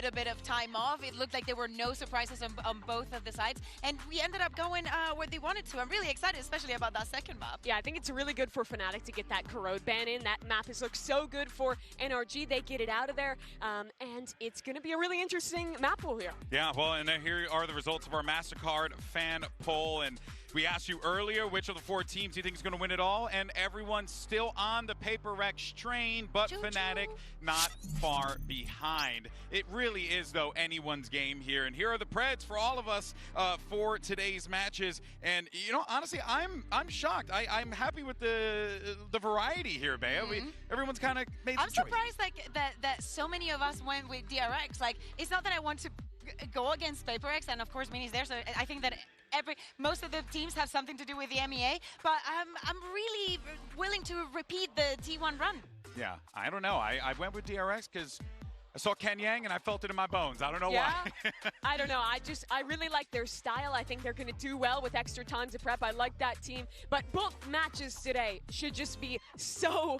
little bit of time off. It looked like there were no surprises on both of the sides, and we ended up going where they wanted to. I'm really excited, especially about that second map. Yeah, I think it's really good for Fnatic to get that corrode ban in. That map has looked so good for NRG. They get it out of there, and it's going to be a really interesting map pool here. Yeah, well, and here are the results of our MasterCard fan poll, and we asked you earlier which of the 4 teams you think is going to win it all, and everyone's still on the PRX train, but Fnatic not far behind. It really is, though, anyone's game here, and here are the Preds for all of us for today's matches. And you know, honestly, I'm shocked. I'm happy with the variety here, Bea. Everyone's kind of made some choices. I'm surprised like that so many of us went with DRX. Like, it's not that I want to go against PRX, and of course Mini's there, so I think that most of the teams have something to do with the MEA, but I'm really willing to repeat the T1 run. Yeah, I don't know. I went with DRX because I saw Ken Yang and I felt it in my bones. I don't know why. I don't know. I really like their style. I think they're going to do well with extra tons of prep. I like that team. But both matches today should just be so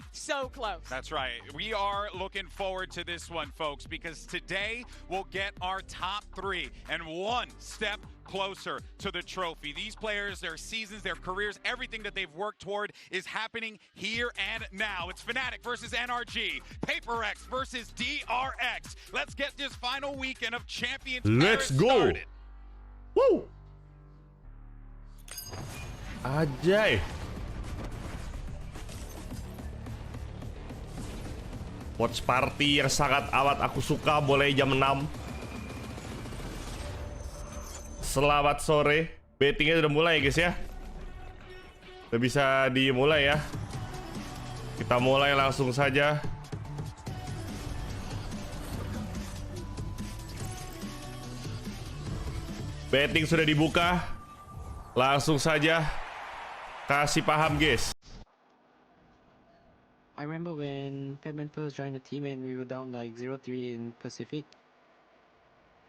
close. That's right. We are looking forward to this one, folks, because today we'll get our top 3 and one step closer to the trophy. These players, their seasons, their careers, everything that they've worked toward is happening here and now. It's Fnatic versus NRG, PRX versus DRX. Let's get this final weekend of Champions Let's go started. Woo Ajay. Watch party yang sangat amat aku suka, mulai jam 6. Selamat sore. Bettingnya udah mulai, guys ya. Udah bisa dimulai ya. Kita mulai langsung saja. Betting sudah dibuka. Langsung saja kasih paham, guys. I remember when Padman first joined the team and we were down like 0-3 in Pacific.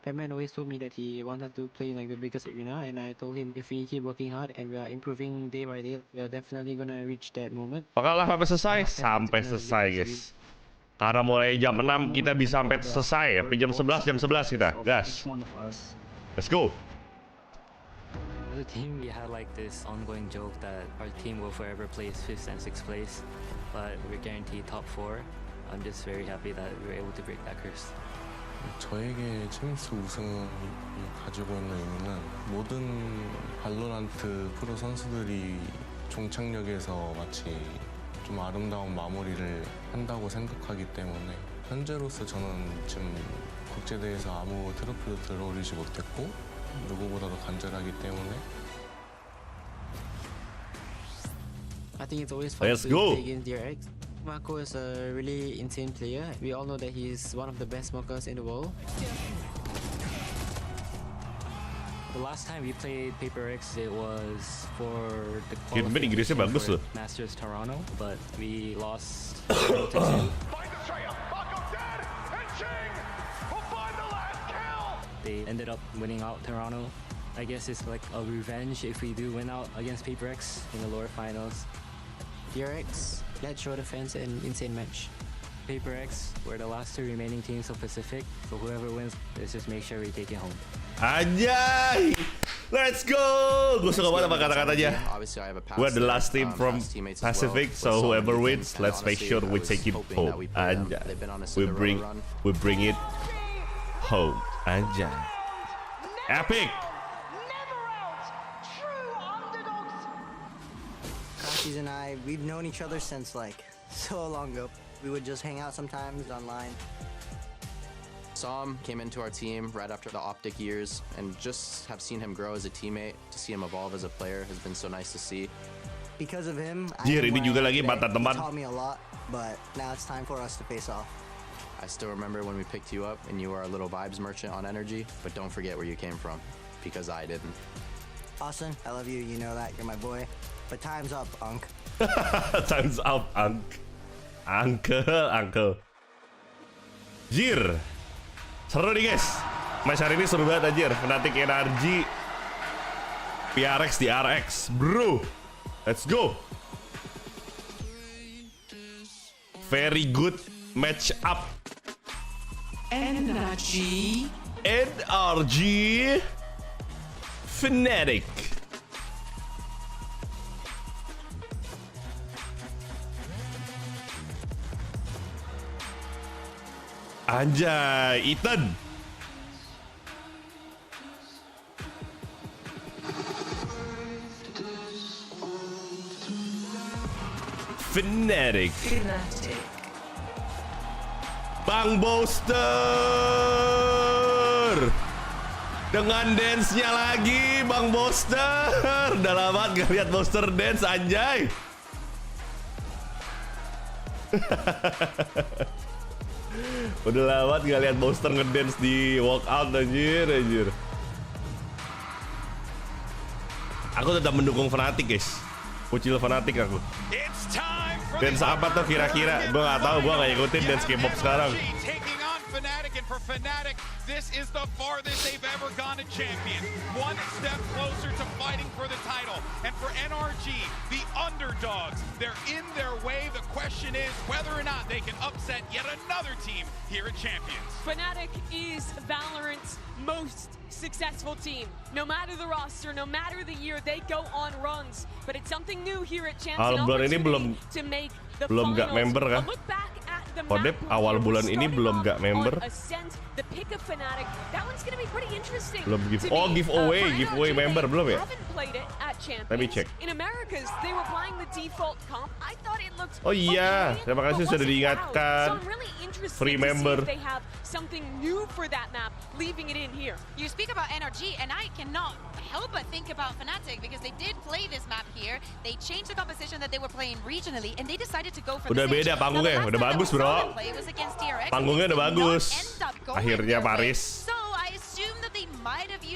Padman always told me that he wanted to play in like the biggest arena, and I told him if we keep working hard and we are improving day by day, we are definitely gonna reach that moment. Bakalah sampai selesai, sampai selesai, guys. Karena mulai jam 6 kita bisa sampai selesai ya. Jam 11 kita, gas. Let's go. As a team, we had like this ongoing joke that our team will forever place 5th and 6th place, but we're guaranteed top 4. I'm just very happy that we were able to break that curse. 저에게 챔스 우승이 가지고 있는 의미는 모든 발로란트 프로 선수들이 종착역에서 마치 좀 아름다운 마무리를 한다고 생각하기 때문에 현재로서 저는 지금 국제대회에서 아무 트로피도 들어올리지 못했고 누구보다도 간절하기 때문에 I think it's always fun to play against DRX. Marco is a really insane player. We all know that he's one of the best smokers in the world. The last time we played PRX, it was for the Inggrisnya bagus loh. Masters Toronto, but we lost 2-2. They ended up winning out Toronto. I guess it's like a revenge if we do win out against PRX in the lower finals. DRX, let's show the fans an insane match. PRX, we're the last 2 remaining teams of Pacific, so whoever wins, let's just make sure we take it home. Anjay! Let's go! Gue suka banget sama kata-katanya. We're the last team from Pacific, so whoever wins, let's make sure we take it home. Anjay. We bring it home. Anjay. Epic! Kashi's and I, we've known each other since like so long ago. We would just hang out sometimes online. Sam came into our team right after the Optic years, and just have seen him grow as a teammate, to see him evolve as a player has been so nice to see. Because of him, ini juga lagi mantan teman. taught me a lot, but now it's time for us to face off. I still remember when we picked you up and you were our little vibes merchant on NRG, but don't forget where you came from, because I didn't. Austin, I love you, you know that, you're my boy. But time's up, Unc. Time's up, Unc. Uncle. Jir. Seru nih, guys. Match hari ini seru banget anjir. Fnatic NRG, PRX DRX, bro. Let's go. Very good match up. NRG. NRG Fnatic. Anjay, Ethan. Fnatic. Bang Boaster. Dengan dance-nya lagi, Bang Boaster. Udah lama gak lihat Boaster dance, anjay. Udah lama gak lihat Boaster ngedance di walkout, anjir. Aku tetap mendukung Fnatic, guys. Kucil Fnatic aku. Dance apa tuh kira-kira? Gue gak tahu, gue gak ngikutin dance K-pop sekarang. Fnatic, and for Fnatic, this is the farthest they've ever gone to champion. One step closer to fighting for the title. And for NRG, the underdogs, they're in their way. The question is whether or not they can upset yet another team here at Champions. Fnatic is Valorant's most successful team. No matter the roster, no matter the year, they go on runs. But it's something new here at Champions. Bulan ini belum gak member kan? Kodep awal bulan ini belum gak member. Belum giveaway member belum ya? Let me check. Oh iya, terima kasih sudah diingatkan. Free member. Something new for that map, leaving it in here. You speak about NRG, and I cannot help but think about Fnatic because they did play this map here. They changed the composition that they were playing regionally, and they decided to go for udah the beda panggungnya, udah bagus bro. Panggungnya udah bagus. Akhirnya Paris.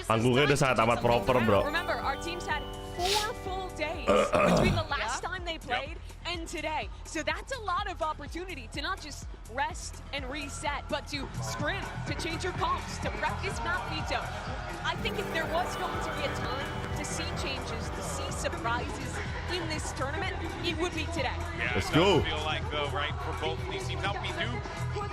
Panggungnya udah sangat amat proper bro. Remember, our teams had 4 full days between the last time they played and today. So that's a lot of opportunity to not just rest and reset, but to sprint, to change your comps, to practice map veto. I think if there was going to be a time to see changes, to see surprises in this tournament, it would be today. Yeah, let's go. Feel like though, right, for both of these teams. Now we do,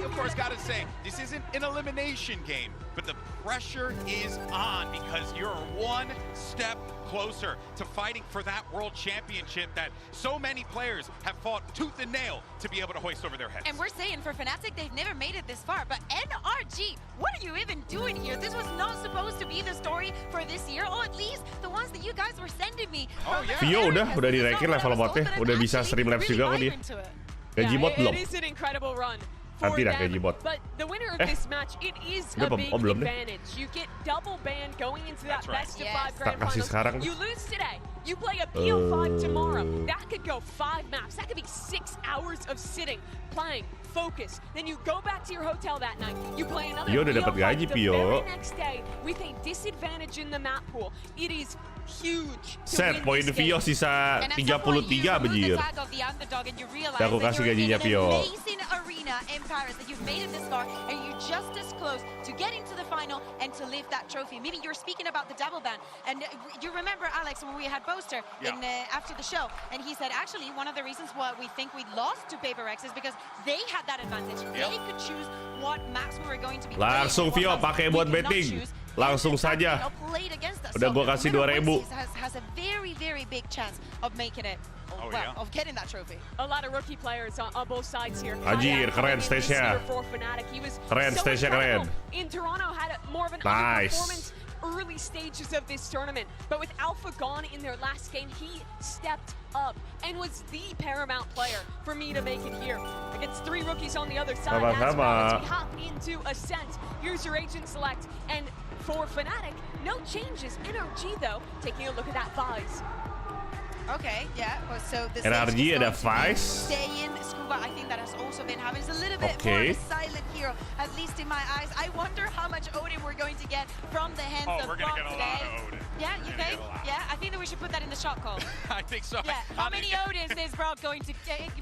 of course, got to say this isn't an elimination game, but the pressure is on because you're one step closer to fighting for that world championship that so many players have fought tooth and nail to be able to hoist over their heads. And we're saying for Fnatic, they've never made it this far, but NRG, what are you even doing here? This was not supposed to be the story for this year, or at least the ones that you guys were sending me. Oh, yeah. Vio udah dinaikin level botnya, udah bisa stream live juga kok dia. Gaji bot belum. It is an incredible run. Nanti dah gaji bot. But the winner of this match, it is a big advantage. You get double ban going into that best of 5 grand finals. You lose today, you play a PO5 tomorrow. That could go 5 maps. That could be 6 hours of sitting, playing, focus. Then you go back to your hotel that night. You play another PO5 the very next day with a disadvantage in the map pool. It is huge. Set poin Vio sisa 33 bejir. Dan aku kasih gajinya Vio. In Paris that you've made it this far and you're just as close to getting to the final and to lift that trophy. Maybe you're speaking about the double ban, and you remember Alex when we had Boaster in after the show, and he said actually one of the reasons why we think we lost to PRX is because they had that advantage. They could choose what maps we were going to be playing. Langsung Vio pakai buat betting. Langsung saja. Udah gua kasih 2.000. Has a very big chance of making it. Of getting that trophy. A lot of rookie players on both sides here. Anjir, keren stage-nya. Keren stage-nya, keren. In Toronto had more of an underperformance early stages of this tournament, but with Alpha gone in their last game, he stepped up and was the paramount player for me to make it here against 3 rookies on the other side. As well as we hop into Ascent. Here's your agent select, and for Fnatic, no changes. NRG though, taking a look at that Vice. Okay, yeah. Well, so the NRG ada Vice. Stay in Scuba. I think that has also been happening. It's a little bit more of a silent hero, at least in my eyes. I wonder how much Odin we're going to get from the hands of we're gonna get a lot of Odin. Yeah, you think? Yeah, I think that we should put that in the shot call. I think so. Yeah. How many Odins is Brock going to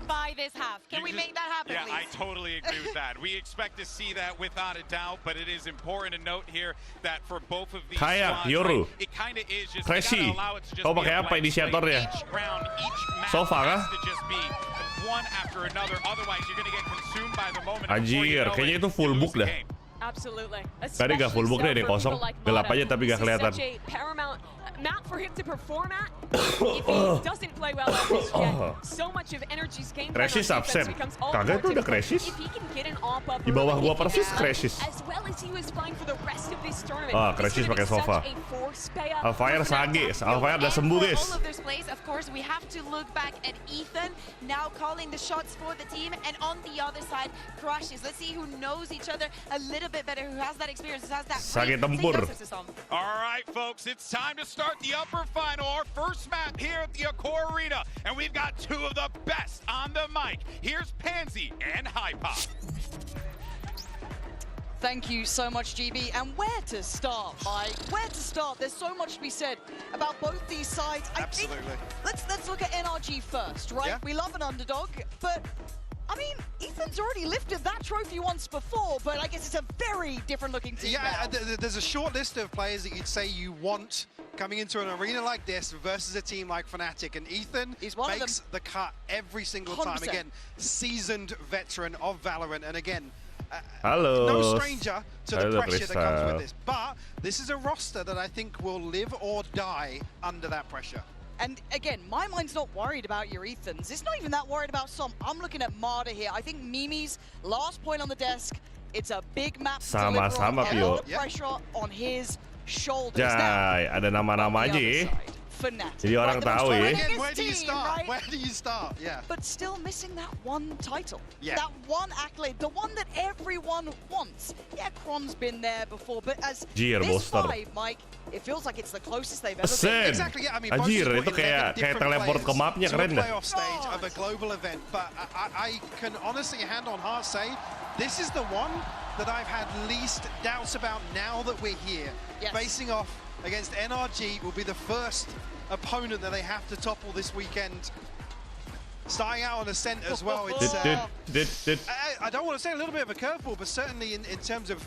buy this half? Can we make that happen, please? I totally agree with that. We expect to see that without a doubt, but it is important to note here that for both of these squads, it kind of is just Tracy, kau pakai apa inisiatornya? Sofa kah? One after another, otherwise you're going to get consumed by the moment. Anjir, kayaknya itu full book dah. Absolutely. Tadi gak full book deh, ini kosong. Gelap aja tapi gak kelihatan. Such a paramount map for him to perform at. If he doesn't play well at this yet, so much of NRG's game Crashes absen. Kagak tuh udah crashes. If he can get an op up Di bawah gua persis crashes. as well as he was playing for the rest of this tournament. Crashes pakai sofa. Alfire sage. Alfire udah sembuh, guys. All of those plays, of course, we have to look back at Ethan now calling the shots for the team, and on the other side, crashes. Let's see who knows each other a little bit better, who has that experience, who has that. Sage tempur. All right, folks, it's time to start the upper final, our first map here at the Accor Arena, and we've got two of the best on the mic. Here's Pansy and Hypop. Thank you so much, GB. And where to start, Mike? Where to start? There's so much to be said about both these sides. Absolutely. Let's look at NRG first, right? Yeah. We love an underdog, but I mean, Ethan's already lifted that trophy once before, but I guess it's a very different looking team. Yeah, there's a short list of players that you'd say you want coming into an arena like this versus a team like Fnatic, and Ethan makes the cut every single 100%. time. Again, seasoned veteran of Valorant, and again, Halo. no stranger to the Halo, pressure that comes with Crystal. this. But this is a roster that I think will live or die under that pressure. And again, my mind's not worried about your Ethans. It's not even that worried about some. I'm looking at Marta here. I think Mimi's last point on the desk, it's a big map to deliver on. Sama-sama, A Pio. lot of pressure on his shoulders. Jai, ada nama-nama aja ya. Fnatic. Jadi orang tahu ya. Again, where do you team, start? right? Where do you start? Yeah. But still missing that one title. Yeah. That one accolade, the one that everyone wants. Yeah, Kron's been there before, but as Jir, this Boster. five, Mike, it feels like it's the closest they've ever Sen. been. Exactly, yeah. I mean, Anjir, both itu kayak teleport ke mapnya, to a keren dah. playoff stage of a global event, but I can honestly, hand on heart, say this is the one that I've had least doubts about now that we're here. Yes. Facing off against NRG will be the first opponent that they have to topple this weekend. Starting out on Ascent as well. It's, I don't want to say a little bit of a curveball, but certainly in terms of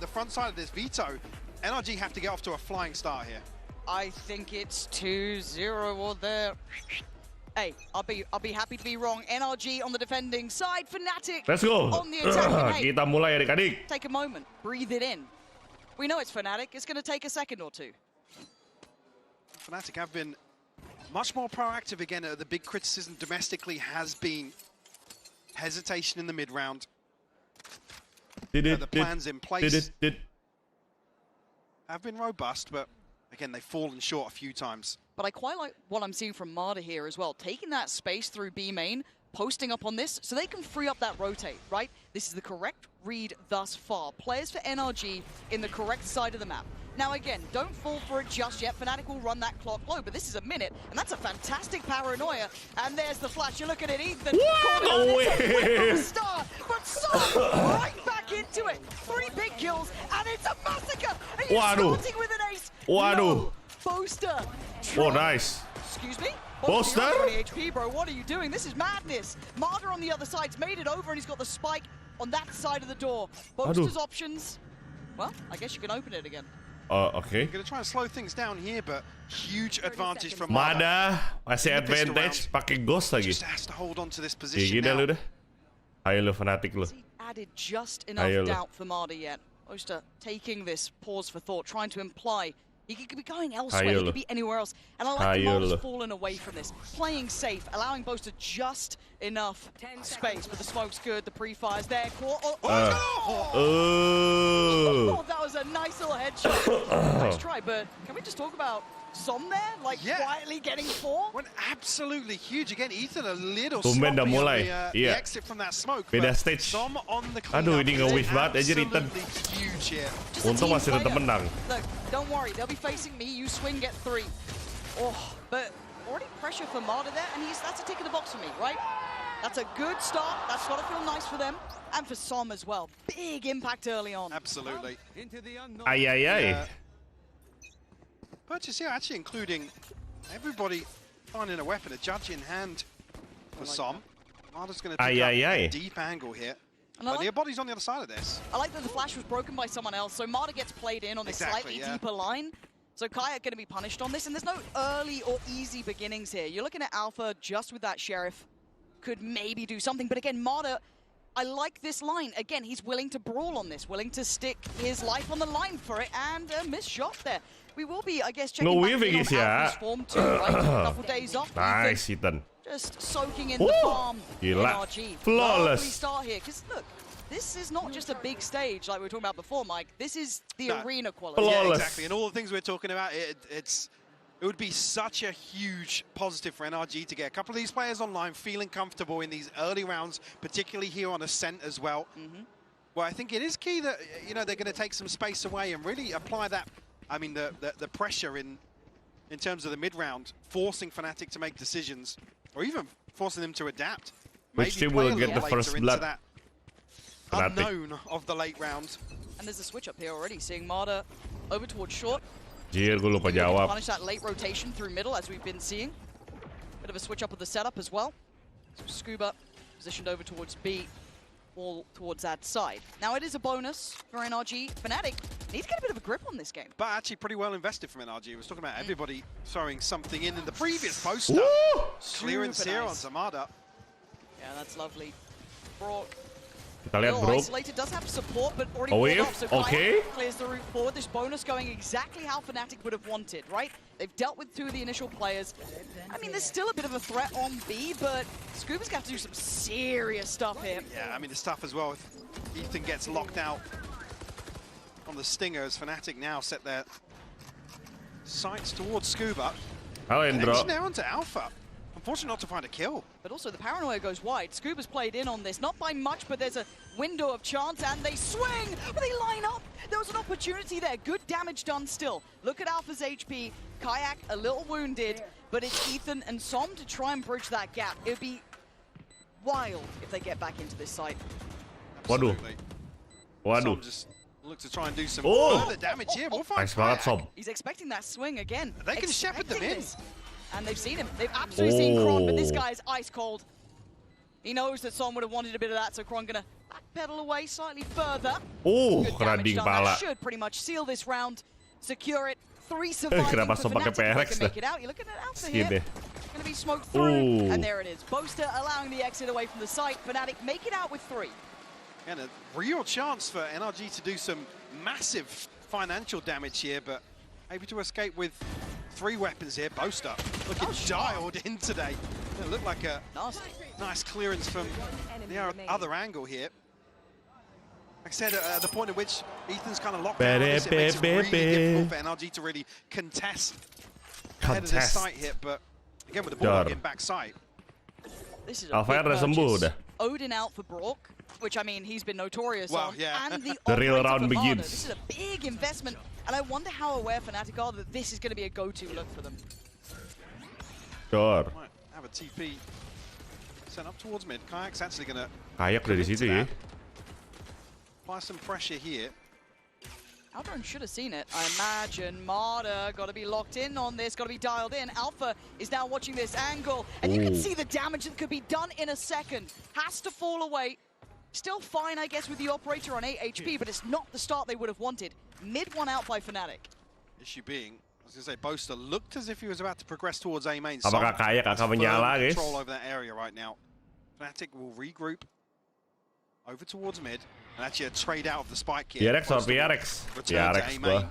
the front side of this veto, NRG have to get off to a flying start here. I think it's 2-0 or there. Hey, I'll be happy to be wrong. NRG on the defending side, Fnatic Let's go. on the attacking. Hey, Kita mulai adik-adik. take a moment, breathe it in. We know it's Fnatic. It's going to take a second or two. Fnatic have been much more proactive again. The big criticism domestically has been hesitation in the mid-round. The plans in place have been robust, but again, they've fallen short a few times. But I quite like what I'm seeing from Marta here as well. Taking that space through B main, posting up on this, so they can free up that rotate, right? This is the correct read thus far. Players for NRG in the correct side of the map. Now again, don't fall for it just yet. Fnatic will run that clock low, but this is a minute, and that's a fantastic paranoia. And there's the flash. You look at it, Ethan. Start, but so right back into it. 3 big kills, and it's a massacre. And you're starting with an ace. No, Boaster. Oh, nice. Excuse me? Boaster? 20 HP, bro. What are you doing? This is madness. Marta on the other side's made it over, and he's got the spike on that side of the door. Boaster's options. Well, I guess you can open it again. Okay. Going to try and slow things down here, but huge advantage from Mada masih advantage pakai ghost lagi. Just has to hold on to this position Gini dah now. lu dah. Ayo lu Fnatic lu. Added just enough doubt for Marta yet. Boaster taking this pause for thought, trying to imply he could be going elsewhere, he could be anywhere else. And I like that Marta's fallen away from this. Playing safe, allowing Boaster just enough space, but the smoke's good, the pre-fire's there. That was a nice little headshot. Nice try, but can we just talk about Som there? Like quietly getting 4? Went absolutely huge. Again, Ethan a little Tumben dah sloppy mulai. on the exit from that smoke. Beda stage. Som on the Aduh, ini nge-wish banget aja Ethan. Huge here. Untung masih tetap menang. Look, don't worry, they'll be facing me. You swing, get 3. Oh, but already pressure for Marta there, and that's a tick in the box for me, right? That's a good start. That's got to feel nice for them. And for Som as well. Big impact early on. Absolutely. Ay, ay, ay. Purchase here actually including everybody finding a weapon, a judge in hand for Som. Marta's going to take a deep angle here. But the body's on the other side of this. I like that the flash was broken by someone else, so Marta gets played in on this slightly deeper line. So Kaya going to be punished on this, and there's no early or easy beginnings here. You're looking at Alpha just with that Sheriff. Could maybe do something, but again, Marta I like this line. Again, he's willing to brawl on this, willing to stick his life on the line for it, and a missed shot there. We will be, I guess, checking back in on Alpha's form too, right? A couple days off. Nice, Ethan. Just soaking in the farm. NRG. Flawless. Lovely start here, because look, this is not just a big stage like we were talking about before, Mike. This is the arena quality. Yeah, exactly. And all the things we're talking about, it would be such a huge positive for NRG to get a couple of these players online feeling comfortable in these early rounds, particularly here on Ascent as well. Well, I think it is key that, you know, they're going to take some space away and really apply that, I mean, the pressure in terms of the mid-round, forcing Fnatic to make decisions, or even forcing them to adapt. Which team will get the first blood? That unknown of the late round. And there's a switch up here already, seeing Marder over towards short. Jir, gue lupa jawab. Punish that late rotation through middle, as we've been seeing. Bit of a switch up of the setup as well. So Scuba positioned over towards B, all towards that side. Now it is a bonus for NRG. Fnatic need to get a bit of a grip on this game. But actually pretty well invested from NRG. I was talking about everybody throwing something in the previous poster. Clearance here on Zamada. Yeah, that's lovely. Brock. Kita lihat, bro. Isolated does have support, but already pulled off, so okay. Clears the route forward. This bonus going exactly how Fnatic would have wanted, right? They've dealt with two of the initial players. I mean, there's still a bit of a threat on B, but Scuba's got to do some serious stuff here. Yeah, I mean, the stuff as well. If Ethan gets locked out on the Stinger, as Fnatic now set their sights towards Scuba. And now onto Alpha. Unfortunate not to find a kill. But also the paranoia goes wide. Scuba's played in on this, not by much, but there's a window of chance, and they swing, but they line up. There was an opportunity there. Good damage done still. Look at Alpha's HP. Kayak a little wounded, but it's Ethan and Som to try and bridge that gap. It would be wild if they get back into this site. Absolutely. Som just look to try and do some further damage here. We'll find Kayak. He's expecting that swing again. They can shepherd them in. And they've seen him. They've absolutely seen Kron, but this guy's ice cold. He knows that Som would have wanted a bit of that, so Kron gonna backpedal away slightly further. Kena di kepala. That should pretty much seal this round, secure it. 3 surviving for Fnatic. PRX make it out. You're looking at Alpha here. Gonna be smoked through, and there it is. Boaster allowing the exit away from the site. Fnatic make it out with 3. And a real chance for NRG to do some massive financial damage here, but able to escape with 3 weapons here. Boaster looking dialed in today. It looked like a nice clearance from the other angle here. Like I said, at the point at which Ethan's kind of locked down, it makes it really difficult for NRG to really contest ahead of the site hit. But again, with the ball getting back sight. This is a big purchase. Odin out for Brock, which I mean he's been notorious on, and the real round begins. This is a big investment, and I wonder how aware Fnatic are that this is going to be a go-to look for them. Sure. Might have a TP sent up towards mid. Kayak's actually going to dari situ ya. Apply some pressure here. Aldron should have seen it. I imagine Marder got to be locked in on this, got to be dialed in. Alpha is now watching this angle, and you can see the damage that could be done in a second. Has to fall away. Still fine, I guess, with the operator on 8 HP, but it's not the start they would have wanted. Mid one out by Fnatic. Issue being, I was going to say, Boaster looked as if he was about to progress towards A main. Apakah Kayak akan menyala, guys? Control over that area right now. Fnatic will regroup over towards mid. And actually a trade out of the spike here. DRX or PRX? PRX gua.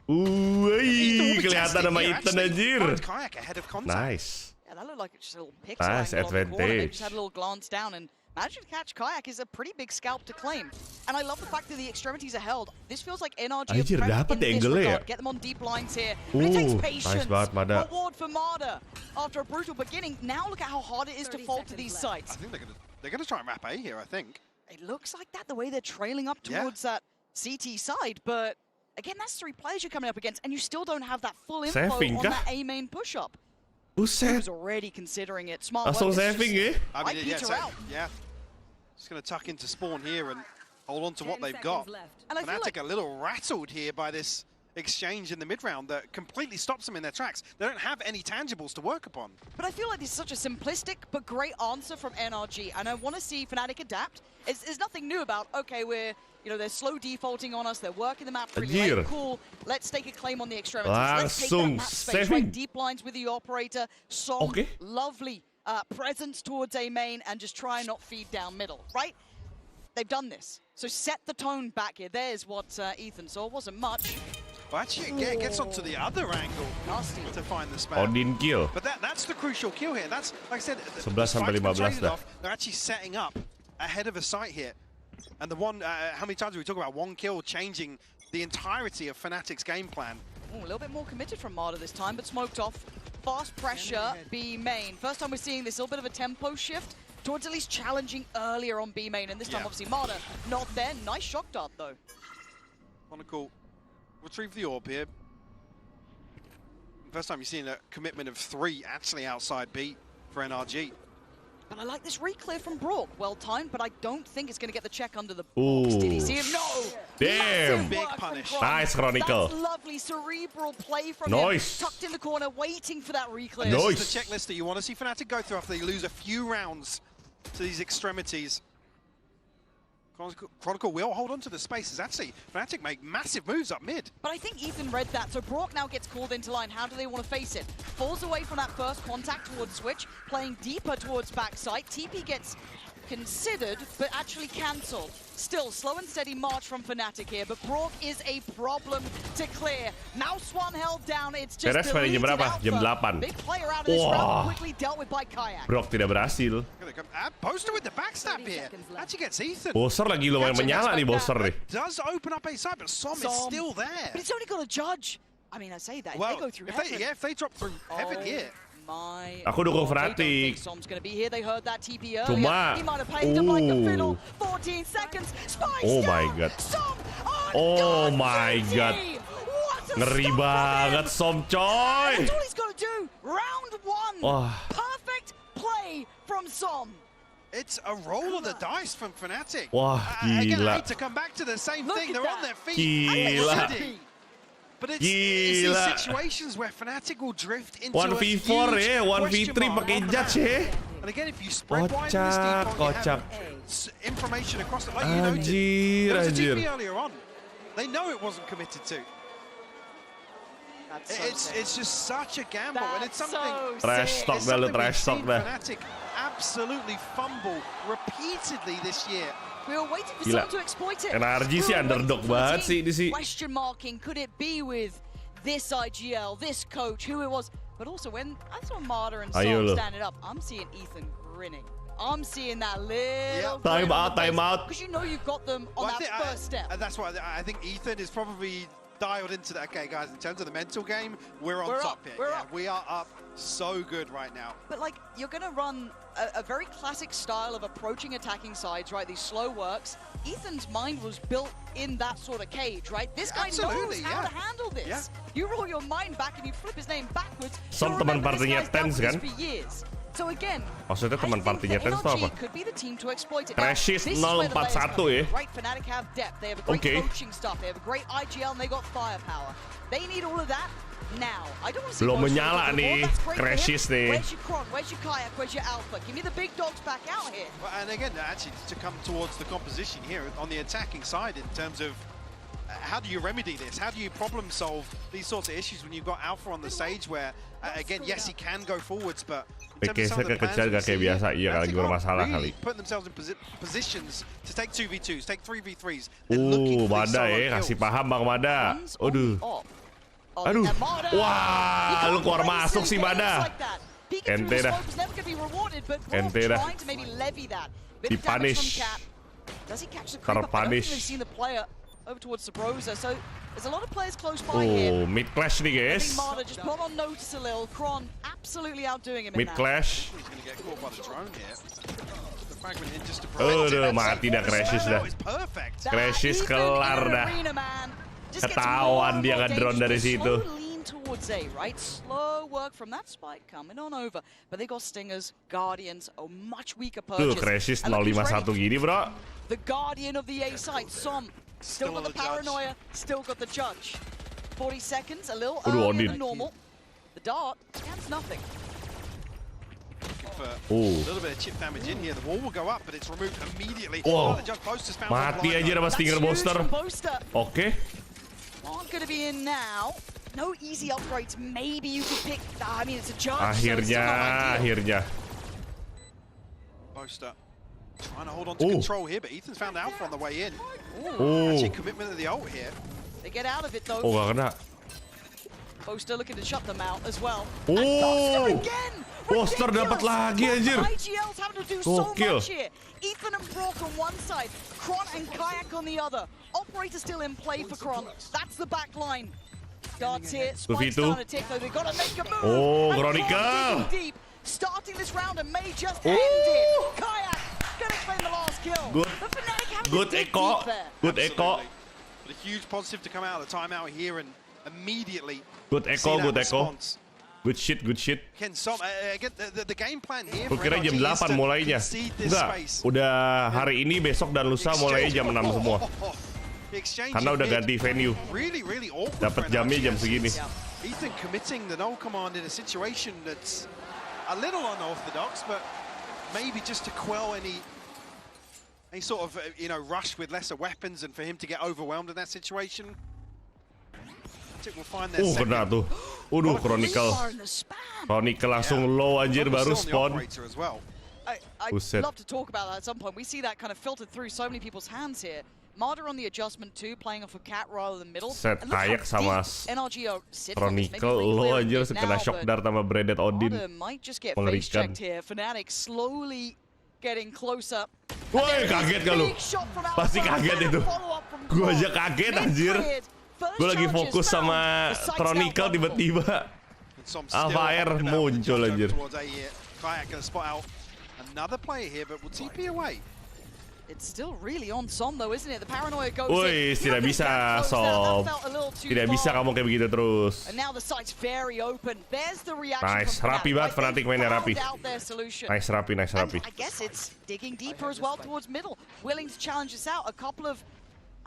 Kelihatan sama Ethan anjir. Nice. Yeah, that looked like just a little pixel nice advantage. They just had a little glance down and managed to catch Kayak is a pretty big scalp to claim. And I love the fact that the extremities are held. This feels like NRG anjir, dapat in this angle regard. ya. Get them on deep lines here. But it takes patience. Nice banget, Reward for Marder after a brutal beginning. Now look at how hard it is to fall to these sites. I think they're gonna try and wrap A here, I think. It looks like that, the way they're trailing up towards that CT side, but again, that's 3 players you're coming up against, and you still don't have that full info on that A main push-up. Buset. He was already considering it. Smart Langsung saving ya? I mean, yeah. Just going to tuck into spawn here and hold on to what they've got. And I feel like a little rattled here by this exchange in the mid-round that completely stops them in their tracks. They don't have any tangibles to work upon. But I feel like this is such a simplistic but great answer from NRG, and I want to see Fnatic adapt. There's nothing new about, okay, they're slow defaulting on us, they're working the map really late, cool, let's take a claim on the extremities. Let's take that map space, right? Deep lines with the operator, Som, lovely presence towards A main and just try and not feed down middle, right? They've done this. So set the tone back here. There's what Ethan saw. Wasn't much. Well, actually, it gets onto the other angle to find the spam. Odin kill. But that's the crucial kill here. That's, like I said, 11 sampai 15 dah. They're actually setting up ahead of a site here. And the one, how many times do we talk about one kill changing the entirety of Fnatic's game plan? Ooh, a little bit more committed from Marder this time, but smoked off. Fast pressure, B main. First time we're seeing this little bit of a tempo shift towards at least challenging earlier on B main. And this time, obviously, Marder not there. Nice shock dart, though. Monocle retrieve the orb here. First time you're seeing a commitment of 3 actually outside B for NRG. But I like this reclear from Brock. Well timed, but I don't think it's going to get the check under the box. Did he see him? No! Damn! Big punish. Nice, Chronicle. That's lovely cerebral play from him. Tucked in the corner, waiting for that reclear. This is the checklist that you want to see Fnatic go through after they lose a few rounds to these extremities. Chronicle will hold on to the spaces. Actually, Fnatic make massive moves up mid. But I think Ethan read that, so Brock now gets called into line. How do they want to face it? Falls away from that first contact towards Switch, playing deeper towards backside. TP gets considered, but actually cancelled. Still, slow and steady march from Fnatic here, but Brock is a problem to clear. Mouse one held down, it's just deleted jam berapa? Alpha. Jam 8. Big player out of this round, quickly dealt with by Kayak. Brock tidak berhasil. Poster with the backstab here. Actually gets Ethan. Bowser lagi lumayan menyala nih Bowser nih. Does open up a side, but Som is still there. But it's only got a judge. I mean, I say that. Well, if they go through Heaven. If they drop through Heaven here. Aku dukung Fnatic. Som's gonna be here. They heard that TP earlier. Cuma, he might have played them like a fiddle. 14 seconds. Oh my god. Oh my god. Ngeri banget Som coy. That's all he's got to do. Round 1. Perfect play from Som. It's a roll of the dice from Fnatic. Wah, Again, gila. I hate to come back to the same thing. They're on their feet. Gila. But it's these situations where Fnatic will drift into 1v4 ya, 1v3 pakai judge ya. And again, if you spread wide in this deep, you have information across the like you noted. There was a TP earlier on. They know it wasn't committed to. It's just such a gamble, and it's something. Trash talk dah lu, trash talk dah. Fnatic absolutely fumble repeatedly this year. We were waiting for someone to exploit it. NRG sih underdog banget sih di sini. Question marking, could it be with this IGL, this coach, who it was? But also when I saw Marder and Som standing up, I'm seeing Ethan grinning. I'm seeing that little time out. Because you know you've got them on that first step. That's why I think Ethan is probably dialed into that. Okay, guys, in terms of the mental game, we're on top here. We are up so good right now. But like, you're going to run a very classic style of approaching attacking sides, right? These slow works. Ethan's mind was built in that sort of cage, right? This guy knows how to handle this. You roll your mind back and you flip his name backwards. Som teman partinya Tens kan? So again, maksudnya teman partinya Tens itu apa? Crashes 041 ya. Right, Fnatic have depth. They have a great coaching stuff. They have a great IGL and they got firepower. They need all of that now. I don't want to see belum menyala nih, Crashes nih. Where's your Kron? Where's your Kayak? Where's your Alpha? Give me the big dogs back out here. Well, and again, actually, to come towards the composition here on the attacking side in terms of how do you remedy this? How do you problem solve these sorts of issues when you've got Alpha on the stage where, again, yes, he can go forwards, but PK-nya kekecil gak kayak biasa, iya lagi bermasalah kali. Put themselves in positions to take 2v2s, take 3v3s. Mada ya, kasih paham Bang Mada. Aduh. Wah, lu keluar masuk sih Mada. Ente dah. Ente dah. Dipunish. Terpunish. Over towards Sabrosa, so there's a lot of players close by here. Mid clash nih guys. I think Marder just put on notice a little. Kron absolutely outdoing him in mid clash. Udah mati dah Crashes dah. Crashes kelar dah. Ketahuan dia ngedrone dari situ. Towards A, right? Slow work from that spike coming on over. But they got Stingers, Guardians, a much weaker purchase. Tuh, Crashes 051 gini, bro. The Guardian of the A side, Som. Still got the paranoia, still got the judge. 40 seconds, a little earlier than normal. The dart scans nothing. A little bit of chip damage in here. The wall will go up, but it's removed immediately. The judge post is found. Mati aja sama Stinger Booster. Oke. Aren't going to be in now. No easy upgrades. Maybe you could pick. I mean, it's a judge. Akhirnya. Boaster trying to hold on to control here, but Ethan's found Alpha on the way in. Actually, commitment of the ult here. They get out of it though. Gak kena. Boaster looking to shut them out as well. Boaster dapat lagi anjir. IGL's having to do so much here. Ethan and Brock on one side, Kron and Kayak on the other. Operator still in play for Kron. That's the back line. Darts here. Spike's starting to tick though. They've got to make a move. Oh, Chronicle. Deep. Starting this round and may just end it. Kayak gonna claim the last kill. Good echo. Good echo. But a huge positive to come out of the timeout here and immediately. Good echo, good echo. Good shit, good shit. Again, the game plan here. Gue kira jam 8 mulainya. Enggak, udah hari ini, besok dan lusa mulai jam 6 semua. Karena udah ganti venue. Dapat jamnya jam segini. Ethan committing the no command in a situation that's a little unorthodox, but maybe just to quell any sort of rush with lesser weapons and for him to get overwhelmed in that situation. We'll find their kena tuh. Chronicle. Chronicle langsung low anjir baru spawn. I'd love to talk about that at some point. We see that kind of filtered through so many people's hands here. Marder on the adjustment too, playing off a cat rather than middle. Set kayak sama Chronicle low anjir kena shock dart sama Braided Odin. Mengerikan. Fnatic slowly getting closer. Woi, kaget gak lu? Pasti kaget itu. Gua aja kaget anjir. Gue lagi fokus sama Chronicle tiba-tiba Alpha Air muncul anjir. Woi, tidak bisa Sob. Tidak bisa kamu kayak begitu terus. Nice, rapi banget Fnatic mainnya rapi. Nice rapi, nice rapi.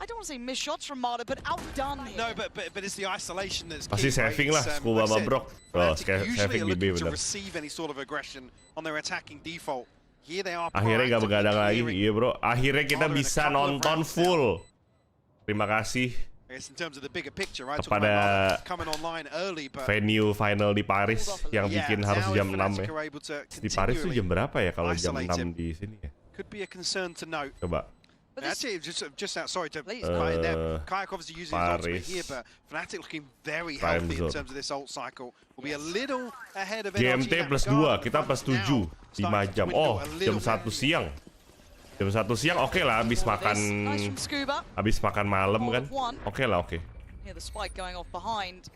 I don't want to say missed shots from Marder, but outdone here. No, but it's the isolation that's key. Pasti saving lah, Scuba sama Brock. Oh, saving di B benar. Receive any sort of aggression on their attacking default. Here they are. Akhirnya gak begadang lagi, iya bro. Akhirnya kita bisa nonton full. Terima kasih kepada venue final di Paris yang bikin harus jam 6 ya. Di Paris tuh jam berapa ya kalau jam 6 di sini ya? Coba. Actually, just out, sorry to cut in there. Kayak obviously using his ultimate here, but Fnatic looking very healthy in terms of this ult cycle. Will be a little ahead of NRG. GMT plus 2, kita plus 7, 5 jam. Oh, jam 1 siang. Jam 1 siang oke lah, habis makan malam kan. Oke lah, oke. Yeah, the spike going off behind.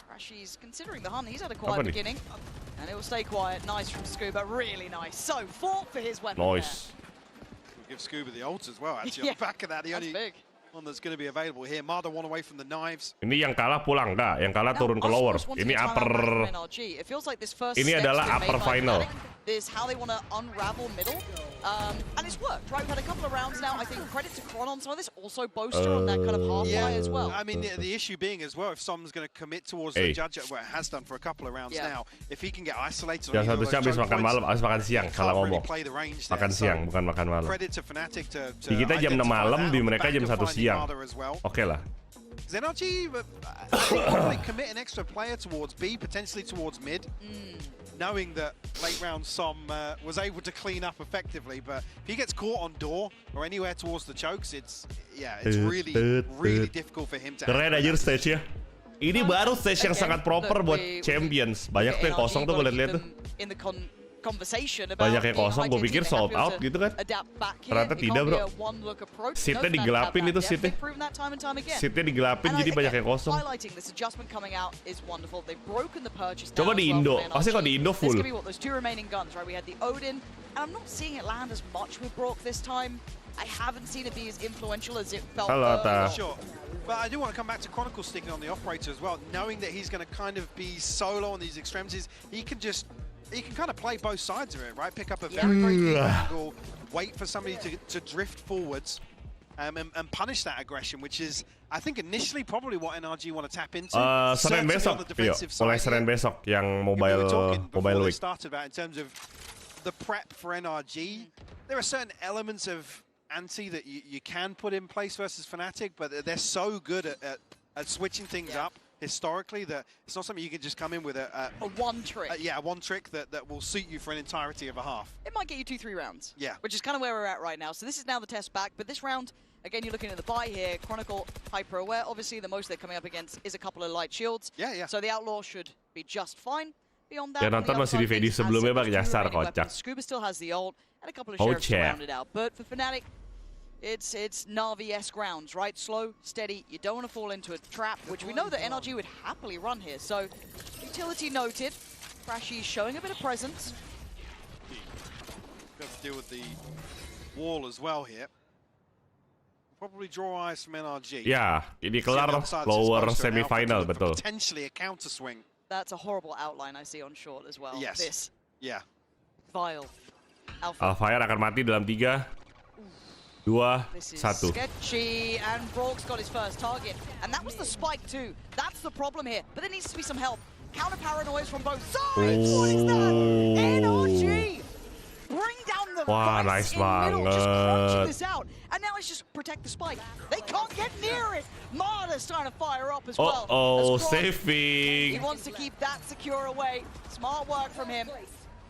Rashi's considering the hunt. He's had a quiet beginning, and it will stay quiet. Nice from Scuba, really nice. So fought for his weapon. Nice. Give Scuba the ult as well, actually. On the back of that, the only one that's going to be available here. Marder one away from the knives. Ini yang kalah pulang, enggak? Yang kalah turun ke lower. Ini upper. Ini adalah upper final. Is how they want to unravel middle, and it's worked, right? We've had a couple of rounds now. I think credit to Kron on some of this, also Boaster on that kind of half-fly as well. I mean, the issue being as well, if someone's going to commit towards the judge, well, it has done for a couple of rounds now. If he can get isolated, yang satu habis makan malam, habis makan siang, salah ngomong. Makan siang, bukan makan malam. Di kita jam 6 malam, di mereka jam 1 siang. Oke lah. NRG probably commit an extra player towards B, potentially towards mid. Knowing that late round Som was able to clean up effectively, but if he gets caught on door or anywhere towards the chokes, it's really difficult for him to. Keren aja stage-nya. Ini baru stage yang sangat proper buat champions. Banyak tuh yang kosong tuh gue liat tuh. Banyak yang kosong, gue pikir sold out gitu kan. Ternyata tidak bro. Seatnya digelapin itu seatnya. Seatnya digelapin jadi banyak yang kosong. Coba di Indo, pasti kalau di Indo full. Halo Ata. But I do want to come back to Chronicle sticking on the operator as well, knowing that he's going to kind of be solo on these extremities. He can kind of play both sides of it, right? Pick up a very deep angle, wait for somebody to drift forwards, and punish that aggression, which is, I think, initially probably what NRG want to tap into. Senin besok, mulai Senin besok yang mobile week. Started about in terms of the prep for NRG. There are certain elements of anti that you can put in place versus Fnatic, but they're so good at switching things up historically that it's not something you can just come in with a one trick. One trick that will suit you for an entirety of a half. It might get you 2-3 rounds. Yeah. Which is kind of where we're at right now. So this is now the test back, but this round, again, you're looking at the buy here. Chronicle, hyper aware. Obviously, the most they're coming up against is a couple of light shields. Yeah. So the Outlaw should be just fine. Beyond that, ya nonton masih di video sebelumnya bang, nyasar kocak. Scuba still has the ult and a couple of sheriffs to round it out. But for Fnatic, it's Na'Vi-esque rounds, right? Slow, steady. You don't want to fall into a trap, which we know that NRG would happily run here. So utility noted. Crashy showing a bit of presence. Got to deal with the wall as well here. Probably draw eyes from NRG. Ya, ini kelar lower semifinal betul. Potentially a counter swing. That's a horrible outline I see on short as well. Yes. This. Yeah. Vile. Alfire akan mati dalam 3, 2, 1. This is sketchy, and Brock's got his first target. And that was the spike too. That's the problem here. But there needs to be some help. Counter paranoias from both sides. What is that? NRG! Bring down the nice in middle, just crunching banget. this out. And now it's just protect the spike. They can't get near it. Marta's trying to fire up as well. Saving. He wants to keep that secure away. Smart work from him.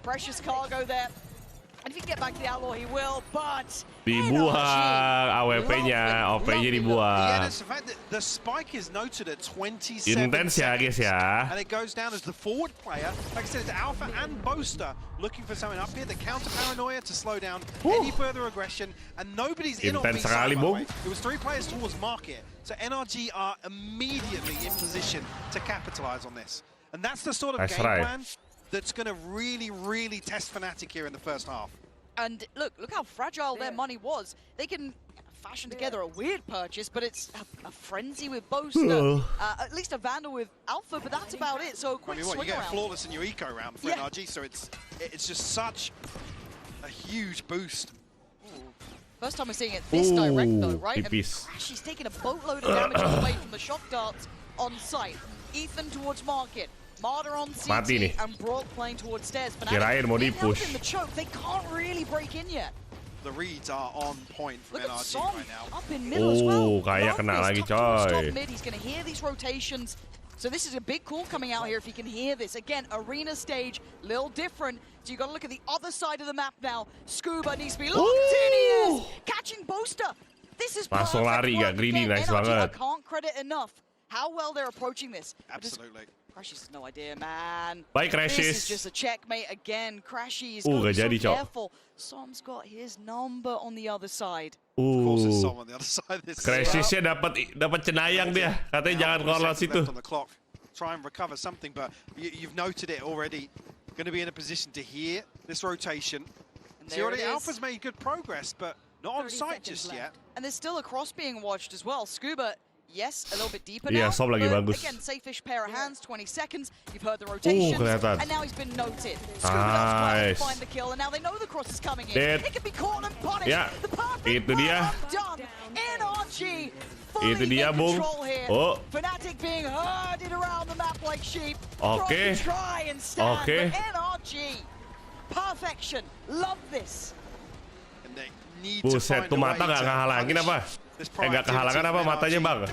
Precious cargo there. And if he can get back to the Outlaw, he will, but dibuang AWP-nya, OP-nya dibuang. Yeah, it's the fact that the spike is noted at 27 Intense ya guys ya. And it goes down as the forward player. Like I said, it's Alpha and Boaster looking for something up here. The counter paranoia to slow down any further aggression. And nobody's in on B side, by the way. It was 3 players towards market. So NRG are immediately in position to capitalize on this. And that's the sort of game plan that's going to really, really test Fnatic here in the first half. And look how fragile their money was. They can fashion together a weird purchase, but it's a frenzy with Boaster, at least a Vandal with Alpha, but that's about it. So quick swing you get around. flawless in your eco round for NRG, so it's just such a huge boost. First time we're seeing it this direct though, right? Pipis. And Crashy's taking a boatload of damage away from the shock darts on site. Ethan towards market. Marta on CT and Brock playing towards stairs. But kirain mau di-push. In the choke, they can't really break in yet. The reads are on point for NRG right now. Up in middle as well. Kayak kena lagi coy. Mid, he's going to hear these rotations. So this is a big call coming out here if he can hear this. Again, arena stage, little different. So you got to look at the other side of the map now. Scuba needs to be locked in. He is catching Boaster. This is langsung lari, gak greedy, nice banget. I can't credit enough how well they're approaching this. Absolutely. Crashy has no idea, man. Bye, Crashy. This is just a checkmate again. Crashy is gak jadi, so careful. Som's got his number on the other side. Of course, there's Som on the other side. Crashy-nya dapat cenayang dia. Katanya jangan keluar situ. On the clock. Try and recover something, but you've noted it already. Going to be in a position to hear this rotation. See, already Alpha's made good progress, but not on site just yet. And there's still a cross being watched as well. Scuba, yes, a little bit deeper now. Som lagi bagus. Again, safe-ish pair of hands, 20 seconds. You've heard the rotations, and now he's been noted. Scuba does well to find the kill, and now they know the cross is coming in. It can be caught and punished. The perfect done. NRG fully in control here. Fnatic being herded around the map like sheep. Try and stand, but NRG, perfection. Love this. And they need Buset, tuh mata gak ngehalangin apa? Gak kehalangan apa matanya bang?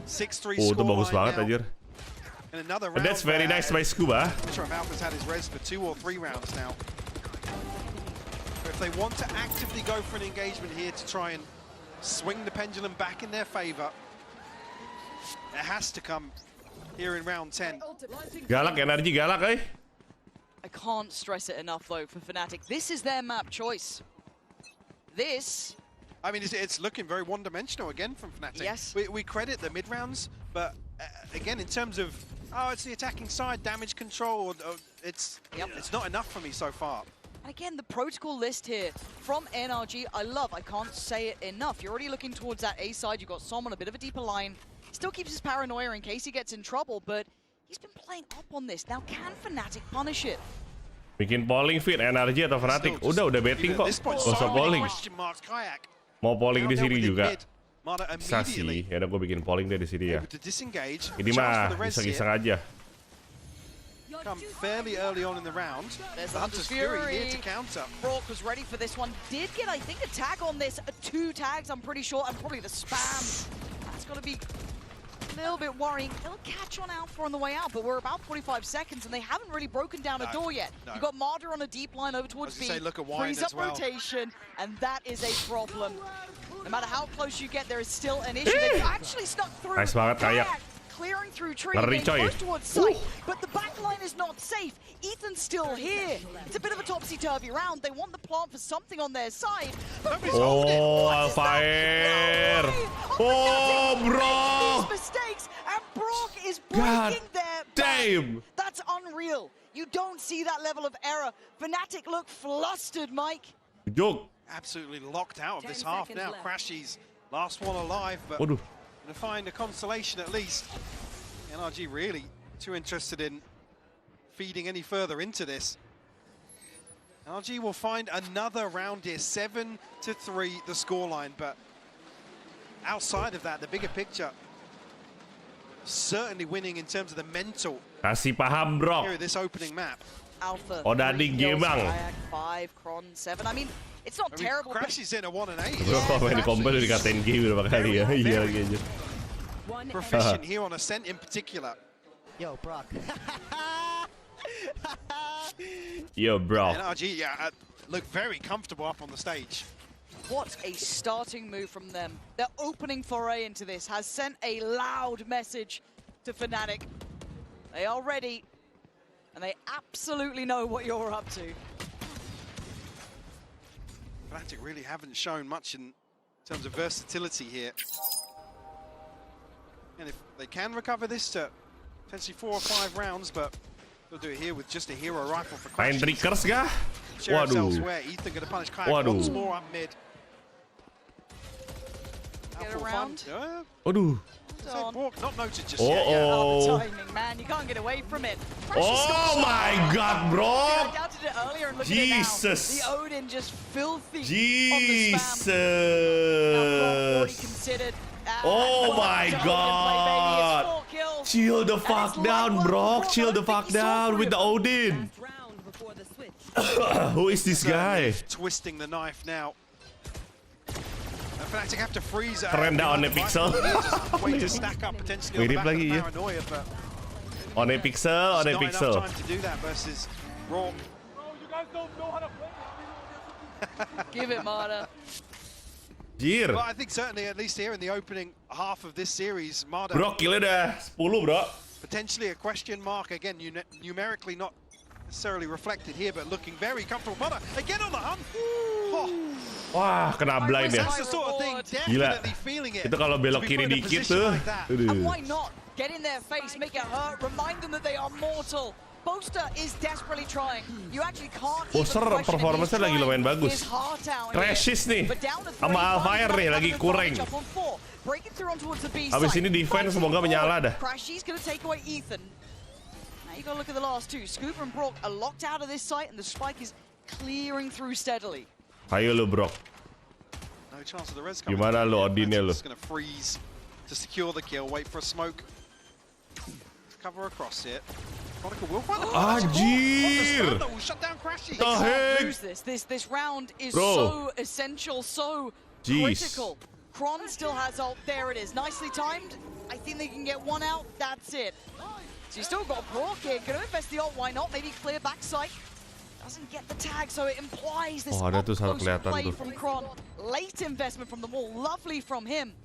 6-3 itu bagus banget anjir. And that's very nice by Scuba. Alpha's had his res for 2 or 3 rounds now. But if they want to actively go for an engagement here to try and swing the pendulum back in their favor, it has to come here in round 10. Galak, NRG galak, eh? I can't stress it enough though for Fnatic. This is their map choice. This... I mean, it's looking very one-dimensional again from Fnatic. Yes. We credit the mid-rounds, but again, in terms of, it's the attacking side, damage control, it's not enough for me so far. And again, the protocol list here from NRG, I love. I can't say it enough. You're already looking towards that A side. You've got Som on a bit of a deeper line. Still keeps his paranoia in case he gets in trouble, but he's been playing up on this. Now, can Fnatic punish it? Bikin polling fit NRG atau Fnatic? Udah betting kok. Gak usah polling. Mau polling di sini juga. Bisa sih. Ya udah gue bikin polling deh di sini ya. Ini mah iseng-iseng aja. Come fairly early on in the round. There's the Hunter's Fury here to counter. Brock was ready for this one. Did get, I think, a tag on this. 2 tags, I'm pretty sure, and probably the spam. That's got to be a little bit worrying. They'll catch on Alpha on the way out, but we're about 45 seconds, and they haven't really broken down a door yet. You've got Marder on a deep line over towards B. Look at frees up rotation, and that is a problem. No matter how close you get, there is still an issue. They actually snuck through. Nice banget, Kayak. Clearing through tree, getting close towards site, but the back line is not safe. Ethan's still here. It's a bit of a topsy-turvy round. They want the plant for something on their side. Oh, Alphair! Oh, bro! These mistakes, and Brock is breaking their damn! That's unreal. You don't see that level of error. Fnatic look flustered, Mike. Joke. Absolutely locked out of this half now. Left. Crashy's last one alive, but to find a consolation at least. NRG really too interested in feeding any further into this. NRG will find another round here, 7-3 the scoreline, but outside of that, the bigger picture, certainly winning in terms of the mental. Kasih paham, bro. Here, this opening map. Alpha. Oh, dading game bang. 5, Cron 7. I mean, it's not terrible. Crashy's in a 1 and 8. Bro, kalau main di combo udah dikatain game berapa kali ya? Iya lagi aja. Proficient here on Ascent in particular. Yo, Brock. Yo, bro. NRG, look very comfortable up on the stage. What a starting move from them. Their opening foray into this has sent a loud message to Fnatic. They are ready, and they absolutely know what you're up to. Fnatic really haven't shown much in terms of versatility here. And if they can recover this to potentially 4 or 5 rounds, but they'll do it here with just a hero rifle for Main triggers kah? Sheriff's Waduh. elsewhere. Ethan going to punish Kayak once more up mid. Get around. Waduh. Not noted just yet. Oh, the timing, man. You can't get away from it. Oh my God, bro. I doubted it earlier and look Jesus. at it now. The Odin just filthy Jesus. on the spam. Considered. Oh my God. Chill the fuck down, bro. Chill the fuck down with the Odin. Who is this guy? Twisting the knife now. Fnatic have to freeze it. Keren dah on pixel. Way to stack up potentially Mirip lagi ya. On pixel, on pixel. Time to do that versus Raw. You guys don't know how to play. Give it, Marder. Well, I think certainly at least here in the opening half of this series, Marder. Bro, killnya udah 10, bro. Potentially a question mark again, numerically not necessarily reflected here, but looking very comfortable. Marder again on the hunt. Wah, kena blind ya. Gila. Itu kalau belok kiri dikit tuh. And why not? Get in their face, make it hurt, remind them that they are mortal. Boaster is desperately trying. You actually can't. Boaster performance-nya lagi lumayan bagus. Crashes nih. Sama Alphair nih lagi kurang. Habis ini defense semoga menyala dah. Crashy's gonna take away Ethan. Now you gotta look at the last two. Scooper and Brock are locked out of this site, and the spike is clearing through steadily. Ayo lu, bro. No chance of the res coming. Gimana lu Odinnya lu? Just gonna freeze to secure the kill. Wait for a smoke. Cover across it. Chronicle will find the Anjir! Shut down Crashy. The heck? Lose this round is so essential, so critical. Kron still has ult. There it is. Nicely timed. I think they can get one out. That's it. So you still got Brock here. Gonna invest the ult. Why not? Maybe clear backside. Doesn't get the tag, so it implies this up-close play from Kron. Late investment from the wall. Lovely from him.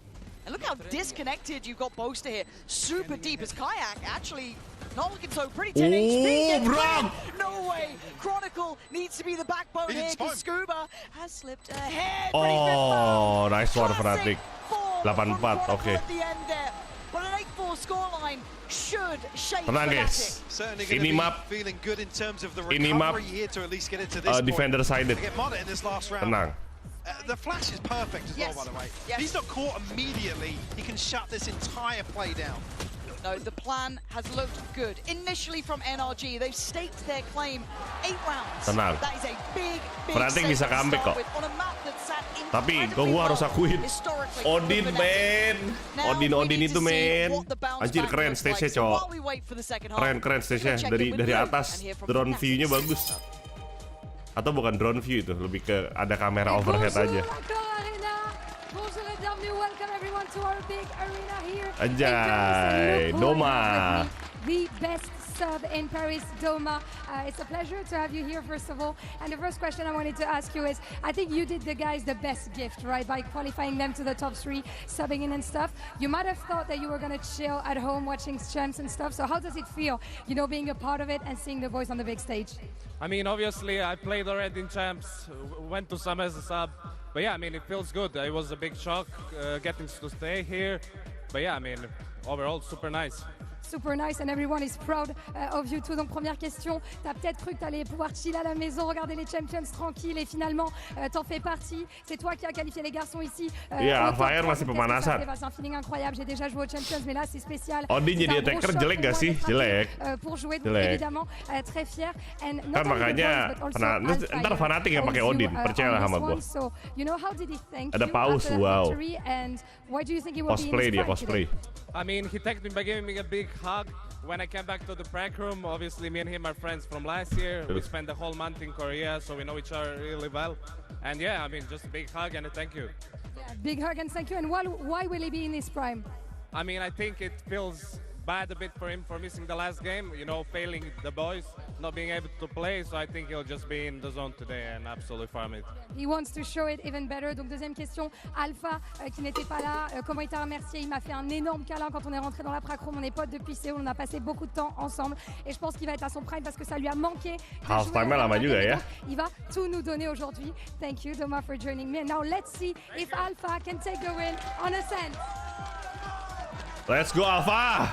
And look how disconnected you've got Boaster here. Super deep as Kayak actually not looking so pretty. 10 HP. Bro! No way. Chronicle needs to be the backbone here because Scuba has slipped ahead. Oh, nice one Fnatic. 8-4, oke. But an 8-4 scoreline should shape Tenang guys. Ini map defender sided. Tenang. The flash is perfect as well, by the way. He's not caught immediately. He can shut this entire play down. No, the plan has looked good. Initially from NRG, they've staked their claim 8 rounds. Tenang. That is a big Fnatic bisa comeback kok. Tapi gua harus akuin Odin men. Odin itu men. Anjir keren stage-nya, cowok. Keren stage-nya dari atas. Drone view-nya bagus. Atau bukan drone view itu, lebih ke ada kamera overhead aja. to our big arena here. Anjay, Doma. The best sub in Paris, Doma. It's a pleasure to have you here, first of all. And the first question I wanted to ask you is, I think you did the guys the best gift, right? By qualifying them to the top 3, subbing in and stuff. You might have thought that you were going to chill at home watching champs and stuff. So how does it feel, you know, being a part of it and seeing the boys on the big stage? I mean, obviously, I played already in champs, went to some as a sub. But yeah, I mean, it feels good. It was a big shock getting to stay here. But yeah, I mean, overall, super nice. Super nice, and everyone is proud of you too. Donc première question, t'as peut-être cru que t'allais pouvoir chiller à la maison, regarder les champions tranquilles, et finalement t'en fais partie. C'est toi qui as qualifié les garçons ici. Fire masih pemanasan. C'est un feeling incroyable. J'ai déjà joué aux champions, mais là c'est spécial. Odin jadi attacker jelek gak sih? Jelek. Pour jouer, donc évidemment très fier. Kan makanya ntar fanatik yang pakai Odin, percayalah sama gua. So, you know, how did he thank Ada you paus, wow. And why do you think he will Cosplay be dia, in cosplay. I mean, he thanked me by giving me a big hug. When I came back to the prac room, obviously me and him are friends from last year. We spent the whole month in Korea, so we know each other really well. And yeah, I mean, just a big hug and a thank you. Yeah, big hug and thank you. And why will he be in his prime? I mean, I think it feels bad a bit for him for missing the last game, you know, failing the boys, not being able to play. So I think he'll just be in the zone today and absolutely farm it. He wants to show it even better. Donc deuxième question, Alpha qui n'était pas là, comment il t'a remercié? Il m'a fait un énorme câlin quand on est rentré dans la prac room. On est potes depuis Séoul, on a passé beaucoup de temps ensemble et je pense qu'il va être à son prime parce que ça lui a manqué. Half-time lama juga ya. Il va tout nous donner aujourd'hui. Thank you, Doma, for joining me. And now let's see if Alpha can take the win on Ascent. Let's go, Alpha!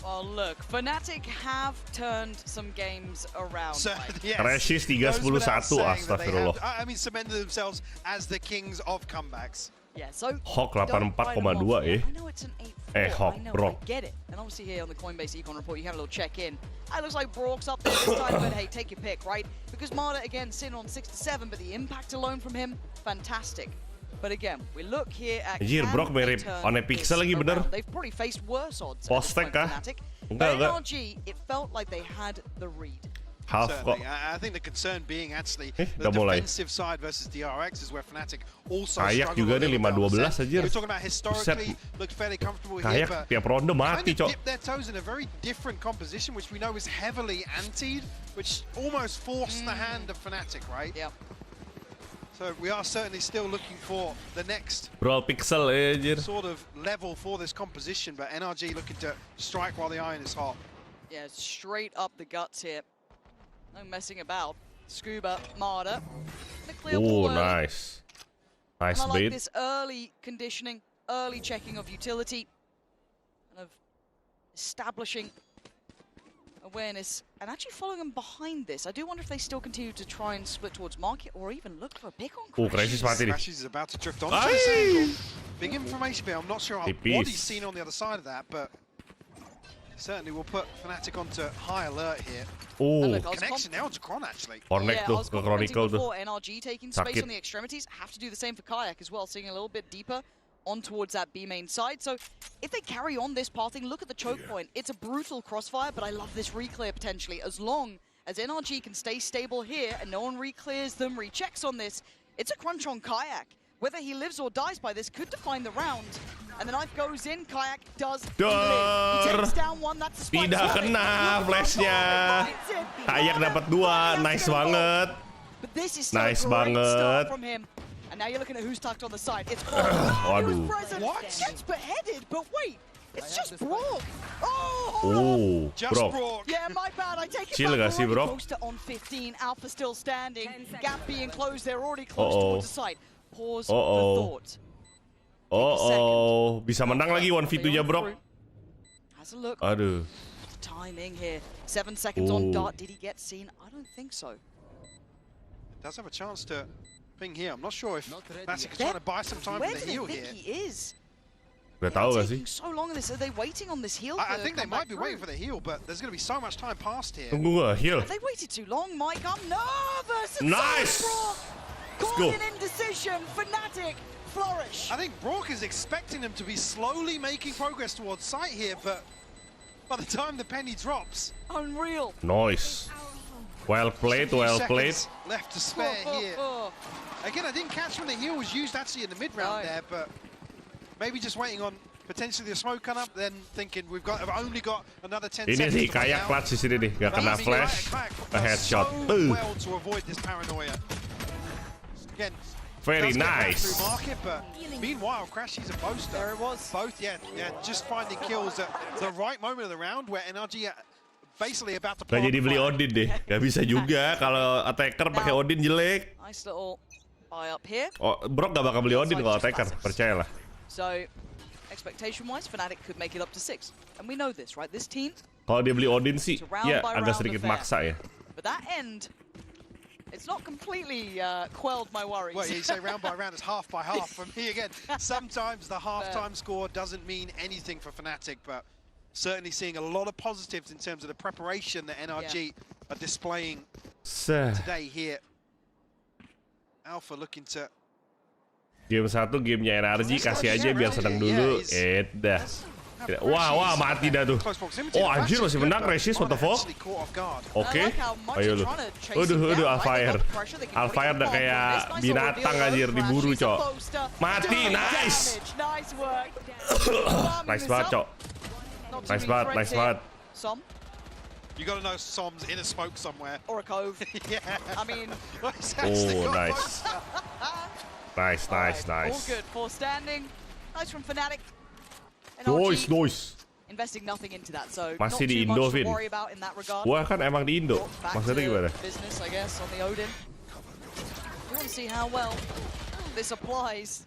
Well, look, Fnatic have turned some games around. So, yes, Crashes 3-10-1, astagfirullah. I mean, cemented themselves as the kings of comebacks. Yeah, so Hawk 84,2 I know it's an 8-4. Hawk, I know, Brock. I get it. And obviously here on the Coinbase Econ report, you have a little check-in. It looks like Brock's up there this time, but hey, take your pick, right? Because Marta, again, sitting on 6-7, but the impact alone from him, fantastic. But again, we look here at Brock mirip on a pixel lagi bener. They've probably faced worse odds. Postek kah? But NRG, it felt like they had the read. I think the concern being actually the defensive side versus DRX is where Fnatic also Kayak juga nih 5-12 aja. We're talking about historically looked fairly comfortable here, but tiap ronde mati, kind of dipped their toes in a very different composition, which we know is heavily antied, which almost forced the hand of Fnatic, right? Yeah. So we are certainly still looking for the next pixel sort of level for this composition, but NRG looking to strike while the iron is hot. Yeah, straight up the guts here. No messing about. Scuba, Marta. Oh, nice. Nice and I bait. like this early conditioning, early checking of utility, kind of establishing awareness and actually following them behind this. I do wonder if they still continue to try and split towards market or even look for a pick on Crashes. Crashes is about to drift onto this angle. Big information here. I'm not sure what he's seen on the other side of that, but certainly will put Fnatic onto high alert here. Oh, connection now to Kron actually. Yeah, I was commenting before NRG taking space on the extremities. Have to do the same for Kayak as well, seeing a little bit deeper on towards that B main side. So if they carry on this pathing, look at the choke point. It's a brutal crossfire, but I love this reclear potentially. As long as NRG can stay stable here and no one reclears them, rechecks on this, it's a crunch on Kayak. Whether he lives or dies by this could define the round. And the knife goes in, Kayak does live. He takes down one, that's a spike. Tidak kena flashnya. Kayak dapat 2, nice banget. But this is still a great start from him. And now you're looking at who's tucked on the side. It's Brock. What? Gets beheaded, but wait, it's just Brock. Oh, just Brock. Yeah, my bad. I take it Chill back. gak sih, Brock? Poster on 15. Alpha still standing. Gap being closed. They're already close towards the side. Pause for thought. Bisa menang lagi 1v2 ya, Brock. Has a look. Aduh. The timing here. 7 seconds on dot. Did he get seen? I don't think so. Does have a chance to ping here. I'm not sure if Fnatic is trying to buy some time for the heal here. Where do they think he is? Gak tahu gak sih? So long on this. Are they waiting on this heal? I think they might be waiting for the heal, but there's going to be so much time past here. Tunggu gak heal? Have they waited too long, Mike? I'm nervous. Nice. Caught an indecision. Fnatic flourish. I think Brock is expecting them to be slowly making progress towards sight here, but by the time the penny drops, unreal. Nice. Well played, well played. Left to spare here. Again, I didn't catch when the heal was used actually in the mid-round there, but maybe just waiting on potentially the smoke come up, then thinking I've only got another 10 ini seconds. Ini sih kayak Kludge di sini nih, gak kena flash, a headshot. Well to avoid this paranoia. Again, very nice. Market, but meanwhile, Crashy's a boaster. There it was. Both, yeah, just finding kills at the right moment of the round where NRG basically about to. Gak jadi beli Odin deh, gak bisa juga kalau attacker pakai Odin jelek. Nice little buy up here. Oh, Brock gak bakal beli Odin kalau attacker, percayalah. So, expectation-wise, Fnatic could make it up to 6, and we know this, right? This team. Kalau dia beli Odin sih, ya agak sedikit maksa ya. But that end, it's not completely quelled my worries. Well, you say round by round, it's half by half. For me, again, sometimes the half-time score doesn't mean anything for Fnatic, but certainly seeing a lot of positives in terms of the preparation that NRG are displaying today here. Alpha looking to... Game 1 gamenya NRG, kasih aja biar senang dulu. Dah. Wah, mati dah tuh. Oh anjir, masih menang Resist, what the fuck? Oke. Ayo lu. Udah Alfire. Alfire udah kayak binatang anjir, diburu cok. Mati, nice. Nice banget cok. Nice banget. Som? You gotta know Som's in a smoke somewhere. Or a cove. Yeah. I mean... Oh, nice. Nice. All good for standing. Nice from Fnatic. Nice. Investing nothing into that, so masih not di too Indo, much to Vin. worry about in that regard. Gua kan emang di Indo. Maksudnya gimana? Business, I guess, on the Odin. We want to see how well this applies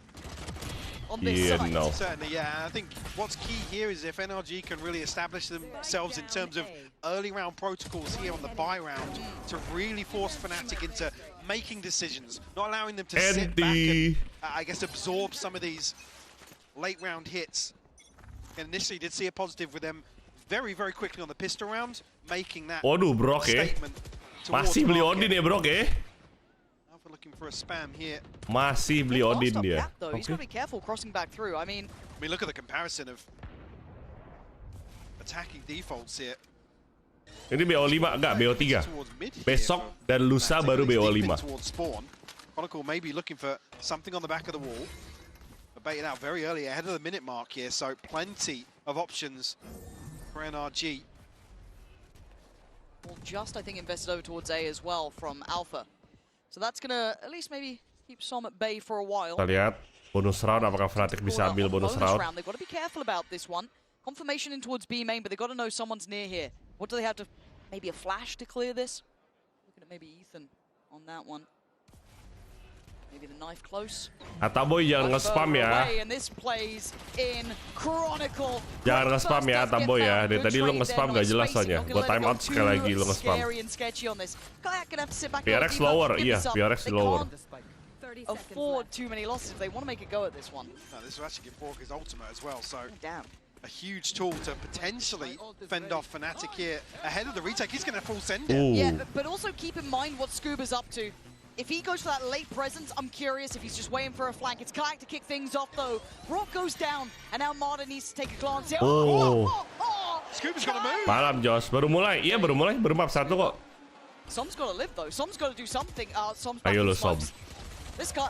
on this side. No. Certainly, yeah. I think what's key here is if NRG can really establish themselves in terms of early round protocols here on the buy round to really force Fnatic into making decisions, not allowing them to sit back and, I guess, absorb some of these late round hits. And initially did see a positive with them very, very quickly on the pistol round, making that statement. Masih beli Odin ya, Brock ya? Alpha looking for a spam here. Masih beli Odin dia. He's got to be careful crossing back through. I mean, look at the comparison of attacking defaults here. Ini BO5 enggak, BO3. Besok dan lusa baru BO5. Chronicle maybe looking for something on the back of the wall. Baited out very early ahead of the minute mark here, so plenty of options for NRG. Well, just I think invested over towards A as well from Alpha. So that's gonna at least maybe keep Som at bay for a while. Kita lihat bonus round, apakah Fnatic bisa ambil bonus round. They've got to be careful about this one. Confirmation in towards B main, but they've got to know someone's near here. What do they have to... Maybe a flash to clear this? Looking at maybe Ethan on that one. Maybe the knife close. Ataboy jangan nge-spam ya. And this plays in Chronicle. Jangan nge-spam ya, Ataboy ya. Dari tadi lo nge-spam gak jelas soalnya. Gua time out sekali lagi lo nge-spam. PRX lower, iya, PRX lower. Afford too many losses if they want to make a go at this one. No, this will actually give PRX his ultimate as well, so a huge tool to potentially fend off Fnatic here ahead of the retake. He's going to full send it. Yeah, but also keep in mind what Scuba's up to. If he goes for that late presence, I'm curious if he's just waiting for a flank. It's Kayak to kick things off, though. Brock goes down, and now Marta needs to take a glance here. Scuba's got to move. Malam, Josh. Baru mulai. Iya, baru mulai. Baru map 1 kok. Som's got to live, though. Som's got to do something. Som's Ayo lo, Som. This guy,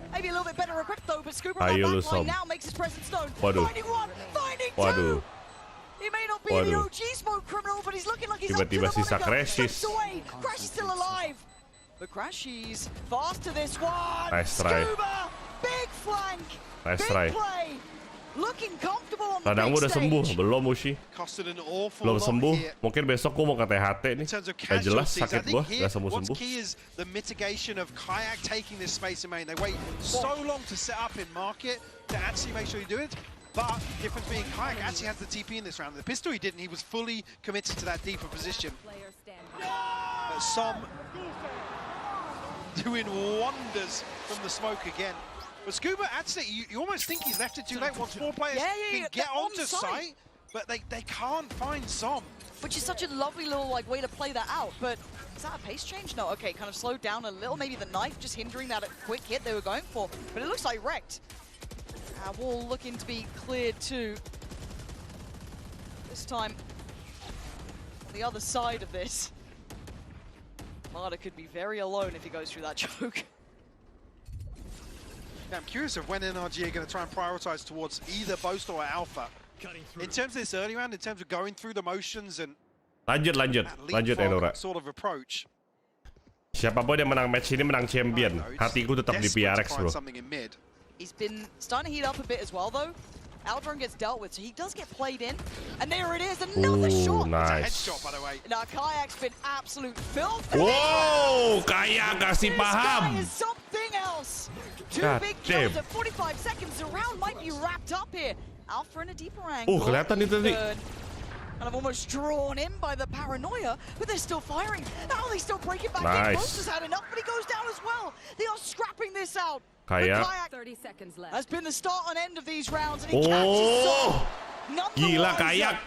maybe a little bit better equipped, though, but Scuba on that backline now makes his presence known. Finding one, finding two. He may not be the OG smoke criminal, but he's looking like he's up to the Crashies away. Crash is still alive. But Crashies fast to this one. Nice try. Scuba, big flank. Nice big try. Play. Looking comfortable on the Radangmu big udah sembuh, stage. belum Mushi. Belum sembuh. Mungkin besok gua mau ke THT nih. Gak jelas sakit gua, gak sembuh-sembuh. What's key is the mitigation of Kayak taking this space in main. They wait so long to set up in market to actually make sure you do it. But difference being Kayak actually has the TP in this round. The pistol he didn't. He was fully committed to that deeper position. But Som doing wonders from the smoke again. But Scuba, actually, you almost think he's left it too late once 4 players can get onto site, but they can't find Som. Which is such a lovely little way to play that out, but is that a pace change? No, okay, kind of slowed down a little. Maybe the knife just hindering that quick hit they were going for, but it looks like wrecked. Wall looking to be cleared too. This time, on the other side of this, Marta could be very alone if he goes through that choke. Yeah, I'm curious of when NRG are going to try and prioritize towards either Boast or Alpha. In terms of this early round, in terms of going through the motions and lanjut Enora. Sort of approach. Siapapun yang menang match ini menang champion. Hatiku tetap di PRX, bro. He's been starting to heat up a bit as well, though. Aldron gets dealt with, so he does get played in. And there it is, another shot. Nice. It's a headshot, by the way. Now, Kayak's been absolute filth. Wow, Kayak kasih paham. This guy is something else. Two big kills at 45 seconds. The round might be wrapped up here. Alpha in a deeper angle. Kelihatan itu tadi. Kind of almost drawn in by the paranoia, but they're still firing. Now they still break it back in. Most has had enough, but he goes down as well. They are scrapping this out. Kayak 30 seconds left. Has been the start and end of these rounds, and he catches some. Gila Kayak.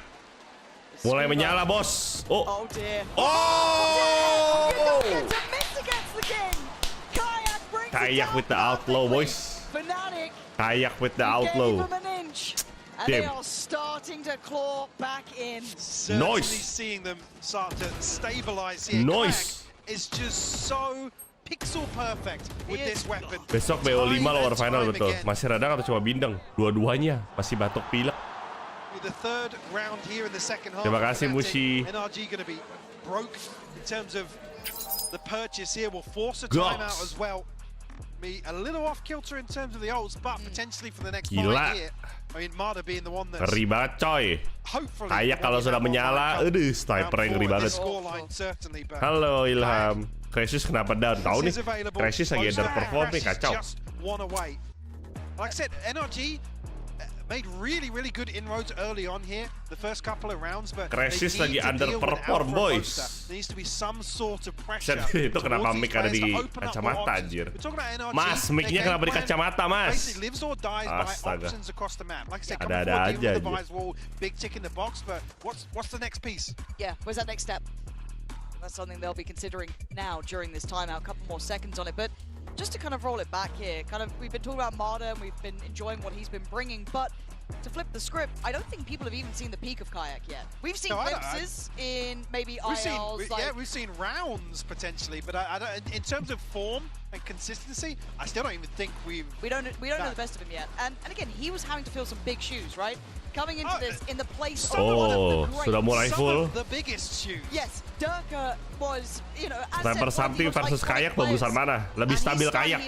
Mulai menyala, bos. Oh dear. Oh! You don't get to miss against the king. Kayak brings Kayak with the outlaw, boys. Fnatic. Kayak with the outlaw. Gave him an inch. And they are starting to claw back in. Certainly seeing them start to stabilize here. Nice. Is just so pixel perfect with this weapon. Besok BO5 lower final betul. Masih radang atau cuma bindeng? Dua-duanya masih batuk pilek. The third round here in the second half. Terima kasih Mushi. NRG going to be broke in terms of the purchase here. Will force a timeout as well. Be a little off kilter in terms of the ults, but potentially for the next fight here. I mean, Mada being the one that's ngeri banget coy. Kayak kalau sudah menyala, sniper yang ngeri banget. Halo Ilham. Crisis kenapa down? Tahu nih, Crisis lagi underperform nih, kacau. Like I said, NRG made really good inroads early on here, the first couple of rounds, but Crisis lagi underperform, boys. There needs to be some sort of pressure. Itu kenapa mic ada di kacamata, anjir? Mas, mic-nya kenapa di kacamata, Mas? Astaga. Ada-ada aja, big tick in the box, but what's the next piece? Yeah, where's that next step? That's something they'll be considering now during this timeout. A couple more seconds on it, but just to kind of roll it back here, we've been talking about Marder and we've been enjoying what he's been bringing, but to flip the script, I don't think people have even seen the peak of Kayak yet. We've seen glimpses in maybe ILs. We've seen rounds potentially, but I don't, in terms of form and consistency, I still don't even think we don't know the best of him yet. And again, he was having to fill some big shoes, right? Coming into this in the place of one of the greats. Sudah mulai full. The biggest shoes. Yes, Durka was, you know, as Sniper Something versus Kayak bagusan mana? Lebih stabil Kayak.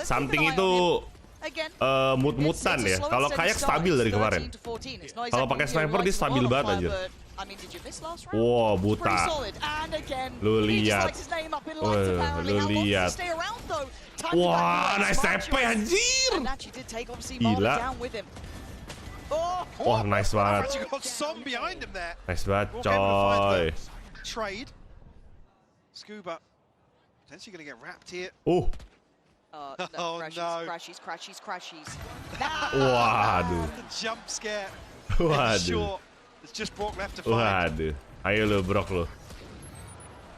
Something itu mut-mutan ya. Kalau Kayak stabil dari kemarin. Kalau pakai sniper dia stabil banget aja. Wow, buta. Lu lihat. Lu lihat. Wah, nice TP anjir. Gila. Wah, nice banget. Nice banget, coy. Trade. Scuba. Potentially going to get wrapped here. No, crashies. Waduh. Jump scare. Waduh. It's just Brock left to fight. Waduh. Ayo lu, Brock lu.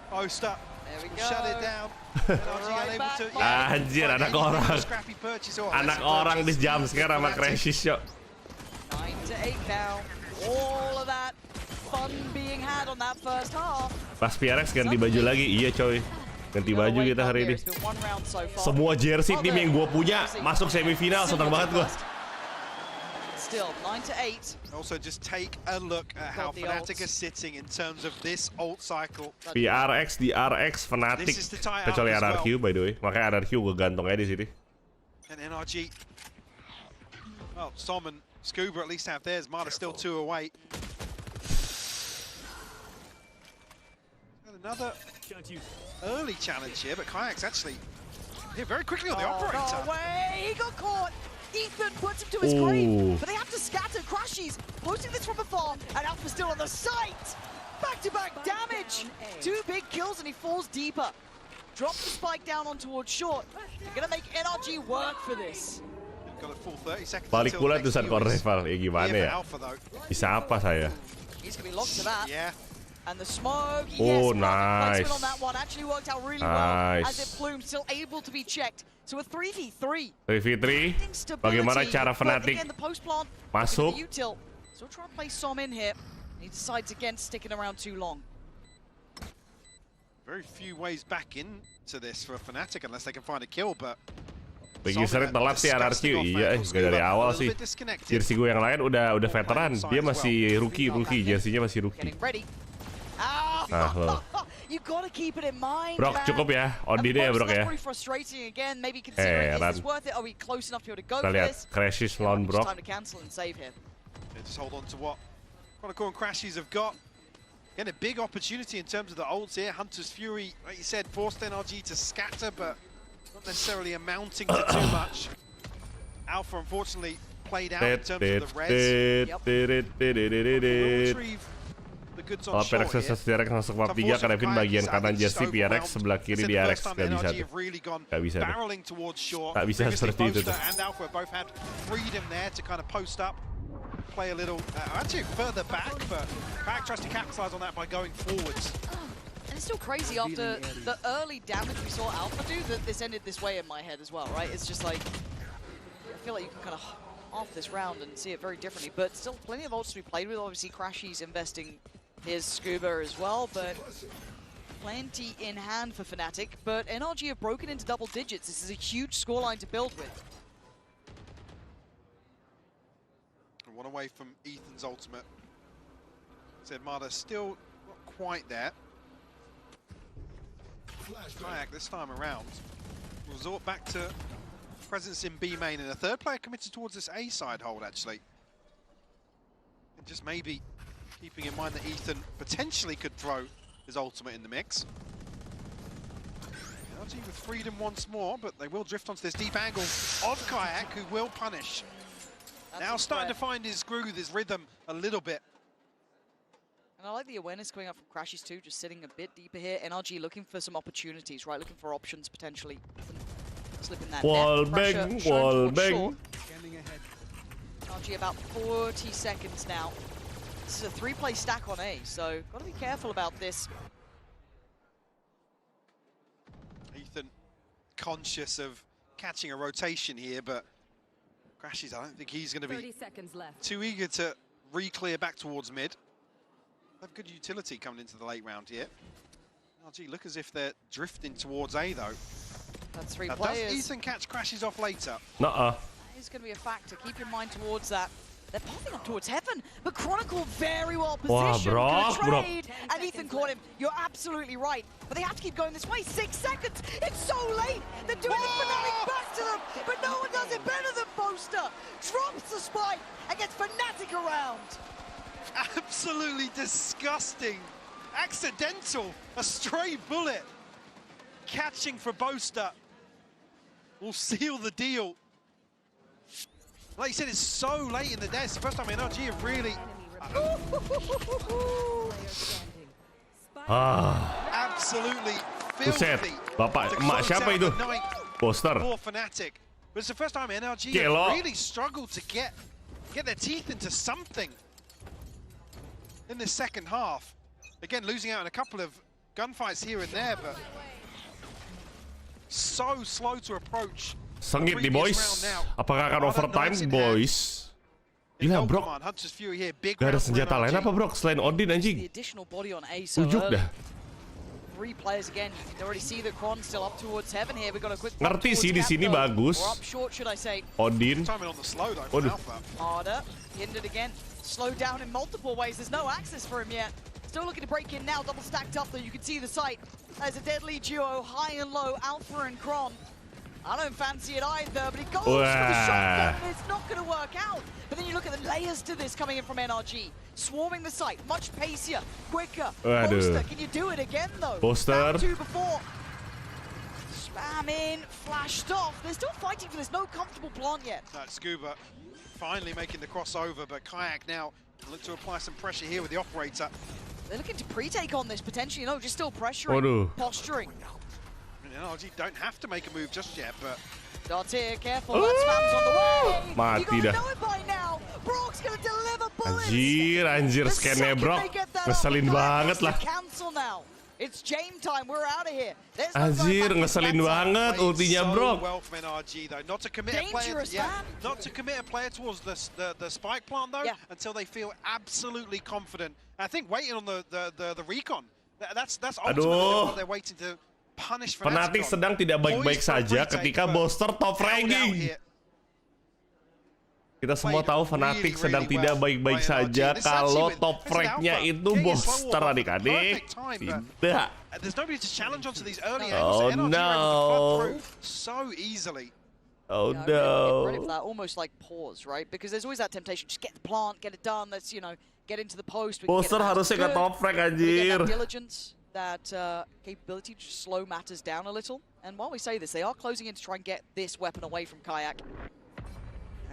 Post up. There we go. Shut it down. Anjir, anak orang. Anak orang di jump scare sama Crisis shot. 9 to 8 now. All of that fun being had on that first half. Pas PRX ganti baju lagi, iya coy. Ganti baju kita hari ini. Semua jersey tim yang gue punya masuk semifinal, senang banget gue. Still 9 to 8. Also just take a look at how Fnatic are sitting in terms of this ult cycle. PRX, DRX, Fnatic. Kecuali RRQ by the way. Makanya RRQ gue gantung aja di sini. And NRG. Well, Som and Scuba at least have theirs. Marta still 2 away. Another early challenge here, but Kayak's actually very quickly on the operator. No way! He got caught! Ethan puts him to his grave, but they have to scatter. Crashies posting this from afar, and Alpha still on the site! Back-to-back damage! 2 big kills, and he falls deeper. Drop the spike down on towards short. They're gonna make NRG work for this. Balik pula tulisan Corsair, ya gimana ya? Bisa apa saya? He's gonna be locked to that. Yeah. And the smoke, nice. On that one actually worked out really well as it plumed, still able to be checked. So a 3v3. 3v3. Bagaimana cara Fnatic masuk? So we'll try and play Som in here. He decides against sticking around too long. Very few ways back into this for Fnatic unless they can find a kill, but Bagi seret telat sih RRQ, iya dari awal sih. Jersey gue yang lain udah veteran, dia masih rookie, jersey-nya masih rookie. Nah, lo. Brok cukup ya, Odin ya Brok ya. Ran. Kita lihat Crashes lawan Brok. Just hold on to what Chronicle and Crashes have got. Again, a big opportunity in terms of the ults here. Hunter's Fury, like you said, forced NRG to scatter, but not necessarily amounting to too much. Alpha, unfortunately, played out in terms of the res. Retrieve the goods on shore here. Kalau PRX DRX masuk map 3, karena Devin bagian kanan jersey PRX, sebelah kiri DRX nggak bisa tuh. Nggak bisa seperti itu tuh. And Alpha both had freedom there to kind of post up. Play a little, actually further back, but Pack tries to capitalize on that by going forwards. And it's still crazy after the early damage we saw Alpha do that this ended this way in my head as well, right? It's just like, I feel like you can kind of half this round and see it very differently, but still plenty of ults to be played with. Obviously Crashy's investing his scuba as well, but plenty in hand for Fnatic. But NRG have broken into double digits. This is a huge scoreline to build with. One away from Ethan's ultimate. Zedmada still not quite there. Kayak this time around resort back to presence in B main, and a third player committed towards this A side hold actually. And just maybe keeping in mind that Ethan potentially could throw his ultimate in the mix. LG with freedom once more, but they will drift onto this deep angle of Kayak, who will punish. Now starting to find his groove, his rhythm a little bit. And I like the awareness coming up from Crashes too, just sitting a bit deeper here. NRG looking for some opportunities, right? Looking for options potentially. Slipping that wall bang. NRG about 40 seconds now. This is a 3-play stack on A, so got to be careful about this. Ethan conscious of catching a rotation here, but Crashes, I don't think he's going to be too eager to re-clear back towards mid. They have good utility coming into the late round here. NRG look as if they're drifting towards A though. That's 3 now, players. Does Ethan catch Crashes off later? That is going to be a factor. Keep in mind towards that. They're popping up towards Heaven, but Chronicle very well positioned. Good trade, and Ethan caught him. You're absolutely right, but they have to keep going this way. 6 seconds. It's so late. They're doing the Fnatic back to them, but no one does it better than Boaster. Drops the spike and gets Fnatic around. Absolutely disgusting. Accidental. A stray bullet. Catching for Boaster will seal the deal. Like you said, it's so late in the day. It's the first time NRG have really... absolutely filthy. Bapak, emak siapa itu? Poster. Fnatic. But it's the first time NRG have really struggled to get their teeth into something in the second half. Again, losing out in a couple of gunfights here and there, but so slow to approach. Sengit nih boys, apakah akan overtime boys? Gila Brok, gak ada senjata lain apa Brok selain Odin anjing? Ujuk dah. Ngerti sih di sini bagus. Odin. Waduh. Still looking to break in now, double stacked up though. You can see the site. There's a deadly duo, high and low, Alpha and Kron. I don't fancy it either, but he goes for the shotgun, and it's not going to work out. But then you look at the layers to this coming in from NRG. Swarming the site, much pacier, quicker. Poster, can you do it again though? Poster. 2 before. Spam in, flashed off. They're still fighting for this, no comfortable plant yet. That Scuba finally making the crossover, but Kayak now look to apply some pressure here with the operator. They're looking to pre-take on this potentially, no, just still pressuring, posturing. NRG don't have to make a move just yet, but... Dartier, careful, that spam's on the way! Mati dah. Anjir, scan-nya Brok. Ngeselin banget lah. It's game time, we're out of here. Anjir, ngeselin banget ultinya Brok. Well from NRG though, not to commit a player towards the spike plant though, until they feel absolutely confident. I think waiting on the recon. That's ultimately what they're waiting to punish Fnatic sedang tidak baik-baik saja ketika Boster top ranking. Kita semua tahu Fnatic sedang tidak baik-baik saja kalau top rank-nya itu Boster, adik-adik. Tidak. Oh no. Oh no. Get rid of that, almost like pause, right? Because there's always that temptation, just get the plant, get it done, let's, you know, get into the post. Boster harusnya ke top rank, anjir. Diligence, that capability to slow matters down a little. And while we say this, they are closing in to try and get this weapon away from Kayak.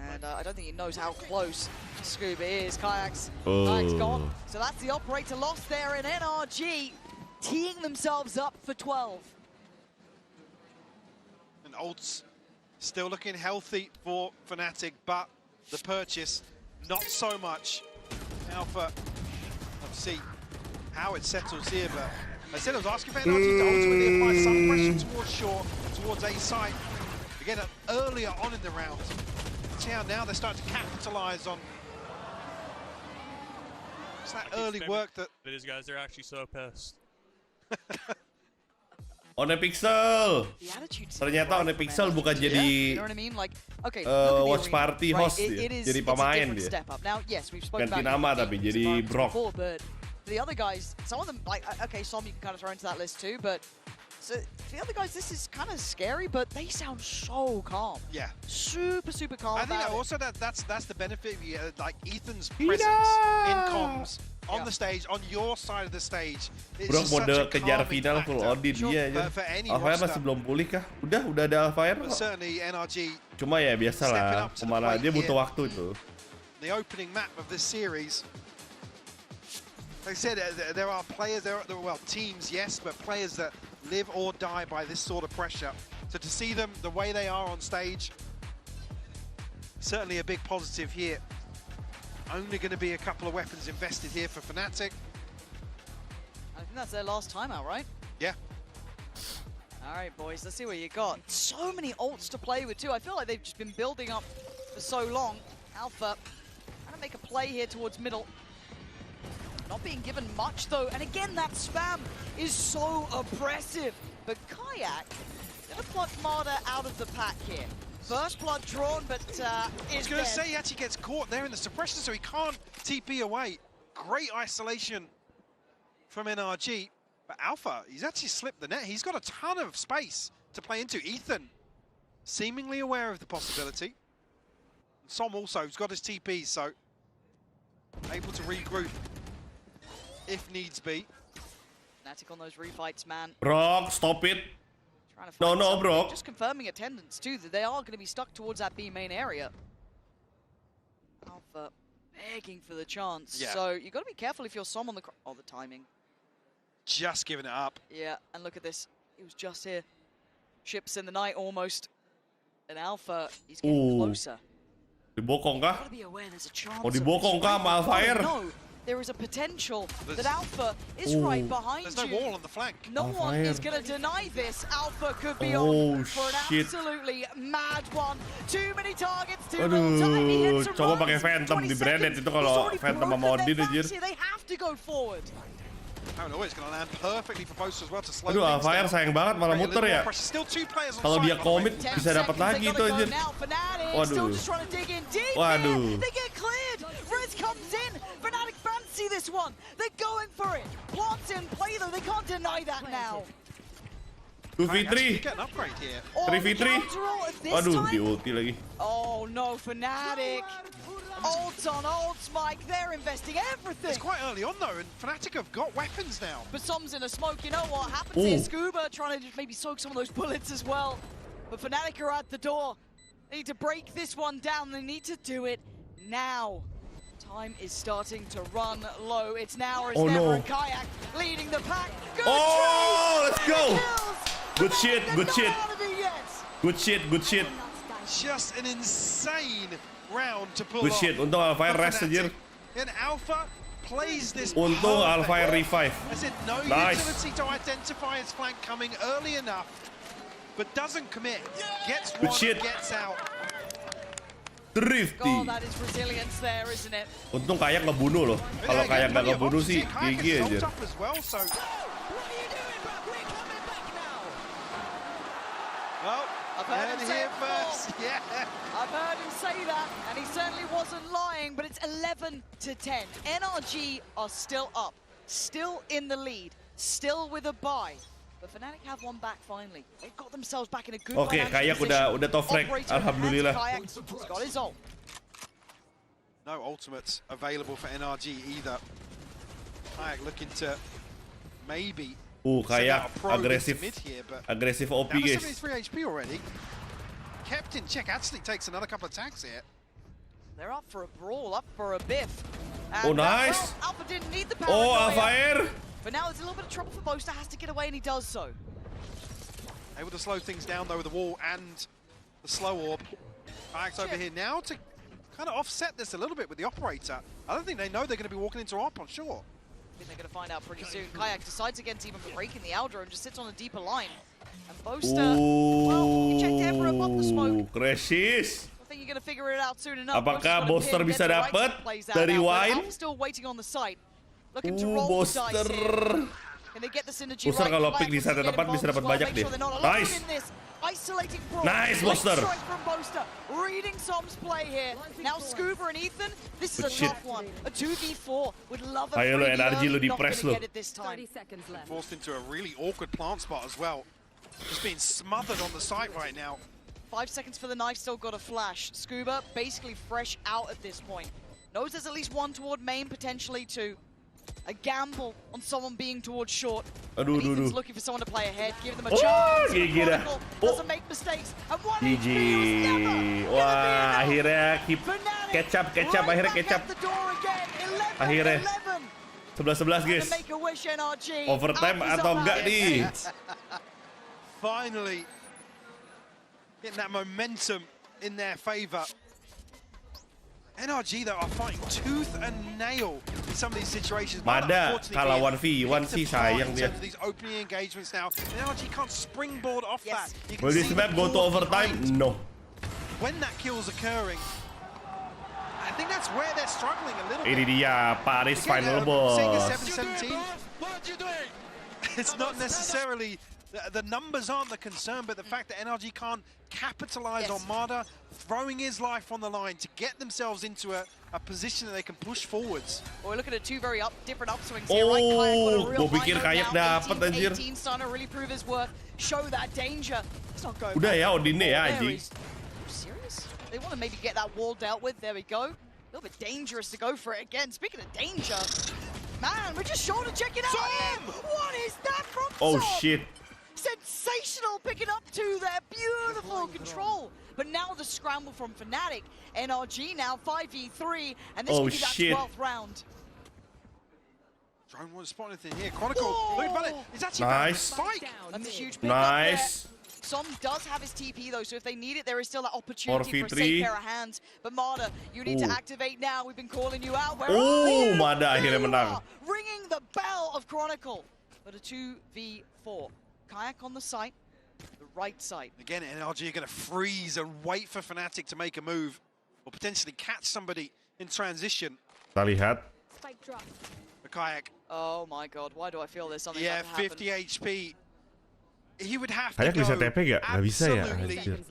And I don't think he knows how close Scuba is. Kayak's gone. So that's the operator lost there in NRG, teeing themselves up for 12. And Ults still looking healthy for Fnatic, but the purchase, not so much. Alpha, let's see how it settles here, but I said I was asking for NRG to ultimately apply some pressure towards short, towards A side. Again, earlier on in the round. See how now they're starting to capitalize on it's that early work that these guys are actually so pissed. Onepixel. Ternyata Onepixel bukan jadi watch party host dia. Jadi pemain dia. Ganti nama tapi jadi Brock. The other guys, some of them like Som you can kind of throw into that list too, but so for the other guys, this is kind of scary, but they sound so calm. Yeah, super calm. I think also that's the benefit of like Ethan's presence in comms on the stage, on your side of the stage. Bro, mode kejar final full audit dia aja. Alphair masih belum pulih kah? Udah ada Alphair kok. Certainly NRG. Cuma ya biasalah, kemana dia butuh waktu itu. The opening map of this series. Like I said, there are players, there are teams, yes, but players that live or die by this sort of pressure. So to see them the way they are on stage, certainly a big positive here. Only going to be a couple of weapons invested here for Fnatic. I think that's their last time out, right? Yeah. All right, boys, let's see what you got. So many ults to play with, too. I feel like they've just been building up for so long. Alpha trying to make a play here towards middle. Not being given much, though, and again, that spam is so oppressive. But Kayak gonna pluck Marder out of the pack here. First blood drawn, but is I was gonna say he actually gets caught there in the suppression, so he can't TP away. Great isolation from NRG, but Alpha, he's actually slipped the net. He's got a ton of space to play into. Ethan, seemingly aware of the possibility. Som also, he's got his TP, so able to regroup if needs be. Fnatic on those refights, man. Brock, stop it. No, Brock. Just confirming attendance too, that they are going to be stuck towards that B main area. Alpha begging for the chance. Yeah. So you got to be careful if you're Som on the the timing. Just giving it up. Yeah, and look at this. He was just here. Ships in the night almost. And Alpha, he's getting closer. Dibokong kah? Gotta be aware there's a chance. Oh, dibokong kah sama Alphair? No. There is a potential that Alpha is right behind you. There's no wall on the flank. No one is going to deny this. Alpha could be on for an absolutely mad one. Too many targets, too little time. He hits a coba pakai Phantom di branded itu kalau Phantom sama Odin anjir. They have to go forward. I don't know, it's going to land perfectly for Boast as well to slow Aduh, Alphair sayang banget malah muter ya. Kalau dia commit bisa dapat lagi itu anjir. Waduh. Waduh. They get cleared. Riz comes in. Fnatic fancy this one. They're going for it. Plants in play though. They can't deny that now. 2v3. 3v3. Waduh, di ulti lagi. Oh no, Fnatic. Ults on ults, Mike. They're investing everything. It's quite early on though, and Fnatic have got weapons now. But Som's in a smoke. You know what happens here? Scuba trying to just maybe soak some of those bullets as well. But Fnatic are at the door. They need to break this one down. They need to do it now. Time is starting to run low. It's now or it's never. And Kayak leading the pack. Good let's go. Good shit, good shit. Good shit, good shit. Just an insane round to pull good shit. Untung Alphair rest anjir. And Alpha plays this. Untung Alphair revive. I said no utility to identify his flank coming early enough, but doesn't commit. Gets one, gets out. Thrifty. God, that is resilience there, isn't it? Untung Kayak ngebunuh loh. Kalau Kayak nggak ngebunuh sih, GG aja. Oh, I've heard him say it first. Yeah. I've heard him say that, and he certainly wasn't lying, but it's 11-10. NRG are still up, still in the lead, still with a bye. But Fnatic have one back finally. They've got themselves back in a good Kayak udah top rank. Alhamdulillah. He's got his ult. No ultimates available for NRG either. Kayak looking to maybe Kayak aggressive OP, now guys. 73 HP already. Kept in check. Actually takes another couple of tags here. They're up for a brawl, up for a biff. And nice. Alpha didn't need the power. Alpha Air. But now it's a little bit of trouble for Boaster. Has to get away, and he does so. Able to slow things down though with the wall and the slow orb. Kayak's over here now to kind of offset this a little bit with the operator. I don't think they know they're going to be walking into ARP on shore. I think they're going to find out pretty soon. Kayak decides against even breaking the Aldro and just sits on a deeper line. And Boaster, well, he checked Emperor above the smoke. Crashes. I think you're going to figure it out soon enough. Apakah Boaster bisa dapat dari wine? Still waiting on the site. Looking to roll the dice here. Can they get the synergy Boaster right? kalau pick di saat yang tepat bisa dapat banyak deh. Nice. Nice, Boaster. From Boaster. Reading Som's play here. Now Scuba and Ethan. This is a tough one. A 2v4. Would love a Ayo lo, NRG lo not di-press gonna lo. get it this time. 30 seconds left. Forced into a really awkward plant spot as well. Just being smothered on the site right now. 5 seconds for the knife, still got a flash. Scuba basically fresh out at this point. Knows there's at least one toward main, potentially two. A gamble on someone being towards short. Ethan's looking for someone to play ahead, give them a chance. Doesn't make mistakes. And one GG. Wah, akhirnya catch up, akhirnya catch up. Akhirnya 11-11 guys. Overtime atau enggak nih? Finally getting that momentum in their favor. NRG though are fighting tooth and nail in some of these situations. Mada kalah 1v1 sih sayang dia. These opening engagements now, NRG can't springboard off that. Will this map go to overtime? No. When that kill's occurring, I think that's where they're struggling a little bit. Ini dia Paris final boss. It's not necessarily the numbers aren't the concern, but the fact that NRG can't capitalize on Mada throwing his life on the line to get themselves into a position that they can push forwards. Well, we're looking at two very different upswings here, right? Gue pikir Kayak dapat anjir. 18 starting to really prove his worth, show that danger. It's not going. Udah ya Odinnya ya anjing. Serious? They want to maybe get that wall dealt with. There we go. A little bit dangerous to go for it again. Speaking of danger, man, we're just shoulder checking out. What is that from Oh Som? shit. Sensational picking up two there. Beautiful control. But now the scramble from Fnatic. NRG now 5v3. And this could be that 12th round. Drone won't spot anything here. Chronicle, look at it. It's actually nice. Spike. That's a huge pick Nice. Som does have his TP though, so if they need it, there is still that opportunity for a safe pair of hands. But Mada, you need to activate now. We've been calling you out. Where are you? Mada akhirnya menang. Ringing the bell of Chronicle. But a 2v4. Kayak on the site, the right side. Again, NRG are going to freeze and wait for Fnatic to make a move, or potentially catch somebody in transition. Kita lihat. Spike drop. The Kayak. Oh my god, why do I feel there's something Yeah, 50 HP. He would have to Kayak bisa TP gak? Gak bisa ya.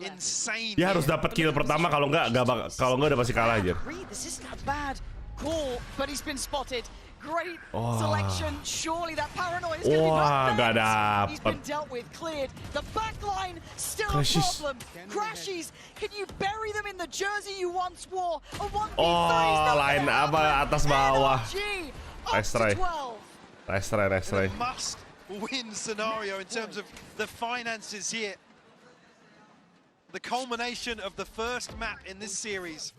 Insane. Dia harus dapat kill pertama kalau enggak udah pasti kalah aja. This isn't a bad call, but he's been spotted. Great selection. Surely that paranoia is going to be back. He's been dealt with, cleared. The back line still a problem. Crashes. Can you bury them in the jersey you once wore? A 1v3 line apa atas bawah. Nice try. Nice try. Must-win scenario in terms of the finances here. The culmination of the first map in this series.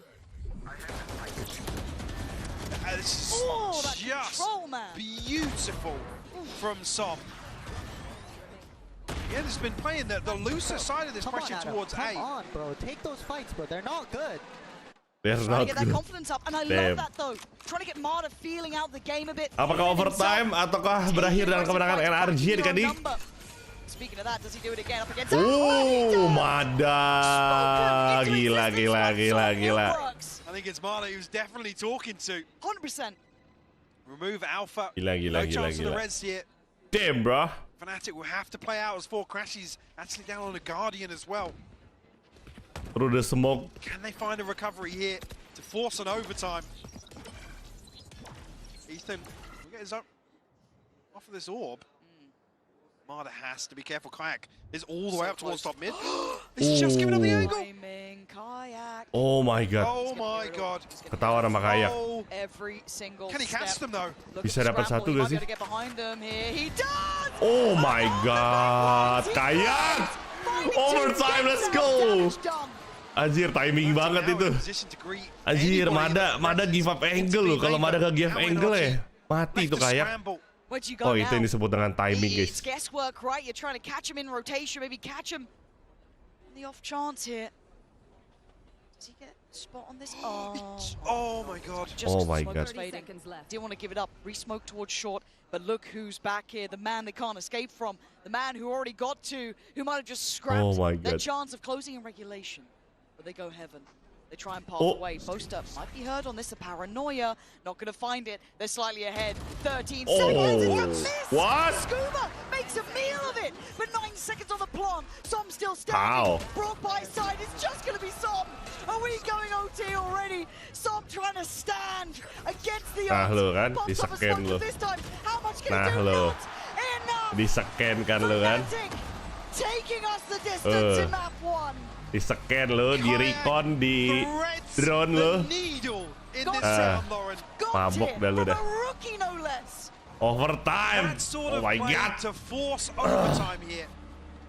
It's just beautiful from Som. Yeah, he's been playing the looser side of this pressure towards A. Come on, bro. Take those fights, bro. They're not good. They're trying not to get that good. confidence up, and I love that though. Trying to get Mada feeling out the game a bit. Apakah overtime ataukah berakhir dengan kemenangan NRG adik-adik? Speaking of that, does he do it again up against? Mada. Gila. I think it's Mada who's definitely talking to. 100%. Remove Alpha. Gila. No chance of the res here. Damn, bro. Fnatic will have to play out as 4 crashes actually down on a Guardian as well. Through the smoke. Can they find a recovery here to force an overtime? Ethan, we get his off of this orb. Marder has to be careful. Kayak is all the way up towards top mid. He's just giving up the angle. Oh my god. Oh my god. Ketawa sama Kayak. Every single Can he catch them though? Bisa dapat satu gak sih? He does. Oh my god. Kayak. Overtime, let's go. Anjir, timing banget itu. Anjir, Mada give up angle loh. Kalau Mada gak give angle ya, mati tuh Kayak. Oh, itu yang disebut dengan timing, guys. It's guesswork, right? You're trying to catch him in rotation, maybe catch him on the off chance here. Does he get a spot on this? Oh my god. Oh my god. Didn't want to give it up. Re-smoke towards short, but look who's back here. The man they can't escape from. The man who already got to, who might have just scrapped their chance of closing in regulation. But they go heaven. They try and pass away. Boaster might be heard on this. A paranoia. Not going to find it. They're slightly ahead. 13 seconds. It's a miss. What? Scuba makes a meal of it. But 9 seconds on the plant. Som still standing. Broke by side. It's just going to be Som. Are we going OT already? Som trying to stand against the odds. Nah lo kan, di-scan lo. Nah lo, di-scan kan lo kan. Taking us the distance in map 1. Di-scan lo, di-recon, di drone lo. Mabok dah lo dah. Overtime. Oh my god.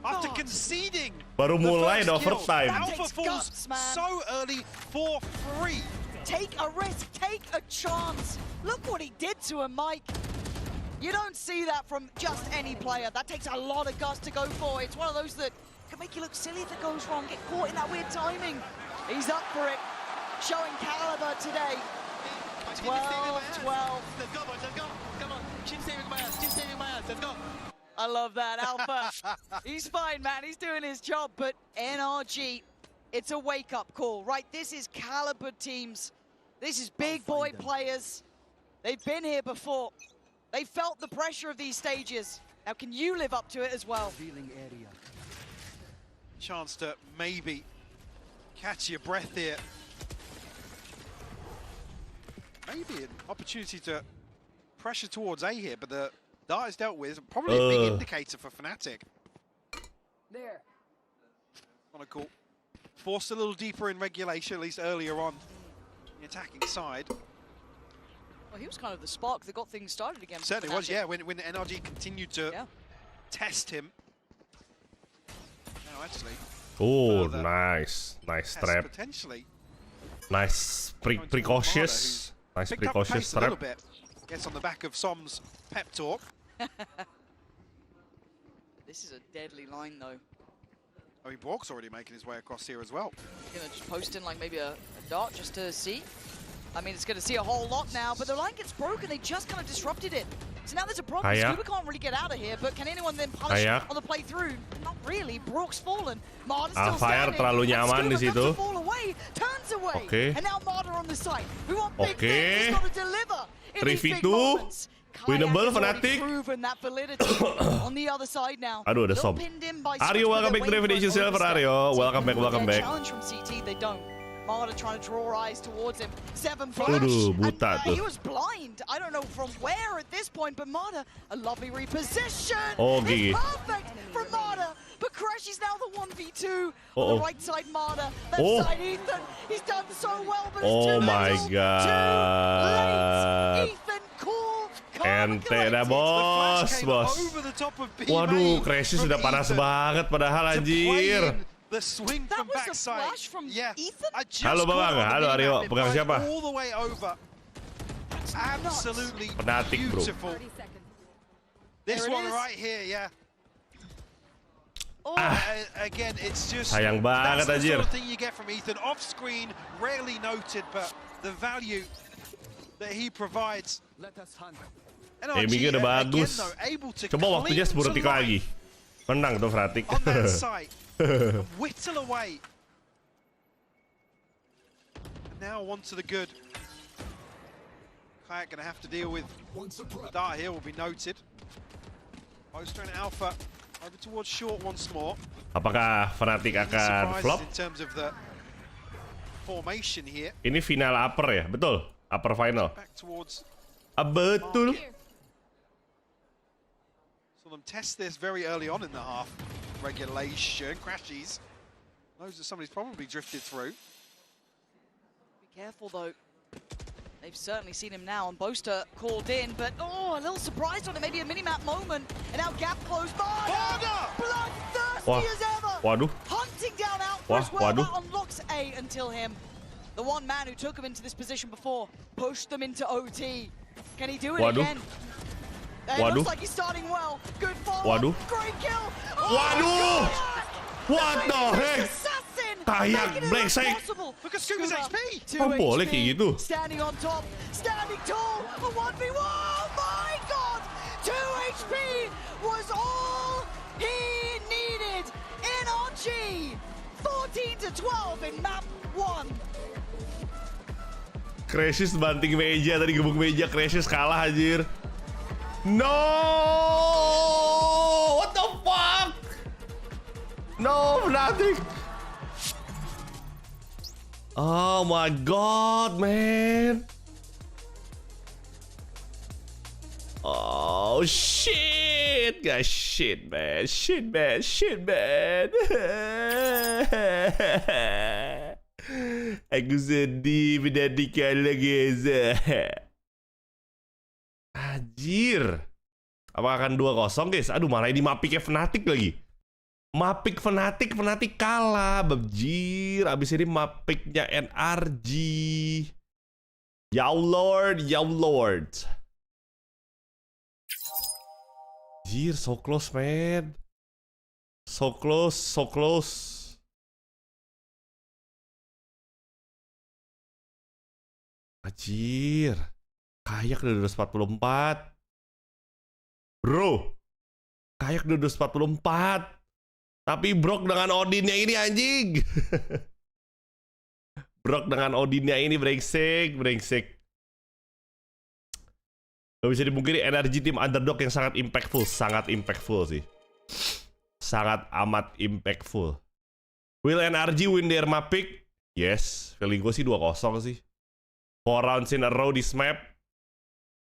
After conceding, baru mulai the overtime. Alpha falls so early for free. Take a risk, take a chance. Look what he did to him, Mike. You don't see that from just any player. That takes a lot of guts to go for. It's one of those that can make you look silly if it goes wrong, get caught in that weird timing. He's up for it, showing caliber today. 12-12. Let's go, boys, let's go. Come on, chin saving my ass, let's go. I love that, Alpha. He's fine, man. He's doing his job. But NRG, it's a wake-up call, right? This is caliber teams. This is big boy players. They've been here before. They felt the pressure of these stages. Now, can you live up to it as well? Chance to maybe catch your breath here. Maybe an opportunity to pressure towards A here, but the dart is dealt with. Probably a big indicator for Fnatic. There. Want to call. Forced a little deeper in regulation, at least earlier on the attacking side. Well, he was kind of the spark that got things started again. Certainly was, yeah, when NRG continued to test him. No, actually. Oh, nice. Nice trap. Potentially. Nice precautious. Nice precautious trap. A little bit. Gets on the back of Som's pep talk. This is a deadly line, though. I mean, Bork's already making his way across here as well. Gonna just post in like maybe a dart just to see. I mean, it's gonna see a whole lot now, but the line gets broken. They just kind of disrupted it. So now there's a problem. Scuba can't really get out of here, but can anyone then punish on the play through? Not really. Brook's fallen. Marder's still standing. Terlalu nyaman di situ. Fall away, turns away. And now Marder on the side. We want big things. He's got to deliver in these big moments. Winnable, Fnatic. On the other side now. Aduh, ada Som. Aryo, welcome back to Revelation Silver, Aryo. Welcome back. Challenge from CT, they don't. Marder trying to draw eyes towards him. 7 flash. Buta He was blind. I don't know from where at this point, but Marder, a lovely reposition. Gigi. It's perfect from Marder. But Crash is now the 1v2 on the right side, Marder. Left side, Ethan. He's done so well, but it's too my god. Too late. Ethan, cool. Ente dah, bos. Waduh, Crash sudah panas banget padahal anjir. The swing from backside. From Ethan? Halo Bang, halo Aryo, pegang siapa? All the way over. Absolutely Fnatic, bro. Beautiful. This one right here, yeah. Again, it's just sayang banget that's the anjir. sort of thing you get from Ethan. Off screen, rarely noted, but the value that he provides. Aimingnya udah bagus. Coba waktunya 10 detik lagi. Menang tuh Fnatic. On that site. Whittle away. And now on to the good. Kayak gonna have to deal with the dart here, will be noted. Poster and Alpha over towards short once more. Apakah Fnatic akan flop? In terms of the formation here. Ini final upper ya, betul? Upper final. Back towards betul. So them test this very early on in the half. Regulation crashes. Those are somebody's probably drifted through. Be careful though. They've certainly seen him now, and Boaster called in, but a little surprised on it, maybe a mini-map moment, and now gap closed. Barda! Bloodthirsty as ever! Waduh. Hunting down Alpha as well, that unlocks A until him. The one man who took him into this position before, pushed them into OT. Can he do it again? It looks like he's starting well. Good follow-up, great kill! Waduh! What the heck? Kayak brengsek. Look at Scuba's HP. Oh, boleh kayak gitu. Standing on top, standing tall, a 1v1. Oh my god! 2 HP was all he needed. NRG 14 to 12 in map 1. Crashes banting meja tadi, gebuk meja, Crashes kalah anjir. No! What the fuck? No, nothing. Oh my god, man. Oh shit. Guys, shit man. Shit man. Aku sedih menantikan lagi. Anjir. Apakah akan 2-0 guys? Aduh, malah ini mapiknya Fnatic lagi. Mapik Fnatic kalah, babjir. Abis ini mapiknya NRG. Ya Lord. Jir, so close man. So close. Anjir. Kayak udah 244. Bro. Kayak udah 244. Tapi Brok dengan Odinnya ini anjing. Brok dengan Odinnya ini brengsek. Gak bisa dipungkiri NRG tim underdog yang sangat impactful sih. Sangat amat impactful. Will NRG win their map pick? Yes. Feeling gue sih 2-0 sih. 4 rounds in a row this map?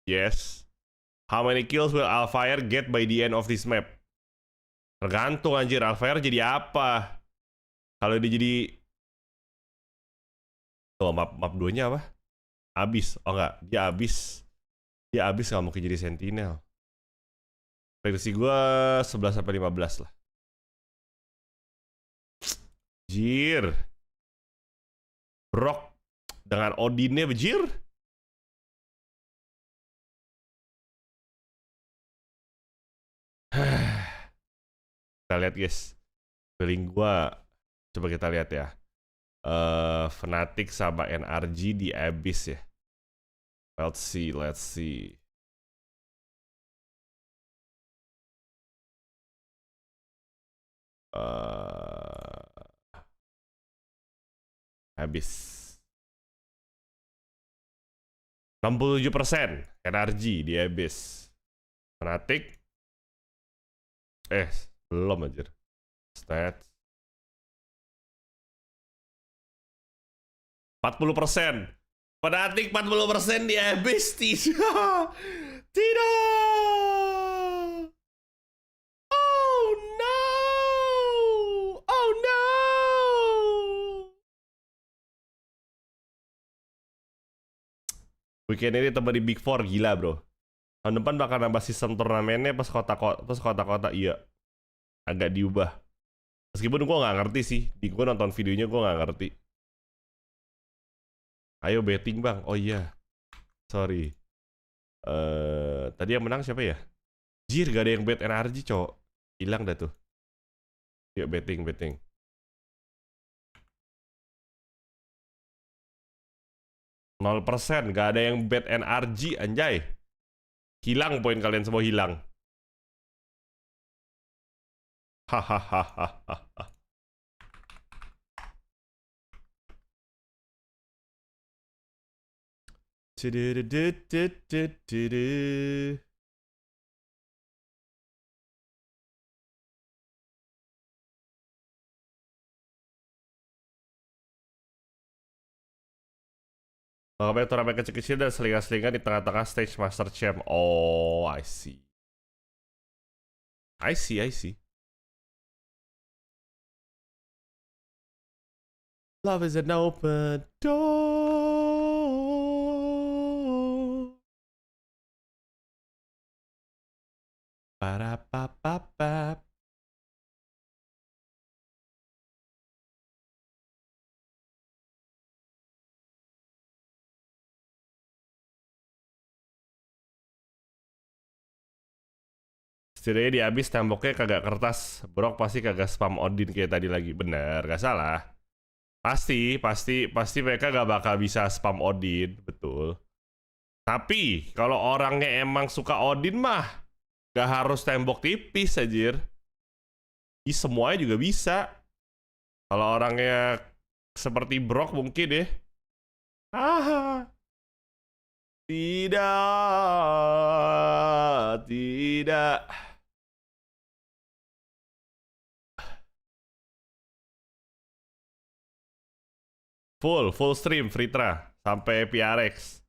Yes. How many kills will Alfire get by the end of this map? Tergantung anjir, Alfire jadi apa? Kalau dia jadi... Tuh, map 2-nya apa? Abis. Oh enggak, dia abis gak mungkin jadi Sentinel. Prediksi gue 11-15 lah. Jir. Brok dengan Odinnya bejir. Kita lihat guys, feeling gua, coba kita lihat ya. Fnatic sama NRG di Abyss ya. Let's see. Abyss 67% NRG di Abyss. Fnatic belum anjir. Stats 40%. Fnatic 40% di Abyss. Tidak. Oh no. Weekend ini tempat di Big Four, gila bro. Tahun depan bakal nambah sistem turnamennya pas kota-kota iya. Agak diubah. Meskipun gue nggak ngerti sih. Gue nonton videonya gue nggak ngerti. Ayo betting bang. Oh iya. Sorry. Tadi yang menang siapa ya? Jir, gak ada yang bet NRG cowok. Hilang dah tuh. Yuk betting. 0%, gak ada yang bet NRG anjay. Hilang poin kalian semua, hilang. Hahaha. Makanya turnamen kecil-kecil dan selingan-selingan di tengah-tengah stage Master Champ. Oh, I see. I see. Love is an open door. Ba-da-ba-ba-ba. Setidaknya di abis temboknya kagak kertas. Brok pasti kagak spam Odin kayak tadi lagi. Bener, gak salah. Pasti mereka gak bakal bisa spam Odin. Betul. Tapi kalau orangnya emang suka Odin mah gak harus tembok tipis anjir. Semuanya juga bisa. Kalau orangnya seperti Brok mungkin deh. Tidak. Full stream Fritra sampai PRX.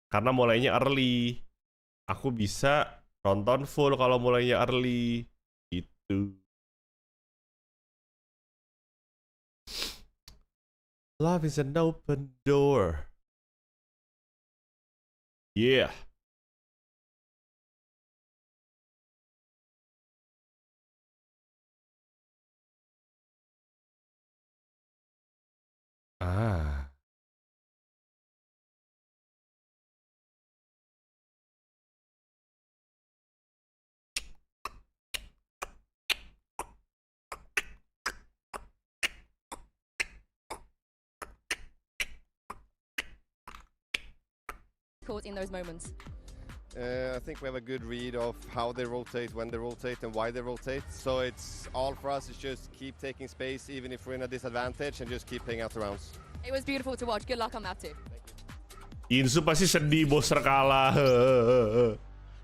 Karena mulainya early. Aku bisa nonton full kalau mulainya early. Itu. Love is an open door. Yeah. In those moments? I think we have a good read of how they rotate, when they rotate, and why they rotate. So it's all for us is just keep taking space, even if we're in a disadvantage, and just keep playing out the rounds. It was beautiful to watch. Good luck on that too. Insu pasti sedih bos kalah.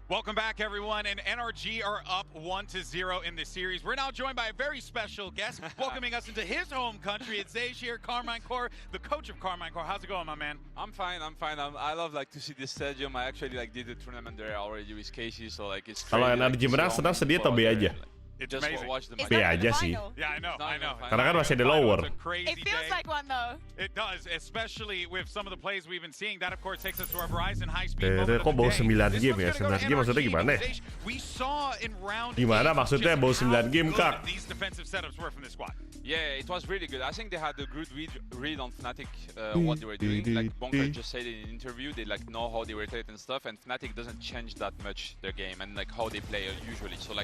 Welcome back, everyone, and NRG are up 1-0 in this series. We're now joined by a very special guest, welcoming us into his home country. It's Zay here, Carmine Core, the coach of Carmine Core. How's it going, my man? I'm fine. I love to see this stadium. I actually did the tournament there already with Casey, so it's. Kalau NRG menang, senang sedih atau B aja? It's amazing. B aja sih. Yeah, I know. Karena kan masih ada lower. It feels like one though. It does, especially with some of the plays we've been seeing. That of course takes us to our Verizon high-speed moment Kok of bawa the day. 9 game ya? 9 game maksudnya gimana ya? We saw in round Gimana maksudnya bawa 9 game, Kak? These defensive setups were from this squad. Yeah, it was really good. I think they had a good read on Fnatic, what they were doing. Like Bonker just said in an interview, they know how they rotate and stuff, and Fnatic doesn't change that much their game and how they play usually. So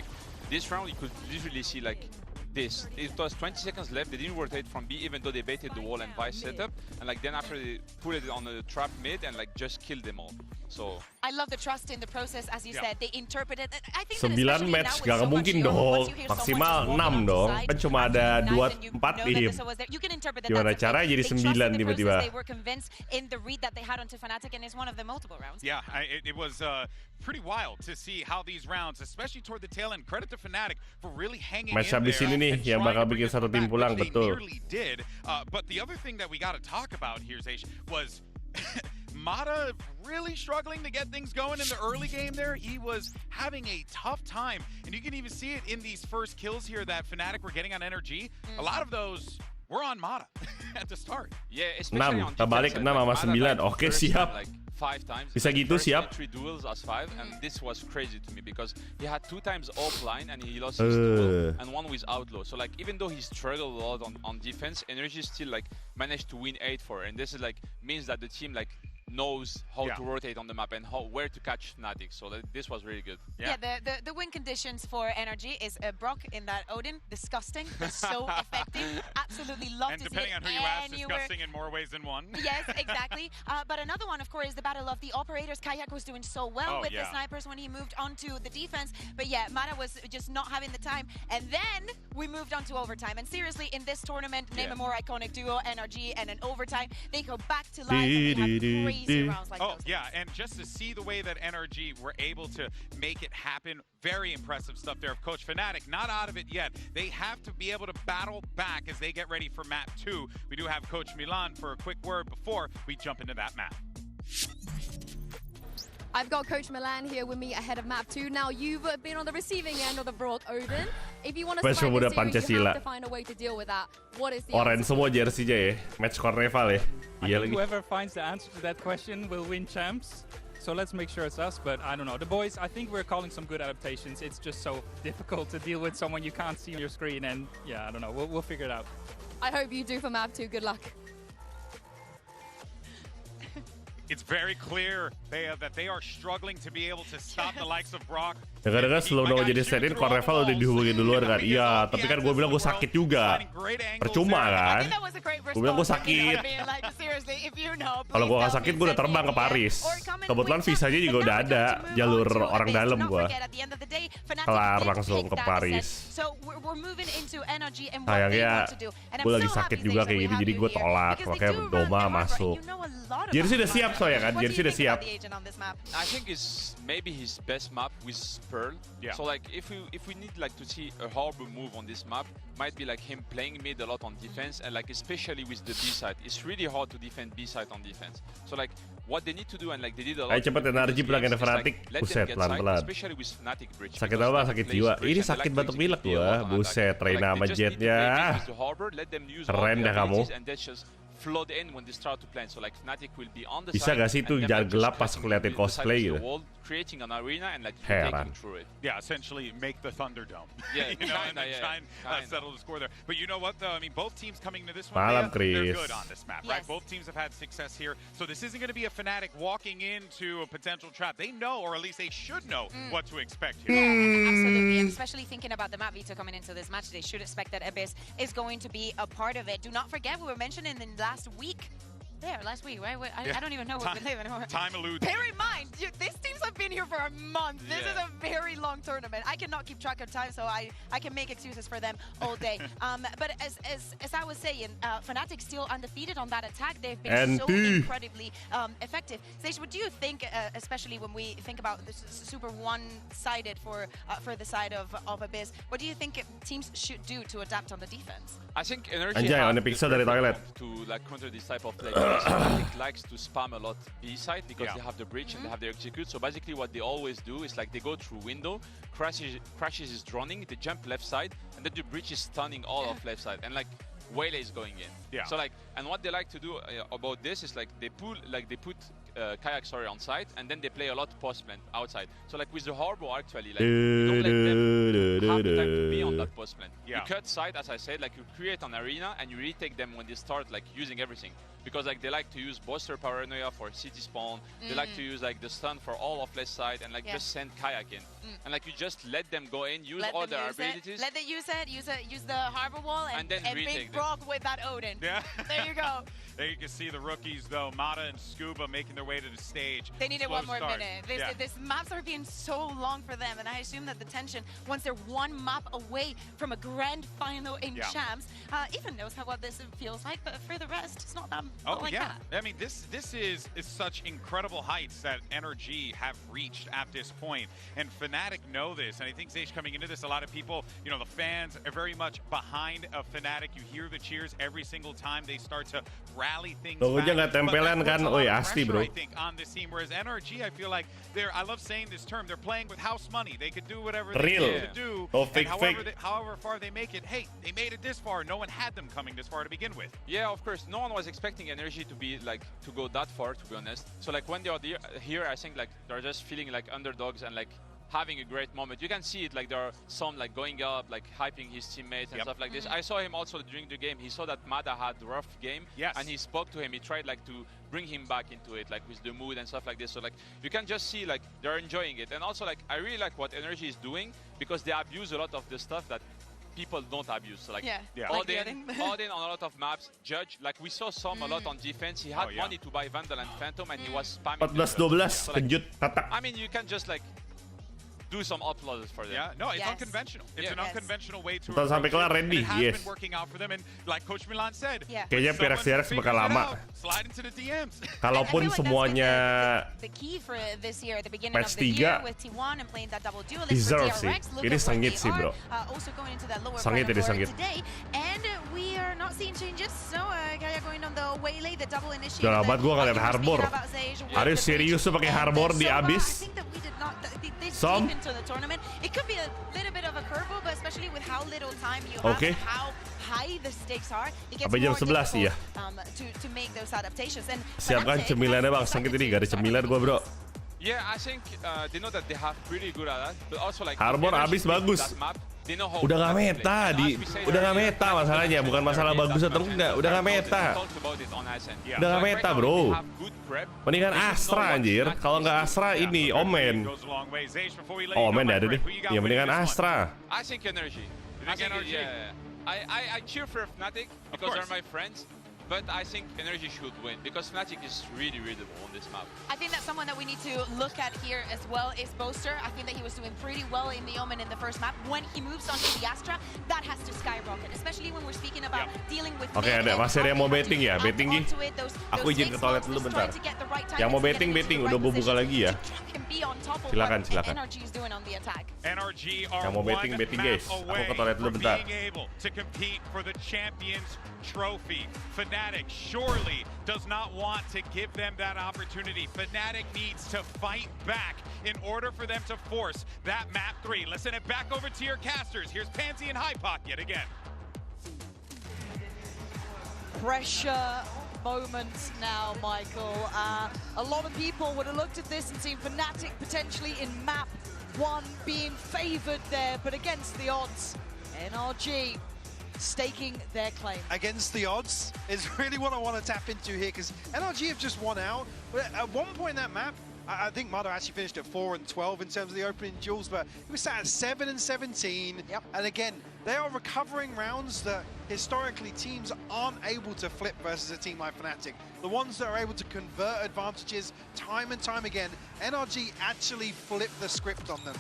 this round you could literally see this. It was 20 seconds left, they didn't rotate from B even though they baited the wall and vice setup, and then after they put it on the trap mid and just killed them all. So I love the trust in the process, as you said. They interpreted. I think 9 match gak mungkin dong, maksimal 6 dong. Kan cuma ada 4 tim. Gimana cara jadi 9 tiba-tiba? They were convinced in the read that they had onto Fnatic, and it's one of the multiple rounds. Yeah, it was pretty wild to see how these rounds, especially toward the tail end, credit to Fnatic for really hanging match in habis there. Ini nih yang bakal bikin satu tim pulang, betul. Did. But the other thing that we got to talk about here, Zaysh, was Mata really struggling to get things going in the early game there. He was having a tough time, and you can even see it in these first kills here that Fnatic were getting on NRG. A lot of those were on Mata at the start. Yeah, especially 6, terbalik 6 sama 9. Oke, siap. 5 times. Bisa gitu, siap. 3 duels as 5, and this was crazy to me because he had 2 times offline and he lost his duel, and 1 with Outlaw. So even though he struggled a lot on defense, NRG still managed to win 8-4, and this is means that the team knows how to rotate on the map and where to catch Fnatic. So this was really good. Yeah, the win conditions for NRG is Brock in that Odin, disgusting, but so effective. Absolutely love to see it. And depending on who you ask, disgusting in more ways than one. Yes, exactly. But another one, of course, is the battle of the operators. Kayak was doing so well with the snipers when he moved on to the defense. But yeah, Mata was just not having the time. And then we moved on to overtime. And seriously, in this tournament, name a more iconic duo, NRG and an overtime. They go back to life and they have crazy easy rounds like those. Yeah, and just to see the way that NRG were able to make it happen, very impressive stuff there of Coach Fnatic. Not out of it yet. They have to be able to battle back as they get ready for map 2. We do have Coach Milan for a quick word before we jump into that map. I've got Coach Milan here with me ahead of map 2. Now, you've been on the receiving end of the broad Odin. If you want to survive this series, you have to find a way to deal with that. What is the Orange semua jersey-nya ya. Match Carnival ya. Iya lagi. Whoever finds the answer to that question will win champs. So let's make sure it's us, but I don't know. The boys, I think we're calling some good adaptations. It's just so difficult to deal with someone you can't see on your screen, and yeah, I don't know. We'll figure it out. I hope you do for map 2. Good luck. It's very clear that they are struggling to be able to stop the likes of Brock. Dengar-dengar sebelum mau jadi stand-in, Carnival udah dihubungin duluan kan? Iya, tapi kan gue bilang gue sakit juga. Percuma kan? Gue bilang gue sakit. Kalau gue gak sakit, gue udah terbang ke Paris. Kebetulan visanya juga udah ada, jalur orang dalam gue. Kelar langsung ke Paris. Sayangnya, gue lagi sakit juga kayak gini, jadi gue tolak. Makanya Doma masuk. Jersey udah siap soalnya kan? Jersey udah siap. I think it's maybe his best map with Pearl. Yeah. So like if we need like to see a harbor move on this map, might be like him playing mid a lot on defense, and like especially with the B side, it's really hard to defend B side on defense. So like what they need to do, and like they did a lot. Ayo cepet NRG pulang ke Fnatic. Buset, pelan-pelan. Sakit apa? Sakit jiwa. Ini sakit batuk pilek gua. Buset, Reina sama Jetnya. Keren dah kamu. Flood in when they start to plan. So like Fnatic will be on the bisa gak sih tuh jalan gelap pas ngeliatin cosplay gitu? Creating an arena and like taking through it. Yeah, essentially make the Thunderdome. Yeah, you know, and then try and settle the score there. But you know what though? I mean, both teams coming into this one, Malam, they're good on this map, right? Both teams have had success here. So this isn't going to be a Fnatic walking into a potential trap. They know, or at least they should know, what to expect here. Yeah, absolutely. And especially thinking about the map Vito coming into this match, they should expect that Abyss is going to be a part of it. Do not forget, we were mentioning in last week, right? I don't even know what we live anymore. Time eludes. Bear in mind, these teams have been here for a month. This is a very long tournament. I cannot keep track of time, so I can make excuses for them all day. But as I was saying, Fnatic still undefeated on that attack. They've been so incredibly effective. Sage, what do you think, especially when we think about this super one-sided for the side of Abyss, what do you think teams should do to adapt on the defense? I think NRG to like counter this type of play. Fnatic likes to spam a lot B side because they have the breach and they have the execute. So basically what they always do is like they go through window, crashes is droning, they jump left side, and then the breach is stunning all of left side, and like Waylay is going in. Yeah. So like, and what they like to do about this is like they put kayak on side, and then they play a lot post plant outside. So like with the harbor actually, like you don't let them have the time to be on that post plant. Yeah. You cut side, as I said, like you create an arena and you retake them when they start like using everything. Because like they like to use Buster Paranoia for city spawn, they like to use like the stun for all of left side, and like just send kayak in. And like you just let them go in, use all their abilities. Let them use the harbor wall and then big Brock with that Odin. Yeah. There you go. There you can see the rookies though, Mata and Scuba making their way to the stage. They needed one more minute. This maps are being so long for them, and I assume that the tension, once they're one map away from a grand final in champs, even knows what this feels like, but for the rest, it's not that that. I mean, this is such incredible heights that NRG have reached at this point, and Fnatic know this. And I think Zaysh coming into this, a lot of people, you know, the fans are very much behind a Fnatic. You hear the cheers every single time they start to rally things back. Nggak tempelan kan, asli bro. I think on this team, whereas NRG, I feel like I love saying this term, they're playing with house money. They could do whatever they need to do. Fake. However far they make it, hey, they made it this far. No one had them coming this far to begin with. Yeah, of course. No one was expecting NRG to be like to go that far, to be honest. So like when they are here, I think like they're just feeling like underdogs and like having a great moment. You can see it, like there are some like going up, like hyping his teammates and stuff like this. I saw him also during the game. He saw that Mada had a rough game, and he spoke to him. He tried like to bring him back into it, like with the mood and stuff like this. So like you can just see like they're enjoying it. And also like I really like what NRG is doing, because they abuse a lot of the stuff that people don't abuse. So like Odin on a lot of maps, Judge, like we saw some a lot on defense. He had money to buy Vandal and Phantom, and he was spamming. 14-12, so, like, I mean, you can just like do some uploads for them. Yeah, no, it's unconventional. It's an unconventional way to. Sampai kelar ready, it has yes. been working out for them, and like Coach Milan said, Kayaknya PRX bakal lama. Slide into the DMs. Kalaupun semuanya the key for this year at the beginning match of the year 3 with T1 and playing that double duelist deserve for sih. DRX. Look Ini at where sengit they sih, bro. also going into that lower Sengit part ini, of sengit. today, and we are not seeing changes. So Kaya going on the waylay, the double initiative. Udah lama gua ngeliat Harbor. Are you serius tuh pakai Harbor di abis? Som? It could be a little bit of a curveball, but especially with how little time you have, how high the stakes are, it gets Sampai jam more 11 ya. to make those adaptations. And Siapkan cemilannya bang, sengit ini gak ada cemilan gua bro. Yeah, I think they know that they have pretty good at that, but also like Harbor abis bagus. Udah gak meta udah gak meta masalahnya, bukan masalah bagus atau enggak, udah gak meta. Udah gak meta bro. Mendingan Astra anjir, kalau nggak Astra ini Omen. Omen ada deh. Ya mendingan Astra. I think NRG. I cheer for Fnatic because they're my friends. But I think NRG should win because Fnatic is really readable on this map. I think that someone that we need to look at here as well is Boaster. I think that he was doing pretty well in the Omen in the first map. When he moves onto the Astra, that has to skyrocket, especially when we're speaking about dealing with. Oke, ada masih ada yang mau betting ya? Betting Gi? Aku izin ke toilet dulu bentar. Yang mau betting, udah gue buka lagi ya. Silakan. Yang mau betting guys. Aku ke toilet dulu bentar. Trophy. Fnatic surely does not want to give them that opportunity. Fnatic needs to fight back in order for them to force that map 3. Let's send it back over to your casters. Here's Pansy and Hypoc yet again. Pressure moments now, Michael. A lot of people would have looked at this and seen Fnatic potentially in map 1 being favored there, but against the odds, NRG staking their claim. Against the odds is really what I want to tap into here, because NRG have just won out. But at one point in that map, I think Mother actually finished at 4 and 12 in terms of the opening duels, but he was sat at 7 and 17. And again, they are recovering rounds that historically teams aren't able to flip versus a team like Fnatic. The ones that are able to convert advantages time and time again, NRG actually flip the script on them.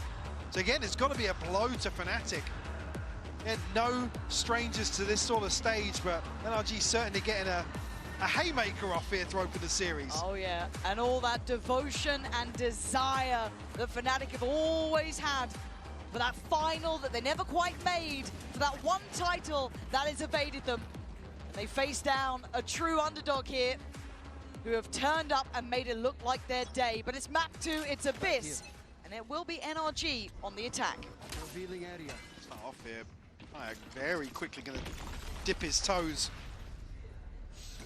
So again, it's got to be a blow to Fnatic. And no strangers to this sort of stage, but NRG certainly getting a haymaker off here to open the series. Oh yeah, and all that devotion and desire that Fnatic have always had for that final that they never quite made, for that one title that has evaded them. And they face down a true underdog here, who have turned up and made it look like their day. But it's map 2, it's Abyss, and it will be NRG on the attack. Revealing area. Start off here. Very quickly going to dip his toes.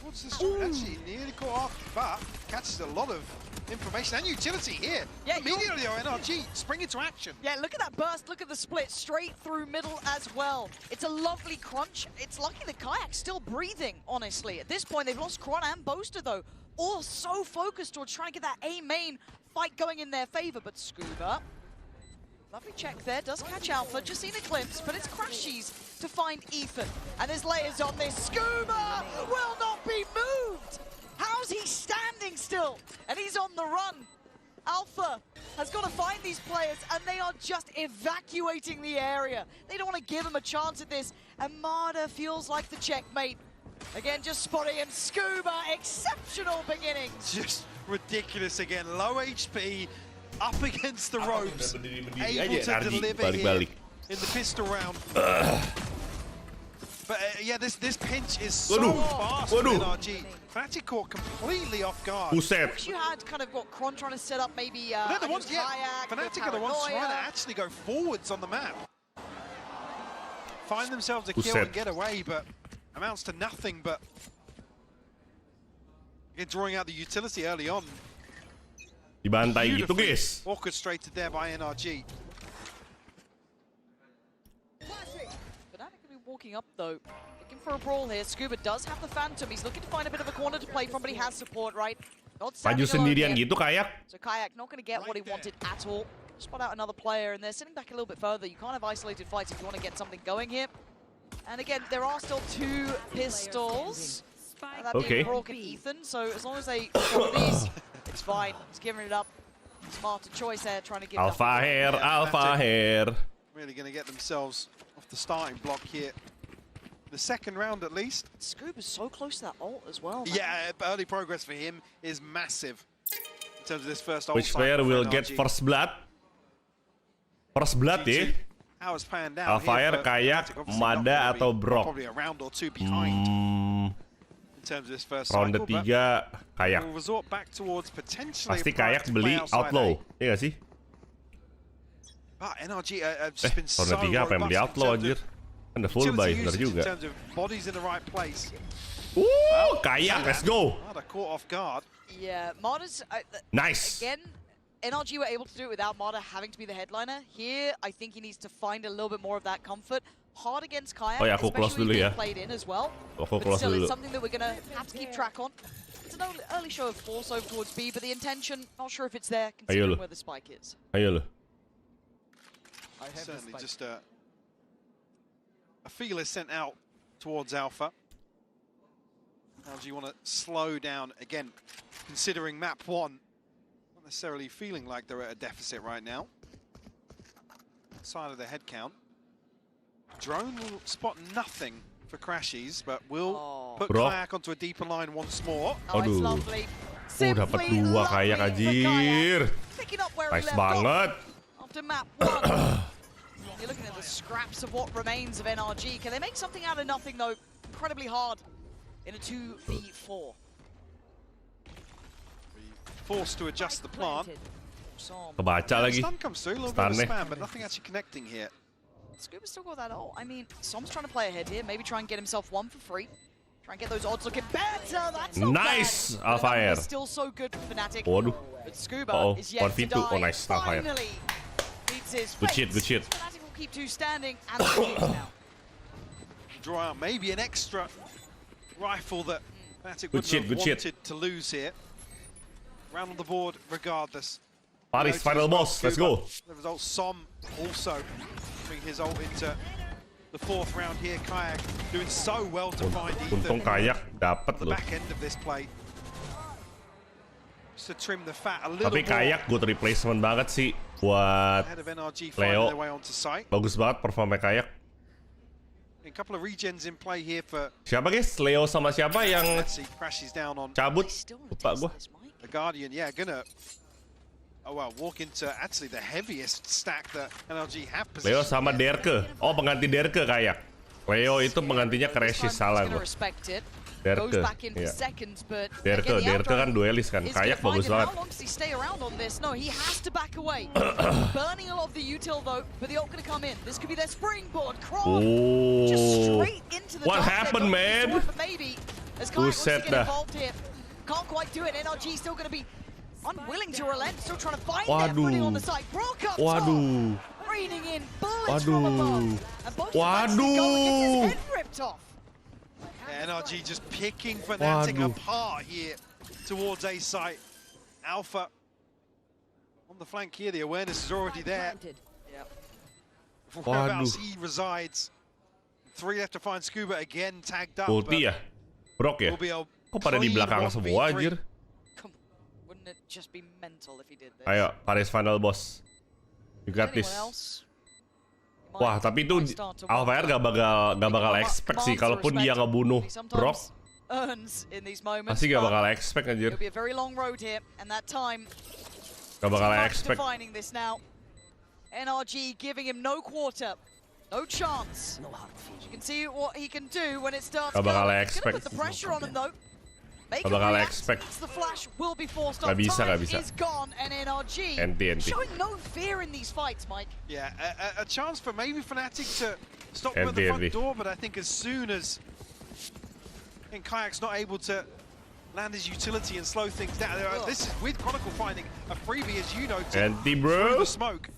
What's this? Actually nearly caught off, but catches a lot of information and utility here. Yeah, immediately NRG spring into action. Yeah, look at that burst, look at the split, straight through middle as well. It's a lovely crunch. It's lucky the Kayak's still breathing, honestly. At this point, they've lost Kron and Boaster, though. All so focused towards trying to get that A main fight going in their favor, but Scuba, lovely check there, does catch Alpha, just seen a glimpse, but it's Crashies to find Ethan. And there's layers on this. Scuba will not be moved! How's he standing still? And he's on the run. Alpha has got to find these players, and they are just evacuating the area. They don't want to give him a chance at this, and Marder feels like the checkmate. Again, just spotting him. Scuba, exceptional beginnings. Just ridiculous again, low HP, up against the ropes, able to deliver here in the pistol round. But yeah, this pinch is so fast for NRG. Fnatic caught completely off guard. I wish you had kind of what Kron trying to set up, maybe they're the ones, Fnatic are the ones trying to actually go forwards on the map. Find themselves a kill and get away, but amounts to nothing. But drawing out the utility early on. Dibantai gitu, guys. Orchestrated there by NRG. Walking up though, looking for a brawl here. Scuba does have the Phantom. He's looking to find a bit of a corner to play from, but he has support, right? Not maju sendirian gitu, Kayak. So Kayak not going to get what he wanted at all. Spot out another player, and they're sitting back a little bit further. You can't have isolated fights if you want to get something going here. And again, there are still 2 pistols. That being Brock and Ethan, so as long as they drop these, it's fine. He's giving it up. Smarter choice there, trying to give Alpha hair, alpha hair. Really going to get themselves off the starting block here. The second round, at least. Scuba's so close to that ult as well. Man. Yeah, early progress for him is massive in terms of this first ult. Which player will get first blood? First blood, ya? How it's panned out. Alpha, Kayak, Mada, atau Brock? Probably a round or two behind in terms of this first round cycle. 3 Kayak. We'll resort back towards potentially Pasti Kayak beli Outlaw, iya gak sih? NRG have just been so round 3 apa yang beli Outlaw anjir? Kan ada full buy bener juga. Kayak, let's go. Caught off guard. Yeah, Mada's nice. Again, NRG were able to do it without Mada having to be the headliner. Here, I think he needs to find a little bit more of that comfort. Hard against Kayak, aku close dulu ya. Played in as well. Aku but close still, dulu. It's something that we're gonna have to keep track on. It's an early show of force over towards B, but the intention, not sure if it's there, considering where the spike is. Ayo lo. Certainly just a feel is sent out towards Alpha. How do you want to slow down again, considering map 1? Not necessarily feeling like they're at a deficit right now. Side of the head count. Drone will spot nothing for Crashies, but will put Kayak onto a deeper line once more. It's lovely. Dapat 2 Kayak anjir. Nice banget. After map 1. You're looking at the scraps of what remains of NRG. Can they make something out of nothing, though? Incredibly hard in a 2v4. Forced to adjust the plant. Kebaca lagi. Stun comes through, a little bit of spam, but nothing actually connecting here. Scuba's still got that ult. I mean, Som's trying to play ahead here. Maybe try and get himself one for free. Try and get those odds looking better. That's not nice. bad. Alpha air. Still so good for Fnatic. Waduh. But Scuba is yet to die. Oh, nice. Alpha air. Finally beats his good shit, good shit. Fnatic will keep 2 standing and now. Draw out maybe an extra rifle that Fnatic would have wanted to lose here. Round on the board regardless. Paris final boss, let's go. The result, Som also putting his ult into the 4th round here. Kayak doing so well to find Untung Kayak dapat the loh. back end of this play. Just to trim the fat a little Tapi Kayak good replacement banget sih buat Leo. Bagus banget performa Kayak. A couple of regens in play here for siapa guys? Leo sama siapa yang cabut? Lupa gua. The Guardian, yeah, gonna walk into actually the heaviest stack that NRG have positioned. Leo sama Derke. Oh, pengganti Derke Kayak. Leo itu penggantinya Crashes, salah gua. Derke. Iya. Derke kan duelis kan. Kayak bagus banget. No, he has to back away. Burning a lot of the util though, but the ult gonna come in. This could be their springboard. Oh. Just straight into the what happened, man? Maybe as Who Kayak wants said to get that? involved here. Can't quite do it. NRG still gonna be unwilling to relent, still trying to find their footing on the side. Brock up top, raining in bullets from above. And both go and get his head ripped off. NRG just picking Fnatic apart here towards A site. Alpha on the flank here, the awareness is already there. Whereabouts he resides. 3 left to find Scuba again tagged up. Ulti ya? Brock ya? Kok pada di belakang semua anjir? Wouldn't it just be mental if he did this? Ayo, Paris final boss. You got this. Wah, tapi itu Alpha Air gak bakal expect sih kalaupun dia ngebunuh Brock. Pasti gak bakal expect anjir. Gak bakal expect. NRG giving him no quarter, no chance. You can see what he can do when it starts. Gak bakal expect. Put the pressure on him though. Gak bakal expect. Gak bisa. NT. Showing no fear in these fights, Mike. Yeah, a chance for maybe Fnatic to stop him at the front door, but I think as soon as Kayak's not able to land his utility and slow things down. This is with Chronicle finding a freebie, as you noted, through the smoke.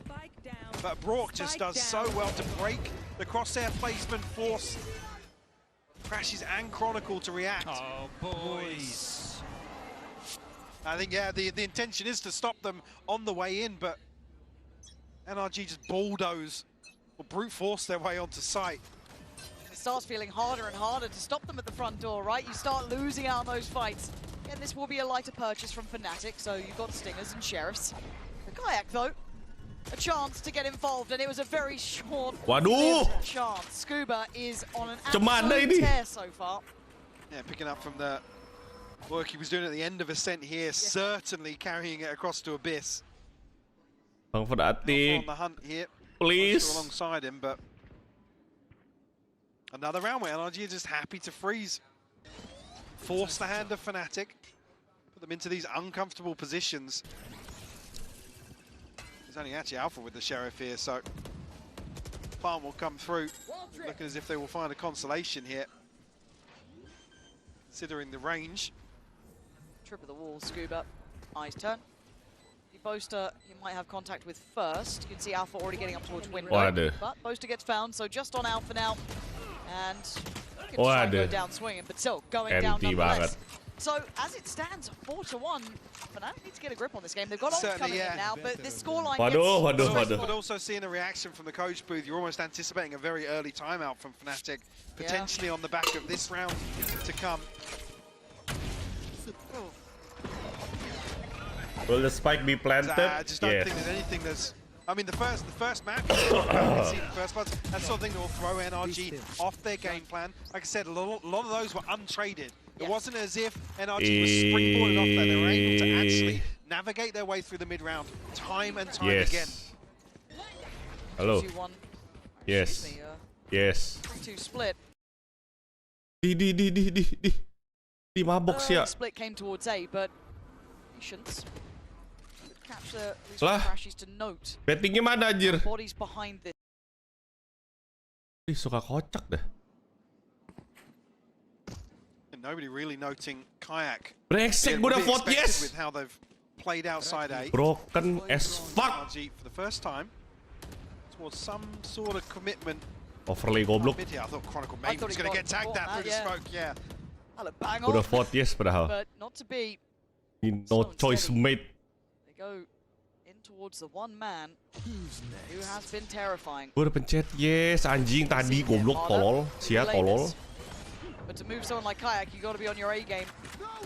But Brock just does so well to break the crosshair placement, force Crashes and Chronicle to react. Oh, boys. I think, yeah, the intention is to stop them on the way in, but NRG just bulldoze or brute force their way onto site. It starts feeling harder and harder to stop them at the front door, right? You start losing out on those fights. And this will be a lighter purchase from Fnatic, so you've got Stingers and Sheriffs. Kayak, though, a chance to get involved, and it was a very short chance. Scuba is on an absolute tear so far. Yeah, picking up from the work he was doing at the end of Ascent here, certainly carrying it across to Abyss. On the hunt here, please. Alongside him, but another round where NRG are just happy to freeze, force the hand of Fnatic, put them into these uncomfortable positions. There's only actually Alpha with the Sheriff here, so Farm will come through, looking as if they will find a consolation here, considering the range. Trip of the wall, Scuba. Eyes turn. The Boaster, you might have contact with first. You can see Alpha already getting up towards window. But Boaster gets found, so just on Alpha now. And can try and go down swinging, but still going down nonetheless. So as it stands, 4-1, Fnatic needs to get a grip on this game. They've got ult coming in now, but this scoreline gets... But also seeing a reaction from the coach booth, you're almost anticipating a very early timeout from Fnatic, potentially on the back of this round to come. Will the spike be planted? I just don't think there's anything that's... I mean, the first map, you can see the first parts, that's the sort of thing that will throw NRG off their game plan. Like I said, a lot of those were untraded. It wasn't as if NRG was springboarded off there. They were able to actually navigate their way through the mid-round time and time again. Hello. Yes. Yes. 3-2 split. Di mabok siya. Split came towards A, but patience. Capture these crashes to note. Bettingnya mana anjir? Bodies behind this. Ih, suka kocak dah. And nobody really noting Kayak. Brengsek, gue udah vote yes. With how they've played outside A. Broken as fuck. For the first time, towards some sort of commitment. Overlay goblok. I thought Chronicle maybe was going to get tagged that through the smoke. Yeah. Gue udah vote yes padahal. But not to be. No choice mate. They go in towards the one man who has been terrifying. Gue udah pencet yes, anjing tadi goblok tolol, sia tolol. But to move someone like Kayak, you got to be on your A game.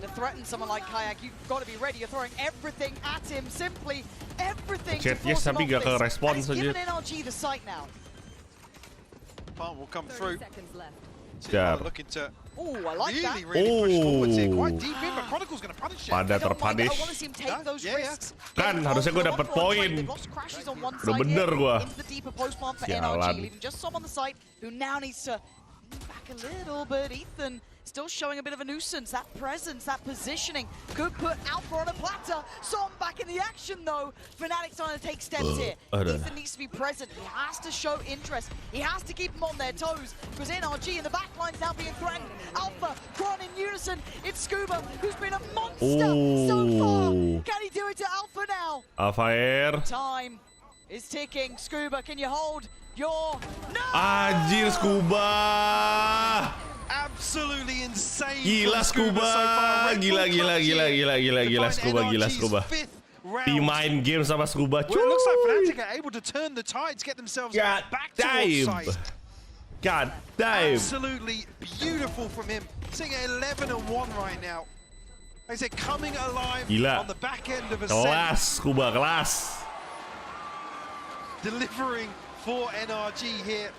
To threaten someone like Kayak, you've got to be ready. You're throwing everything at him, simply everything. Pencet yes tapi gak ke respon saja. Given NRG the site now. Farm will come through. Looking to I like really, that. really push forwards here. Quite deep in, but Chronicle's going to punish it. Pada terpunish. Kan harusnya gue dapat poin. Udah bener gue. Sialan. Just some on the site who now needs to move back a little, but Ethan still showing a bit of a nuisance. That presence, that positioning could put Alpha on a platter. Som back in the action though. Fnatic's trying to take steps here. Ethan needs to be present. He has to show interest. He has to keep them on their toes because NRG in the back line's now being threatened. Alpha, Kron in unison. It's Scuba who's been a monster so far. Can he do it to Alpha now? Alpha Air. Time is ticking. Scuba, can you hold your... No! Anjir Scuba. Absolutely insane. Gila Scuba. Gila Scuba. Di main game sama Scuba. Well, it looks like Fnatic are able to turn the tides, get themselves back towards site. God damn. Absolutely beautiful from him. Sitting at 11-1 right now. Like I said, coming alive on the back end of a kelas, Scuba, kelas. Delivering for NRG here.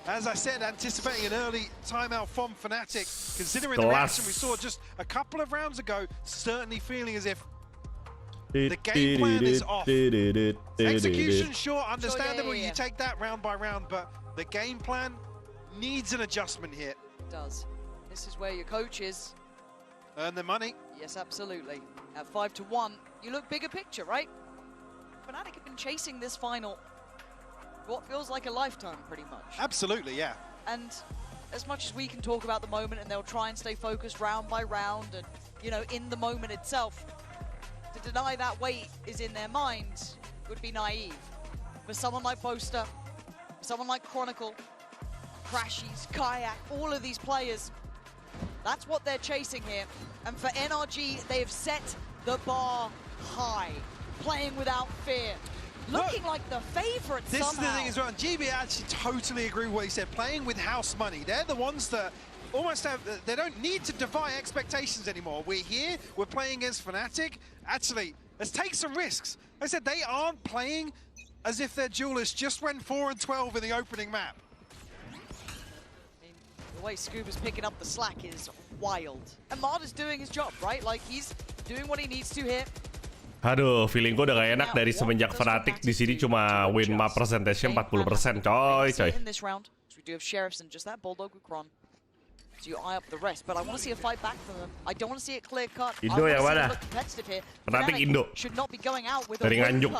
As I said, anticipating an early timeout from Fnatic, considering the reaction we saw just a couple of rounds ago, certainly feeling as if the game plan is off. Execution, sure, understandable, you take that round by round, but the game plan needs an adjustment here. It does. This is where your coach is. Earn the money. Yes, absolutely. At 5-1, you look bigger picture, right? Fnatic have been chasing this final what feels like a lifetime, pretty much. Absolutely, yeah. And as much as we can talk about the moment and they'll try and stay focused round by round and, you know, in the moment itself, to deny that weight is in their mind would be naive. For someone like Boaster, someone like Chronicle, Crashies, Kayak, all of these players, that's what they're chasing here. And for NRG, they have set the bar high, playing without fear. Looking like the favourites somehow. This is the thing as well, and GB actually totally agree with what he said. Playing with house money, they're the ones that almost have, they don't need to defy expectations anymore. We're here, we're playing against Fnatic. Actually, Let's take some risks. I said they aren't playing as if their duelists just went 4 and 12 in the opening map. The way Scuba's picking up the slack is wild. And Marder's doing his job, right? Like, he's doing what he needs to here. Aduh, feeling gue udah gak enak dari semenjak Fnatic di sini cuma win map percentage-nya 40%, coy. In this round, we do have Sheriffs and just that Bulldog with Kron. So you eye up the rest, but I want to see a fight back from them. I don't want to see it clear cut. Indo yang mana? Fnatic Indo. Should not be going out with dari a Nganjuk.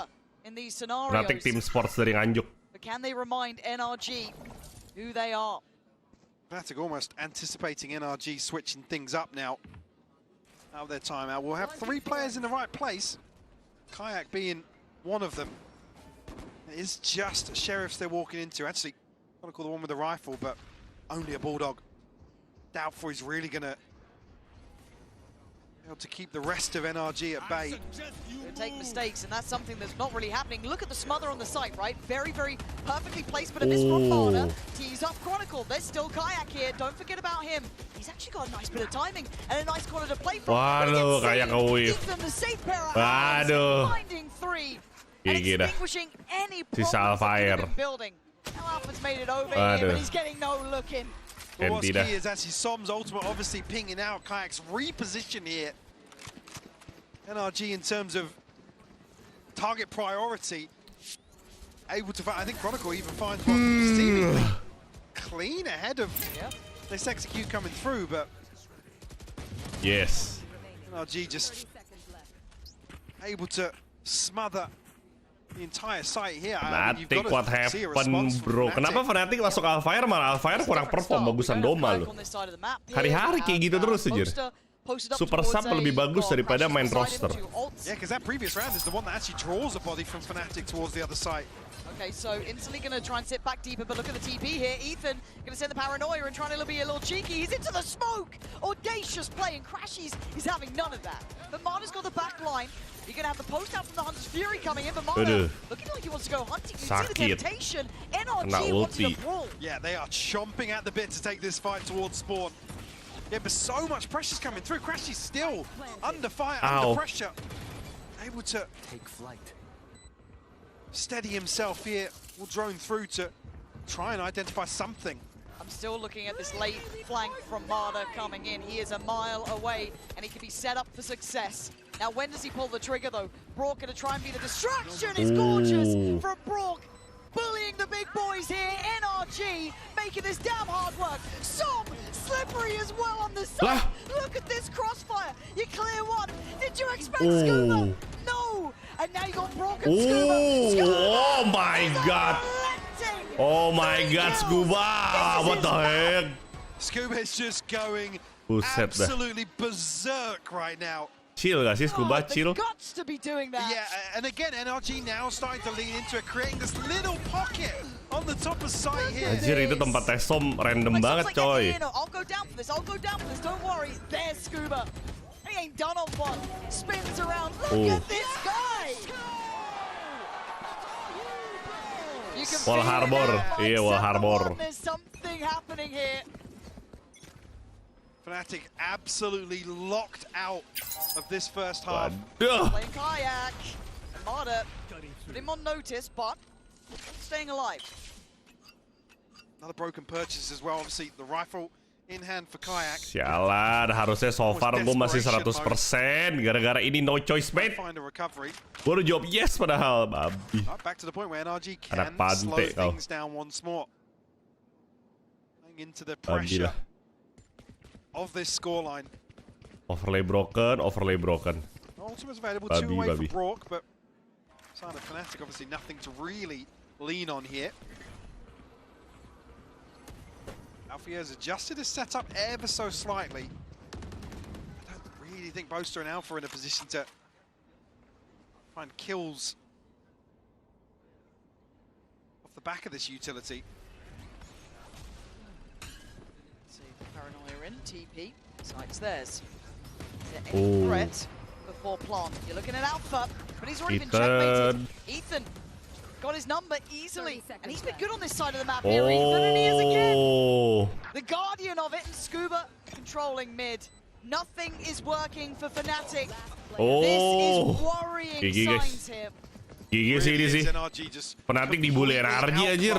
in these scenarios. Fnatic Team Sports dari Nganjuk. But can they remind NRG who they are? Fnatic almost anticipating NRG switching things up now. Out of their timeout. We'll have 3 players in the right place. Kayak being one of them. It is just Sheriffs they're walking into. Actually, I'm going to call the one with the rifle, but only a Bulldog. Doubtful he's really going to be able to keep the rest of NRG at bay. They take mistakes, and that's something that's not really happening. Look at the smother on the site, right? Very, very perfectly placed, but a miss from Marder. Tees up Chronicle. There's still Kayak here. Don't forget about him. He's actually got a nice bit of timing and a nice corner to play from. Waduh, kayak nge-whip. The safe pair of Waduh. finding 3 and Gila. extinguishing any Sisa Alfire. building. Now Alpha's made it over here, but he's getting no look in. But what's key is actually Som's ultimate obviously pinging out. Kayak's reposition here. NRG in terms of target priority, able to find, I think Chronicle even finds one seemingly clean ahead of this execute coming through, but yes, NRG just able to smother the entire site here. Fnatic, what happened, bro? Kenapa Fnatic masuk Alfire malah Alfire kurang perform bagusan Doma loh. Hari-hari kayak gitu terus aja. Super Sub lebih bagus daripada main roster. Yeah, because that previous round is the one that actually draws a body from Fnatic towards the other side. Okay, so instantly going to try and sit back deeper, but look at the TP here. Ethan going to send the paranoia and trying to be a little cheeky. He's into the smoke! Audacious play, and Crashies is having none of that. But Marder's got the back line. You're going to have the post out from the Hunter's Fury coming in, but Marder looking like he wants to go hunting. You see the temptation. NRG wanting to brawl. Yeah, they are chomping at the bit to take this fight towards spawn. Yeah, but so much pressure's coming through. Crashy's still under fire, under pressure. Able to take flight. Steady himself here. Will drone through to try and identify something. I'm still looking at this late flank from Marder coming in. He is a mile away, and he can be set up for success. Now, when does he pull the trigger, though? Brock going to try and be the distraction. It's gorgeous from Brock. Bullying the big boys here. NRG making this damn hard work. Som slippery as well on the side. Look at this crossfire. You clear one. Did you expect Scuba? No. And now you got Brock and Scuba. Oh my god. Oh my god, Scuba. What the heck? Scuba is just going absolutely berserk right now. Chill gak sih Scuba? Chill. Guts to be doing that. Yeah, and again, NRG now starting to lean into it, creating this little pocket on the top of site here. Anjir, itu tempatnya Som random banget, coy. I'll go down for this. I'll go down for this. Don't worry. There's Scuba. He ain't done on one. Spins around. Look at this guy. Wall Harbor. Iya, Wall Harbor. There's something happening here. Fnatic absolutely locked out of this first half. Playing Kayak. Marder put him on notice, but staying alive. Another broken purchase as well. Obviously, the rifle in hand for Kayak. Sialan, harusnya so far gue masih 100%. Gara-gara ini no choice, mate. Gue udah jawab yes padahal, babi. Back to the point where NRG can Anak pantai slow things down once more. Going into the pressure of this scoreline. Overlay broken, overlay broken. Ultimate's available, two away for Brock, but side of Fnatic obviously nothing to really lean on here. Alfie has adjusted his setup ever so slightly. I don't really think Boaster and Alpha are in a position to find kills off the back of this utility. Paranoia in, TP, site's theirs. Is there any threat before plant? You're looking at Alpha, but he's already been checkmated. Ethan got his number easily, and he's been good on this side of the map here. Ethan, and he is again. The guardian of it, and Scuba controlling mid. Nothing is working for Fnatic. Oh, GG guys. GG sih ini sih. Fnatic dibully NRG anjir.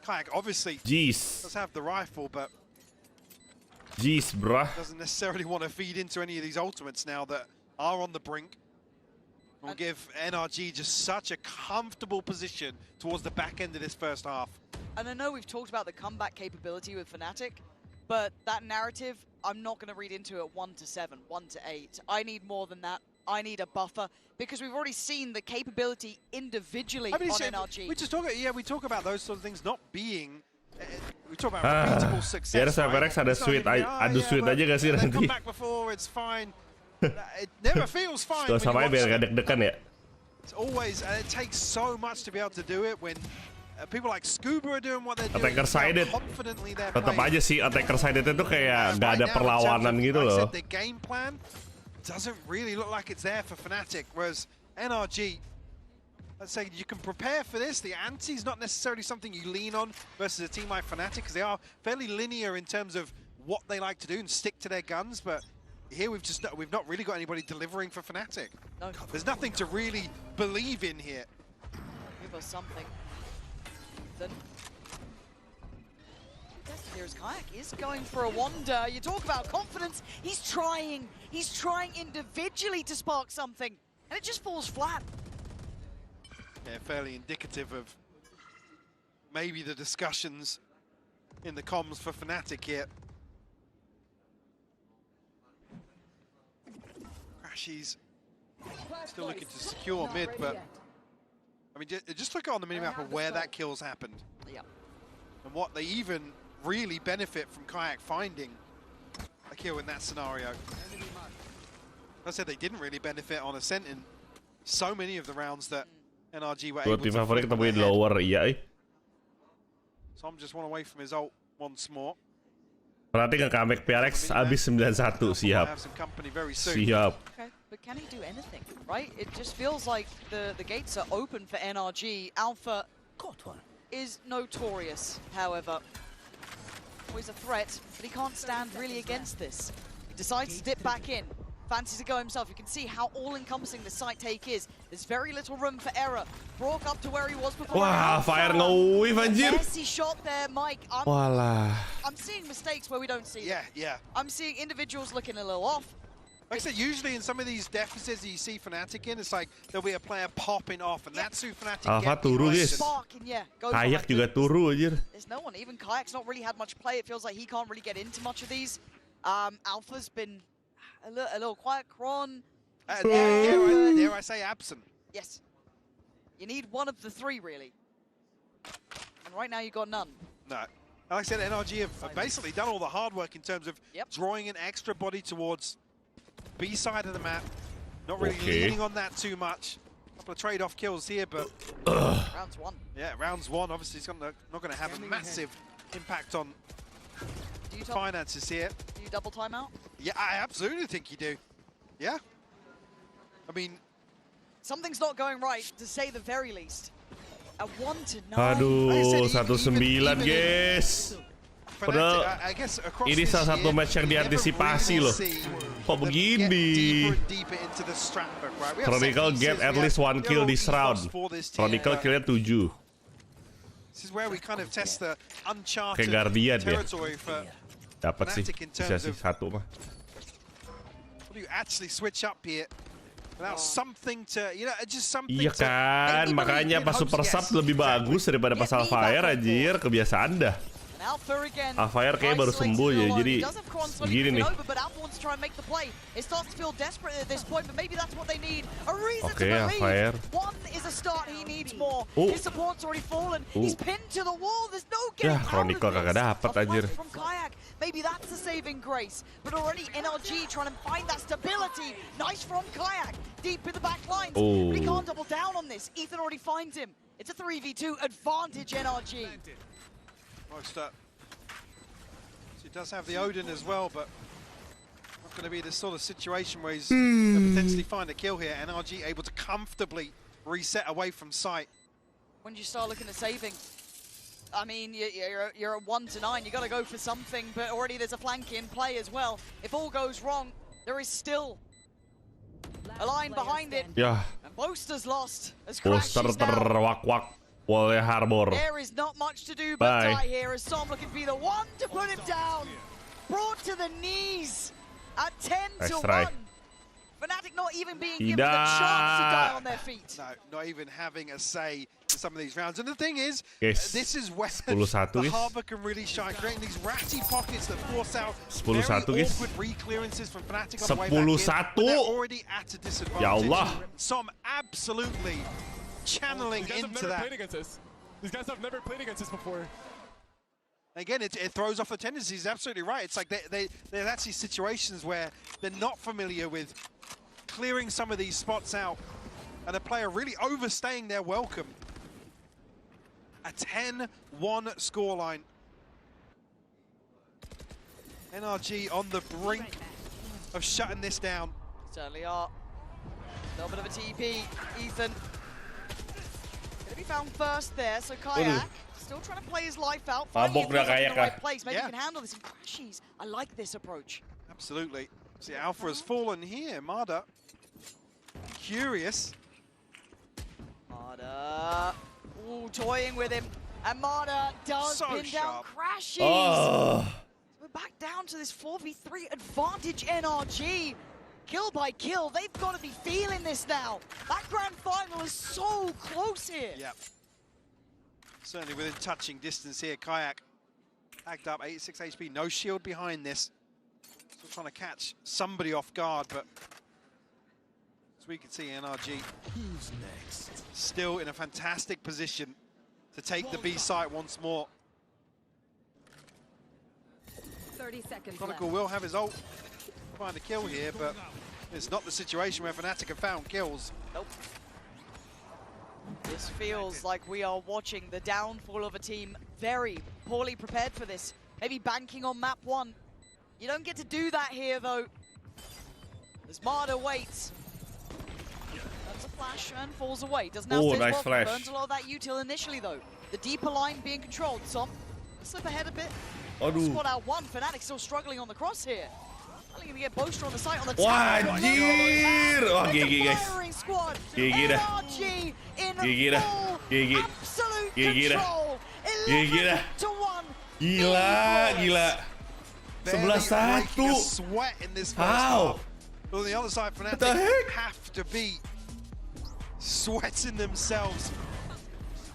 Kayak obviously Jeez. does have the rifle, but Jeez, bruh. Doesn't necessarily want to feed into any of these ultimates now that are on the brink. Will give NRG just such a comfortable position towards the back end of this first half. And I know we've talked about the comeback capability with Fnatic, but that narrative, I'm not going to read into it 1-7, 1-8. I need more than that. I need a buffer because we've already seen the capability individually on NRG. We just talk, we talk about those sort of things not being. We talk about repeatable success. Ya, PRX ada sweet, adu sweet aja gak sih nanti? Come back before, it's fine. It never feels fine. Sama biar gak deg-degan ya. It's always, it takes so much to be able to do it when people like Scuba are doing what they're doing. Attacker sided. Tetap aja sih attacker sided itu kayak gak ada perlawanan gitu loh. The game plan doesn't really look like it's there for Fnatic, whereas NRG, let's say you can prepare for this. The anti-is not necessarily something you lean on versus a team like Fnatic because they are fairly linear in terms of what they like to do and stick to their guns, but here we've not really got anybody delivering for Fnatic. No. There's nothing to really believe in here. Give us something. Then here's Kayak is going for a wander. You talk about confidence. He's trying individually to spark something, and it just falls flat. Yeah, fairly indicative of maybe the discussions in the comms for Fnatic here. Crashy's still looking to secure mid, but I mean, just look on the minimap of where that kill's happened. Yeah. And what they even really benefit from Kayak finding a kill in that scenario. I said they didn't really benefit on Ascent in so many of the rounds that NRG were able to. Tim favorit ketemuin lower, iya. Tom just one away from his ult once more. Berarti nge-comeback PRX abis 9-1, siap. Siap. Okay, but can he do anything, right? It just feels like the gates are open for NRG. Alpha is notorious, however. Always a threat, but he can't stand really against this. He decides to dip back in. Fancies to go himself. You can see how all-encompassing the site take is. There's very little room for error. Broke up to where he was before. Wah, fire nge-wave anjir. Messy shot there, Mike. I'm seeing mistakes where we don't see them. Yeah. I'm seeing individuals looking a little off. Like I said, usually in some of these deficits that you see Fnatic in, it's like there'll be a player popping off, and that's who Fnatic Alpha turu, guys. Kayak juga turu anjir. There's no one. Even Kayak's not really had much play. It feels like he can't really get into much of these. Alpha's been a little quiet. Kron. Dare I say absent? Yes. You need one of the three, really. And right now you got none. No. Like I said, NRG have basically done all the hard work in terms of drawing an extra body towards B side of the map. Not really leaning on that too much. A couple of trade-off kills here, but rounds one. Yeah, rounds one. Obviously, it's not going to have a massive impact on finances here. Do you double timeout? Yeah, I absolutely think you do. Yeah. I mean, something's not going right, to say the very least. A 1-9. Aduh, 1-9, guys. Padahal ini salah satu match yang diantisipasi loh. Kok begini? Chronicle get at least 1 kill this round. Chronicle killnya 7. This is where we kind of test the uncharted territory for dapat sih, bisa sih 1 mah. What do you actually switch up here? Without something to, you know, just something. Iya kan, makanya pas Super Sub lebih bagus daripada pas Alphair anjir, kebiasaan dah. Alphair kayak baru sembuh ya, jadi gini nih. Oke, Alphair. Ya, Chronicle kagak dapet anjir. Maybe that's the saving grace. But already NRG trying to find that stability. Nice from Kayak. Deep in the back lines. But he can't double down on this. Ethan already finds him. It's a 3v2 advantage NRG. So he does have the Odin as well, but not going to be this sort of situation where he's going to potentially find a kill here. NRG able to comfortably reset away from sight. When do you start looking at saving? I mean, you're at 1-9. You got to go for something, but already there's a flank in play as well. If all goes wrong, There is still a line behind it. Yeah. And Boaster's lost. As Poster terwak-wak oleh Harbor. There is not much to do but die here as Som looking to be the one to put him down. Brought to the knees at 10-1. Fnatic not even being given the chance to die on their feet. No, not even having a say in some of these rounds. And the thing is, guys, this is where 10-1, the Harbor can really shine, creating these ratty pockets that force out very 10-1, guys. awkward re-clearances from Fnatic on the way back in. 10-1. They're already at a disadvantage. Ya Allah. Som absolutely channeling into that. These guys have never played against this before. Again, it throws off the tendencies. He's absolutely right. It's like they're actually situations where they're not familiar with clearing some of these spots out, and a player really overstaying their welcome. A 10-1 scoreline. NRG on the brink of shutting this down. Certainly are. A little bit of a TP. Ethan gonna be found first there, so Kayak still trying to play his life out. Finding himself in the right place. Maybe he can handle this in crashes. I like this approach. Absolutely. See, Alpha has fallen here. Mada, curious. Mada, ooh, toying with him. And Mada does pin down crashes. We're back down to this 4v3 advantage NRG. Kill by kill, they've got to be feeling this now. That grand final is so close here. Yep. Certainly within touching distance here. Kayak tagged up, 86 HP, no shield behind this. Still trying to catch somebody off guard, but as we can see, NRG who's next? Still in a fantastic position to take the B site once more. 30 seconds Chronicle will have his ult, find a kill here, but it's not the situation where Fnatic have found kills. Nope. This feels like we are watching the downfall of a team very poorly prepared for this. Maybe banking on map 1. You don't get to do that here, though. As Mada waits. That's a flash and falls away. Doesn't have to nice flash. Burns a lot of that util initially, though. The deeper line being controlled. Som, slip ahead a bit. Spot out one. Fnatic still struggling on the cross here. I think we get Boaster on the site on the top. Wajir! Oh, GG guys. GG dah. GG dah. GG. GG dah. GG dah. Gila, gila. 11-1. Sweat in this first How? half. On the other side, Fnatic have to be sweating themselves.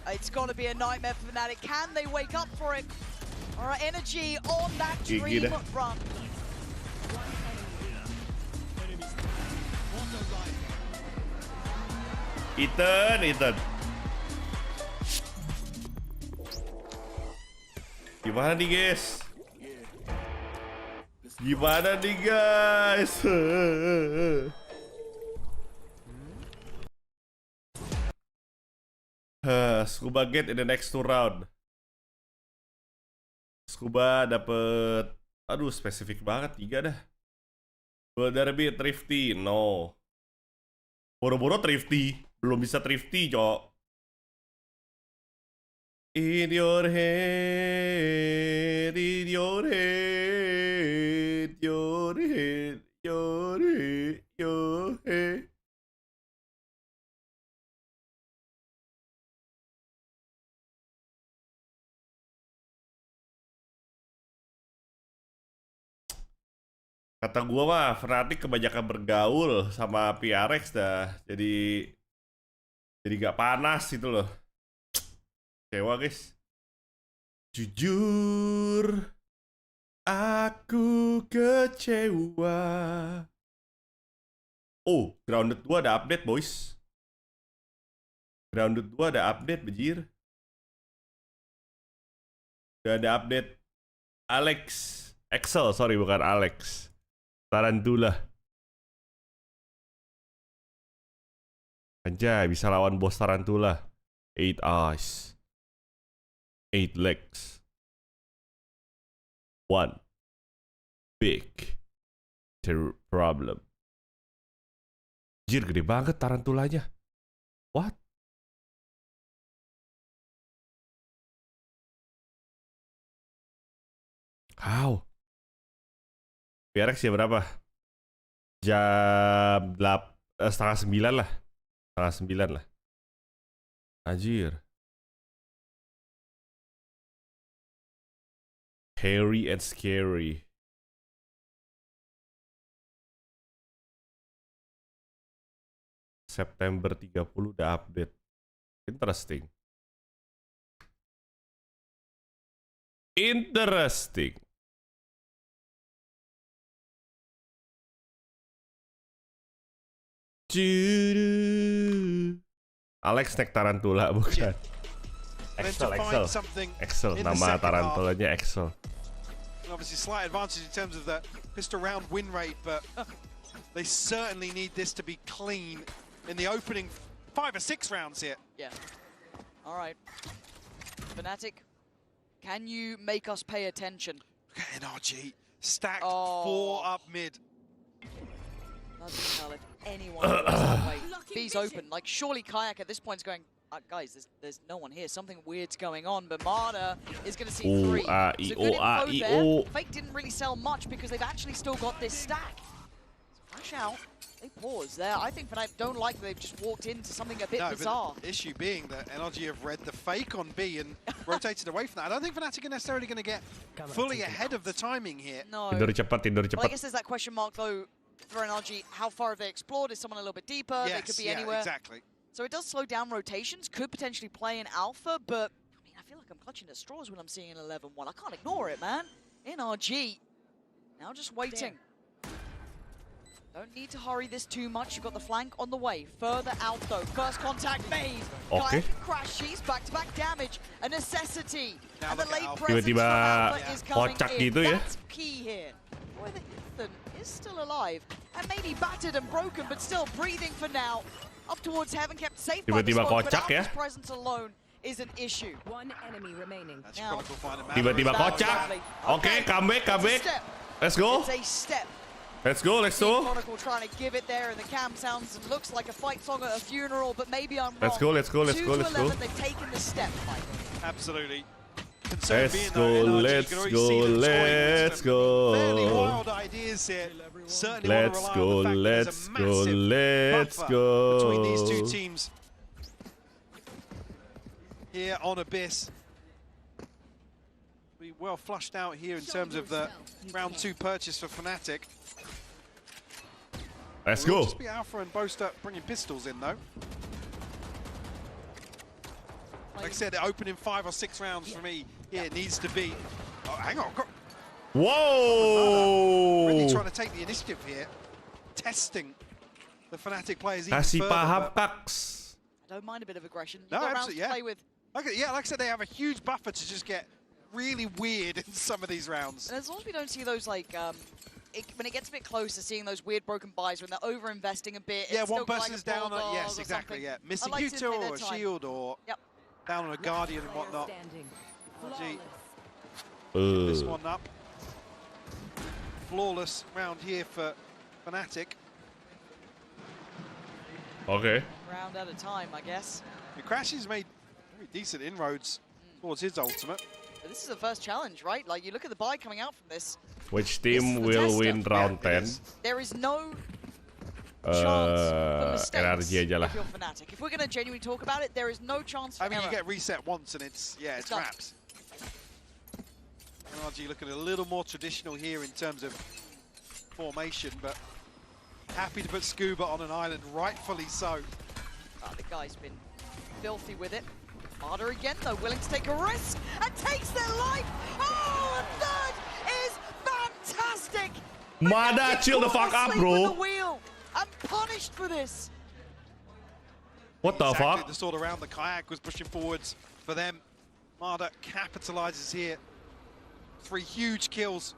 It's got to be a nightmare for Fnatic. Can they wake up for it? All right, energy on that dream run. Ethan. Gimana nih guys? Gimana nih guys? Scuba get in the next 2 round. Scuba dapet, aduh spesifik banget 3 dah. Derby Thrifty, no. Boro-boro Thrifty, belum bisa Thrifty, cok. In your head, in your head, your head, your head, your head. Kata gua mah Fnatic kebanyakan bergaul sama PRX dah. Jadi gak panas itu loh. Kecewa guys. Jujur aku kecewa. Oh, Grounded 2 ada update boys. Grounded 2 ada update bejir. Udah ada update Excel, sorry bukan Alex. Tarantula. Anjay, bisa lawan bos Tarantula. 8 eyes. 8 legs. 1 big problem. Anjir, gede banget Tarantulanya. What? How? PRX ya berapa? Jam 8:30 lah. 8:30 lah. Anjir. Hairy and scary. September 30 udah update. Interesting. Interesting. Alex naik tarantula bukan? Excel. Nama tarantulanya Excel. Obviously slight advantage in terms of the pistol round win rate, but they certainly need this to be clean in the opening 5 or 6 rounds here. Yeah. All right. Fnatic, can you make us pay attention? Look at NRG stacked 4 up mid. Doesn't tell if anyone goes that way. B's open. Like, surely Kayak at this point is going, guys, there's no one here. Something weird's going on. But Marta is going to see 3. So good info there. Fake didn't really sell much because they've actually still got this stack. So flash out. They pause there. I think Fnatic don't like that they've just walked into something a bit bizarre. But the issue being that NRG have read the fake on B and rotated away from that. I don't think Fnatic are necessarily going to get fully ahead of the timing here. No. Tidur cepat. Well, I guess there's that question mark, though, for NRG. How far have they explored? Is someone a little bit deeper? Yes, they could be anywhere. Exactly. So it does slow down rotations. Could potentially play in alpha, but I mean, I feel like I'm clutching at straws when I'm seeing an 11-1. I can't ignore it, man. NRG now just waiting. Don't need to hurry this too much. You've got the flank on the way. Further out, though. First contact made. Okay. Crash sheets, back-to-back damage. A necessity. Now and the late presence tiba-tiba from Alpha is coming kocak in. gitu ya. That's key here. Boy, the Ethan is still alive. And maybe battered and broken, but still breathing for now. Up towards heaven, kept safe by the Tiba-tiba smoke, but kocak ya. Alpha's presence alone is an issue. One enemy remaining. Now, Tiba-tiba kocak. Okay, comeback. Let's go. It's a step. Let's go. Chronicle trying to give it there, and the cam sounds and looks like a fight song at a funeral, but maybe I'm wrong. Let's go. 2 to 11, they've taken the step, Mike. Absolutely. Let's go. Fairly wild ideas here. Certainly Let's go. Between these 2 teams here on Abyss. We well flushed out here in terms of the round 2 purchase for Fnatic. Let's It'll go. just be Alpha and Boaster bringing pistols in, though. Like I said, the opening 5 or 6 rounds for me here needs to be. Oh, hang on. Whoa! Really trying to take the initiative here, testing the Fnatic players even Kasih further. paham, Kaks. I don't mind a bit of aggression. You've No, got rounds absolutely, to play with. Yeah, like I said, they have a huge buffer to just get really weird in some of these rounds. And as long as we don't see those, like, when it gets a bit closer, seeing those weird broken buys when they're over-investing a bit. Yeah, it's one still got, person's like, a down. bulldog Yes, or exactly. something. Yeah, missing I like to Yuto take their or a time. shield or down on a guardian and whatnot. Gee, this one up. Flawless round here for Fnatic. Okay. Round at a time, I guess. Crash has made very decent inroads towards his ultimate. But this is the first challenge, right? Like, you look at the buy coming out from this. Which team will win round 10? There is no chance for mistakes NRG aja lah. if you're Fnatic. If we're going to genuinely talk about it, there is no chance for I mean, error. you get reset once and it's done. wrapped. NRG looking a little more traditional here in terms of formation, but happy to put Scuba on an island, rightfully so. Oh, the guy's been filthy with it. Marta again, though, willing to take a risk and takes their life. Oh, and third is fantastic. Mada, chill the fuck up, With the bro. wheel. I'm punished for this. What the Exactly fuck? the sort of round the kayak was pushing forwards for them. Marta capitalizes here. 3 huge kills.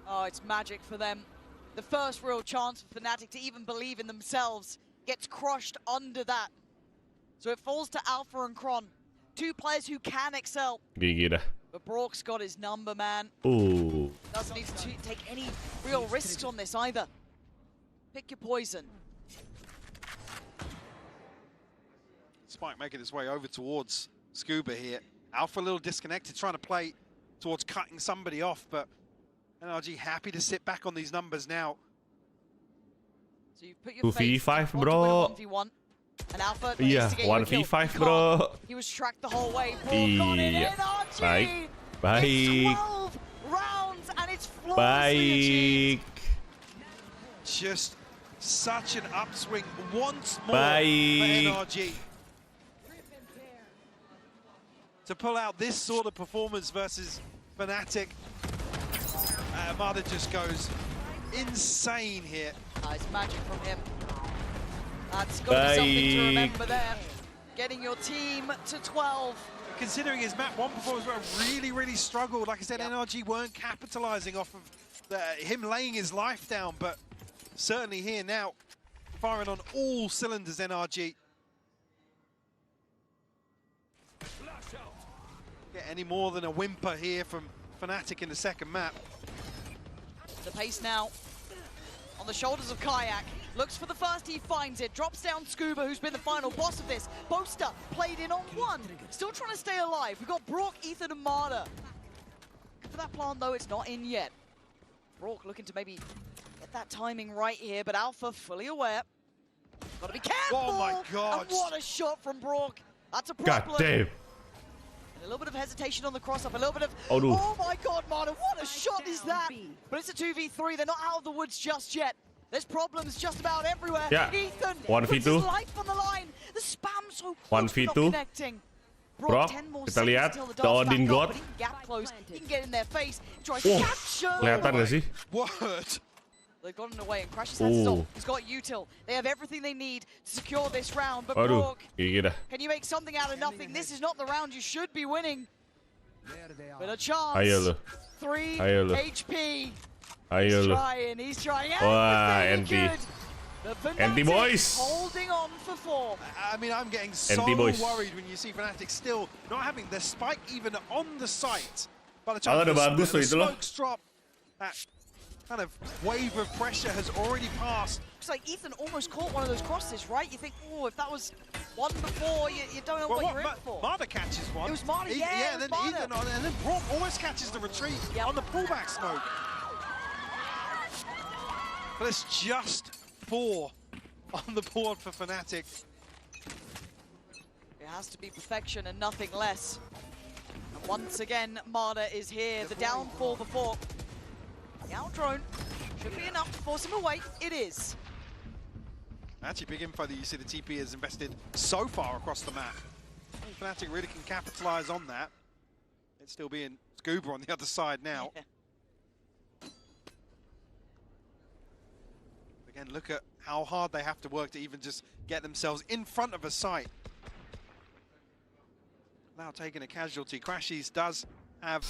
Oh, it's magic for them. The first real chance for Fnatic to even believe in themselves gets crushed under that. So it falls to Alpha and Kron. 2 players who can excel. Gigi dah. But Brock's got his number, man. Ooh. Doesn't need to take any real risks on this either. Pick your poison. Spike making his way over towards Scuba here. Alpha a little disconnected, trying to play towards cutting somebody off, but NRG happy to sit back on these numbers now. So you put your 2v5 bro. 1v1. And Alpha Iya, 1v5 bro. He was tracked the whole way. Iya. Baik. Baik. 12 rounds and it's Baik. Just such an upswing once more Baik. for NRG. To pull out this sort of performance versus Fnatic, Mada just goes insane here. Nice magic from him. That's got to be something to remember there. Getting your team to 12. Considering his map 1 performance really struggled. Like I said, NRG weren't capitalizing off of him laying his life down, but certainly here now, firing on all cylinders, NRG. Get any more than a whimper here from Fnatic in the second map. The pace now on the shoulders of Kayak. Looks for the first, he finds it. Drops down Scuba, who's been the final boss of this. Boaster played in on 1. Still trying to stay alive. We've got Brock, Ethan, and Marder. For that plan, though, it's not in yet. Brock looking to maybe get that timing right here, but Alpha fully aware. Got to be careful. Oh my God! And what a shot from Brock. That's a problem. God damn. A little bit of hesitation on the cross-up, a little bit of... Oh, no. Oh my God, Marder, what a shot is that? But it's a 2v3, they're not out of the woods just yet. There's problems just about everywhere. Yeah. Ethan 1v2. puts his life on the line. The spam so close, 1v2. not connecting. Bro, kita lihat the Odin God. He can gap close, he can get in their face, try Oh, capture. kelihatan gak sih? What? They've gotten away and Crash's has his ult. He's got util. They have everything they need to secure this round. But Aduh, Brock, gigi dah. can you make something out of nothing? This is not the round you should be winning. But a chance. Ayo lu. 3 Ayo lu. HP. Ayo lu. He's trying. Wah, NT. NT boys. Holding on for 4. I mean, I'm getting so boys. worried when you see Fnatic still not having their spike even on the site. By the time Kalau udah bagus tuh the itu loh. smokes drop, that kind of wave of pressure has already passed. Looks like Ethan almost caught one of those crosses, right? You think, oh, if that was one before, you don't know what you're in for. Marder catches one. It was Marder, Yeah, it was then Marder. Ethan on, and then Brock almost catches the retreat on the pullback smoke. But it's just 4 on the board for Fnatic. It has to be perfection and nothing less. And once again, Marder is here. The downfall before. The out drone should be enough to force him away. It is. Actually, big info that you see the TP has invested so far across the map. Fnatic really can capitalize on that. It's still being Scuba on the other side now. Yeah. Again, look at how hard they have to work to even just get themselves in front of a site. Now taking a casualty. Crashies does have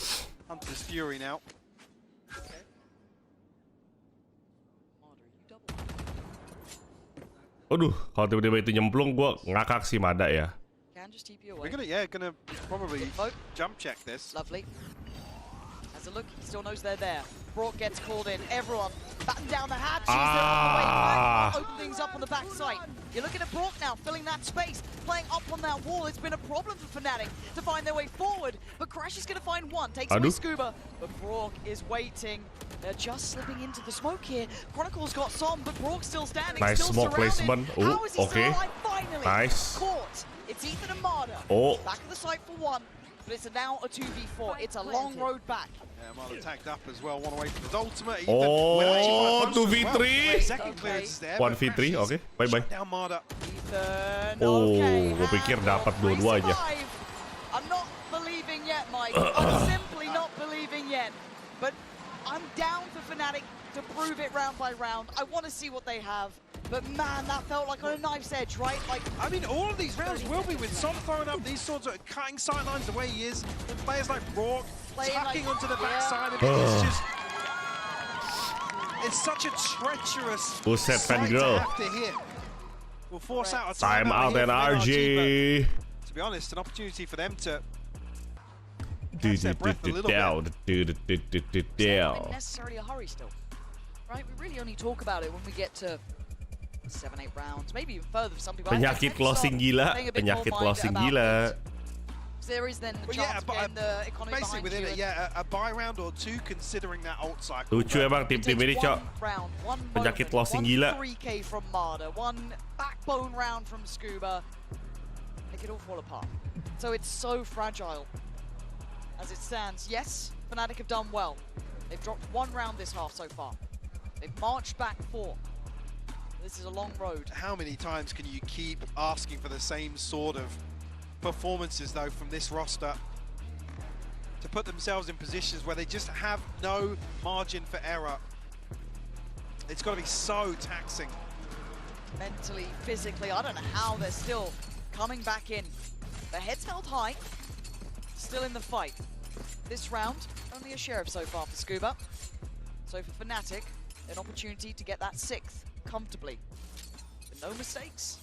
Hunter's Fury now. Aduh, kalau tiba-tiba itu nyemplung, gua ngakak sih Mada ya. Can just TP away. We're gonna probably jump check this. Lovely. Has a look, he still knows they're there. Brock gets called in. Everyone batten down the hatches. They're on the way back. Open things up on the backside. You're looking at Brock now, filling that space, playing up on that wall. It's been a problem for Fnatic to find their way forward. But Crash is going to find one. Takes away Scuba. But Brock is waiting. They're just slipping into the smoke here. Chronicle's got some, but Brock's still standing. Nice still smoke placement. How is he still Okay. alive? Finally. Nice. Caught. It's Ethan and Marder. Oh. Back of the site for 1. But it's now a 2v4. It's a long road back. Yeah, Marder tagged up as well, one away from his ultimate. Ethan, Oh, well, 2v3. Second clearance is there. 1v3, oke, bye-bye. Down Marder. Oh, gue pikir dapat dua-duanya. I'm not believing yet, Mike. I'm simply not believing yet. But I'm down for Fnatic to prove it round by round. I want to see what they have. But man, that felt like on a knife's edge, right? Like, I mean, all of these rounds will be with Som throwing up these sorts of cutting sidelines the way he is. And players like Brock tucking onto the backside of it. It's just, it's such a treacherous Buset, sight to Fangirl. have to hit. We'll force out a Time out here from NRG. but to be honest, an opportunity for them to Down. not necessarily a hurry still, right? We really only talk about it when we get to 7-8 rounds, maybe even further for some people. Penyakit closing gila, penyakit closing gila. There is then the chance to gain the economy basically within it, a buy round or two considering that ult cycle. Lucu emang tim-tim ini, Cok. Penyakit closing gila. 3K from Marder, one backbone round from Scuba. It could all fall apart. So it's so fragile as it stands. Yes, Fnatic have done well. They've dropped one round this half so far. They've marched back 4. This is a long road. How many times can you keep asking for the same sort of performances though from this roster to put themselves in positions where they just have no margin for error? It's got to be so taxing. Mentally, physically, I don't know how they're still coming back in. Their heads held high, still in the fight. This round, only a sheriff so far for Scuba. So for Fnatic, an opportunity to get that 6th comfortably. But no mistakes.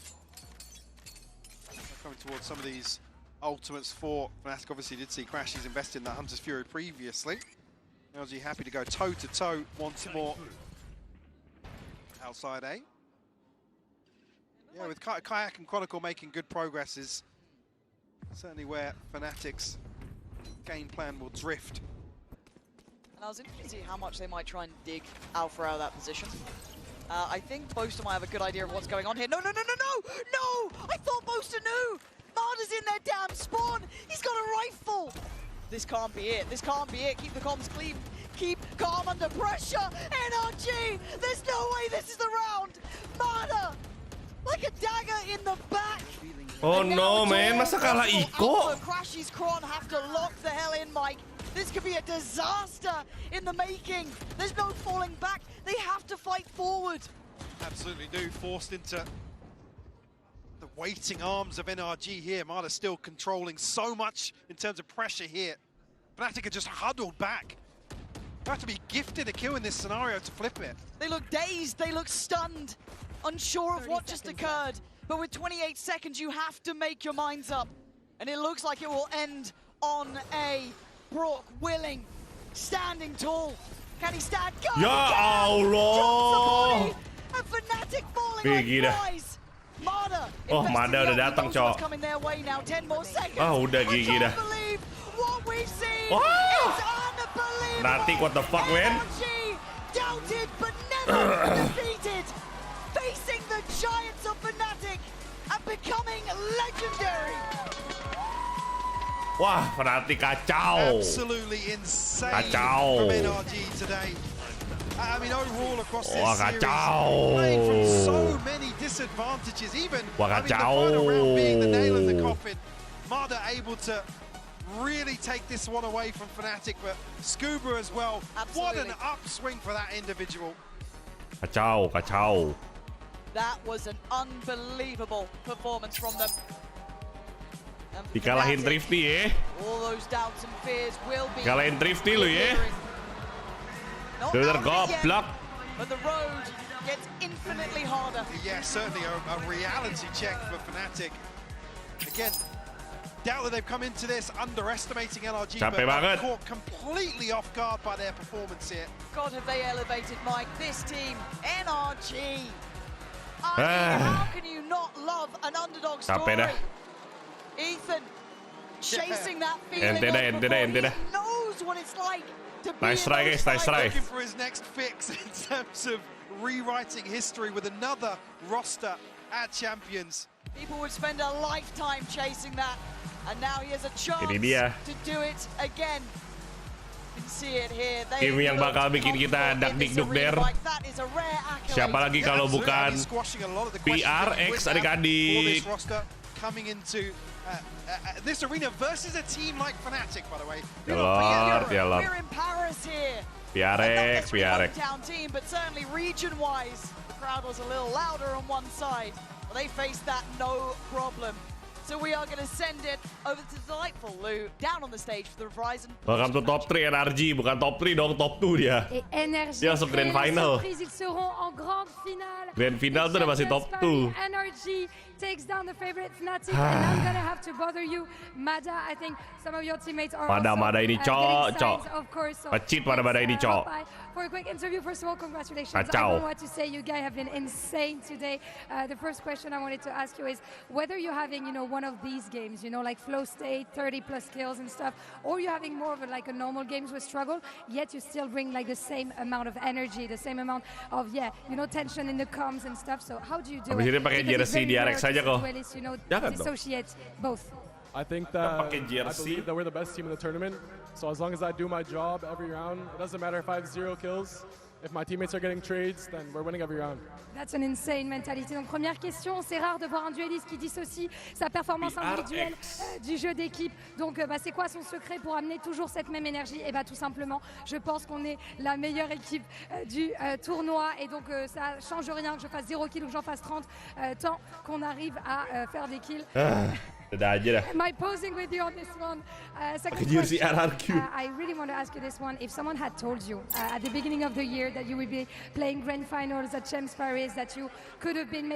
Coming towards some of these ultimates for Fnatic. Obviously did see Crashies invest in that Hunter's Fury previously. NRG happy to go toe-to-toe once more outside A. Yeah, with Kayak and Chronicle making good progress is certainly where Fnatic's game plan will drift. And I was interested to see how much they might try and dig Alpha out of that position. I think Boaster might have a good idea of what's going on here. No! I thought Boaster knew! Marder's in their damn spawn! He's got a rifle! This can't be it. This can't be it. Keep the comms clean. Keep calm under pressure. NRG! There's no way this is the round! Marder! Like a dagger in the back! Oh no, man. Masa kalah Iko? Crashies Kron have to lock the hell in, Mike. This could be a disaster in the making. There's no falling back. They have to fight forward. Absolutely do. Forced into the waiting arms of NRG here. Marder still controlling so much in terms of pressure here. Fnatic are just huddled back. You have to be gifted a kill in this scenario to flip it. They look dazed. They look stunned. Unsure of what just occurred. But with 28 seconds, you have to make your minds up. And it looks like it will end on a Brock willing, standing tall. Can he stand? Go! Ya Allah! And Fnatic falling like flies. Marder. Oh, Marder udah datang, Cok. Coming their way now. 10 more seconds. Ah, udah gigi dah. Believe what we've seen. Wow! It's unbelievable. Fnatic, what the fuck, man? Doubted but never defeated. Facing the giants of Fnatic and becoming legendary. Wah, Fnatic kacau. Absolutely insane Kacau. from NRG today. I mean, overall across this series, kacau. playing from so many disadvantages. Even Wah, I mean, the final round being the nail in the coffin. Marder able to really take this one away from Fnatic, but Scuba as well. Absolutely. What an upswing for that individual. Kacau. That was an unbelievable performance from them. Dikalahin Drifty ya. All those doubts and fears will be. Kalahin Drifty lu ya. Bener goblok. But the road gets infinitely harder. Yeah, certainly a reality check for Fnatic. Again, doubt that they've come into this underestimating NRG, Capek but banget. caught completely off guard by their performance here. God, have they elevated, Mike? This team, NRG. I mean, how can you not love an underdog story? Ethan chasing that feeling Ente dah. He knows what it's like to be Nice try, guys. Nice try. Looking for his next fix in terms of rewriting history with another roster at Champions. People would spend a lifetime chasing that, and now he has a chance to do it again. You can see it here. Tim yang bakal bikin kita dak-dik-duk der. Siapa lagi kalau bukan PRX adik-adik. Coming into this arena versus a team like Fnatic, by the way. We're in Paris here. PRX. Town team, but certainly region-wise, the crowd was a little louder on one side. Well, they faced that no problem. So we are going to send it over to delightful Lou down on the stage for the Verizon. Welcome to top 3 NRG, bukan top 3 dong, top 2 dia. Et NRG, dia masuk grand final. Ils seront en grande finale. Grand final tuh udah masih top 2. NRG takes down the favorite Fnatic, and I'm gonna have to bother you, Mada. I think some of your teammates are Mada ini cok. of course. So Pecit Mada ini cok. For a quick interview, first of all, congratulations. Kacau. I don't know what to say. You guys have been insane today. The first question I wanted to ask you is whether you're having, one of these games, like flow state, 30+ kills and stuff, or you're having more of a normal games with struggle, yet you still bring the same amount of energy, the same amount of tension in the comms and stuff. So how do you do it? Pakai jersey DRX aja kok. Dissociate both. I think that I believe that we're the best team in the tournament. So as long as I do my job every round, it doesn't matter if I have 0 kills. If my teammates are getting trades, then we're winning every round. That's an insane mentality. Donc première question, c'est rare de voir un dueliste qui dissocie sa performance individuelle du jeu d'équipe. Donc c'est quoi son secret pour amener toujours cette même énergie? Et tout simplement, je pense qu'on est la meilleure équipe du tournoi et donc ça change rien que je fasse 0 kills ou que j'en fasse 30 tant qu'on arrive à faire des kills. Am I posing with you on this one? Second question, I really want to ask you this one. If someone had told you at the beginning of the year that you would be playing grand finals at Champs Paris, that you could have been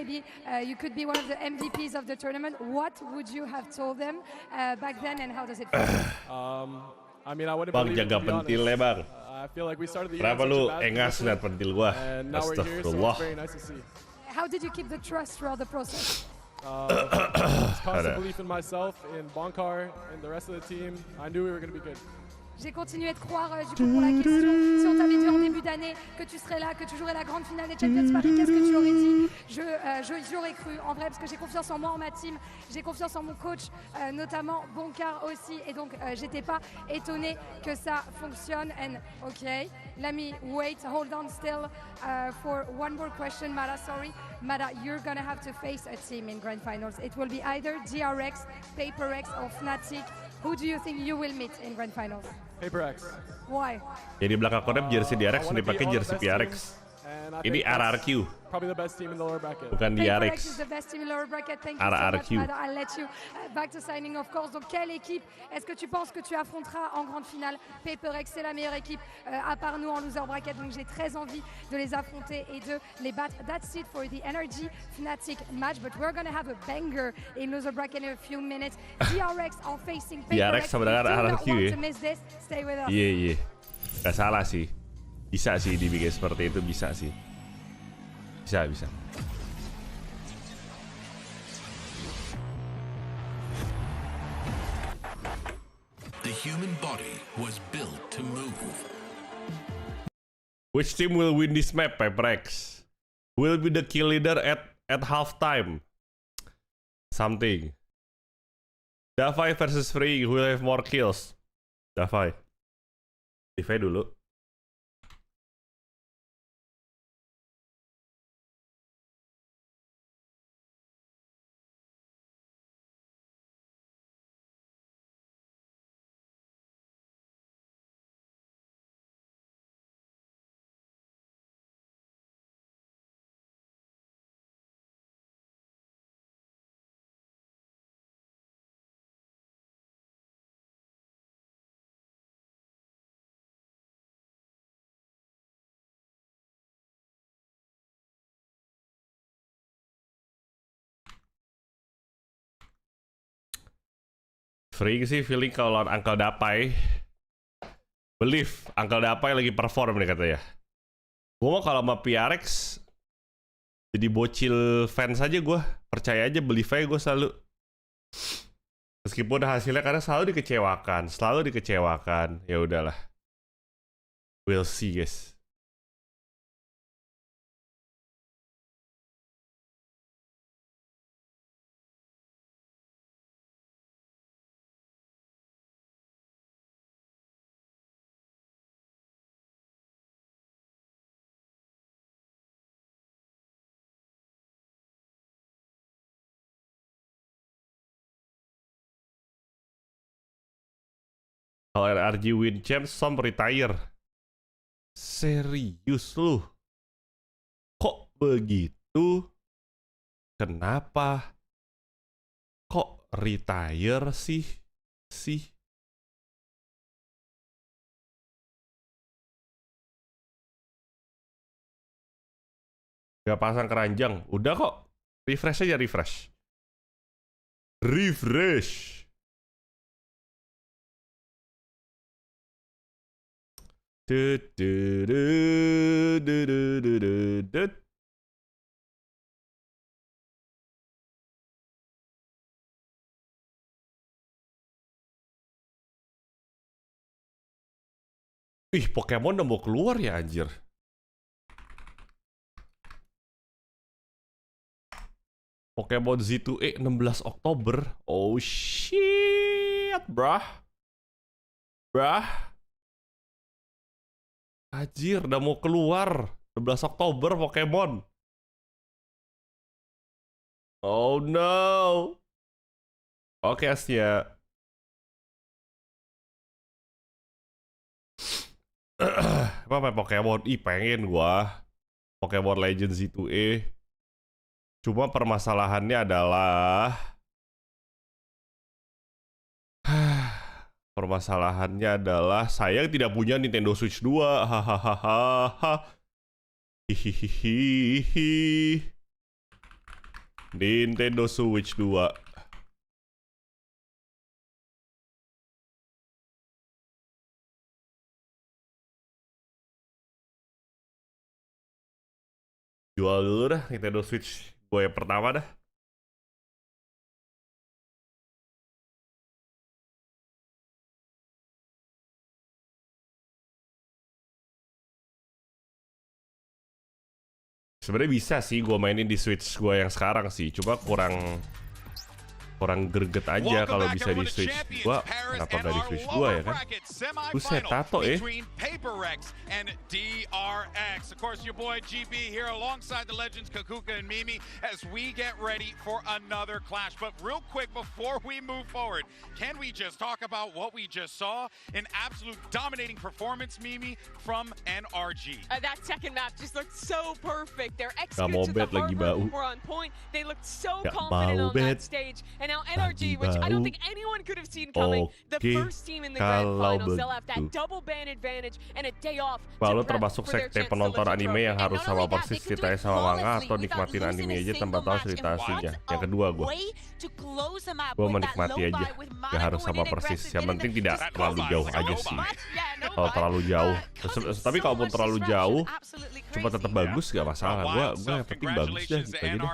you could be one of the MVPs of the tournament, what would you have told them back then, and how does it feel? I mean, I wouldn't Bang, believe it, jaga to be honest. pentilnya, Bang. I feel like we started the year Kenapa in lu such a bad engas position, liat pentil gua? and now we're here, so Astagfirullah. it's very nice to see. How did you keep the trust throughout the process? Constant belief in myself, in Bonkar, and the rest of the team. I knew we were going to be good. J'ai continué de croire, du coup, pour la question. Si on t'avait dit en début d'année que tu serais là, que tu jouerais la grande finale des Champions Paris, qu'est-ce que tu aurais dit? J'aurais cru, en vrai, parce que j'ai confiance en moi, en ma team. J'ai confiance en mon coach, notamment Bonkar aussi. Et donc, j'étais pas étonnée que ça fonctionne. And, okay, let me wait, hold on still for one more question, Mada, sorry. Mada, you're going to have to face a team in Grand Finals. It will be either DRX, PRX, or Fnatic. Who do you think you will meet in Grand Finals? PRX. Why? Jadi belakang korep jersey DRX, ini pakai jersey PRX. Ini RRQ. Probably the best team in the lower bracket. Bukan DRX. is the best team in lower bracket. Thank you RRQ. so much, Mada. I'll let you back to signing, of course. Donc, quelle équipe est-ce que tu penses que tu affronteras en grande finale? PRX, c'est la meilleure équipe à part nous en loser bracket. Donc, j'ai très envie de les affronter et de les battre. That's it for the NRG Fnatic match. But we're going to have a banger in loser bracket in a few minutes. DRX are facing PRX. DRX sama dengan RRQ ya. To miss this. Stay with us. Iya. Gak salah sih. Bisa sih dibikin seperti itu, bisa sih. Bisa. The human body was built to move. Which team will win this map, PRX? Will be the kill leader at halftime. Something. Davai versus Free, who will have more kills? Davai. Davai dulu. Free sih feeling kalau lawan Uncle Dapai. Believe Uncle Dapai lagi perform nih katanya. Gue mau kalau sama PRX jadi bocil fans aja gue. Percaya aja, believe aja gue selalu. Meskipun hasilnya karena selalu dikecewakan. Ya udahlah. We'll see, guys. Kalau NRG win champs, Som retire. Serius lu? Kok begitu? Kenapa? Kok retire sih? Gak pasang keranjang. Udah kok. Refresh aja, refresh. Refresh. Ih, Pokemon udah mau keluar ya anjir. Pokemon Z2E 16 Oktober. Oh shit, brah. Anjir, udah mau keluar 16 Oktober Pokemon. Oh no. Oke, Asya. Apa Pokemon? Ih, pengen gua Pokemon Legends Z2E. Cuma permasalahannya adalah saya tidak punya Nintendo Switch 2. Hahaha. Hihihihi. Nintendo Switch 2. Jual dulu dah Nintendo Switch gue yang pertama dah. Sebenarnya bisa sih gue mainin di Switch gue yang sekarang sih, cuma kurang greget aja kalau bisa di Switch gua. Kenapa nggak di Switch gua ya kan? Buset, tato PRX and DRX. Of course, your boy GB here alongside the legends Kakuka and Mimi as we get ready for another clash. But real quick before we move forward, can we just talk about what we just saw? An absolute dominating performance, Mimi, from NRG. That second map just looked so perfect. Their executions at the harbor were on point. They looked so confident on that stage. And now NRG, which I don't think anyone could have seen coming, the first team in the grand finals, they'll have that double ban advantage and a day off. Kalau termasuk sekte penonton anime yang harus sama persis ceritanya sama manga atau nikmatin anime aja tanpa tahu cerita aslinya. Yang kedua gue menikmati aja, gak harus sama persis. Yang penting tidak terlalu jauh aja sih. Kalau terlalu jauh, tapi kalaupun terlalu jauh, cuma tetap bagus gak masalah. Gue yang penting bagus dah gitu aja deh.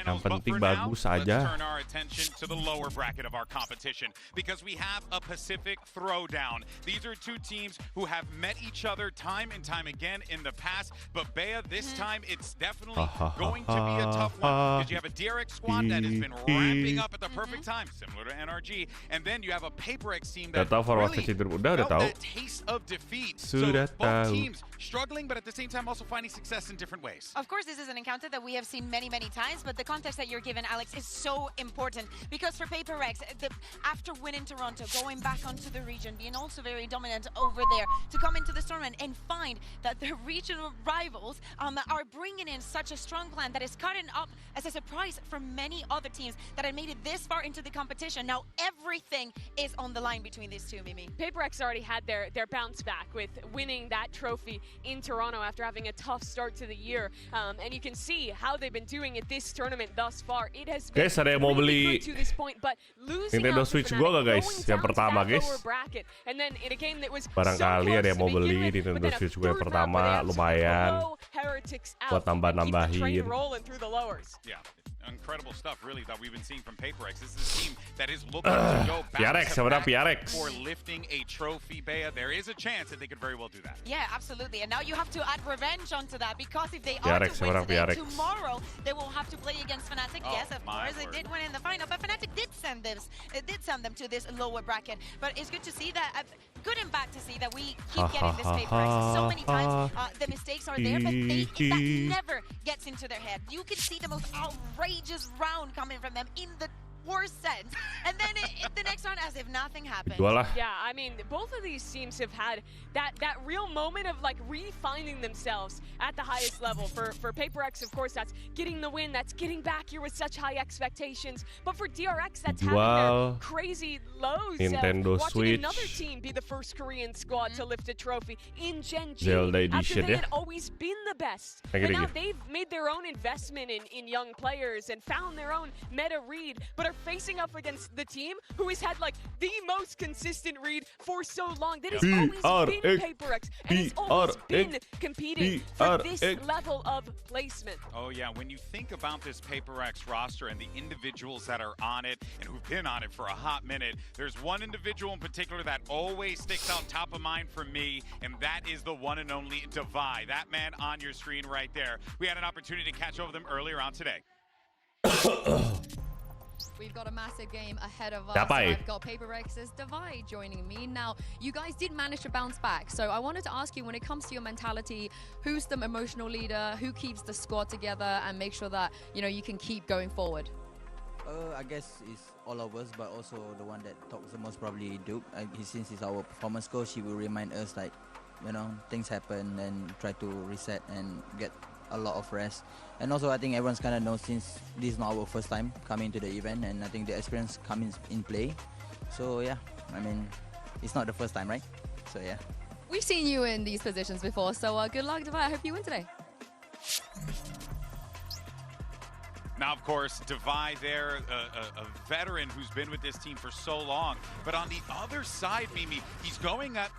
Yang penting bagus saja. Turn our attention to the lower bracket of our competition because we have a Pacific Throwdown. These are two teams who have met each other time and time again in the past, but Bea, this time it's definitely going to be a tough one because you have a DRX squad that has been ramping up at the perfect time, similar to NRG, and then you have a PRX team that really felt that taste of defeat. So both teams struggling, but at the same time also finding success in different ways. Of course, this is an encounter that we have seen many times, but the context that you're given, Alex, is so important because for PRX, after winning Toronto, going back onto the region, being also very dominant over there, to come into this tournament and find that the regional rivals are bringing in such a strong plan that is cutting up as a surprise for many other teams that had made it this far into the competition. Now everything is on the line between these two, Mimi. PRX already had their bounce back with winning that trophy in Toronto after having a tough start to the year, and you can see how they've been doing at this tournament thus far. It has been guys, ada yang mau beli Nintendo Switch gua gak guys? Yang pertama guys. Barangkali ada yang mau beli Nintendo Switch gua yang pertama, lumayan buat tambah-nambahin. Incredible stuff, really, that we've been seeing from PRX. This is a team that is looking to go back for lifting a trophy, Bea. There is a chance that they could very well do that. Yeah, absolutely. And now you have to add revenge onto that because if they are to win today, tomorrow they will have to play against Fnatic. Yes, of course, they did win in the final, but Fnatic did send them to this lower bracket. But it's good to see that. Good and bad to see that we keep getting this PRX so many times. The mistakes are there, but that never gets into their head. You can see the most outrageous round coming from them in the worst sense. And then the next round, as if nothing happened. Yeah, I mean, both of these teams have had that real moment of like refining themselves at the highest level. For PRX, of course, that's getting the win, that's getting back here with such high expectations. But for DRX, that's having their crazy lows. Nintendo watching Switch. Another team be the first Korean squad to lift a trophy in Gen G. Zelda after Edition, they had always been the best. And now they've made their own investment in young players and found their own meta read, but are facing up against the team who has had like the most consistent read for so long. That has always been PRX and has always been competing for this level of placement. Oh yeah, when you think about this PRX roster and the individuals that are on it and who've been on it for a hot minute, there's one individual in particular that always sticks out top of mind for me, and that is the one and only Devi. That man on your screen right there. We had an opportunity to catch up with him earlier on today. We've got a massive game ahead of us. I've got PRX's Devi joining me. Now, you guys did manage to bounce back, so I wanted to ask you, when it comes to your mentality, who's the emotional leader, who keeps the squad together and make sure that, you know, you can keep going forward? I guess it's all of us, but also the one that talks the most, probably Duke. Since he's our performance coach, he will remind us, like, you know, things happen and try to reset and get a lot of rest. And also, I think everyone's kind of knows, since this is not our first time coming to the event, and I think the experience comes in play. So yeah, I mean, it's not the first time, right? So yeah. We've seen you in these positions before, so good luck, Devi. I hope you win today. Now, of course, Devi there, a veteran who's been with this team for so long. But on the other side, Mimi, he's going up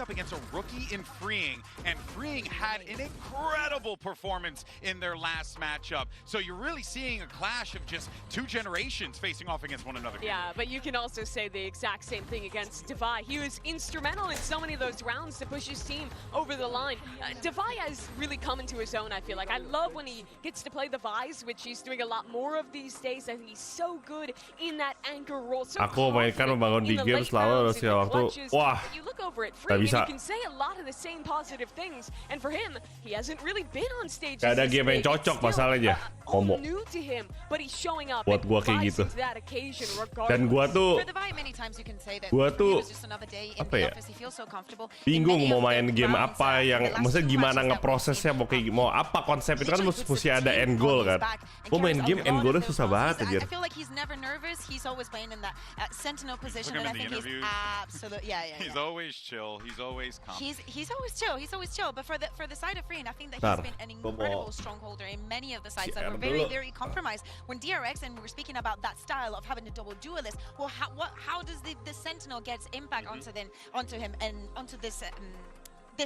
against a rookie in Freeing, and Freeing had an incredible performance in their last matchup. So you're really seeing a clash of just two generations facing off against one another. Yeah, but you can also say the exact same thing against Devi. He was instrumental in so many of those rounds to push his team over the line. Devi has really come into his own, I feel like. I love when he gets to play the Vise, which he's doing a lot more of these days. I think he's so good in that anchor role. So aku mainkan membangun di game selalu harus ya waktu. Wah, you look over at Freeing, you can say a lot of the same positive things. And for him, he hasn't really been on stage. Gak ada game yang cocok masalahnya. Ngomong. New to him, but he's showing up buat gua kayak gitu. Dan gua tuh apa ya? Bingung mau main game apa yang, maksudnya gimana ngeprosesnya, mau apa konsep itu kan mesti ada end goal kan. Gua main game end goalnya susah banget aja. I feel like he's never nervous. He's always playing in that sentinel position, and I think he's absolutely He's always chill. He's always calm. He's always chill. He's always chill. But for the side of Freeing, I think that he's been an incredible strongholder in many of the sides that were very, very compromised. When DRX, and we were speaking about that style of having a double duelist, well, how does the sentinel get impact onto him and onto this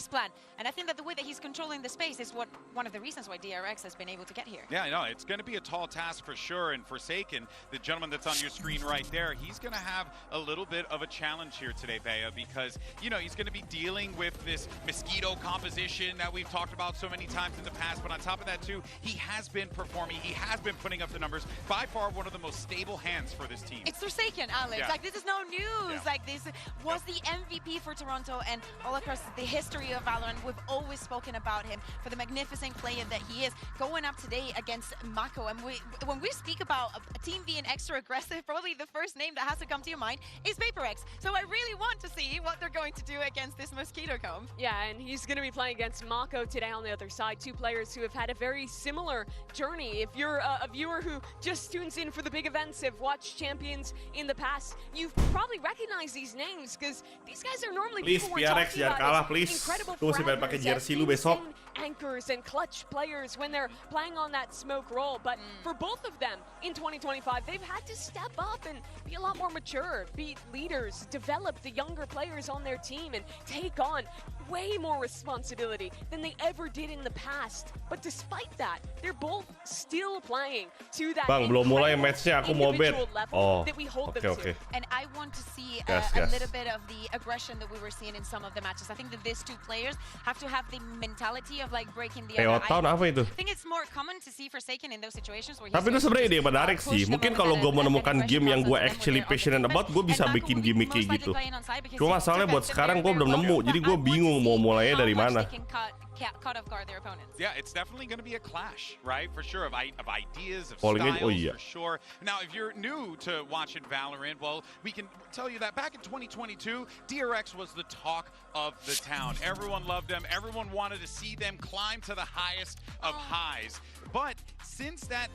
plan? And I think that the way that he's controlling the space is one of the reasons why DRX has been able to get here. Yeah, I know. It's going to be a tall task for sure. And Forsaken, the gentleman that's on your screen right there, he's going to have a little bit of a challenge here today, Bea, because, you know, he's going to be dealing with this mosquito composition that we've talked about so many times in the past. But on top of that, too, he has been performing. He has been putting up the numbers. By far, one of the most stable hands for this team. It's Forsaken, Alex. Yeah. Like, this is no news. Yeah. Like, this was the MVP for Toronto, and all across the history of Valorant, we've always spoken about him for the magnificent player that he is. Going up today against Mako, and when we speak about a team being extra aggressive, probably the first name that has to come to your mind is PRX. So I really want to see what they're going to do against this mosquito comb. Yeah, and he's going to be playing against Mako today on the other side. Two players who have had a very similar journey. If you're a viewer who just tunes in for the big events, have watched champions in the past, you've probably recognized these names because these guys are normally please PRX jangan kalah, please. Tuh masih pengen pakai jersey lu besok. Anchors and clutch players when they're playing on that smoke roll, but for both of them in 2025, they've had to step up and be a lot more mature, be leaders, develop the younger players on their team, and take on way more responsibility than they ever did in the past. But despite that, they're both still playing to that belum mulai matchnya, aku mau bet. Oh, that we hold them to. And I want to see a little bit of the aggression that we were seeing in some of the matches. I think that these two players have to have the mentality of like breaking the other. I think it's more common to see Forsaken in those situations where tapi itu sebenarnya ide yang menarik sih. Mungkin kalau gue menemukan game yang gue actually passionate about, gue bisa bikin gimmick kayak gitu. Cuma masalahnya buat sekarang gue belum nemu, jadi gue bingung mau mulainya dari mana. caught off guard their opponents. Yeah, it's definitely going to be a clash, right? For sure, of ideas, of Falling styles, in, for sure. Now, if you're new to watching Valorant, well, we can tell you that back in 2022, DRX was the talk of the town. Everyone loved them. Everyone wanted to see them climb to the highest of highs. But since that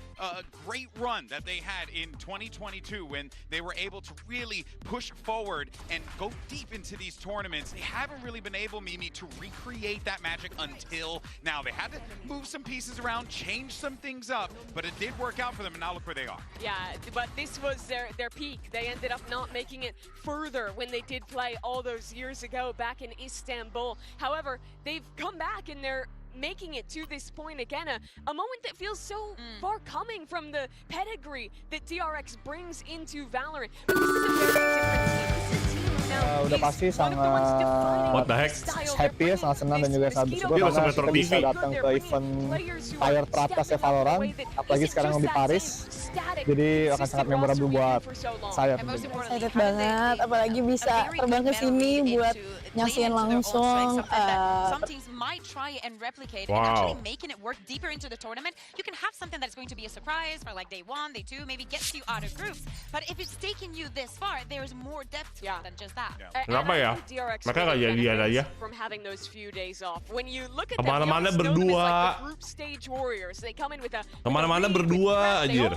great run that they had in 2022, when they were able to really push forward and go deep into these tournaments, they haven't really been able, Mimi, to recreate that magic until now. They had to move some pieces around, change some things up, but it did work out for them, and now look where they are. Yeah, but this was their peak. They ended up not making it further when they did play all those years ago back in Istanbul. However, they've come back and they're making it to this point again, a moment that feels so far coming from the pedigree that DRX brings into Valorant. But this is a very different team. This is a team now udah pasti sangat happy, sangat senang dan juga sangat bersyukur karena kita bisa datang ke event tier teratas ya Valorant, apalagi sekarang di Paris, jadi akan sangat memorable buat saya. Excited banget, apalagi bisa terbang ke sini buat nyaksiin langsung. Some teams might try and replicate and actually making it work deeper into the tournament. You can have something that's going to be a surprise for like day 1, day 2, maybe gets you out of groups. But if it's taking you this far, there's more depth to it than just that. Kenapa ya? Mereka nggak jadian aja. From having those few days off. When you look at kemana-mana berdua. Kemana-mana berdua aja.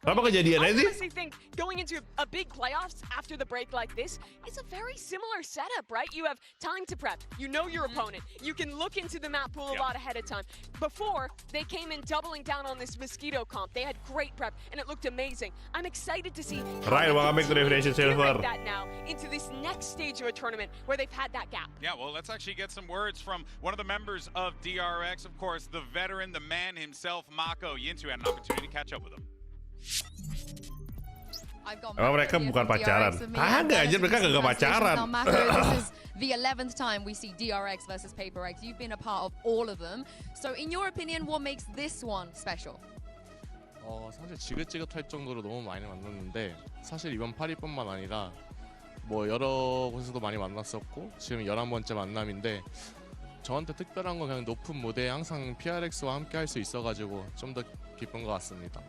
Kenapa kejadian aja sih? I think going into a big playoffs after the break like this, it's a very similar setup, right? You have time to prep. You know your opponent. You can look into the map pool a lot ahead of time. Before, they came in doubling down on this Mosquito comp. They had great prep, and it looked amazing. I'm excited to see Ryan, welcome back to Definition Silver. That now into this next stage of a tournament where they've had that gap. Yeah, well, let's actually get some words from one of the members of DRX, of course, the veteran, the man himself, Mako Yintu, had an opportunity to catch up with him. Emang mereka bukan pacaran? Kagak aja, mereka kagak pacaran. This is the 11th time we see DRX versus PRX. You've been a part of all of them. So in your opinion, what makes this one special? 사실 지긋지긋할 정도로 너무 많이 만났는데 사실 이번 파리뿐만 아니라 뭐 여러 곳에서도 많이 만났었고 지금 11번째 만남인데 저한테 특별한 건 그냥 높은 무대에 항상 PRX와 함께 할 수 있어가지고 좀 더 기쁜 것 같습니다.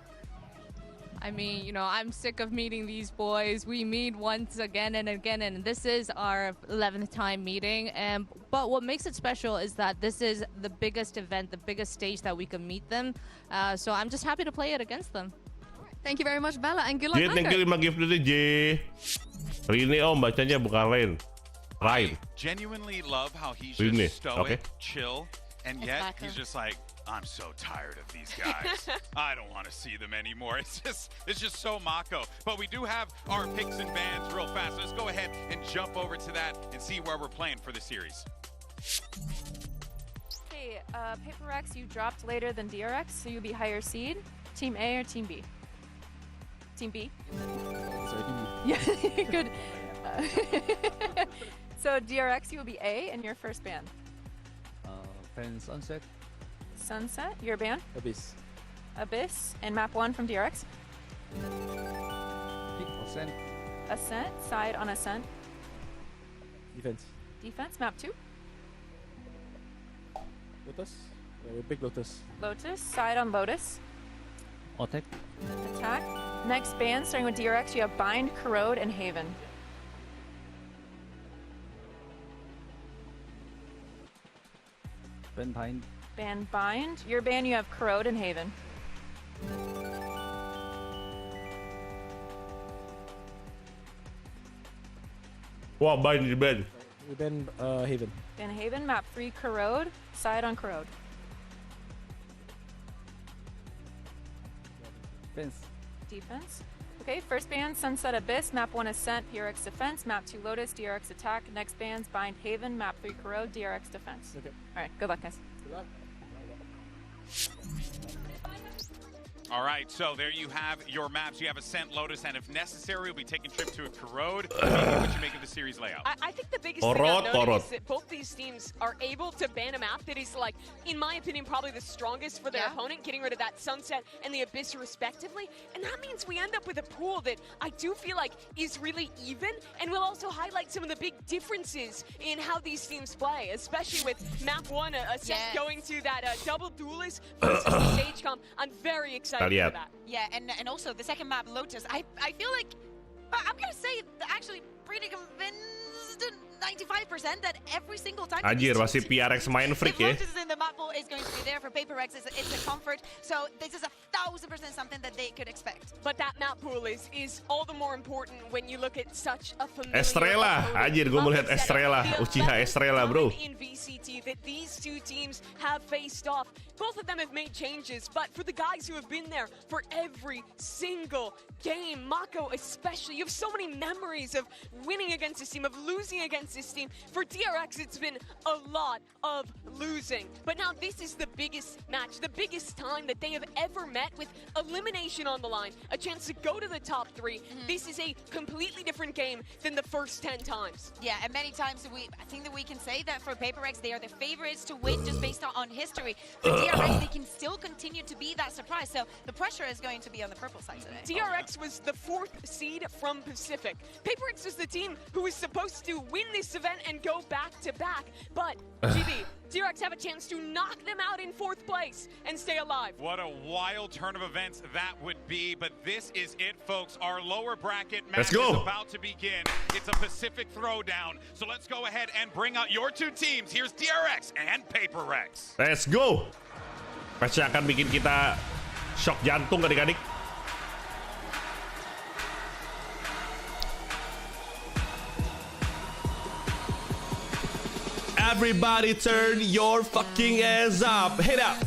I mean, you know, I'm sick of meeting these boys. We meet once again and again, and this is our 11th time meeting. But what makes it special is that this is the biggest event, the biggest stage that we can meet them. So I'm just happy to play it against them. Thank you very much, Bella, and good luck. Thank you 5 gift dari J. Rini om bacanya bukan Rain. Rain. Genuinely love how he's just stoic, chill, and yet he's just like, I'm so tired of these guys. I don't want to see them anymore. It's just so Mako. But we do have our picks and bans real fast. Let's go ahead and jump over to that and see where we're playing for the series. Hey, PRX, you dropped later than DRX, so you'll be higher seed. Team A or Team B? Team B? Sorry, Team B. Yeah, good. So DRX, you will be A in your first ban. Fan Sunset. Sunset, your ban? Abyss. Abyss, and map 1 from DRX? Ascent. Ascent, side on Ascent. Defense. Defense, map 2? Lotus. Big Lotus. Lotus, side on Lotus. Attack. Attack. Next ban, starting with DRX, you have Bind, Corrode, and Haven. Ban Bind. Ban Bind. Your ban, you have Corrode and Haven. Wah, Bind di ban. We ban Haven. Ban Haven, map 3, Corrode, side on Corrode. Defense. Defense. Okay, first ban, Sunset Abyss, map 1 Ascent, PRX Defense, map 2 Lotus, DRX Attack. Next bands, Bind Haven, map 3 Corrode, DRX Defense. Okay. Alright, good luck, guys. Good luck. All right, so there you have your maps. You have Ascent, Lotus, and if necessary, we'll be taking a trip to a Corrode. What you make of the series layout? I think the biggest thing I've noticed is that both these teams are able to ban a map that is, like, in my opinion, probably the strongest for their opponent, getting rid of that Sunset and the Abyss respectively. And that means we end up with a pool that I do feel like is really even, and will also highlight some of the big differences in how these teams play, especially with map 1, Ascent going to that double duelist versus the stage comp. I'm very excited for that. Yeah, and also the second map, Lotus, I feel like, I'm going to say actually pretty convinced 95% that every single time Anjir, masih PRX main freak ya. Lotus in the map pool is going to be there for PaperX. It's a comfort. So this is 1,000% something that they could expect. But that map pool is all the more important when you look at such a familiar Estrella, anjir, gue melihat Estrella, Uchiha Estrella, bro. In VCT that these two teams have faced off. Both of them have made changes, but for the guys who have been there for every single game, Mako especially, you have so many memories of winning against this team, of losing against this team. For DRX, it's been a lot of losing. But now this is the biggest match, the biggest time that they have ever met, with elimination on the line, a chance to go to the top 3. This is a completely different game than the first 10 times. Yeah, and many times I think that we can say that for PaperX, they are the favorites to win just based on history. For DRX, they can still continue to be that surprise. So the pressure is going to be on the purple side today. DRX was the 4th seed from Pacific. PaperX was the team who was supposed to win this event and go back-to-back. But, GB, DRX have a chance to knock them out in 4th place and stay alive. What a wild turn of events that would be, but this is it, folks. Our lower bracket match is about to begin. It's a Pacific throwdown, so let's go ahead and bring out your two teams. Here's DRX and PaperX. Let's go! Match yang akan bikin kita shock jantung adik-adik. Everybody turn your fucking ass up. Head up.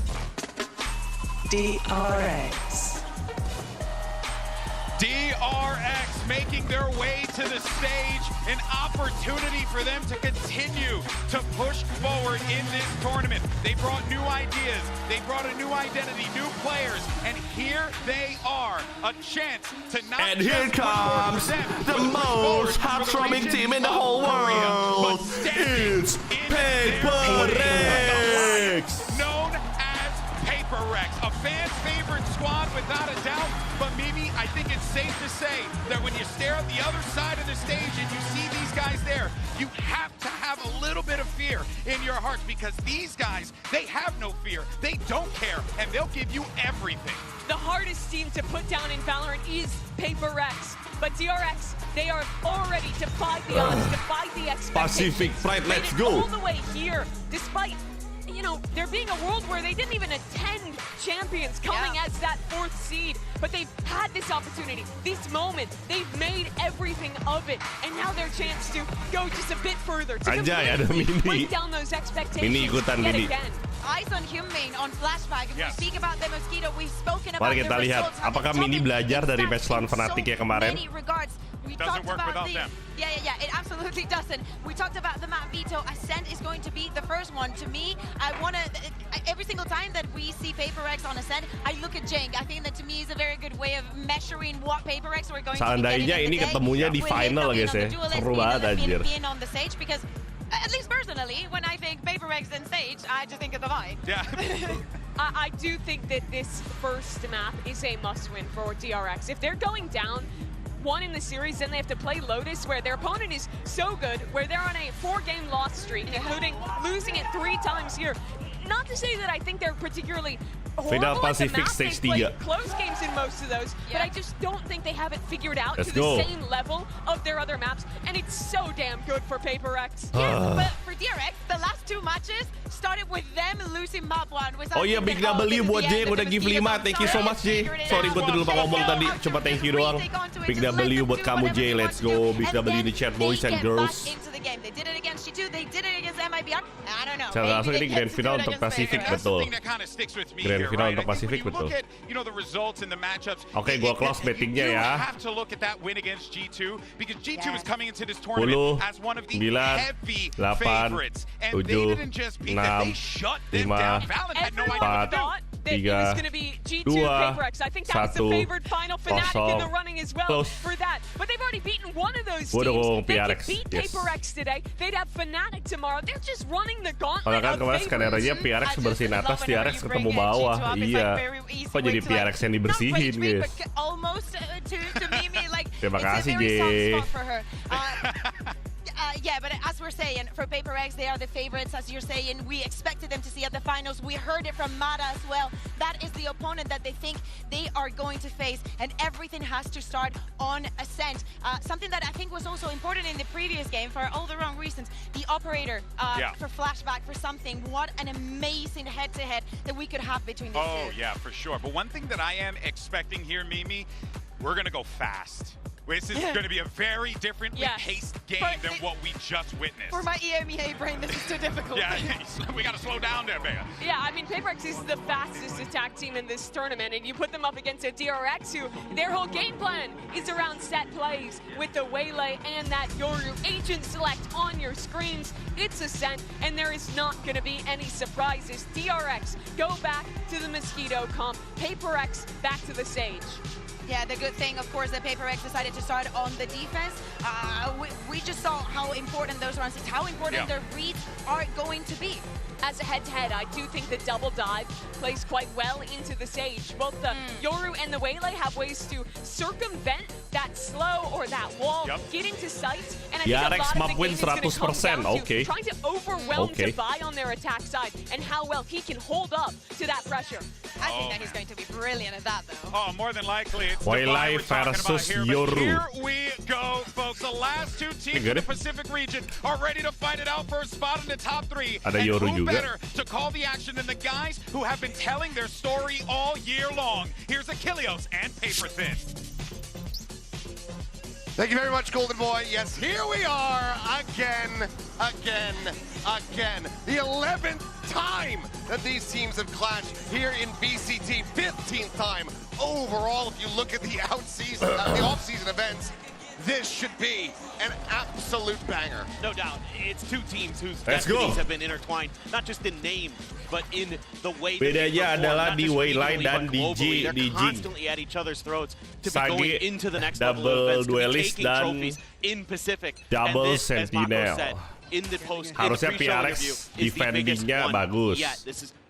DRX. DRX making their way to the stage. An opportunity for them to continue to push forward in this tournament. They brought new ideas. They brought a new identity, new players. And here they are. A chance to not And here comes the most hot-throbbing team in the whole world. It's PaperX. Known as PaperX. A fan favorite squad without a doubt. But Mimi, I think it's safe to say that when you stare at the other side of the stage and you see these guys there, you have to have a little bit of fear in your hearts, because these guys, they have no fear. They don't care, and they'll give you everything. The hardest team to put down in Valorant is PaperX. But DRX, they are already defied the odds, defied the expectations. Pacific Pride, let's go. All the way here, despite, you know, there being a world where they didn't even attend champions coming as that 4th seed, but they've had this opportunity, this moment, they've made everything of it, and now their chance to go just a bit further, to completely break down those expectations yet again. Eyes on Humane, on Flashback. If we speak about the Mosquito, we've spoken about Mari kita lihat apakah Mini belajar dari match lawan Fnatic ya kemarin. We talked about it absolutely doesn't. We talked about the map veto. Ascent is going to be the first one. To me, I want to, every single time that we see PaperX on Ascent, I look at Jang. I think that to me is a very good way of measuring what PaperX we're going to be getting. Seandainya ini ketemunya di final guys ya. Seru banget anjir. On the stage, because at least personally, when I think PaperX and stage, I just think of the vibe. Yeah. I do think that this first map is a must-win for DRX. If they're going down 1 in the series, then they have to play Lotus, where their opponent is so good, where they're on a 4-game loss streak, including losing it 3 times here. Not to say that I think they're particularly Final Pacific stage stage 3. Close games in most of those, but I just don't think they have it figured out to the same level of their other maps, and it's so damn good for PaperX. But for DRX, the last 2 matches started with them losing map 1. Oh iya, Big W buat J yang udah give 5. Thank you so much J. Sorry gue lupa ngomong tadi, cuma thank you doang. Big W buat kamu J, let's go. Big W in the chat, boys and girls. They did it against G2, they did it against MIBR. I don't know. Secara langsung ini grand final untuk Pacific, betul. Grand final untuk Pacific, betul. Oke, gua close bettingnya ya. 10, 9, 8, 7, 6, 5, 4, 3, 2, 1. that it was going to be G2 PaperX. I think that was the favored final. Fnatic in the running as well for that. But they've already beaten one of those teams. They could beat PaperX today. They'd have Fnatic tomorrow. They're just running the gauntlet kan kemarin skenernya PRX bersihin atas, TRX ketemu bawah. Iya. Kok jadi PRX yang dibersihin, guys? Terima kasih, J. Yeah, but as we're saying, for PaperX, they are the favorites. As you're saying, we expected them to see at the finals. We heard it from Mada as well. That is the opponent that they think they are going to face, and everything has to start on Ascent. Something that I think was also important in the previous game for all the wrong reasons. The operator for flashback for something. What an amazing head-to-head that we could have between these two. Oh, yeah, for sure. But one thing that I am expecting here, Mimi, we're going to go fast. This is going to be a very differently paced game than what we just witnessed. For my EMEA brain, this is too difficult. Yeah, we got to slow down there, man. Yeah, I mean, PaperX is the fastest attack team in this tournament, and you put them up against a DRX who, their whole game plan is around set plays with the Waylay and that Yoru agent select on your screens. It's Ascent, and there is not going to be any surprises. DRX, go back to the Mosquito comp. PaperX, back to the Sage. Yeah, the good thing, of course, that PaperX decided to start on the defense. We just saw how important those runs, how important their reads are going to be. As a head-to-head, I do think the double dive plays quite well into the Sage. Both the Yoru and the Waylay have ways to circumvent that slow or that wall, get into sight, and I think a lot of the game is going to come down to trying to overwhelm Devin on their attack side and how well he can hold up to that pressure. I think that he's going to be brilliant at that, though. Oh, more than likely. It's Waylay versus Yoru. Here we go, folks. The last two teams in the Pacific region are ready to fight it out for a spot in the top three. Ada Yoru juga. Better to call the action than the guys who have been telling their story all year long. Here's Achilleos and Paper Thin. Thank you very much, Golden Boy. Yes, here we are again. The 11th time that these teams have clashed here in VCT. 15th time overall. If you look at the the off-season events, this should be an absolute banger. No doubt. It's two teams whose destinies have been intertwined, not just in name, but in the way that they perform, adalah di Waylay dan di G. They're constantly at each other's throats to be going into the next level of events, to be taking trophies in Pacific. Double and this, Sentinel. as Mako said, in the post, harusnya in the pre-show PRX interview, is the biggest one bagus. yet.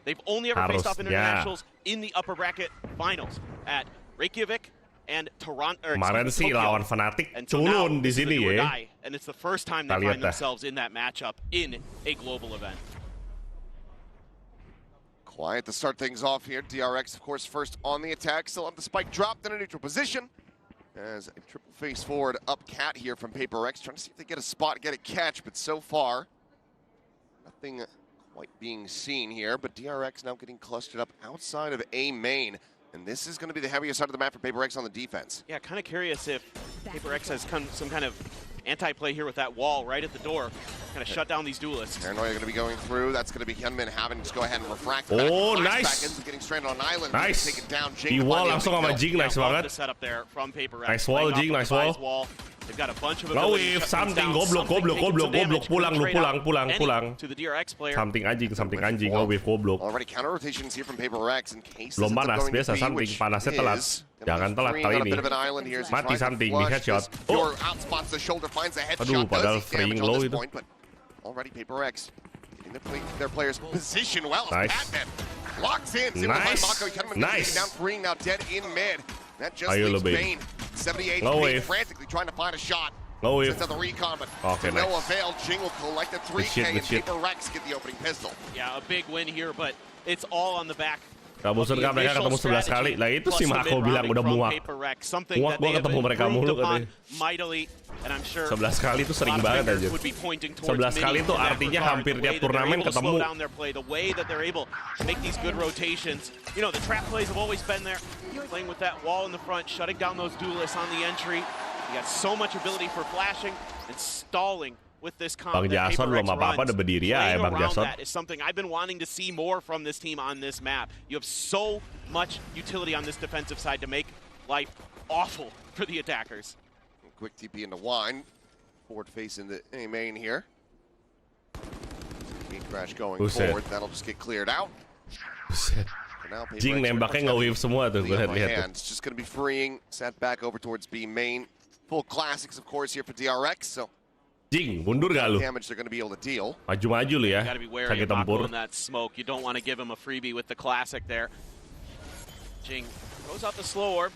They've only ever faced off in internationals in the upper bracket finals at Reykjavik and Toronto. Kemarin sih lawan Fnatic culun di sini ya. And it's the first time they find themselves in that matchup in a global event. Quiet to start things off here. DRX, of course, first on the attack. Still have the spike dropped in a neutral position. As a triple face forward up cat here from PaperX, trying to see if they get a spot, get a catch, but so far, nothing quite being seen here. But DRX now getting clustered up outside of A main. And this is going to be the heaviest side of the map for PaperX on the defense. Yeah, kind of curious if PaperX has some kind of anti-play here with that wall right at the door. Kind of shut down these duelists. Paranoia going to be going through. That's going to be Hyunmin having to go ahead and refract. Oh, nice. Getting stranded on island. Nice. Taken down. Di wall langsung sama Jing, nice banget. The setup there from PaperX. Nice wall, Jing, nice wall. They've got a bunch of low wave, something, goblok, pulang. To the DRX player. Something anjing, low wave, goblok. Already counter rotations here from PaperX in case belum panas, biasa something, panasnya telat. Jangan telat kali ini. Mati something, di headshot. Oh! Aduh, padahal freeing low itu. Already PaperX getting their players position well. Nice. Locks in. Nice. Down freeing now dead in mid. That just leaves Bane. 78 frantically trying to find a shot. Low wave. Sets out the recon, but okay, to no avail. Jing will collect the 3K and PaperX get the opening pistol. Yeah, a big win here, but it's all on the back. Kabusun mereka ketemu 11 kali. Lah itu si Mako bilang udah muak. Muak gua ketemu mereka mulu katanya. 11 kali itu sering banget aja. 11 kali itu artinya hampir tiap turnamen ketemu. The way that they're able to make these good rotations. You know, the trap plays have always been there. Playing with that wall in the front, shutting down those duelists on the entry. You got so much ability for flashing and stalling. With this Bang Jason belum apa-apa udah berdiri ya Bang Jason. That is something I've been wanting to see more from this team on this map. You have so much utility on this defensive side to make life awful for the attackers. Quick TP into Wine. Forward face in the A main here. Gate crash going forward. That'll just get cleared out. Jing nembaknya nge-wave semua tuh, gue lihat. It's just going to be freeing, set back over towards B main. Full classics, of course, here for DRX. So Jing, mundur gak lu? Damage they're going to be able to deal. Maju-maju lu ya. Sakit tempur. In that smoke. You don't want to give him a freebie with the classic there. Jing throws out the slow orb.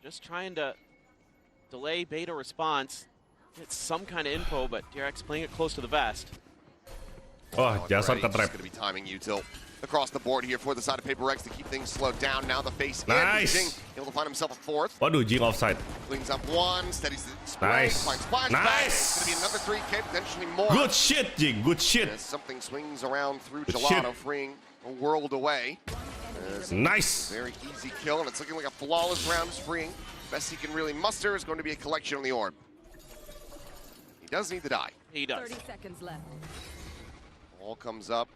Just trying to delay beta response. Get some kind of info, but DRX playing it close to the vest. Oh, Jason ke trap. Going to be timing util across the board here for the side of PRX to keep things slowed down. Now the face nice. Jing able to find himself a fourth. Waduh, Jing offside. Cleans up one, steadies the spray, finds flashback. Nice. It's going to be another 3K, potentially more. Good shit, Jing. Good shit. As something swings around through Gelato, freeing a world away. Nice. Very easy kill, and it's looking like a flawless round. Is freeing. Best he can really muster is going to be a collection on the orb. He does need to die. He does. 30 seconds left. All comes up.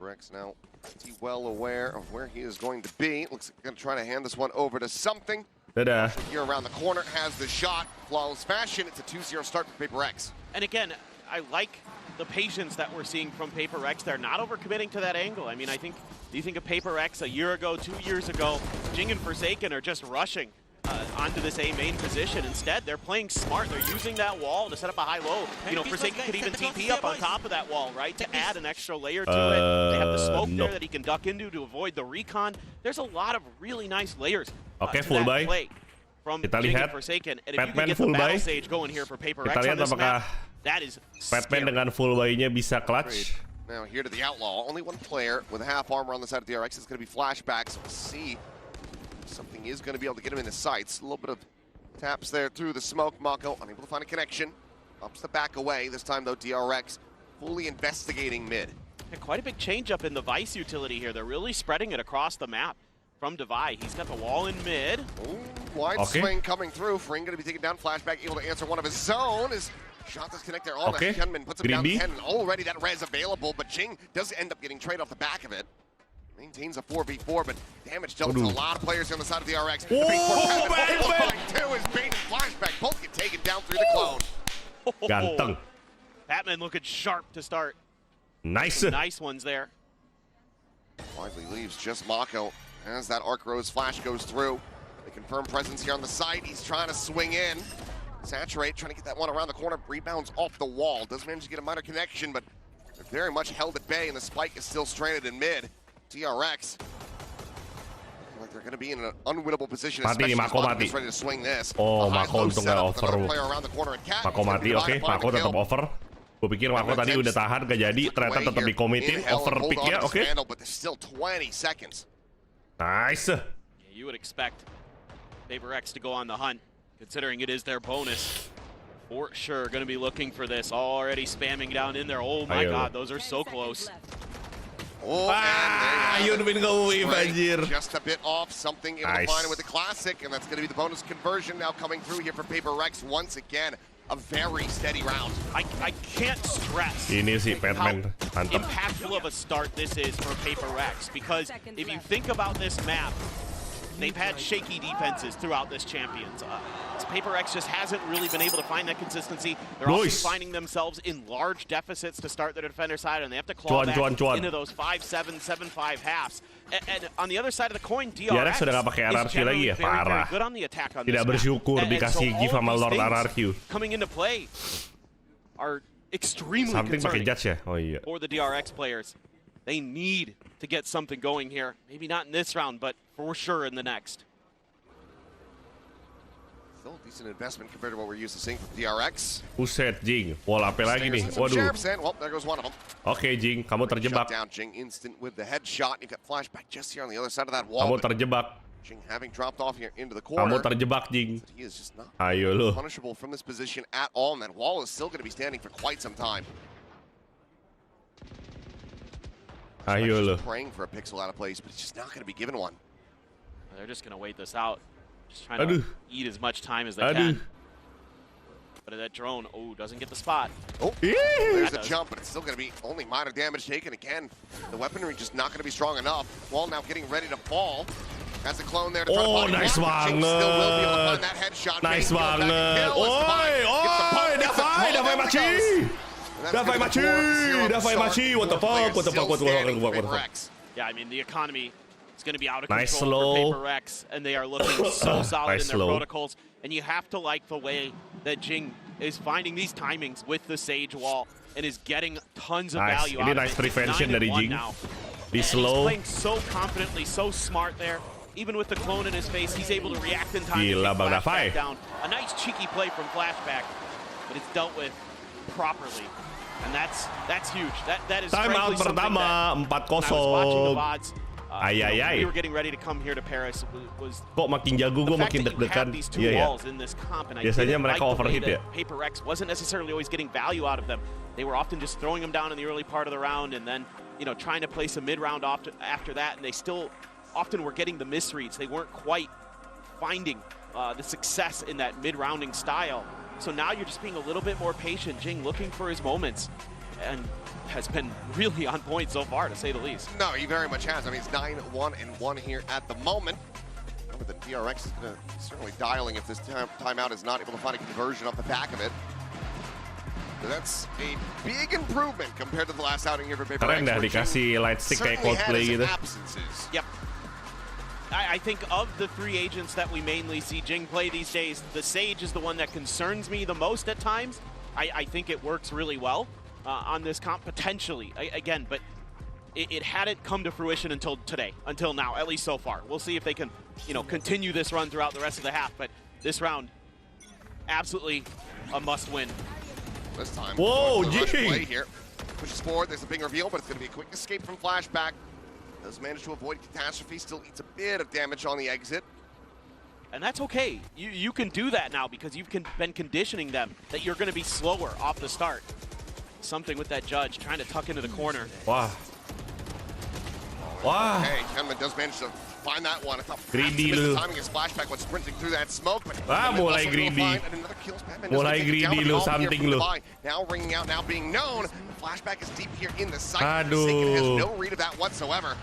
PRX now pretty well aware of where he is going to be. Looks like he's going to try to hand this one over to something. Here around the corner has the shot. Flawless fashion. It's a 2-0 start for PRX. And again, I like the patience that we're seeing from PRX. They're not overcommitting to that angle. I mean, do you think of PRX a year ago, 2 years ago, Jing and Forsaken are just rushing onto this A main position. Instead, they're playing smart. They're using that wall to set up a high-low. You know, Forsaken could even TP up on top of that wall, right, to add an extra layer to it. They have the smoke there that he can duck into to avoid the recon. There's a lot of really nice layers to full that buy. play from Kita Jing lihat and Forsaken. And if you Batman can get the full battle buy. stage going here for PRX Kita lihat on this apakah map, that is Batman dengan full buy-nya bisa clutch. Now here to the Outlaw. Only one player with a half armor on the side of DRX. It's going to be flashbacks. We'll see if something is going to be able to get him in his sights. A little bit of taps there through the smoke. Mako unable to find a connection. Ups the back away. This time, though, DRX fully investigating mid. Yeah, quite a big change up in the Vice utility here. They're really spreading it across the map from Divide. He's got the wall in mid. Ooh, wide swing coming through. Fring going to be taken down. Flashback able to answer one of his zone. His shot disconnect there on the Hyunmin. Puts him down 10. And already that res available, but Jing does end up getting trade off the back of it. Maintains a 4v4, but damage dealt to a lot of players here on the side of the RX. Two is bait and flashback. Both get taken down through the clone. Ganteng. Batman looking sharp to start. Nice. Some nice ones there. Widely leaves just Mako as that Arc Rose flash goes through. The confirmed presence here on the side. He's trying to swing in. Saturate, trying to get that one around the corner. Rebounds off the wall. Does manage to get a minor connection, but they're very much held at bay, and the spike is still stranded in mid. DRX, like they're going to be in an unwinnable position, especially as Mako gets ready to swing this. Oh, Mako untung nggak over. Mako mati, oke. Mako tetap over. Gue pikir Mako tadi udah tahan, gak jadi. Ternyata tetap dikomitin. Over picknya, oke. But there's still 20 seconds. Nice. Yeah, you would expect PRX to go on the hunt, considering it is their bonus. For sure, going to be looking for this. Already spamming down in there. Oh my God, those are so close. Oh, you've been going, anjir. Just a bit off, something able to find it with the classic, and that's going to be the bonus conversion now coming through here for PRX once again. A very steady round. I can't stress Ini sih Batman how impactful of a start this is for PRX, because if you think about this map, they've had shaky defenses throughout this Champions. PRX just hasn't really been able to find that consistency. They're also finding themselves in large deficits to start their defender side, and they have to claw back into those 5-7, 7-5 halves. And on the other side of the coin, DRX sudah nggak pakai RRQ lagi ya, parah. Good on the attack on Tidak this bersyukur map. dikasih gift sama Lord RRQ. Coming into play are extremely pakai judge ya? Oh iya. For the DRX players. They need to get something going here. Maybe not in this round, but for sure in the next. Still a decent investment compared to what we're used to seeing from DRX. Buset, Jing. Wall apa lagi nih? Waduh. Well, there goes one of them. Oke, Jing. Kamu terjebak. Shut down Jing instant with the headshot. You've got flashback just here on the other side of that wall. Kamu terjebak. Jing having dropped off here into the corner. Kamu terjebak, Jing. He is just not Ayo lu. punishable from this position at all, and that wall is still going to be standing for quite some time. Ayo lu. Praying for a pixel out of place, but it's just not going to be given one. They're just going to wait this out. Just trying to eat as much time as they can. But that drone, doesn't get the spot. Oh, there's a jump, but it's still going to be only minor damage taken again. The weaponry just not going to be strong enough. Wall now getting ready to fall. Has a clone there to try to find nice banget. Still will be able to find that headshot. Nice banget. Oi, Davai machi. Davai machi. What the fuck? What the fuck? Yeah, I mean, the economy is going to be out of control for PRX, and they are looking so solid in their protocols. And you have to like the way that Jing is finding these timings with the Sage wall and is getting tons of value out of it. Nice prevention dari Jing. He's playing so confidently, so smart there. Even with the clone in his face, he's able to react in time to take Flashback down. A nice cheeky play from Flashback, but it's dealt with properly. And that's huge. That is timeout pertama 4-0. We were getting ready to come here to Paris. Kok makin jago, gue makin deg-degan. Biasanya mereka overhit ya. PRX wasn't necessarily always getting value out of them. They were often just throwing them down in the early part of the round and then, you know, trying to place a mid-round after that, and they still often were getting the misreads. They weren't quite finding the success in that mid-rounding style. So now you're just being a little bit more patient. Jing looking for his moments and has been really on point so far, to say the least. No, he very much has. I mean, it's 9-1-1 here at the moment. Remember, the DRX is certainly dialing if this timeout is not able to find a conversion off the back of it. So that's a big improvement compared to the last outing here for PRX. Keren dah dikasih light stick kayak Coldplay gitu. Yep. I think of the three agents that we mainly see Jing play these days, the Sage is the one that concerns me the most at times. I think it works really well on this comp, potentially, again, but it hadn't come to fruition until today, until now, at least so far. We'll see if they can, you know, continue this run throughout the rest of the half, but this round, absolutely a must-win. This time, whoa, play here. Pushes forward, there's a big reveal, but it's going to be a quick escape from Flashback. Does manage to avoid catastrophe, still eats a bit of damage on the exit. And that's okay. You can do that now because you've been conditioning them that you're going to be slower off the start. Something with that judge trying to tuck into the corner. Wow. Wow. Hey, Kenman does manage to find that one. I thought greedy lu. Timing his Flashback was sprinting through that smoke, but mulai greedy. Mulai greedy lu, something lu. Now ringing out, now being known. Flashback is deep here in the site. Aduh. Forsaken has no read of that whatsoever.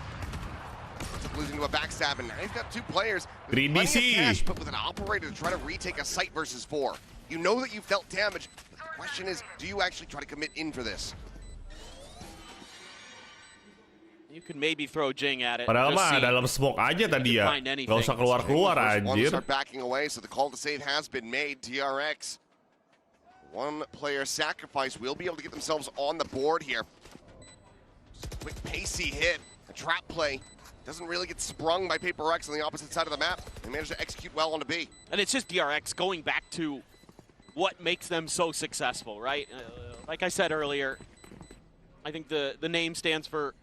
Losing to a backstab, and now you've got two players with plenty of cash, but with an operator to try to retake a site versus 4. You know that you've dealt damage. The question is, do you actually try to commit in for this? You could maybe throw Jing at it. Padahal mah dalam smoke aja tadi ya. Gak usah keluar-keluar anjir. Start backing away, so the call to save has been made. DRX, one player sacrifice, will be able to get themselves on the board here. Just a quick pacey hit, a trap play. Doesn't really get sprung by PRX on the opposite side of the map. They managed to execute well onto B. And it's just DRX going back to what makes them so successful, right? Like I said earlier, I think the name stands for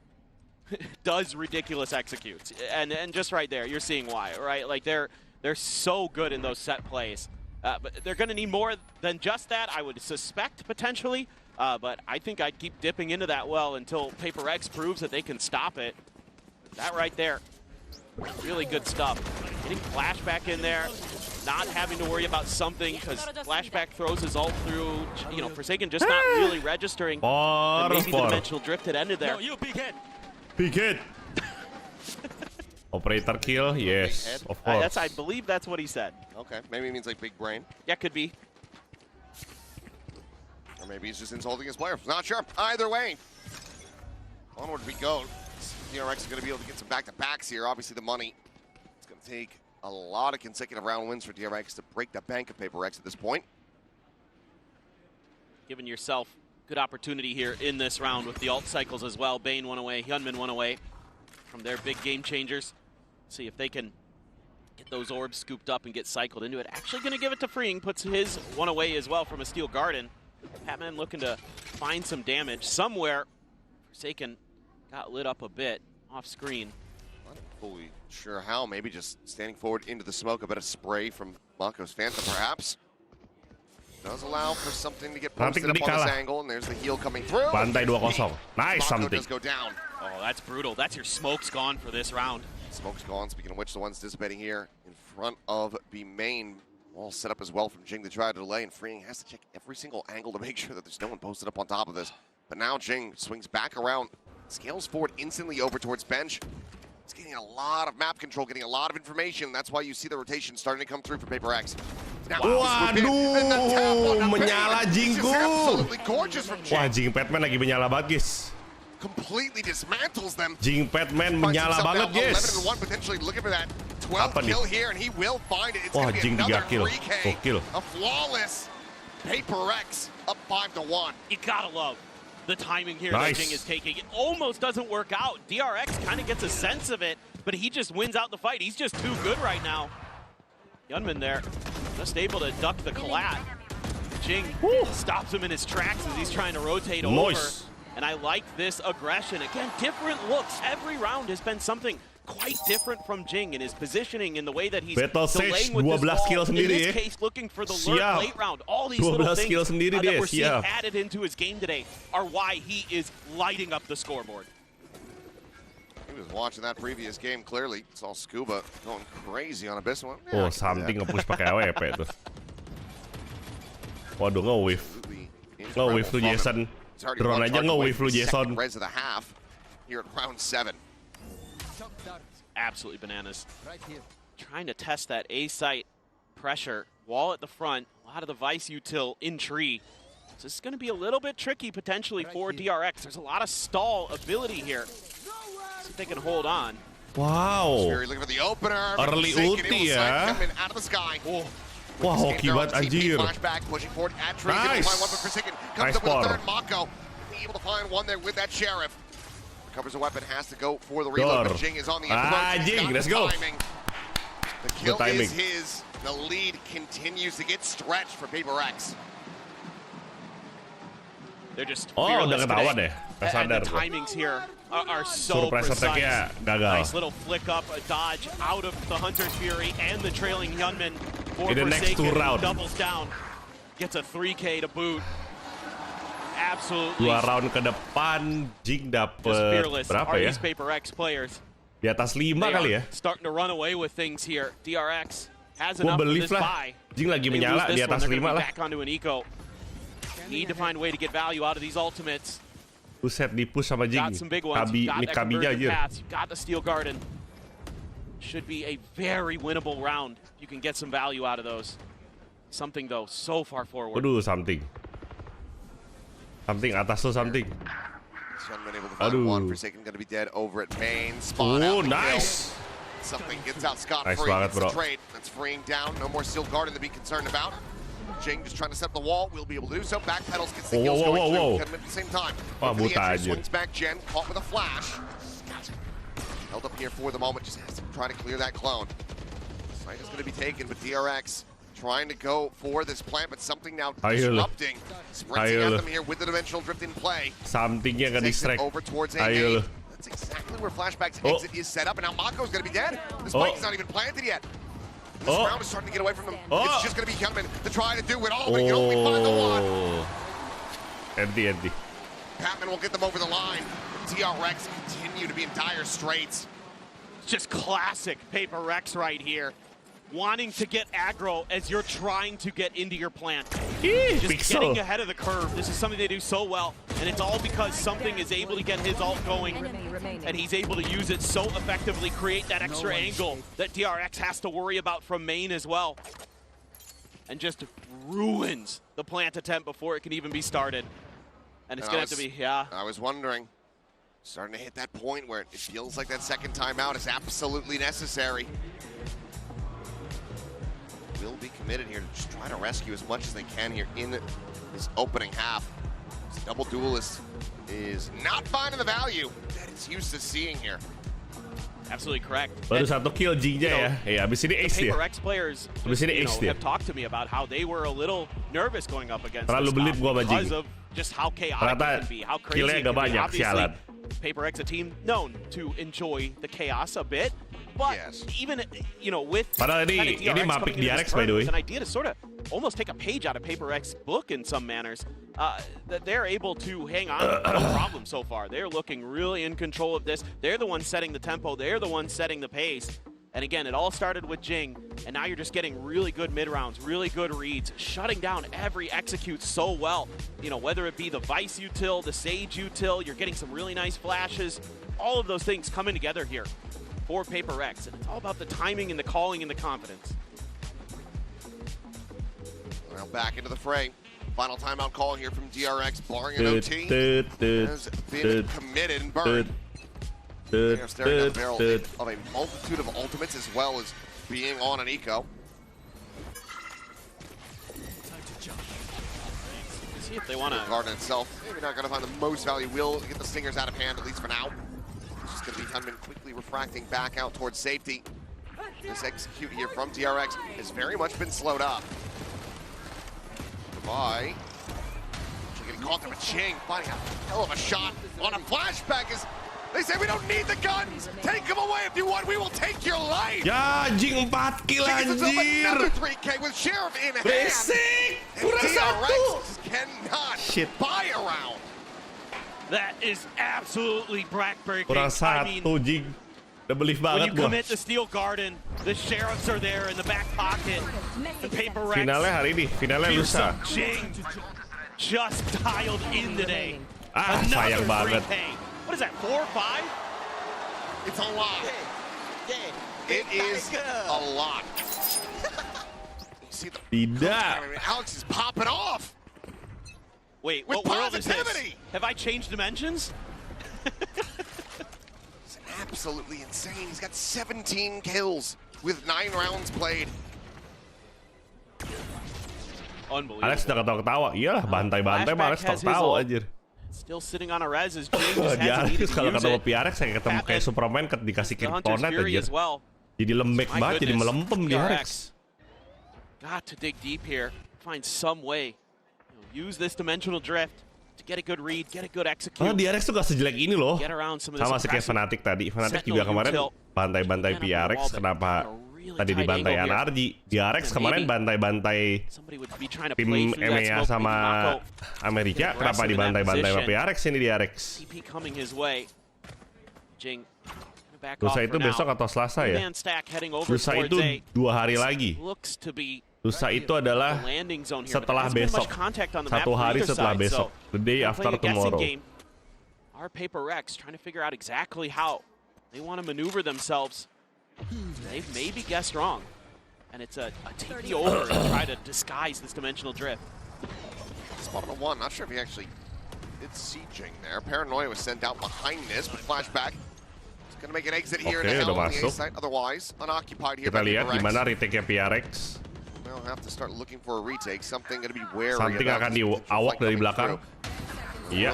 does ridiculous executes. And just right there, you're seeing why, right? Like they're so good in those set plays. But they're going to need more than just that, I would suspect, potentially. But I think I'd keep dipping into that well until PRX proves that they can stop it. That right there, really good stuff. Getting Flashback in there, not having to worry about something because Flashback throws his ult through, you know, Forsaken just not really registering. And maybe the dimensional drift had ended there. No, you big hit. Big hit. Operator kill, yes, of course. I believe that's what he said. Okay, maybe it means like big brain. Yeah, could be. Or maybe he's just insulting his player. Not sure. Either way, onward we go. DRX is going to be able to get some back-to-backs here. Obviously, the money. It's going to take a lot of consecutive round wins for DRX to break the bank of PRX at this point. Giving yourself good opportunity here in this round with the alt cycles as well. Bane one away, Hyunmin one away from their big game changers. See if they can get those orbs scooped up and get cycled into it. Actually going to give it to Freeing. Puts his one away as well from a Steel Garden. Patman looking to find some damage somewhere. Forsaken got lit up a bit off screen. Not fully sure how. Maybe just standing forward into the smoke. A bit of spray from Mako's Phantom, perhaps. Does allow for something to get posted up on this angle, and there's the heal coming through. Bantai 2-0. Nice something. Does go down. Oh, that's brutal. That's your smokes gone for this round. Smoke's gone. Speaking of which, the one's dissipating here in front of B main. All set up as well from Jing to try to delay, and Freeing has to check every single angle to make sure that there's no one posted up on top of this. But now Jing swings back around. Scales forward instantly over towards bench. It's getting a lot of map control, getting a lot of information. That's why you see the rotation starting to come through for PRX. Now, waduh, menyala Jingku. Absolutely gorgeous from Jing. Wah, Jing Patman lagi menyala banget, guys. completely dismantles them. Jing Padman menyala banget, guys. 11-1, potentially looking for that 12th kill here, and he will find it. It's Wah, going to be Jing another 3 kill. 3K. Gokil. A flawless PRX up 5-1. You gotta love the timing here Nice. that Jing is taking. It almost doesn't work out. DRX kind of gets a sense of it, but he just wins out the fight. He's just too good right now. Yunman there, just able to duck the collat. Jing stops him in his tracks as he's trying to rotate over. And I like this aggression. Again, different looks. Every round has been something quite different from Jing in his positioning, in the way that he's delaying with this ball. In this case, looking for the lurk late round. All these little things that we're seeing added into his game today are why he is lighting up the scoreboard. He was watching that previous game clearly. Saw Scuba going crazy on Abyss one. Oh, something nge-push pakai AWP tuh. Waduh, nge-whiff. Nge-whiff lu Jason. Drone aja nge-whiff lu Jason. Res of the half here at round 7. Absolutely bananas. Trying to test that A site pressure. Wall at the front. A lot of the Vice util in tree. So this is going to be a little bit tricky potentially for DRX. There's a lot of stall ability here. See if they can hold on. Wow. Looking for the opener. Early ulti ya. Coming out of the sky. Wah, hoki banget anjir. Flashback, pushing forward at tree. Nice. Find one for Forsaken. Comes up with a third Mako. Able to find one there with that Sheriff. Recovers a weapon, has to go for the reload, but Jing is on the approach. Jing, let's go. The kill is his. The lead continues to get stretched for PRX. They're just udah ketahuan deh. And the timings here are so precise. Nice little flick up, a dodge out of the Hunter's Fury and the trailing Yunman. For in the next 2 rounds. Doubles down. Gets a 3K to boot. Absolutely. 2 round ke depan, Jing dapet berapa ya? PRX players. Di atas 5 kali ya? Starting to run away with things here. DRX has enough Gua of this believe lah. buy. Jing lagi menyala di atas 5 lah. Back onto an eco. Need to find a way to get value out of these ultimates. Buset, di-push sama Jing. Got some big ones. Mid Kabinya aja. Got the Steel Garden. Should be a very winnable round. You can get some value out of those. Something though, so far forward. Waduh, something. Something atas tuh, something. Aduh. Forsaken gonna be dead over at main. Spawn out nice. Something gets out scot-free. Nice banget, bro. Trade. That's freeing down. No more Steel Garden to be concerned about. Jing just trying to set up the wall. We'll be able to do so. Back pedals, gets the kills going through. At the same time. Swings back Jen, caught with a flash. Held up here for the moment. Just has to try to clear that clone. Site is going to be taken, but DRX trying to go for this plant, but something now disrupting. Sprinting at them here with the dimensional drift in play. Somethingnya nggak distract. Over towards A. That's exactly where Flashback's exit is set up, and now Mako's going to be dead. The spike is not even planted yet. This round is starting to get away from them. It's just going to be Yunman to try to do it all, but you can only find the one. Empty. Patman will get them over the line. DRX continue to be in dire straits. Just classic PRX right here. Wanting to get aggro as you're trying to get into your plant. Just getting ahead of the curve. This is something they do so well, and it's all because something is able to get his ult going, and he's able to use it so effectively, create that extra angle that DRX has to worry about from main as well. And just ruins the plant attempt before it can even be started. And it's going to have to be, I was wondering, starting to hit that point where it feels like that second timeout is absolutely necessary. Will be committed here to just try to rescue as much as they can here in this opening half. This double duelist is not finding the value that it's used to seeing here. Absolutely correct. Baru satu kill Jingnya ya. Abis ini ace dia. PRX players have talked to me about how they were a little nervous going up against terlalu belib gua sama Jing. because of just how chaotic it can be, how crazy it can be. Obviously, PRX, a team known to enjoy the chaos a bit. But even, with ini mapik DRX, by the way. An idea to sort of almost take a page out of PRX's book in some manners, that they're able to hang on no problem so far. They're looking really in control of this. They're the ones setting the tempo. They're the ones setting the pace. And again, it all started with Jing, and now you're just getting really good mid-rounds, really good reads, shutting down every execute so well. Whether it be the Vice util, the Sage util, you're getting some really nice flashes. All of those things coming together here for PRX, and it's all about the timing and the calling and the confidence. Well, back into the fray. Final timeout call here from DRX, barring an OT. Has been committed and burned. They are staring down the barrel of a multitude of ultimates as well as being on an eco. See if they want to. Garden itself, maybe not going to find the most value. Will get the Stingers out of hand, at least for now. It's just going to be Hunman quickly refracting back out towards safety. This execute here from DRX has very much been slowed up. Goodbye. Getting caught there with Ching, finding a hell of a shot on a flashback. As they say, we don't need the guns. Take them away if you want. We will take your life. Ya, anjing 4 kill anjir. Another 3K with Sheriff in hand. Basic. Kurang DRX cannot buy around. That is absolutely backbreaking. Kurang 1, jing. Udah belief banget gua. When you commit to Steel Garden, the Sheriffs are there in the back pocket. The PRX. Finalnya hari ini, finalnya lusa. Ching just dialed in today. Sayang banget. What is that, 4 or 5? It's a lot. It is a lot. You see the Tidak. Alex is popping off. Wait, with what world is this? positivity. Have I changed dimensions? It's absolutely insane. He's got 17 kills with 9 rounds played. Unbelievable. Alex udah ketawa-ketawa. Iyalah, bantai-bantai Alex ketawa anjir. Still sitting on a res as Jing just has to kalau ketemu PRX saya ketemu kayak Superman dikasih kryptonite anjir. Jadi lembek banget, jadi melempem DRX. Got to dig deep here. Find some way. Use this dimensional drift to get a good read, get a good execute. DRX tuh gak sejelek ini loh. Sama kayak Fnatic tadi. Fnatic juga kemarin bantai-bantai PRX. Kenapa tadi dibantai NRG? DRX kemarin bantai-bantai tim EMEA sama Amerika. Kenapa dibantai-bantai sama PRX ini DRX? Lusa itu besok atau Selasa ya? Lusa itu 2 hari lagi. Lusa itu adalah setelah besok, 1 hari setelah besok, the day after tomorrow. Our PRX trying to figure out exactly how they want to maneuver themselves. They've maybe guessed wrong, and it's a TP over and try to disguise this dimensional drift. Spot on 1, not sure if he actually did see Jing there. Paranoia was sent out behind this, but flashback. He's going to make an exit here in the hell on the A site, otherwise unoccupied here. Kita lihat gimana retake-nya PRX. We'll have to start looking for a retake. Something going to be wary. Something akan diawak dari belakang. Iya.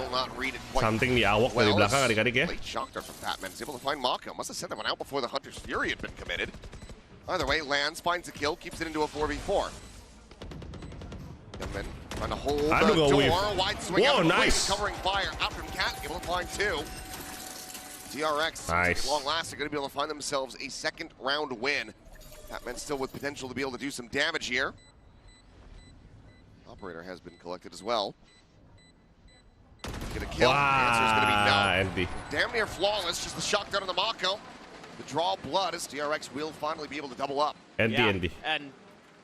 Something diawak dari belakang adik-adik ya. Late shocker from Batman is able to find Mako. Must have sent that one out before the Hunter's Fury had been committed. Either way, lands, finds a kill, keeps it into a 4v4. And then trying to hold the door. Wide swing out. Nice. Covering fire out from Cat. Able to find 2. DRX, nice. Long last, are going to be able to find themselves a 2nd round win. Batman still with potential to be able to do some damage here. Operator has been collected as well. Get a kill. Answer is going to be no. Empty. Damn near flawless. Just the shotgun on the Mako. The draw blood as DRX will finally be able to double up. Empty. And,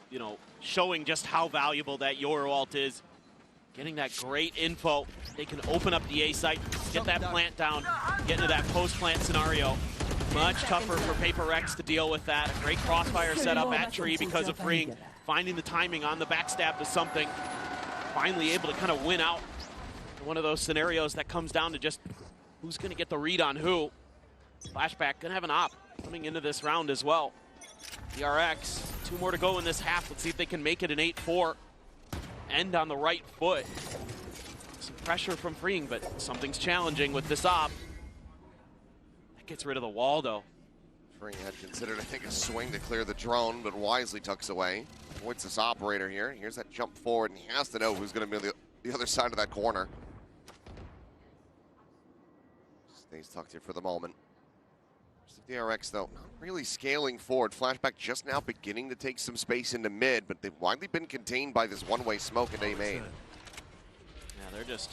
you know, showing just how valuable that Ult is. Getting that great info. They can open up the A site, get that plant down, get into that post-plant scenario. Much tougher for PRX to deal with that. A great crossfire setup at Tree because of Ring. Finding the timing on the backstab to something. Finally able to kind of win out. One of those scenarios that comes down to just who's going to get the read on who. Flashback going to have an op coming into this round as well. DRX, 2 more to go in this half. Let's see if they can make it an 8-4. End on the right foot. Some pressure from Freeing, but something's challenging with this op. That gets rid of the wall, though. Freeing had considered, I think, a swing to clear the drone, but wisely tucks away. Avoids this operator here. Here's that jump forward, and he has to know who's going to be the other side of that corner. Stays tucked here for the moment. DRX, though, not really scaling forward. Flashback just now beginning to take some space into mid, but they've widely been contained by this one-way smoke and A-main. Yeah, they're just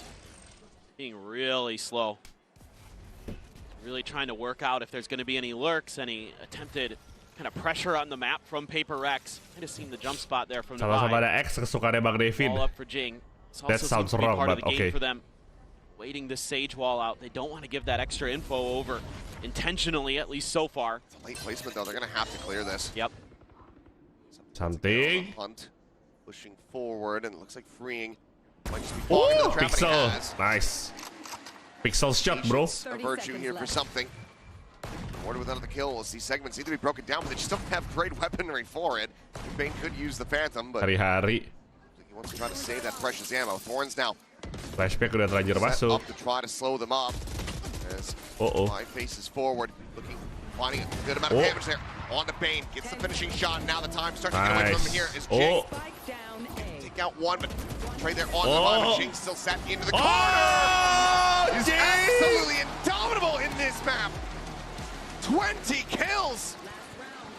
being really slow. Really trying to work out if there's going to be any lurks, any attempted kind of pressure on the map from PRX. I just seen the jump spot there from the Sama-sama ada X kesukaannya Bang Devin. All up for Jing. That sounds wrong, but okay. For them. Waiting this Sage wall out. They don't want to give that extra info over intentionally, at least so far. It's a late placement, though. They're going to have to clear this. Yep. Something. Hunt pushing forward, and it looks like Freeing Oh, Pixel. Nice. Pixel shot, bro. A virtue here for something. Ward with another kill. These segments need to be broken down, but they just don't have great weaponry for it. Bane could use the Phantom, but he wants to try to save that precious ammo. Thorns now. Flashback udah terlanjur masuk. Up to try to slow them up. As Five faces forward, finding a good amount of damage there. On to Bane, gets the finishing shot. Now the time starts to get away from him here. Is Jing. Take out one, but trade there on the line. But Jing still sat into the corner. He's absolutely indomitable in this map. 20 kills.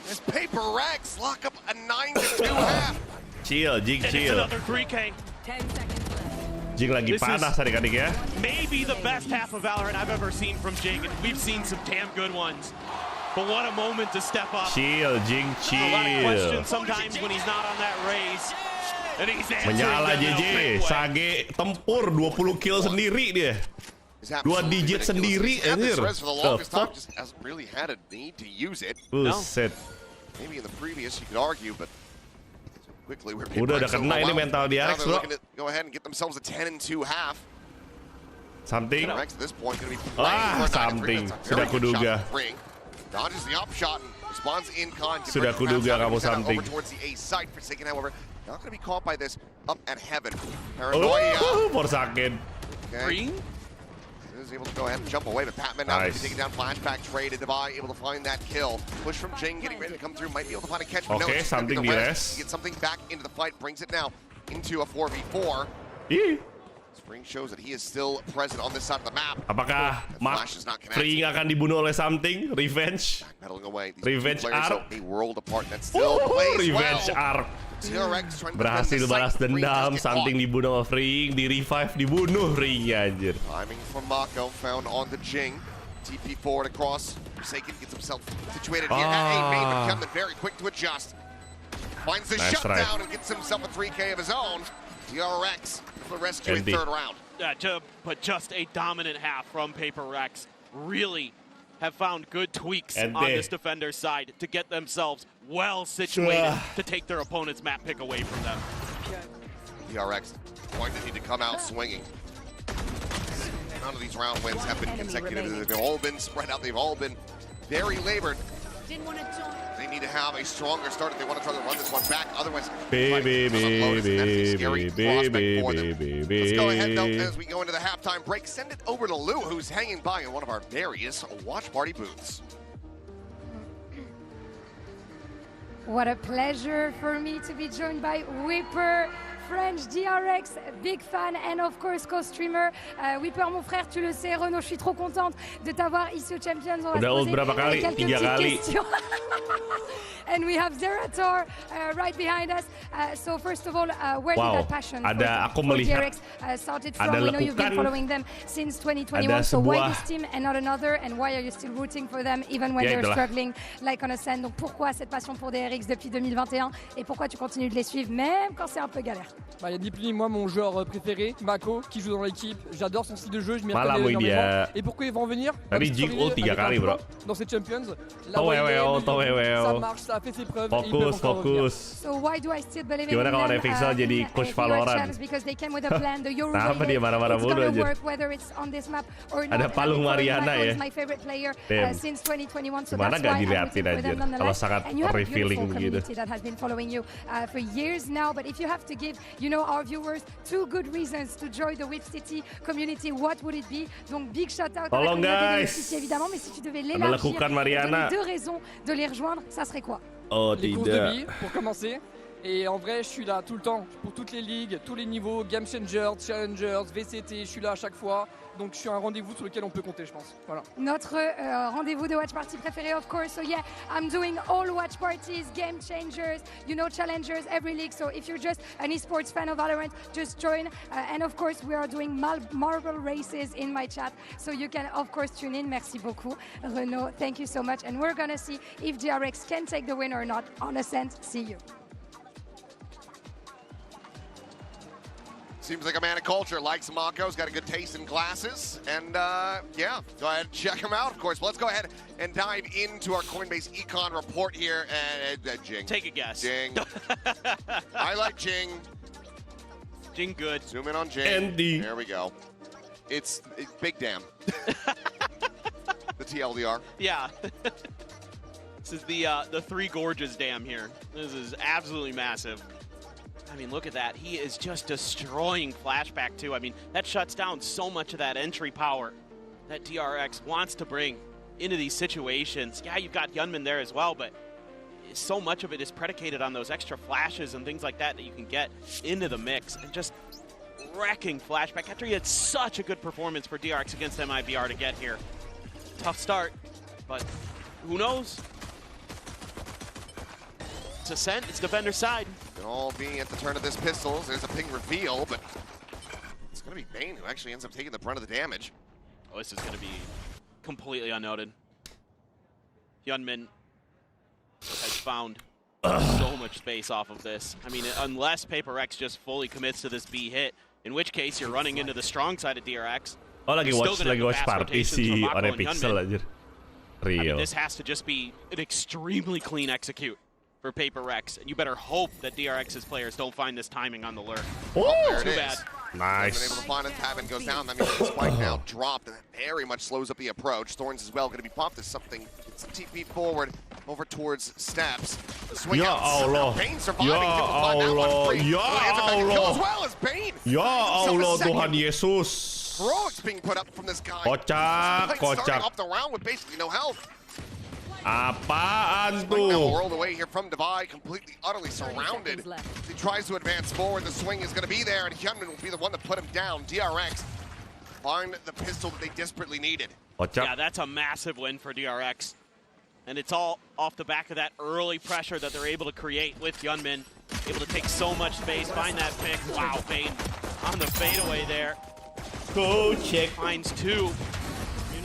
As PRX lock up a 9-2 half. Chill, Jing, chill. Another 3K. 10 seconds left. Jing lagi panas adik-adik ya. Maybe the best half of Valorant I've ever seen from Jing, and we've seen some damn good ones. But what a moment to step up. Chill, Jing, chill. A lot of questions sometimes when he's not on that race. And he's menyala JJ, Sage tempur 20 kill sendiri dia. 2 digit sendiri anjir. Just hasn't really had a need to use it. Buset. Maybe in the previous you could argue, but quickly we're udah kena ini mental DRX, bro. Go ahead and get themselves a 10-2 half. Something. At this point going to be something. Sudah kuduga. Dodges the upshot and responds in con. Sudah kuduga kamu something. Over towards the A site. Forsaken, however, not going to be caught by this up at heaven. Paranoia. Forsaken. Okay. Is able to go ahead and jump away, but Patman now taking down flashback trade. Devi able to find that kill. Push from Jing, getting ready to come through. Might be able to find a catch, but no, something yes. Get something back into the fight. Brings it now into a 4v4. Spring shows that he is still present on this side of the map. Apakah Free akan dibunuh oleh something? Revenge? Revenge arc? A world apart that still plays Revenge arc. Berhasil balas dendam, something dibunuh sama Free, di revive, dibunuh Ringnya anjir. Timing from Mako found on the Jing. TP forward across. Forsaken gets himself situated here at A main, but Kevin very quick to adjust. Finds the shutdown and gets himself a 3K of his own. DRX for the rescue in third round. But just a dominant half from PRX. Really have found good tweaks on this defender's side to get themselves well situated to take their opponent's map pick away from them. DRX going to need to come out swinging. None of these round wins have been consecutive. They've all been spread out. They've all been very labored. They need to have a stronger start if they want to try to run this one back. Otherwise, let's go ahead though as we go into the halftime break. Send it over to Lou, who's hanging by in one of our various watch party booths. What a pleasure for me to be joined by Whipper, French DRX, big fan, and of course co-streamer. Whipper, mon frère, tu le sais, Renaud, je suis trop contente de t'avoir ici au Champions. On va udah ult berapa kali? 3 kali. And we have Zerator right behind us. So first of all, where did that passion for DRX started from? We know you've been following them since 2021. So why this team and not another? And why are you still rooting for them even when they're struggling like on a scène? Donc pourquoi cette passion pour DRX depuis 2021? Et pourquoi tu continues de les suivre même quand c'est un peu galère? Bah, y a ni plus ni moins mon joueur préféré, Mako, qui joue dans l'équipe. J'adore son style de jeu, je m'y reconnais énormément. Et pourquoi ils vont venir? Tadi Jing ult 3 kali, bro. Dans ces Champions. Ça marche, ça a fait ses preuves. Fokus. So why do I still believe in Gimana kalau ada Pixel jadi coach Valorant? Because they came with a plan. The Euro Kenapa dia marah-marah mulu aja? Whether it's on this map or not. Ada Palung Mariana ya. My favorite player since 2021. So mana nggak dilihatin aja? Kalau sangat revealing begitu. That has been following you for years now. But if you have to give, our viewers 2 good reasons to join the VCT community, what would it be? Donc big shout out à la communauté de VCT évidemment, mais si tu devais l'élargir, donner 2 raisons de les rejoindre, ça serait quoi? Les courses de vie, pour commencer. Et en vrai, je suis là tout le temps, pour toutes les ligues, tous les niveaux, Game Changers, Challengers, VCT, je suis là à chaque fois. Donc je suis un rendez-vous sur lequel on peut compter, je pense. Voilà. Notre rendez-vous de watch party préféré, of course. So yeah, I'm doing all watch parties, Game Changers, Challengers, every league. So if you're just an esports fan of Valorant, just join. And of course, we are doing marble races in my chat. So you can, of course, tune in. Merci beaucoup, Renaud. Thank you so much. And we're going to see if DRX can take the win or not. On Ascent, see you. Seems like a man of culture, likes Mako's, got a good taste in glasses, and yeah, go ahead and check him out, of course. But let's go ahead and dive into our Coinbase Econ report here, and Jing. Take a guess. Jing. I like Jing. Jing good. Zoom in on Jing. Andy. There we go. It's big damn. The TLDR. Yeah. This is the Three Gorges Dam here. This is absolutely massive. I mean, look at that. He is just destroying Flashback, too. I mean, that shuts down so much of that entry power that DRX wants to bring into these situations. Yeah, you've got Hyunmin there as well, but so much of it is predicated on those extra flashes and things like that that you can get into the mix. And just wrecking Flashback after he had such a good performance for DRX against MIBR to get here. Tough start, but who knows? It's Ascent, it's defender's side. All being at the turn of this Pistols. There's a ping reveal, but it's going to be Bane who actually ends up taking the brunt of the damage. Oh, this is going to be completely unnoted. Hyunmin has found so much space off of this. I mean, unless PRX just fully commits to this B hit, in which case you're running into the strong side of DRX. Oh, lagi watch party si One Pixel aja. Real. I mean, this has to just be an extremely clean execute for PRX, and you better hope that DRX's players don't find this timing on the lurk. Oh, there too it bad. is. Nice. Able to find it. Tabin goes down. That means the spike now dropped, and that very much slows up the approach. Thorns as well going to be popped as something. Some TP forward over towards Steps. Swing out. Allah. Bane surviving. Ya Allah. Ya Allah. As well as Bane. Ya Allah, Tuhan Yesus. Heroics being put up from this guy. Kocak, Starting off the round with basically no health. Apaan Swing now tuh? whirled away here from Divide, completely, utterly surrounded. He tries to advance forward. The swing is going to be there, and Hyunmin will be the one to put him down. DRX find the pistol that they desperately needed. Yeah, that's a massive win for DRX. And it's all off the back of that early pressure that they're able to create with Hyunmin. Able to take so much space, find that pick. Wow, Bane on the fadeaway there. Go check. Finds two.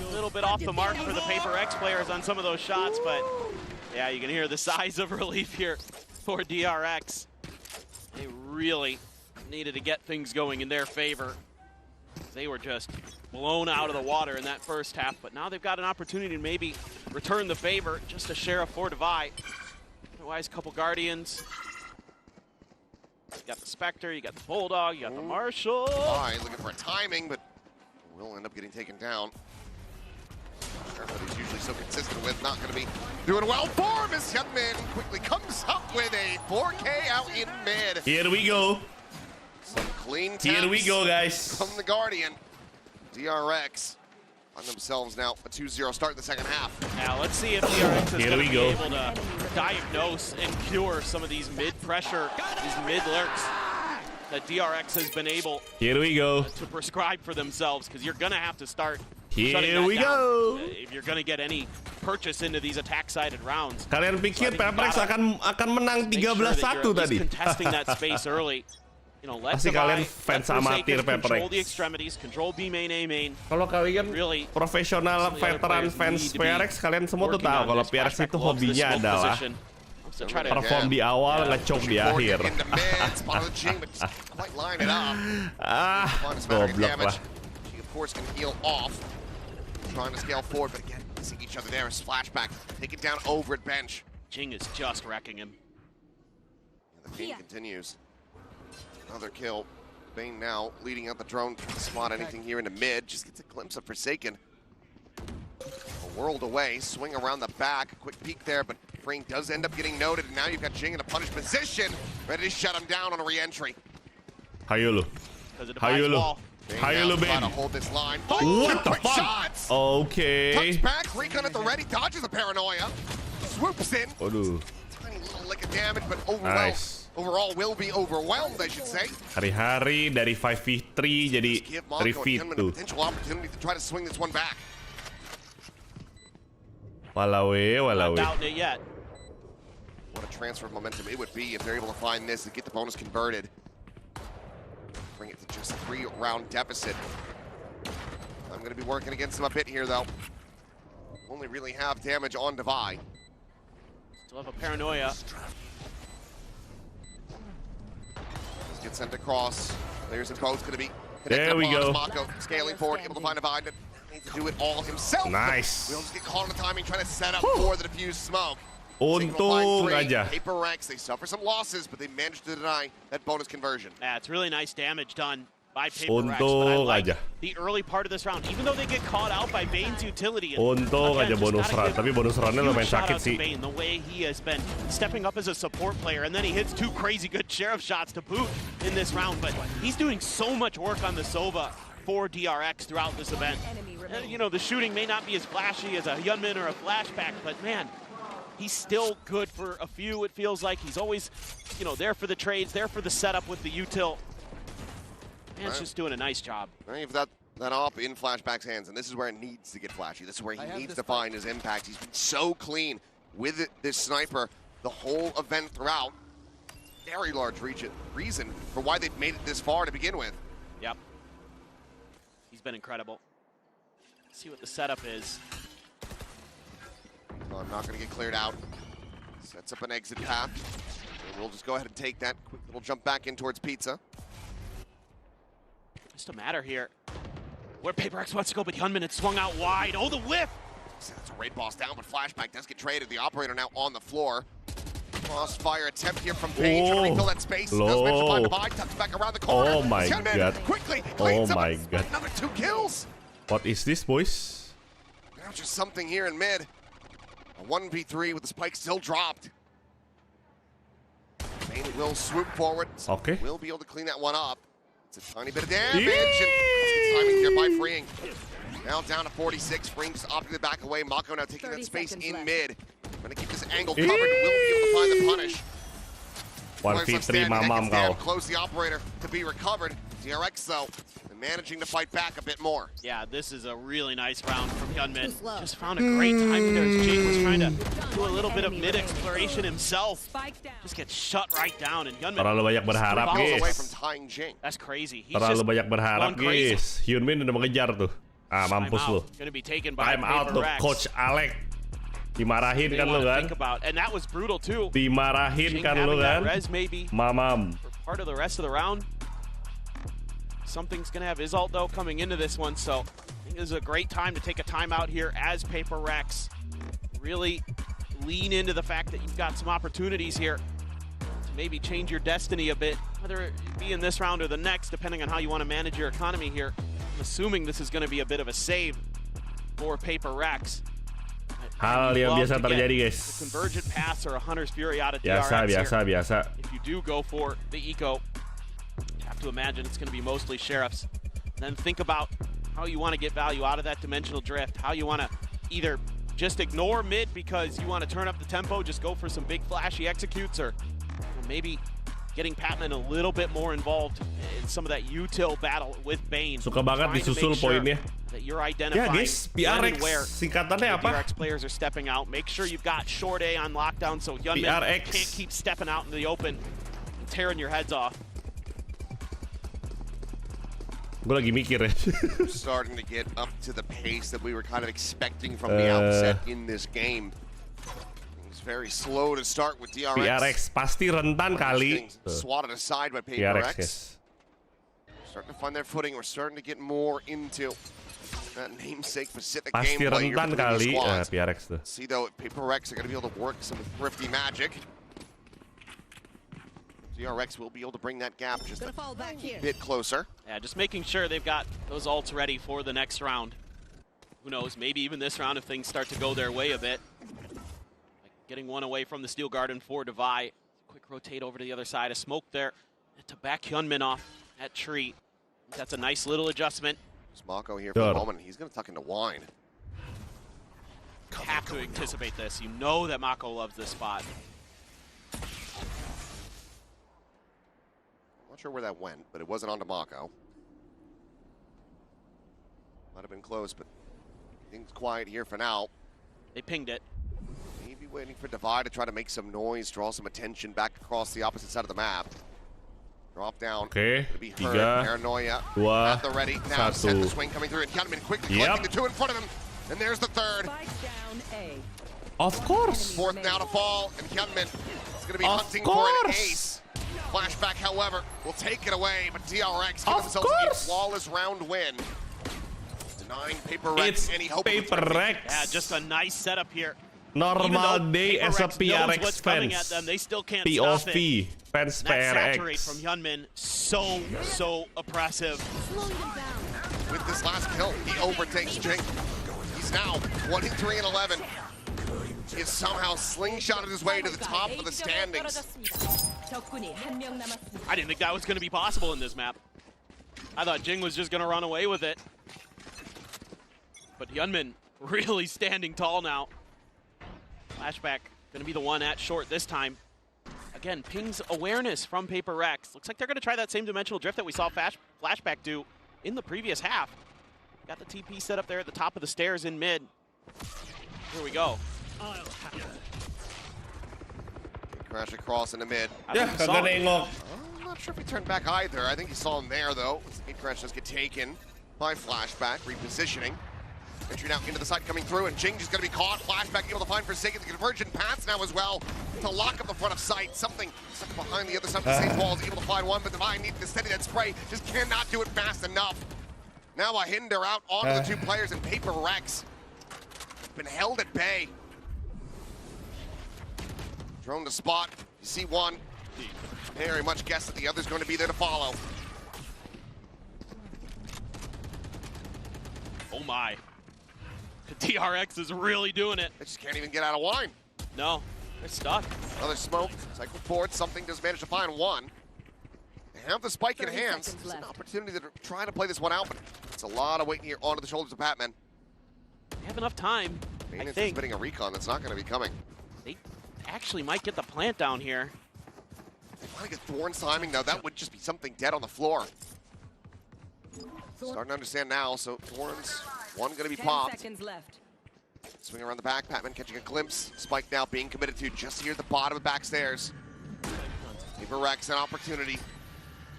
A little bit off the mark for the PRX players on some of those shots, but yeah, you can hear the sighs of relief here for DRX. They really needed to get things going in their favor. They were just blown out of the water in that first half, but now they've got an opportunity to maybe return the favor, just a Sheriff for Divide. Otherwise, a couple Guardians. You got the Spectre, you got the Bulldog, you got the Marshall. Divide looking for a timing, but will end up getting taken down. That he's usually so consistent with, not going to be doing well for him as Hyunmin quickly comes up with a 4K out in mid. Here we go. Some clean taps. Here we go, guys. From the Guardian. DRX on themselves now a 2-0 start in the second half. Now let's see if DRX is going to be able to diagnose and cure some of these mid-pressure, these mid-lurks that DRX has been able to prescribe for themselves, because you're going to have to start Here we go. If you're going to get any purchase into these attack-sided rounds. Kalian pikir PRX akan menang 13-1 tadi? Contesting that space early. You know, let Pasti kalian fans amatir control the PRX. extremities, control B main, A main. Kalau kalian profesional veteran fans PRX, kalian semua tuh tahu kalau PRX itu hobinya adalah perform di awal, ngecok di akhir. Goblok lah. Of course, can heal off. Trying to scale forward, but again, missing each other there as Flashback. Take it down over at bench. Jing is just wrecking him. And the game continues. Another kill. Bane now leading out the drone, trying to spot anything here into mid. Just gets a glimpse of Forsaken. A world away, swing around the back. A quick peek there, but Frame does end up getting noted. And now you've got Jing in a punished position, ready to shut him down on a re-entry. Hayo lu. Hayo lu. Hayo lu, Ben. Hold this line. What the fuck? Shots. Okay. Touch back, Recon at the ready, dodges the paranoia. Swoops in. Aduh. Tiny little lick of damage, but Nice. overall will be overwhelmed, I should say. Hari-hari dari 5v3 jadi 3v2. Potential opportunity to try to swing this one back. Walawe. Not doubting it yet. What a transfer of momentum it would be if they're able to find this and get the bonus converted. Bring it to just a 3-round deficit. I'm going to be working against them a bit here, though. Only really have damage on Divide. Still have a paranoia. Gets sent across. Players in both going to be There we go. Mako scaling forward, able to find Divide, but needs to do it all himself. Nice. We'll just get caught on the timing, trying to set up for the diffused smoke. Untung aja. PRX, they suffer some losses, but they managed to deny that bonus conversion. Yeah, it's really nice damage done by PRX. Untung but I like aja. the early part of this round, even though they get caught out by Bane's utility. Untung aja bonus run, tapi bonus runnya lumayan sakit sih. Bane, the way he has been stepping up as a support player, and then he hits 2 crazy good sheriff shots to boot in this round. But he's doing so much work on the Sova for DRX throughout this event. And, you know, the shooting may not be as flashy as a Hyunmin or a flashback, but man, he's still good for a few, it feels like. He's always, you know, there for the trades, there for the setup with the util. Man's just doing a nice job. You've got that op in Flashback's hands, and this is where it needs to get flashy. This is where he needs to find his impact. He's been so clean with this sniper the whole event throughout. Very large reason for why they've made it this far to begin with. Yep. He's been incredible. Let's see what the setup is. So I'm not going to get cleared out. Sets up an exit path. And we'll just go ahead and take that quick little jump back in towards Pizza. Just a matter here where PRX wants to go, but Hyunmin had swung out wide. Oh, the whiff! So that's a raid boss down, but Flashback does get traded. The operator now on the floor. Crossfire attempt here from Page trying to refill that space. Does manage to find Divide, tucks back around the corner. Oh my god. Quickly Oh my god. Another 2 kills. What is this, boys? Now just something here in mid. A 1v3 with the spike still dropped. Bane will swoop forward. Okay. Will be able to clean that one up. It's a tiny bit of damage. And timing here by Freeing. Now down to 46. Freeing just opting to back away. Mako now taking that space in mid. Going to keep this angle covered. Will be able to find the punish. 1v3 mamam kau. Close the operator to be recovered. DRX though, managing to fight back a bit more. Yeah, this is a really nice round from Hyunmin. Just found a great timing there as Jake was trying to do a little bit of mid exploration himself. Just gets shut right down, and Hyunmin terlalu banyak berharap, guys. That's crazy. He's terlalu banyak berharap, guys. Hyunmin udah mengejar tuh. Ah, mampus lu. Time out tuh, Coach Alec. Dimarahin kan lu kan? And that was brutal too. Dimarahin kan lu kan? Mamam. Part of the rest of the round. Something's going to have his ult, though, coming into this one, so I think this is a great time to take a timeout here as PRX really lean into the fact that you've got some opportunities here to maybe change your destiny a bit, whether it be in this round or the next, depending on how you want to manage your economy here. I'm assuming this is going to be a bit of a save for PRX. Hal yang biasa terjadi, guys. The convergent pass or a Hunter's Fury out of DRX biasa. If you do go for the eco, to imagine it's going to be mostly sheriffs. Then think about how you want to get value out of that dimensional drift, how you want to either just ignore mid because you want to turn up the tempo, just go for some big flashy executes, or maybe getting Patman a little bit more involved in some of that util battle with Bane. Suka banget disusul poinnya. That you're identifying ya guys, PRX singkatannya apa? DRX players are stepping out. Make sure you've got Short A on lockdown so Hyunmin can't keep stepping out in the open and tearing your heads off. Gue lagi mikir ya. Starting to get up to the pace that we were kind of expecting from the outset in this game. It's very slow to start with DRX. PRX pasti rentan kali. Swatted aside by PRX. Starting to find their footing. We're starting to get more into that namesake Pacific pasti gameplay. Pasti rentan kali PRX tuh. See though, if PRX are going to be able to work some thrifty magic. DRX will be able to bring that gap just a bit closer. Yeah, just making sure they've got those ults ready for the next round. Who knows, maybe even this round if things start to go their way a bit. Like getting one away from the Steel Garden for Devi. Quick rotate over to the other side. A smoke there to back Hyunmin off that tree. That's a nice little adjustment. There's Mako here for the moment. He's going to tuck into Wine. Have to anticipate this. You know that Mako loves this spot. Not sure where that went, but it wasn't onto Mako. Might have been close, but things quiet here for now. They pinged it. Maybe waiting for Devi to try to make some noise, draw some attention back across the opposite side of the map. Drop down. Okay. Be heard. Paranoia at the ready. Now set the swing coming through, and Hyunmin quickly collecting the 2 in front of him. And there's the 3rd. Of course. 4th now to fall, and Hyunmin is going to be hunting for an ace. Flashback, however, will take it away, but DRX give themselves a flawless round win. Denying PRX any hope. PRX. Yeah, just a nice setup here Normal day as a PRX fans. They still can't stop it. POV fans That PRX. saturate from Hyunmin, so oppressive. With this last kill, he overtakes Jing. He's now 23-11. He has somehow slingshotted his way to the top of the standings. I didn't think that was going to be possible in this map. I thought Jing was just going to run away with it. But Hyunmin really standing tall now. Flashback going to be the one at short this time. Again, Ping's awareness from PRX. Looks like they're going to try that same dimensional drift that we saw Flashback do in the previous half. Got the TP set up there at the top of the stairs in mid. Here we go. Crash across in the mid. Yeah, I'm not sure if he turned back either. I think he saw him there, though. Crash does get taken by Flashback, repositioning. Entry now into the side coming through, and Jing is going to be caught. Flashback able to find Forsaken. The convergent paths now as well to lock up the front of sight. Something stuck behind the other side of the stage wall is able to find one, but Divine needing to steady that spray. Just cannot do it fast enough. Now a hinder out onto the two players, and PRX been held at bay. Drone to spot. You see one. Very much guess that the other's going to be there to follow. Oh my. DRX is really doing it. They just can't even get out of wine. No, they're stuck. Another smoke. Cycle forward. Something does manage to find one. They have the spike in hand. It's an opportunity to try to play this one out, but it's a lot of weight here onto the shoulders of Batman. They have enough time. I think spitting a recon that's not going to be coming. They actually might get the plant down here. They want to get Thorn's timing, though. That would just be something dead on the floor. Starting to understand now, so Thorn's one going to be popped. 10 seconds left. Swing around the back, Patman catching a glimpse. Spike now being committed to just here at the bottom of the back stairs. PRX an opportunity to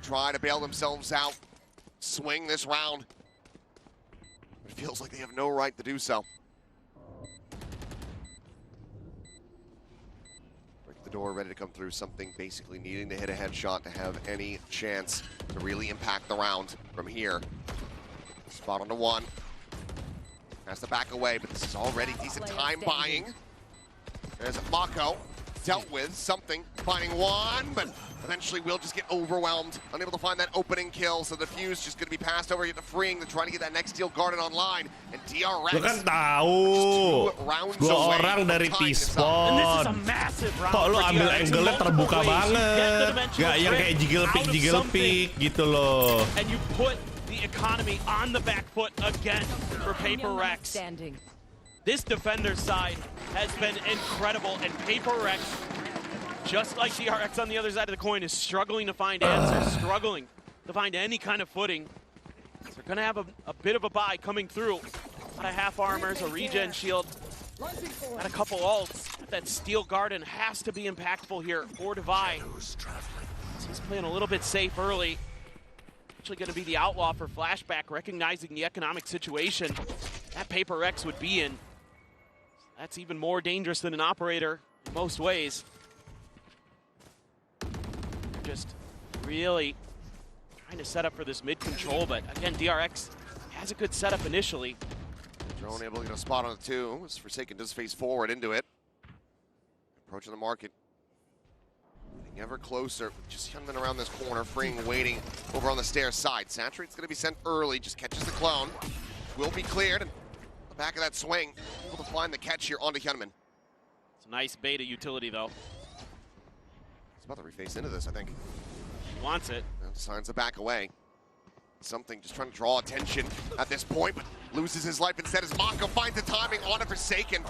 try to bail themselves out. Swing this round. It feels like they have no right to do so. Break the door, ready to come through. Something basically needing to hit a headshot to have any chance to really impact the round from here. Spot on the one. Has to back away, but this is already decent time buying. There's Mako dealt with. Something finding one, but eventually will just get overwhelmed. Unable to find that opening kill, so the fuse just going to be passed over to Freeing to try to get that next Steel Garden online. And DRX. Lu kan tahu. Dua orang dari T-Spawn. Kok lu ambil angle-nya terbuka banget. Gak yang kayak jiggle pick gitu loh. And you put the economy on the back foot again for PRX. This defender side has been incredible, and PRX, just like DRX on the other side of the coin, is struggling to find answers, struggling to find any kind of footing. So they're going to have a bit of a buy coming through. Got a half armors, a regen shield, and a couple ults. That Steel Garden has to be impactful here for Divide. He's playing a little bit safe early. Actually going to be the outlaw for Flashback, recognizing the economic situation that PRX would be in. That's even more dangerous than an operator in most ways. Just really trying to set up for this mid control, but again, DRX has a good setup initially. Drone able to get a spot on the two. As Forsaken does face forward into it. Approaching the market. Getting ever closer. Just Hyunmin around this corner. Freeing waiting over on the stairs side. Saturate's going to be sent early. Just catches the clone. Will be cleared. And the back of that swing. Able to find the catch here onto Hyunmin. It's a nice beta utility, though. He's about to reface into this, I think. He wants it. And signs to back away. Something just trying to draw attention at this point, but loses his life instead as Mako finds the timing on a Forsaken.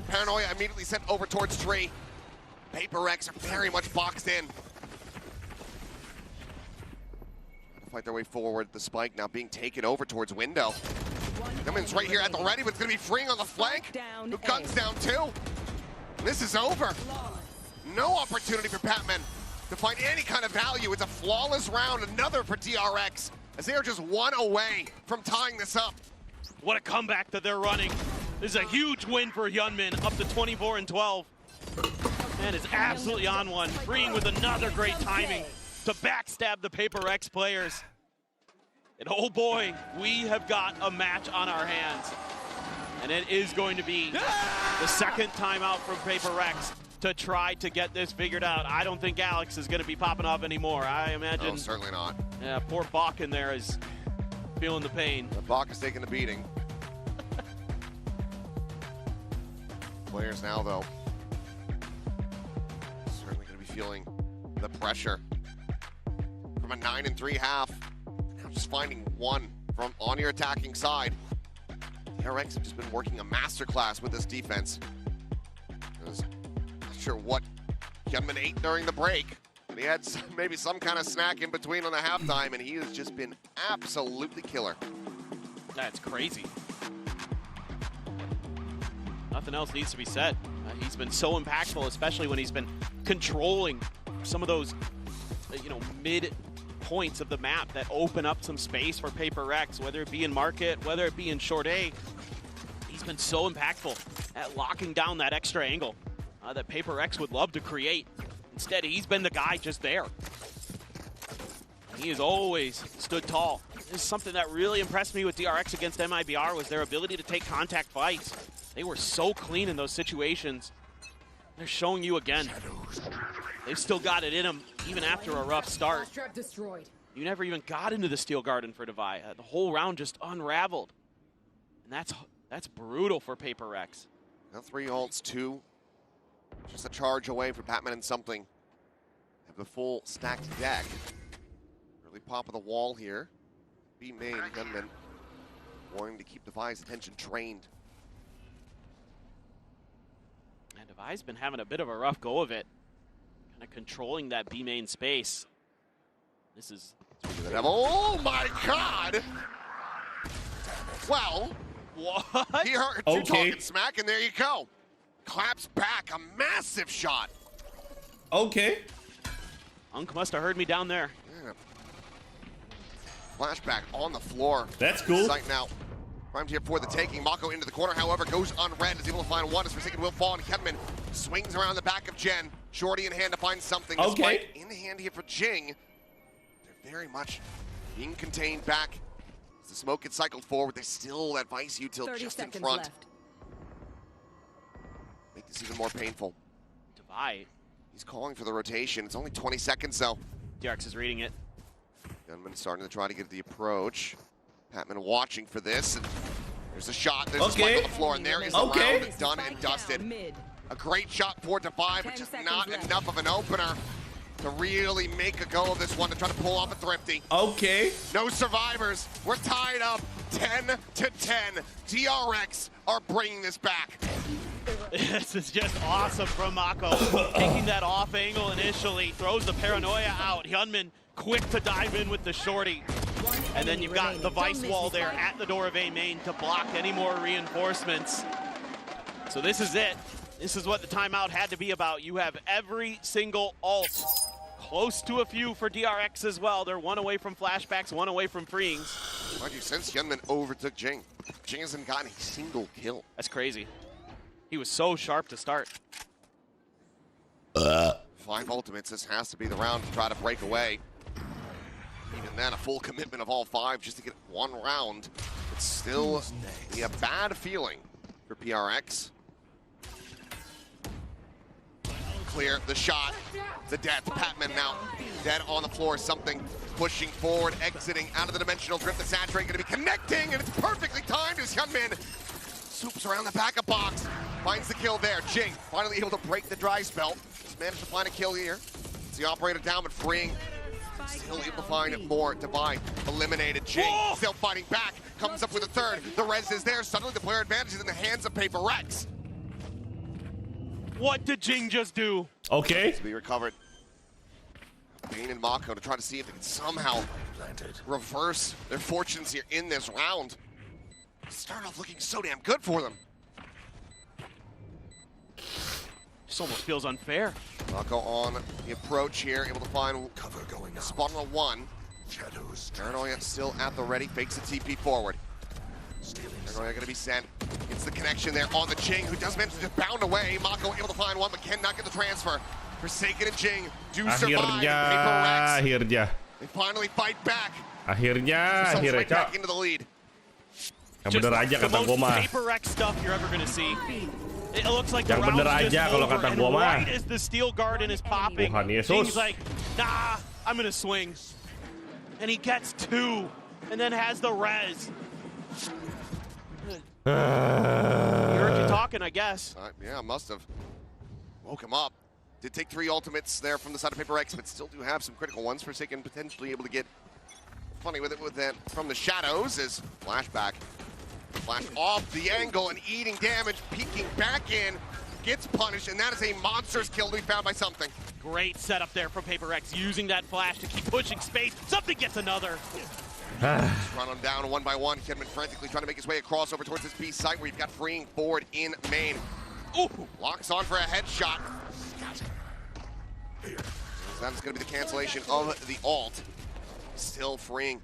Paranoia immediately sent over towards Tree. PRX are very much boxed in. Trying to fight their way forward. The spike now being taken over towards window. Hyunmin's right here at the ready, but it's going to be Freeing on the flank. Who guns down too. This is over. No opportunity for Batman to find any kind of value. It's a flawless round, another for DRX, as they are just one away from tying this up. What a comeback that they're running. This is a huge win for Hyunmin, up to 24-12. Man is absolutely on one. Freeing with another great timing to backstab the PRX players. And oh boy, we have got a match on our hands. And it is going to be the second timeout from PRX to try to get this figured out. I don't think Alex is going to be popping off anymore. I imagine. No, certainly not. Yeah, poor Bach in there is feeling the pain. Bach is taking the beating. Players now, though, certainly going to be feeling the pressure. From a 9-3 half, now just finding one from on your attacking side. DRX have just been working a masterclass with this defense. Not sure what Hyunmin ate during the break, but he had maybe some kind of snack in between on the halftime, and he has just been absolutely killer. That's crazy. Nothing else needs to be said. He's been so impactful, especially when he's been controlling some of those, mid points of the map that open up some space for PRX, whether it be in market, whether it be in short A. He's been so impactful at locking down that extra angle that PRX would love to create. Instead, he's been the guy just there. He has always stood tall. This is something that really impressed me with DRX against MIBR was their ability to take contact fights. They were so clean in those situations. They're showing you again. They've still got it in them, even after a rough start. You never even got into the Steel Garden for Devi. The whole round just unraveled. And that's brutal for PRX. Now 3 ults, 2. Just a charge away from Batman and something. Have the full stacked deck. Early pop of the wall here. B main, Gunman wanting to keep Devi's attention trained. And Devi's been having a bit of a rough go of it. Kind of controlling that B main space. This is... Oh my god! Well, what? He heard you talking smack, and there you go. Claps back, a massive shot. Okay. Unk must have heard me down there. Yeah. Flashback on the floor. That's cool. Sight now. Primed here for the taking. Mako into the corner, however, goes unread. Is able to find one. His Forsaken will fall, and Kedman swings around the back of Jen. Shorty in hand to find something. Okay. In hand here for Jing. They're very much being contained back. As the smoke gets cycled forward, there's still that Vice Util just in front. Left. Make this even more painful. Devi. He's calling for the rotation. It's only 20 seconds, though. DRX is reading it. Gunman starting to try to get the approach. Patman watching for this. And there's a shot. There's a spike on the floor, and there is the round done and dusted. A great shot for Devi, but just not enough of an opener to really make a go of this one to try to pull off a thrifty. Okay. No survivors. We're tied up 10-10. DRX are bringing this back. This is just awesome from Mako. Taking that off angle initially, throws the paranoia out. Hyunmin quick to dive in with the shorty. And then you've got the Vice wall there at the door of A main to block any more reinforcements. So this is it. This is what the timeout had to be about. You have every single ult. Close to a few for DRX as well. They're one away from flashbacks, one away from freeings. Mind you, since Hyunmin overtook Jing, Jing hasn't gotten a single kill. That's crazy. He was so sharp to start. 5 ultimates. This has to be the round to try to break away. Even then, a full commitment of all 5 just to get one round. It's still a bad feeling for PRX. Clear the shot, the death. Patman now dead on the floor. Something pushing forward, exiting out of the dimensional drift. The saturate going to be connecting, and it's perfectly timed as Hyunmin swoops around the backup box, finds the kill there. Jing finally able to break the dry spell. Just managed to find a kill here. It's the operator down, but freeing. Still able to find more. Divine eliminated. Jing still fighting back. Comes up with a third. The res is there. Suddenly the player advantage is in the hands of PRX. What did Jing just do? Okay. To be recovered. Bane and Mako to try to see if they can somehow reverse their fortunes here in this round. Start off looking so damn good for them. This almost feels unfair. Mako on the approach here, able to find cover going a spot on a 1. Shadows. Paranoia still at the ready, fakes a TP forward. Paranoia gonna be sent. It's the connection there on the Jing, who does manage to just bound away. Mako able to find one, but cannot get the transfer. Forsaken and Jing do survive. Akhirnya. They finally fight back. Akhirnya, right back into the lead. Yang bener aja kata gua mah. PRX stuff you're ever gonna see. It looks like yang bener aja kalau kata gua mah. Right as the steel garden is popping, he's like, nah, I'm gonna swing. And he gets 2, and then has the res. He heard you talking, I guess. Yeah, must have. Woke him up. Did take 3 ultimates there from the side of PRX, but still do have some critical ones. Forsaken potentially able to get funny with it with that from the shadows as flashback. Flash off the angle and eating damage, peeking back in, gets punished, and that is a monstrous kill to be found by Something. Great setup there from PRX, using that flash to keep pushing space. Something gets another. Just run him down one by one. Headphone frantically trying to make his way across over towards this B site where you've got freeing forward in main. Ooh, locks on for a headshot. That's going to be the cancellation of the ult. Still freeing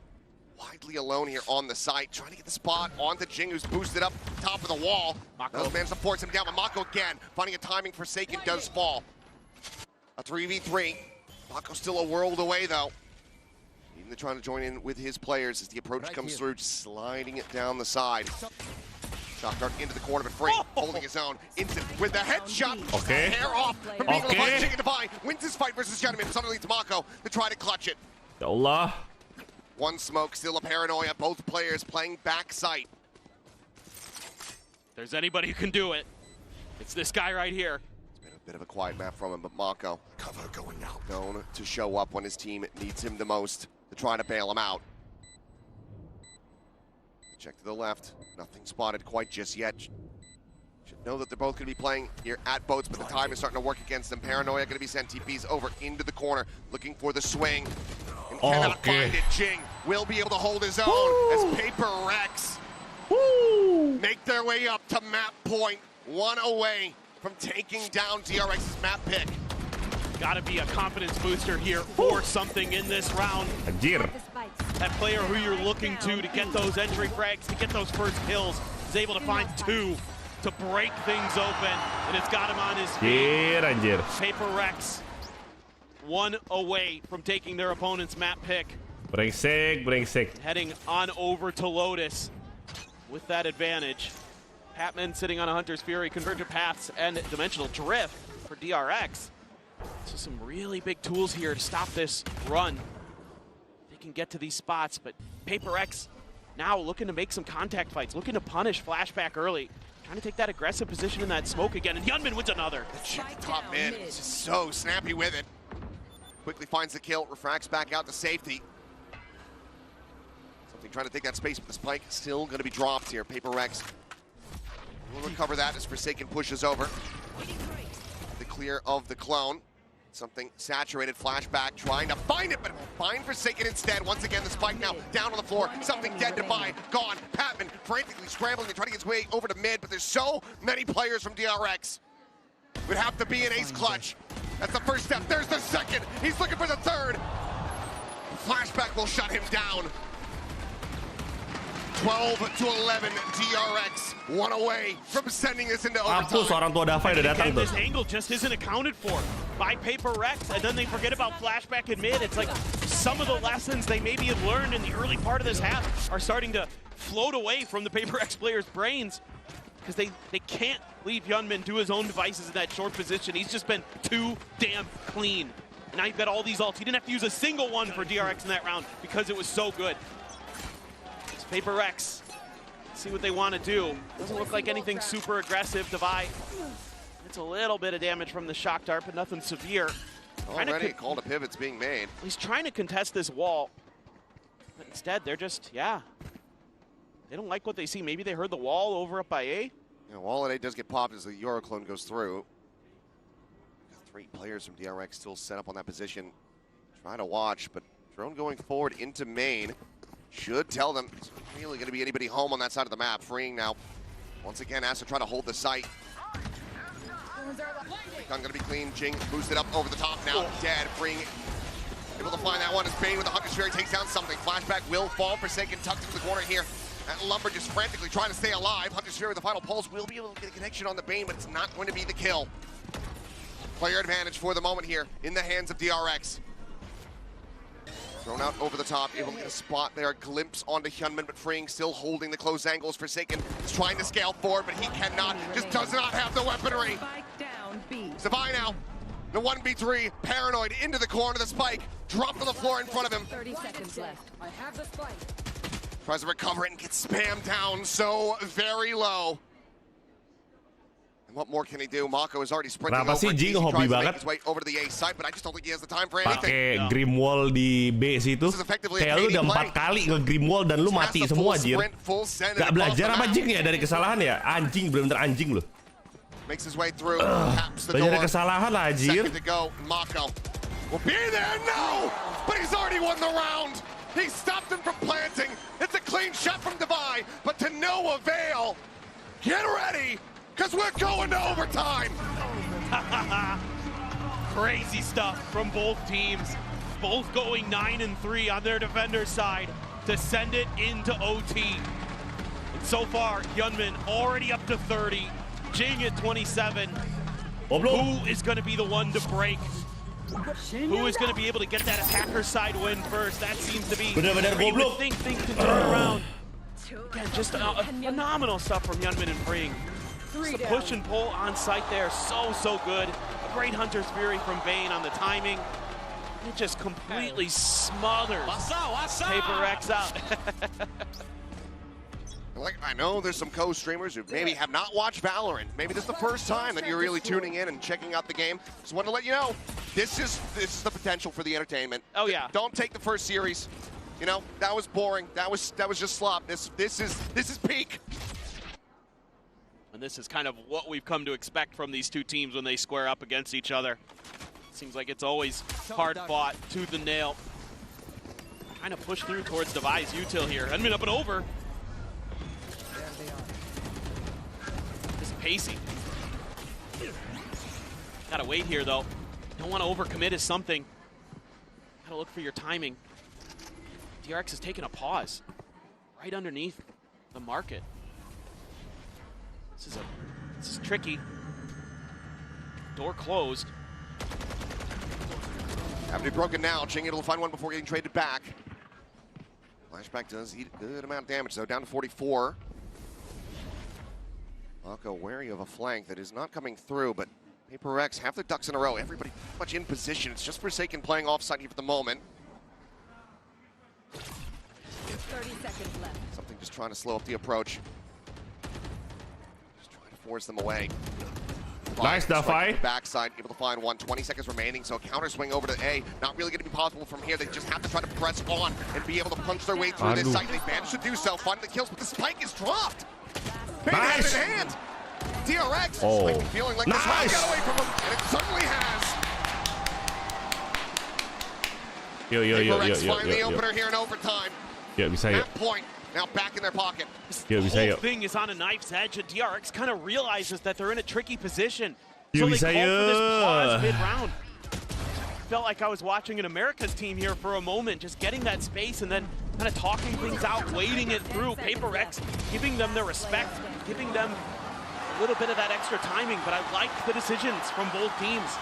widely alone here on the site, trying to get the spot onto Jing, who's boosted up top of the wall. Those man supports him down, but Mako again, finding a timing. Forsaken does fall. A 3v3. Mako still a world away, though. Even trying to join in with his players as the approach comes through, just sliding it down the side. Shock dart into the corner, but free, holding his own. Instant with the headshot. Okay. Hair off from being able to punch Chicken Divine. Wins his fight versus Gentleman. Suddenly leads Mako to try to clutch it. Allah. One smoke, still a paranoia. Both players playing back sight. If there's anybody who can do it, it's this guy right here. It's been a bit of a quiet map from him, but Mako, cover going out, known to show up when his team needs him the most to try to bail him out. Check to the left, nothing spotted quite just yet. Should know that they're both going to be playing here at boats, but the time is starting to work against them. Paranoia going to be sent TPs over into the corner, looking for the swing. And cannot find it. Jing will be able to hold his own as PRX make their way up to map point, 1 away from taking down DRX's map pick. Gotta be a confidence booster here for Something in this round. That player who you're looking to get those entry frags, to get those first kills, is able to find 2 to break things open, and it's got him on his feet. PRX 1 away from taking their opponent's map pick. Brengsek. Heading on over to Lotus with that advantage. Patman sitting on a Hunter's Fury, Convergent Paths, and Dimensional Drift for DRX. So some really big tools here to stop this run. They can get to these spots, but PRX now looking to make some contact fights, looking to punish Flashback early, trying to take that aggressive position in that smoke again, and Yunmin wins another. The top mid is just so snappy with it. Quickly finds the kill, refracts back out to safety. Something trying to take that space, but the spike still going to be dropped here. PRX will recover that as Forsaken pushes over. The clear of the clone. Something saturated, Flashback trying to find it, but find Forsaken instead. Once again, the spike now down on the floor. Something dead to buy, gone. Patman frantically scrambling to try to get his way over to mid, but there's so many players from DRX. Would have to be an ace clutch. That's the first step. There's the second. He's looking for the third. Flashback will shut him down. 12-11, DRX 1 away from sending this into overtime. This angle just isn't accounted for by PRX, and then they forget about Flashback in mid. It's like some of the lessons they maybe have learned in the early part of this half are starting to float away from the PRX players' brains because they can't leave Yunmin to his own devices in that short position. He's just been too damn clean. And now you've got all these ults. He didn't have to use a single one for DRX in that round because it was so good. PRX, see what they want to do. Doesn't look like anything super aggressive. Divide. It's a little bit of damage from the shock dart, but nothing severe. Already called a pivot's being made. He's trying to contest this wall, but instead they're just, they don't like what they see. Maybe they heard the wall over up by A. Yeah, wall at A does get popped as the Euroclone goes through. 3 players from DRX still set up on that position. Trying to watch, but drone going forward into main. Should tell them it's really going to be anybody home on that side of the map. Freeing now. Once again, has to try to hold the site. Gun going to be clean. Jing boosted up over the top now. Dead. Freeing. Able to find that one as Bane with the Hunter's Fury takes down Something. Flashback will fall. Forsaken tucked into the corner here. That Lumber just frantically trying to stay alive. Hunter's Fury with the final pulse will be able to get a connection on the Bane, but it's not going to be the kill. Player advantage for the moment here in the hands of DRX. Thrown out over the top, able to get a spot there, a glimpse onto Hyunmin, but freeing, still holding the close angles. Forsaken is trying to scale forward, but he cannot, just does not have the weaponry. Savai now, the 1v3, paranoid into the corner, the spike, dropped on the floor in front of him. 30 seconds left. I have the spike. Tries to recover it and gets spammed down so very low. What more can he do? Mako is already sprinting over. Kenapa sih Jing hobi banget pakai Grim Wall di B situ? Kayak lu udah 4 kali nge-Grim Wall dan lu mati semua, Jir. Gak belajar apa Jing ya dari kesalahan ya? Anjing, bener-bener anjing lu. Belajar dari kesalahan lah, Jir. Will be there, no! But he's already won the round! He stopped him from planting! It's a clean shot from Devin, but to no avail! Get ready! Because we're going to overtime! Crazy stuff from both teams. Both going 9-3 on their defender's side to send it into OT. And so far, Hyunmin already up to 30. Jing at 27. Who is going to be the one to break? Who is going to be able to get that attacker side win first? That seems to be where you would think things can turn around. Again, just phenomenal stuff from Hyunmin and Freeing. Just the push and pull on site there, so good. A great Hunter's Fury from Vayne on the timing. It just completely smothers PRX out. Like, I know there's some co-streamers who maybe have not watched Valorant. Maybe this is the first time that you're really tuning in and checking out the game. Just want to let you know, this is the potential for the entertainment. Oh yeah. Don't take the first series. You know, that was boring. That was just slop. This is peak. And this is kind of what we've come to expect from these two teams when they square up against each other. Seems like it's always hard fought, tooth and nail. Trying to push through towards Devi's util here. Hyunmin up and over. Just pacing. Gotta wait here though. Don't want to overcommit is something. Gotta look for your timing. DRX is taking a pause right underneath the market. This is tricky. Door closed. Have to be broken now. Jing able to find one before getting traded back. Flashback does eat a good amount of damage though, down to 44. Mako wary of a flank that is not coming through, but PRX have their ducks in a row. Everybody pretty much in position. It's just Forsaken playing offside here for the moment. 30 seconds left. Something just trying to slow up the approach. Force them away. Nice, Defi. Backside, able to find one. 20 seconds remaining, so counter swing over to A. Not really going to be possible from here. They just have to try to press on and be able to punch their way through this site. They managed to do so. Find the kills, but the spike is dropped. Nice. Hand in hand. DRX feeling like this round got away from him, and it certainly has. PRX find the opener here in overtime. That point. Now back in their pocket. The whole thing is on a knife's edge, and DRX kind of realizes that they're in a tricky position. So they called for this pause mid-round. Felt like I was watching an America's team here for a moment, just getting that space and then kind of talking things out, waiting it through. PRX giving them their respect, giving them a little bit of that extra timing, but I liked the decisions from both teams.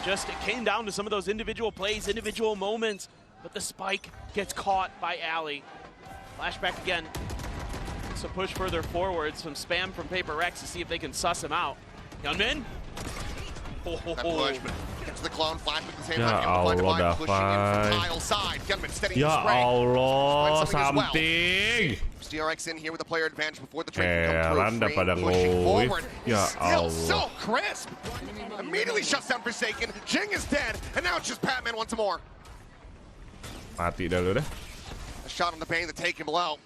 Just it came down to some of those individual plays, individual moments, but the spike gets caught by Ali. Flashback again. So push further forward. Some spam from PRX to see if they can suss him out. Hyunmin. That push, but gets the clone flash at the same time. Pushing in from tile side. Hyunmin steadying the spray. Allah, something. DRX in here with the player advantage before the trade can come through. Pushing forward. Still so crisp. Immediately shuts down Forsaken. Jing is dead, and now it's just Patman once more. Mati dah lu dah. A shot on the Bane to take him low.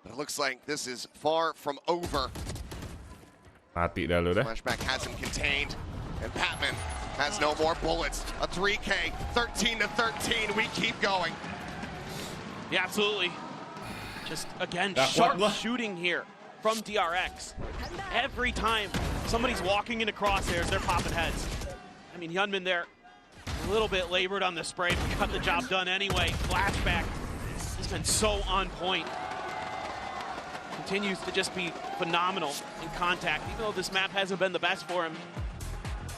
But it looks like this is far from over. Mati dah lu dah. Flashback has him contained, and Patman has no more bullets. A 3K, 13-13. We keep going. Yeah, absolutely. Just again, sharp shooting here from DRX. Every time somebody's walking into crosshairs, they're popping heads. I mean, Hyunmin there. A little bit labored on the spray, but got the job done anyway. Flashback. He's been so on point. Continues to just be phenomenal in contact. Even though this map hasn't been the best for him,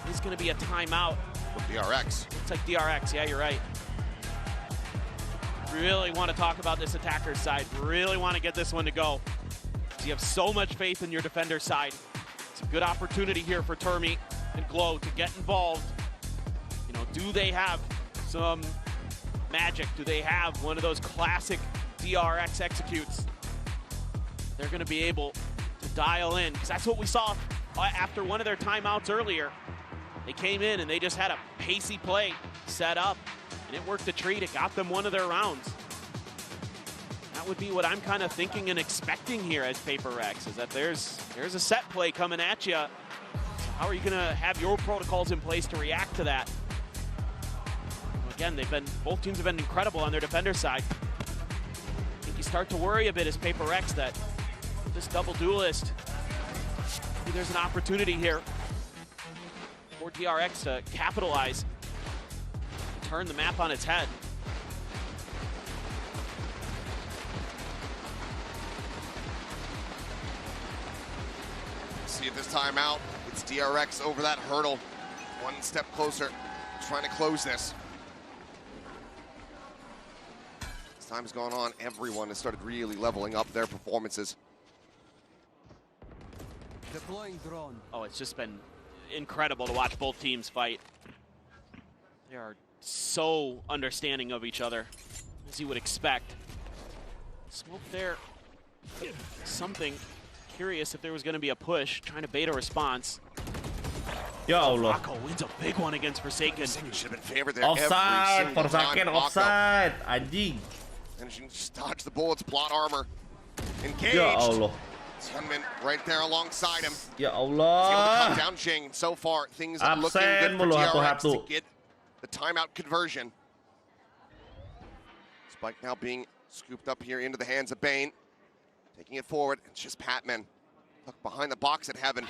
he's going to be a timeout. For DRX. It's like DRX, yeah, you're right. really want to talk about this attacker side. Really want to get this one to go. You have so much faith in your defender side. It's a good opportunity here for Termi and Glow to get involved. You know, do they have some magic? Do they have one of those classic DRX executes? They're going to be able to dial in, because that's what we saw after one of their timeouts earlier. They came in and they just had a pacey play set up, and it worked a treat. It got them one of their rounds. That would be what I'm kind of thinking and expecting here as PRX, is that there's a set play coming at you. So how are you going to have your protocols in place to react to that? Again, both teams have been incredible on their defender side. I think you start to worry a bit as PRX that this double duelist, maybe there's an opportunity here for DRX to capitalize, turn the map on its head. See it this time out. It's DRX over that hurdle. One step closer, trying to close this. As time's gone on, everyone has started really leveling up their performances. Deploying drone. Oh, it's just been incredible to watch both teams fight. They are so understanding of each other, as you would expect. Smoke there. Something. Curious if there was going to be a push, trying to bait a response. Ya Allah. Mako wins a big one against Forsaken. Should have been favored there. Offside, Forsaken offside. Anjing. And she just dodged the bullets, plot armor. Engaged. Ya Allah. Hyunmin right there alongside him. Ya He's able to Allah. cut down Jing. So far, things are looking good for DRX to get the timeout conversion. Spike now being scooped up here into the hands of Bane. Taking it forward, it's just Patman. Tucked behind the box at Heaven.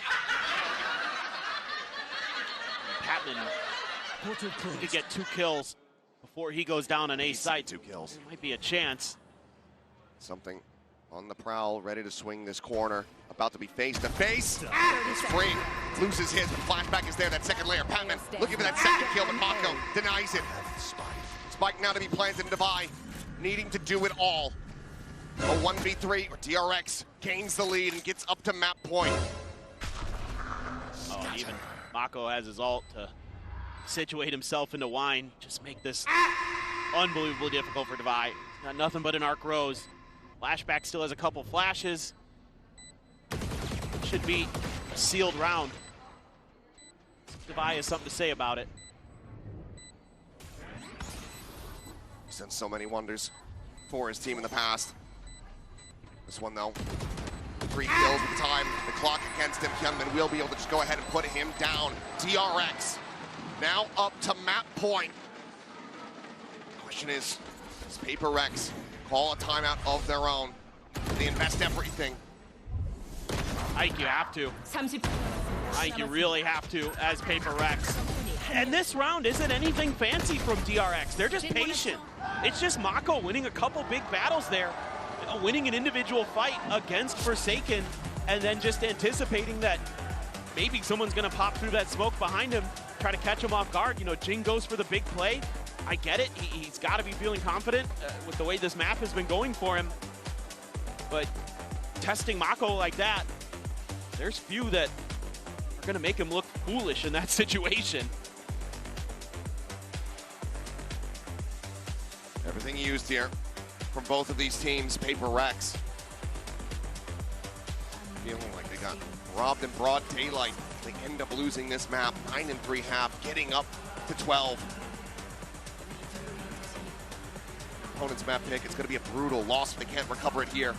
Patman could get 2 kills before he goes down on A site. 2 kills. There might be a chance. Something on the prowl, ready to swing this corner. About to be face to face. He's free. Loses his. The flashback is there. That second layer. Patman looking for that second kill, but Mako denies it. Spike now to be planted in Divide. Needing to do it all. A 1v3, DRX gains the lead and gets up to map point. Oh, even Mako has his ult to situate himself into wine. Just make this unbelievably difficult for Divide. Got nothing but an arc rose. Flashback still has a couple flashes. Should be a sealed round. Divide has something to say about it. He's done so many wonders for his team in the past. This one, though, 3 kills with time. The clock against him. Hyunmin will be able to just go ahead and put him down. DRX now up to map point. The question is, does PRX call a timeout of their own? They invest everything. I think you have to. I think you really have to as PRX. And this round isn't anything fancy from DRX. They're just patient. It's just Mako winning a couple big battles there. Winning an individual fight against Forsaken, and then just anticipating that maybe someone's going to pop through that smoke behind him, try to catch him off guard. You know, Jing goes for the big play. I get it. He's got to be feeling confident with the way this map has been going for him. But testing Mako like that, there's few that are going to make him look foolish in that situation. Everything used here from both of these teams. PRX feeling like they got robbed in broad daylight. They end up losing this map. 9 3/2, getting up to 12. Opponent's map pick. It's going to be a brutal loss if they can't recover it here.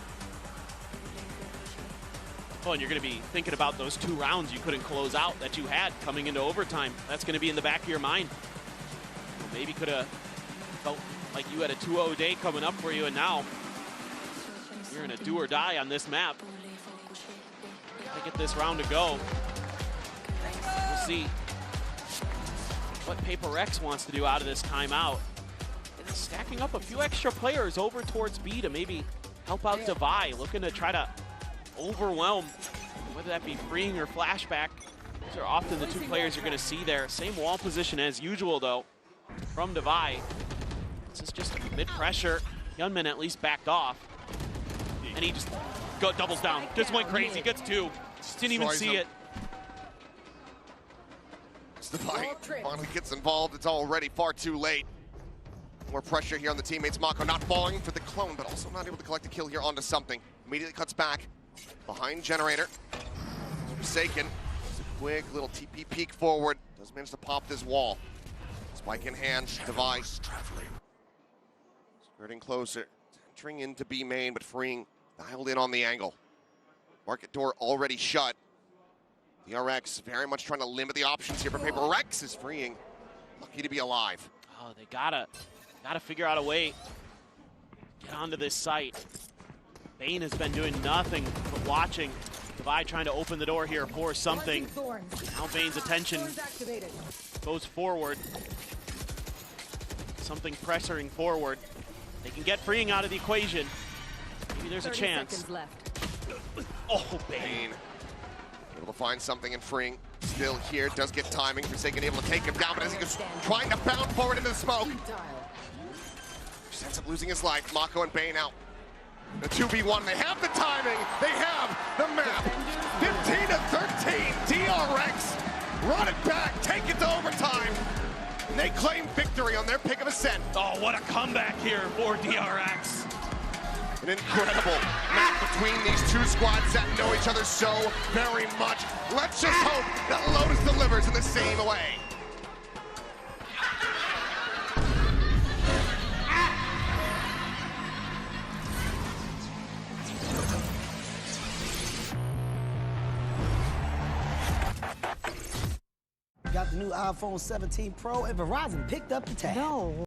Oh, and you're going to be thinking about those 2 rounds you couldn't close out that you had coming into overtime. That's going to be in the back of your mind. Well, maybe could have felt like you had a 2-0 day coming up for you, and now you're in a do or die on this map. To get this round to go. We'll see what PRX wants to do out of this timeout. And stacking up a few extra players over towards B to maybe help out Divide, looking to try to overwhelm, whether that be freeing or flashback. Those are often the 2 players you're going to see there. Same wall position as usual, though, from Divide. This is just mid-pressure. Hyunmin at least backed off. And he just doubles down. Just went crazy, gets two. Just didn't even see it. The fight finally gets involved. It's already far too late. More pressure here on the teammates. Mako not falling for the clone, but also not able to collect a kill here onto something. Immediately cuts back behind Generator. Forsaken. Just a quick little TP peek forward. Does manage to pop this wall. Spike in hand. Device. Skirting closer. Entering into B main, but freeing. Dialed in on the angle. Market door already shut. DRX very much trying to limit the options here, but PRX is freeing. Lucky to be alive. Oh, they gotta figure out a way to get onto this site. Bane has been doing nothing but watching. Devi trying to open the door here for something. Now Bane's attention goes forward. Something pressuring forward. They can get freeing out of the equation. Maybe there's a chance. Oh, Bane. Able to find something in freeing. Still here, does get timing. Forsaken able to take him down, but as he goes trying to bound forward into the smoke. Just ends up losing his life. Mako and Bane out. The 2v1, they have the timing. They have the map. 15 to 13, DRX. Run it back, take it to overtime. And they claim victory on their pick of ascent. Oh, what a comeback here for DRX. An incredible match between these two squads that know each other so very much. Let's just hope that Lotus delivers in the same way. Got the new iPhone 17 Pro and Verizon picked up the tab. No.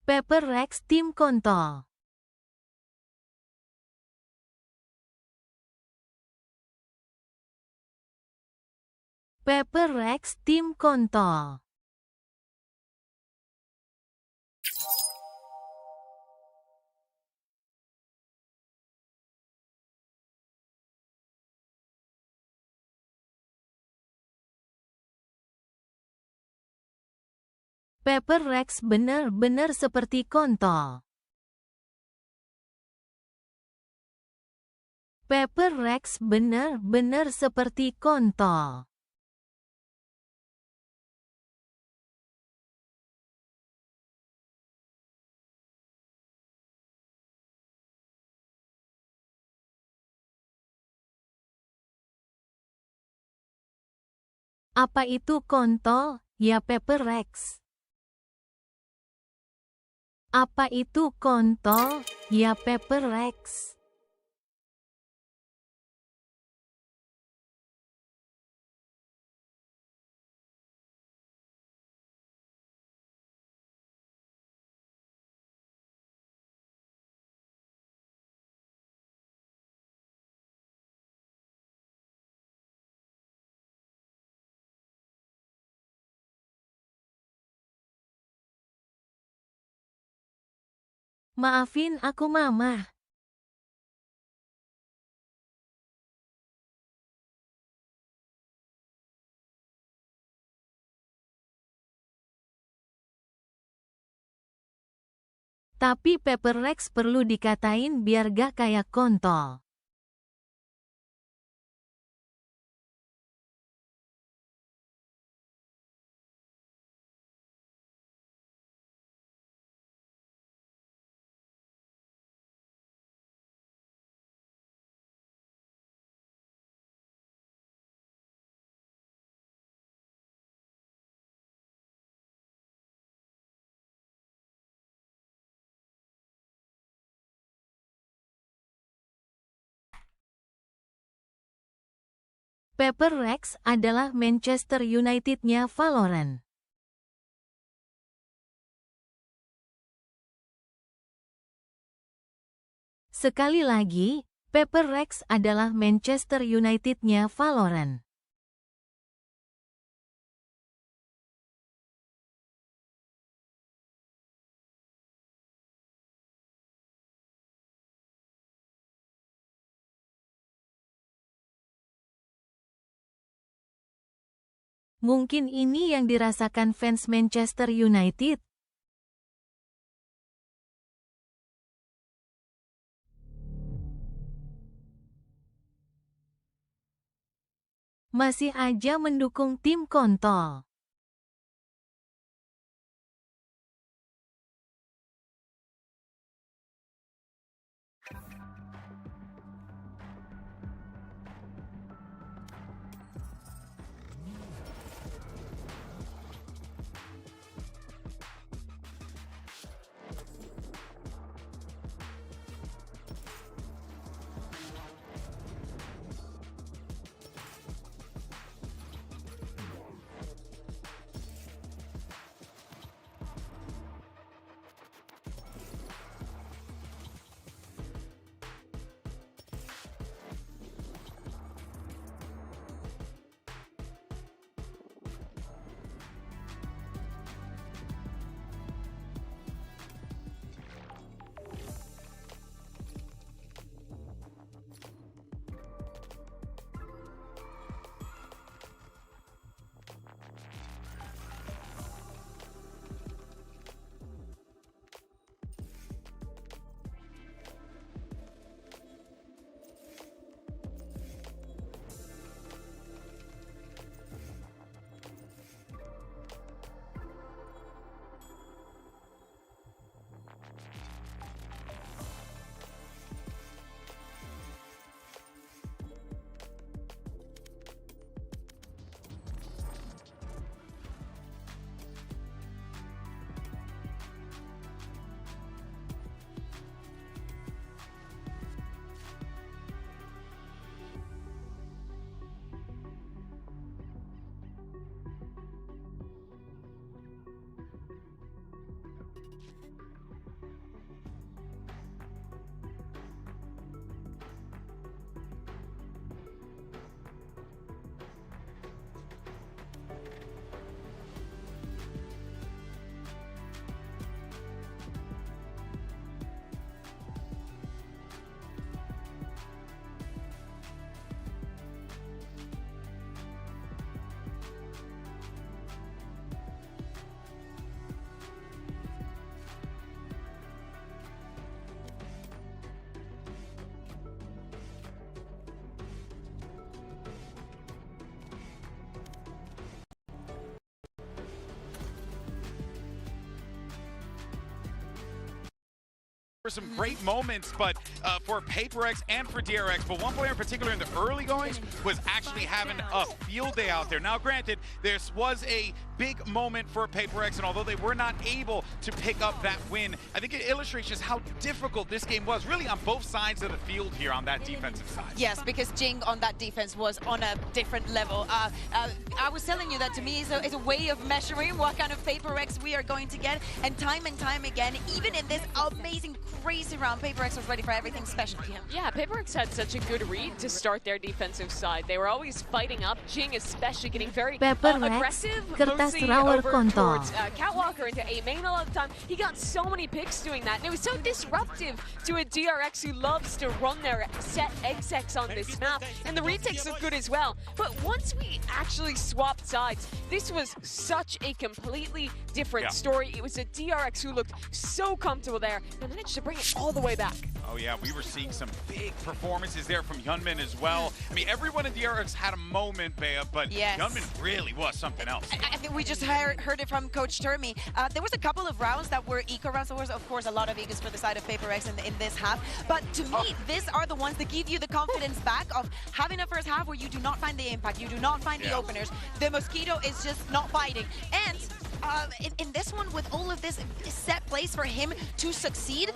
PRX tim kontol. PRX tim kontol. PRX benar-benar seperti kontol. PRX benar-benar seperti kontol. Apa itu kontol? Ya PRX. Apa itu kontol? Ya PRX. Maafin aku Mama. Tapi PRX perlu dikatain biar gak kayak kontol. PRX adalah Manchester United-nya Valorant. Sekali lagi, PRX adalah Manchester United-nya Valorant. Mungkin ini yang dirasakan fans Manchester United. Masih aja mendukung tim kontol. For some great moments, but for PRX and for DRX, but one player in particular in the early goings was actually having a field day out there. Now, granted, this was a big moment for PRX, and although they were not able to pick up that win, I think it illustrates just how difficult this game was, really on both sides of the field here on that defensive side. Yes, because Jing on that defense was on a different level. I was telling you that to me is a way of measuring what kind of PRX we are going to get, and time again, even in this amazing, crazy round, PRX was ready for everything special to him. Yeah, PRX had such a good read to start their defensive side. They were always fighting up, Jing especially getting very aggressive, mostly over towards Catwalker into A main a lot of the time. He got so many picks doing that, and it was so disruptive to a DRX who loves to run their set execs on this map, and the retakes look good as well. But once we actually swapped sides, this was such a completely different story. It was a DRX who looked so comfortable there and managed to bring it all the way back. Oh yeah, we were seeing some big performances there from Hyunmin as well. I mean, everyone in DRX had a moment, Bea, but Hyunmin really was something else. I think we just heard it from Coach Termi. There was a couple of rounds that were eco rounds. There was, of course, a lot of egos for the side of PRX in this half. But to me, these are the ones that give you the confidence back of having a first half where you do not find the impact, you do not find the openers. The Mosquito is just not fighting. And in this one, with all of this set place for him to succeed,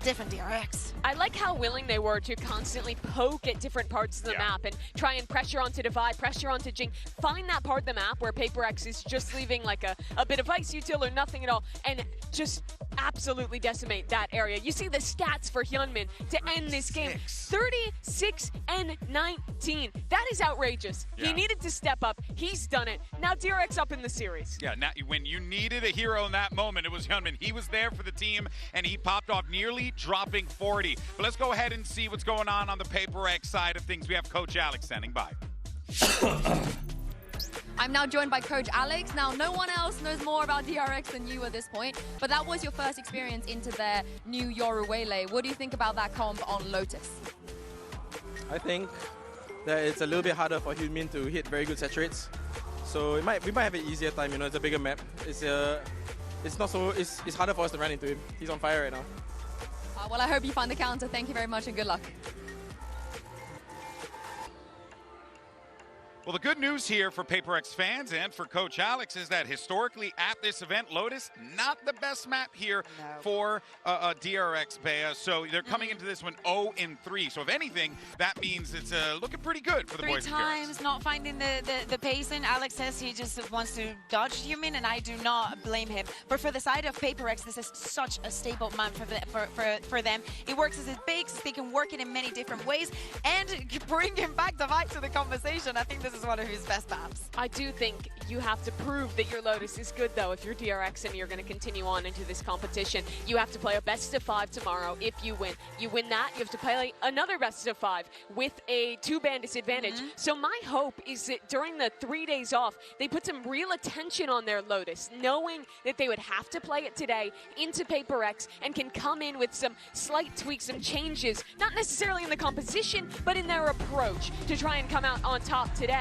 different DRX. I like how willing they were to constantly poke at different parts of the map and try and pressure onto Divide, pressure onto Jing, find that part of the map where PRX is just leaving like a bit of ice util or nothing at all, and just absolutely decimate that area. You see the stats for Hyunmin to end this game. 36 and 19. That is outrageous. Yeah. He needed to step up. He's done it. Now DRX up in the series. Yeah, now, when you needed a hero in that moment, it was Hyunmin. He was there for the team, and he popped off, nearly dropping 40. But let's go ahead and see what's going on the PRX side of things. We have Coach Alex standing by. I'm now joined by Coach Alex. Now, no one else knows more about DRX than you at this point, but that was your first experience into their new Yoru Waylay. What do you think about that comp on Lotus? I think that it's a little bit harder for Hyunmin to hit very good set rates. So we might have an easier time, you know, it's a bigger map. It's harder for us to run into him. He's on fire right now. Well, I hope you find the counter. Thank you very much and good luck. Well, the good news here for PRX fans and for Coach Alex is that historically at this event, Lotus, not the best map here for DRX, Bea. So they're coming into this one 0-3. So if anything, that means it's looking pretty good for the boys. 3 times not finding the pacing. Alex says he just wants to dodge Hyunmin, and I do not blame him. But for the side of PRX, this is such a stable map for them. It works as a base. They can work it in many different ways and bring him back to the conversation. I think this is one of his best maps. I do think you have to prove that your Lotus is good, though. If you're DRX and you're going to continue on into this competition, you have to play a best of 5 tomorrow. If you win that, you have to play another best of 5 with a 2-ban disadvantage. So my hope is that during the 3 days off, they put some real attention on their Lotus, knowing that they would have to play it today into PRX and can come in with some slight tweaks, some changes, not necessarily in the composition, but in their approach to try and come out on top today.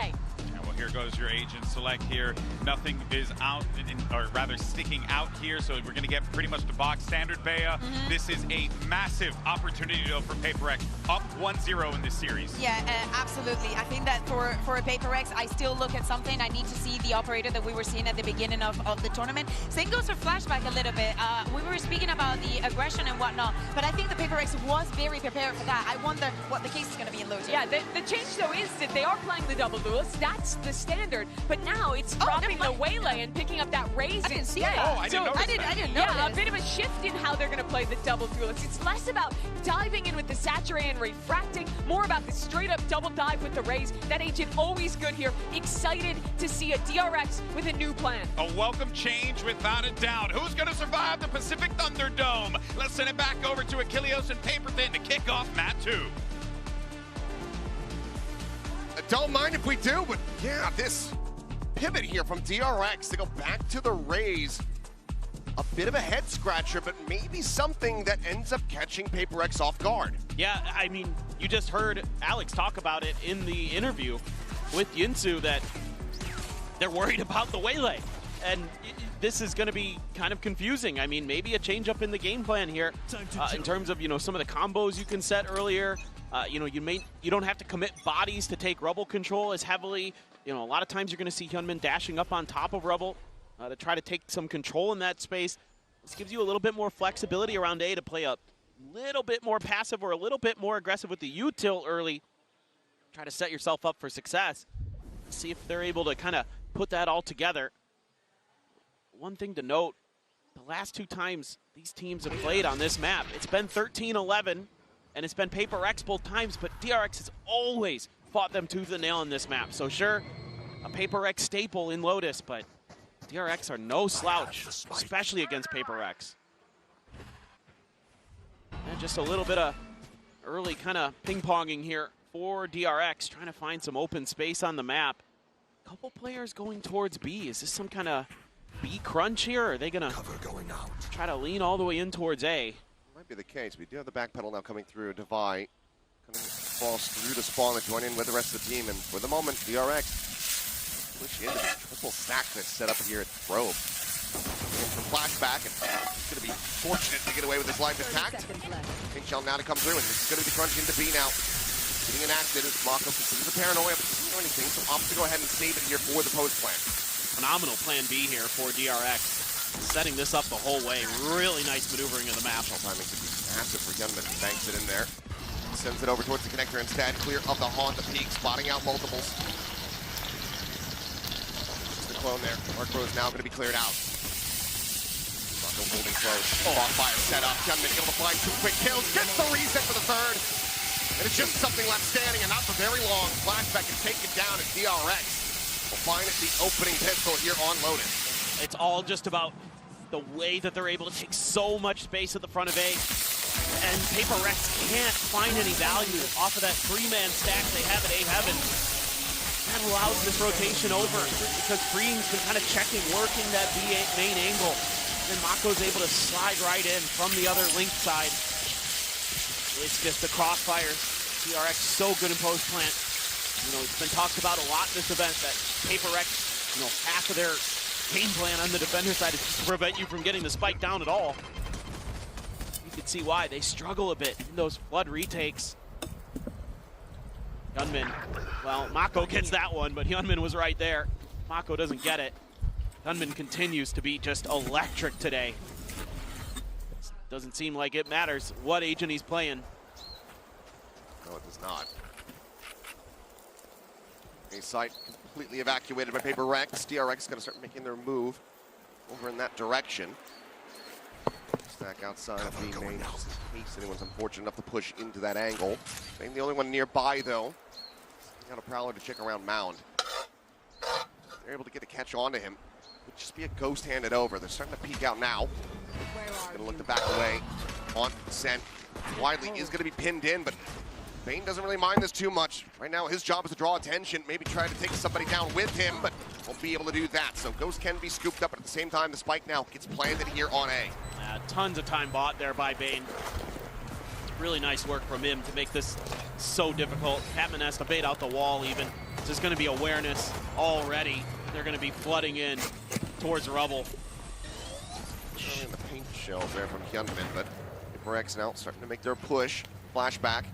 Well, here goes your agent select here. Nothing is out, or rather sticking out here, so we're going to get pretty much the box standard, Bea. This is a massive opportunity though for PRX, up 1-0 in this series. Yeah, absolutely. I think that for a PRX, I still look at something. I need to see the operator that we were seeing at the beginning of the tournament. Same goes for Flashback a little bit. We were speaking about the aggression and whatnot, but I think the PRX was very prepared for that. I wonder what the case is going to be in Lotus. Yeah, the change though is that they are playing the double duelist. That's the standard, but now it's dropping the Waylay and picking up that raise instead. I didn't notice that. I didn't know Yeah, a bit of a shift in how they're going to play the double duelist. It's less about diving in with the saturate and refracting, more about the straight up double dive with the raise. That agent always good here. Excited to see a DRX with a new plan. A welcome change without a doubt. Who's going to survive the Pacific Thunderdome? Let's send it back over to Achilles and Paper Thin to kick off Mat 2. Don't mind if we do, but yeah, this pivot here from DRX to go back to the raise. A bit of a head scratcher, but maybe something that ends up catching PRX off guard. Yeah, I mean, you just heard Alex talk about it in the interview with Yinsu that they're worried about the Waylay. And this is going to be kind of confusing. I mean, maybe a change up in the game plan here in terms of, some of the combos you can set earlier. You don't have to commit bodies to take Rubble control as heavily. A lot of times you're going to see Hyunmin dashing up on top of Rubble to try to take some control in that space. This gives you a little bit more flexibility around A to play a little bit more passive or a little bit more aggressive with the util early. Try to set yourself up for success. See if they're able to kind of put that all together. One thing to note, the last 2 times these teams have played on this map, it's been 13-11. And it's been PRX both times, but DRX has always fought them tooth and nail in this map. So sure, a PRX staple in Lotus, but DRX are no slouch, especially against PRX. And just a little bit of early kind of ping-ponging here for DRX, trying to find some open space on the map. A couple players going towards B. Is this some kind of B crunch here, or are they going to try to lean all the way in towards A? Might be the case. We do have the back pedal now coming through. Devi coming across through the spawn to join in with the rest of the team. And for the moment, DRX push into the triple stack that's set up here at Probe. From Flashback, and he's going to be fortunate to get away with his life intact. Kingston now to come through, and this is going to be crunched into B now. Getting enacted as Mako considers a paranoia, but doesn't do anything, so opts to go ahead and save it here for the post plan. Phenomenal plan B here for DRX. setting this up the whole way. Really nice maneuvering of the map. Timing could be massive for Gunman. Banks it in there. Sends it over towards the connector instead. Clear of the Honda peak, spotting out multiples. Just the clone there. Arcro is now going to be cleared out. Rocco holding close. Bonfire set up. Gunman able to find 2 quick kills. Gets the reset for the third. And it's just something left standing, and not for very long. Flashback is taken down at DRX. We'll find the opening pistol here on Lotus. It's all just about the way that they're able to take so much space at the front of A. And PRX can't find any value off of that 3-man stack they have at A Heaven. That allows this rotation over because Freeing's been kind of checking, working that B main angle. And Mako's able to slide right in from the other link side. It's just the crossfires. DRX so good in post-plant. You know, it's been talked about a lot in this event that PRX, you know, half of their game plan on the defender side is to prevent you from getting the spike down at all. You can see why they struggle a bit in those flood retakes. Gunman, well, Mako gets that one, but Hyunmin was right there. Mako doesn't get it. Gunman continues to be just electric today. Doesn't seem like it matters what agent he's playing. No, it does not. A site completely evacuated by PRX. DRX is going to start making their move over in that direction. Stack outside of being made just in case anyone's unfortunate enough to push into that angle. Being the only one nearby, though. Got a Prowler to check around Mound. They're able to get a catch onto him. Would just be a ghost handed over. They're starting to peek out now. Going to look to back away on Sen. Widely is going to be pinned in, but Bane doesn't really mind this too much. Right now, his job is to draw attention, maybe try to take somebody down with him, but won't be able to do that. So Ghost can be scooped up, but at the same time, the spike now gets planted here on A. Tons of time bought there by Bane. Really nice work from him to make this so difficult. Patman has to bait out the wall even. There's going to be awareness already. They're going to be flooding in towards rubble. In the paint shells there from Hyunmin, but PRX now starting to make their push. Flashback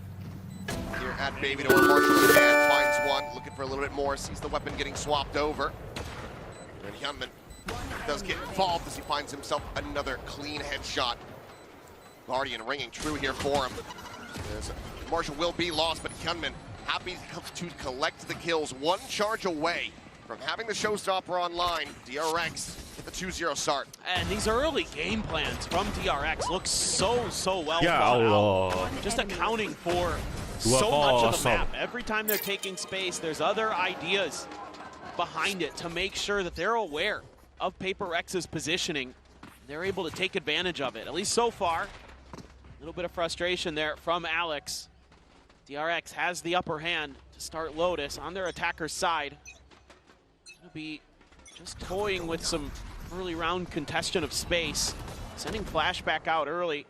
here at Beyerdynamic. Marshall in hand, finds one, looking for a little bit more, sees the weapon getting swapped over. And Hyunmin does get involved as he finds himself another clean headshot. Guardian ringing true here for him. As Marshall will be lost, but Hyunmin happy to collect the kills, one charge away from having the showstopper online. DRX with the 2-0 start. And these early game plans from DRX look so well Ya thought Allah. out. Just accounting for so much of the map. Every time they're taking space, there's other ideas behind it to make sure that they're aware of PRX's positioning. They're able to take advantage of it, at least so far. A little bit of frustration there from Alex. DRX has the upper hand to start Lotus on their attacker's side. Gonna be just toying with some early round congestion of space. Sending Flashback out early.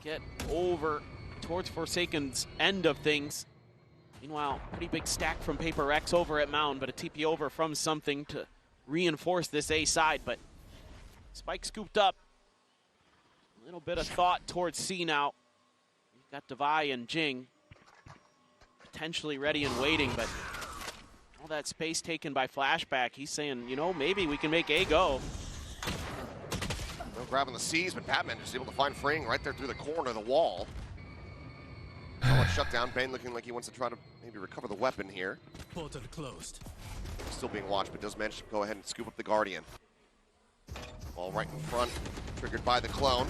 Get over towards Forsaken's end of things. Meanwhile, pretty big stack from PRX over at Mound, but a TP over from something to reinforce this A side. But Spike scooped up. A little bit of thought towards C now. You've got Devai and Jing potentially ready and waiting, but all that space taken by Flashback, he's saying, you know, maybe we can make A go. No grabbing the C's, but Batman is able to find Freeing right there through the corner of the wall. Shut down. Bane looking like he wants to try to maybe recover the weapon here. Portal closed. Still being watched, but does manage to go ahead and scoop up the Guardian. Ball right in front, triggered by the clone.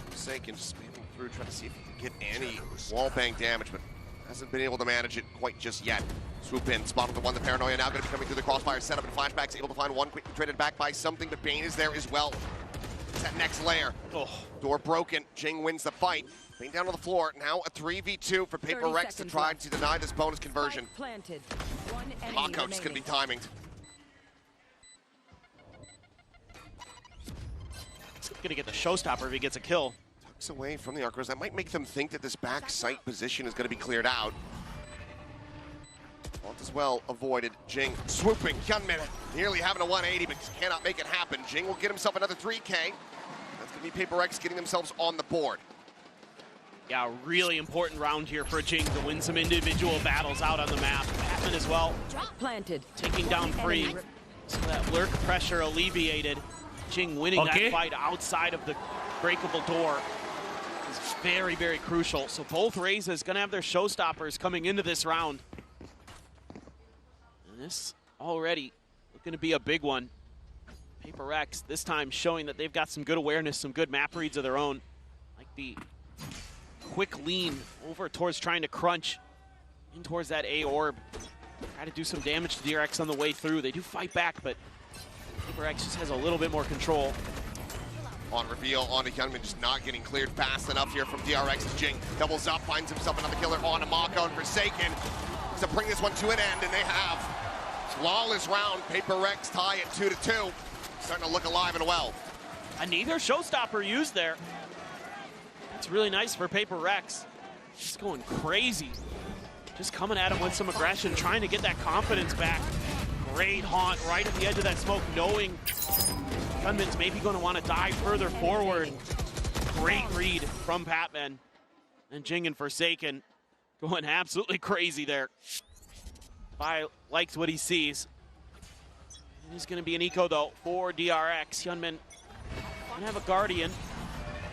Forsaken just spamming through, trying to see if he can get any wall bang damage, but hasn't been able to manage it quite just yet. Swoop in, spot with the one, the Paranoia now going to be coming through the crossfire setup, and Flashback's able to find one, quickly traded back by something, but Bane is there as well. It's that next layer. Oh, door broken, Jing wins the fight. Bane down on the floor, now a 3v2 for PRX to try to deny this bonus conversion. Planted. Mako's going to be timing. He's going to get the showstopper if he gets a kill. Tucks away from the Archers. That might make them think that this back site position is going to be cleared out. Want as well avoided. Jing swooping. Hyunmin nearly having a 180, but cannot make it happen. Jing will get himself another 3K. That's going to be PRX getting themselves on the board. Yeah, really important round here for Jing to win some individual battles out on the map. Batman as well. Planted. Taking down Free. So that lurk pressure alleviated. Jing winning that fight outside of the breakable door is very, very crucial. So both Razes gonna have their showstoppers coming into this round. And this already gonna be a big one. PRX this time showing that they've got some good awareness, some good map reads of their own. Like the quick lean over towards trying to crunch in towards that A orb. Try to do some damage to DRX on the way through. They do fight back, but PRX just has a little bit more control. On reveal, onto Hyunmin, just not getting cleared fast enough here from DRX. Jing doubles up, finds himself another killer on Mako and Forsaken to bring this one to an end, and they have. Flawless round, PRX tie at 2-2. Starting to look alive and well. And neither showstopper used there. It's really nice for PRX. Just going crazy. Just coming at him with some aggression, trying to get that confidence back. Great haunt right at the edge of that smoke, knowing Gunman's maybe going to want to dive further forward. Great read from Patman. And Jing and Forsaken going absolutely crazy there. Bai likes what he sees. It is going to be an eco, though, for DRX. Hyunmin going to have a Guardian.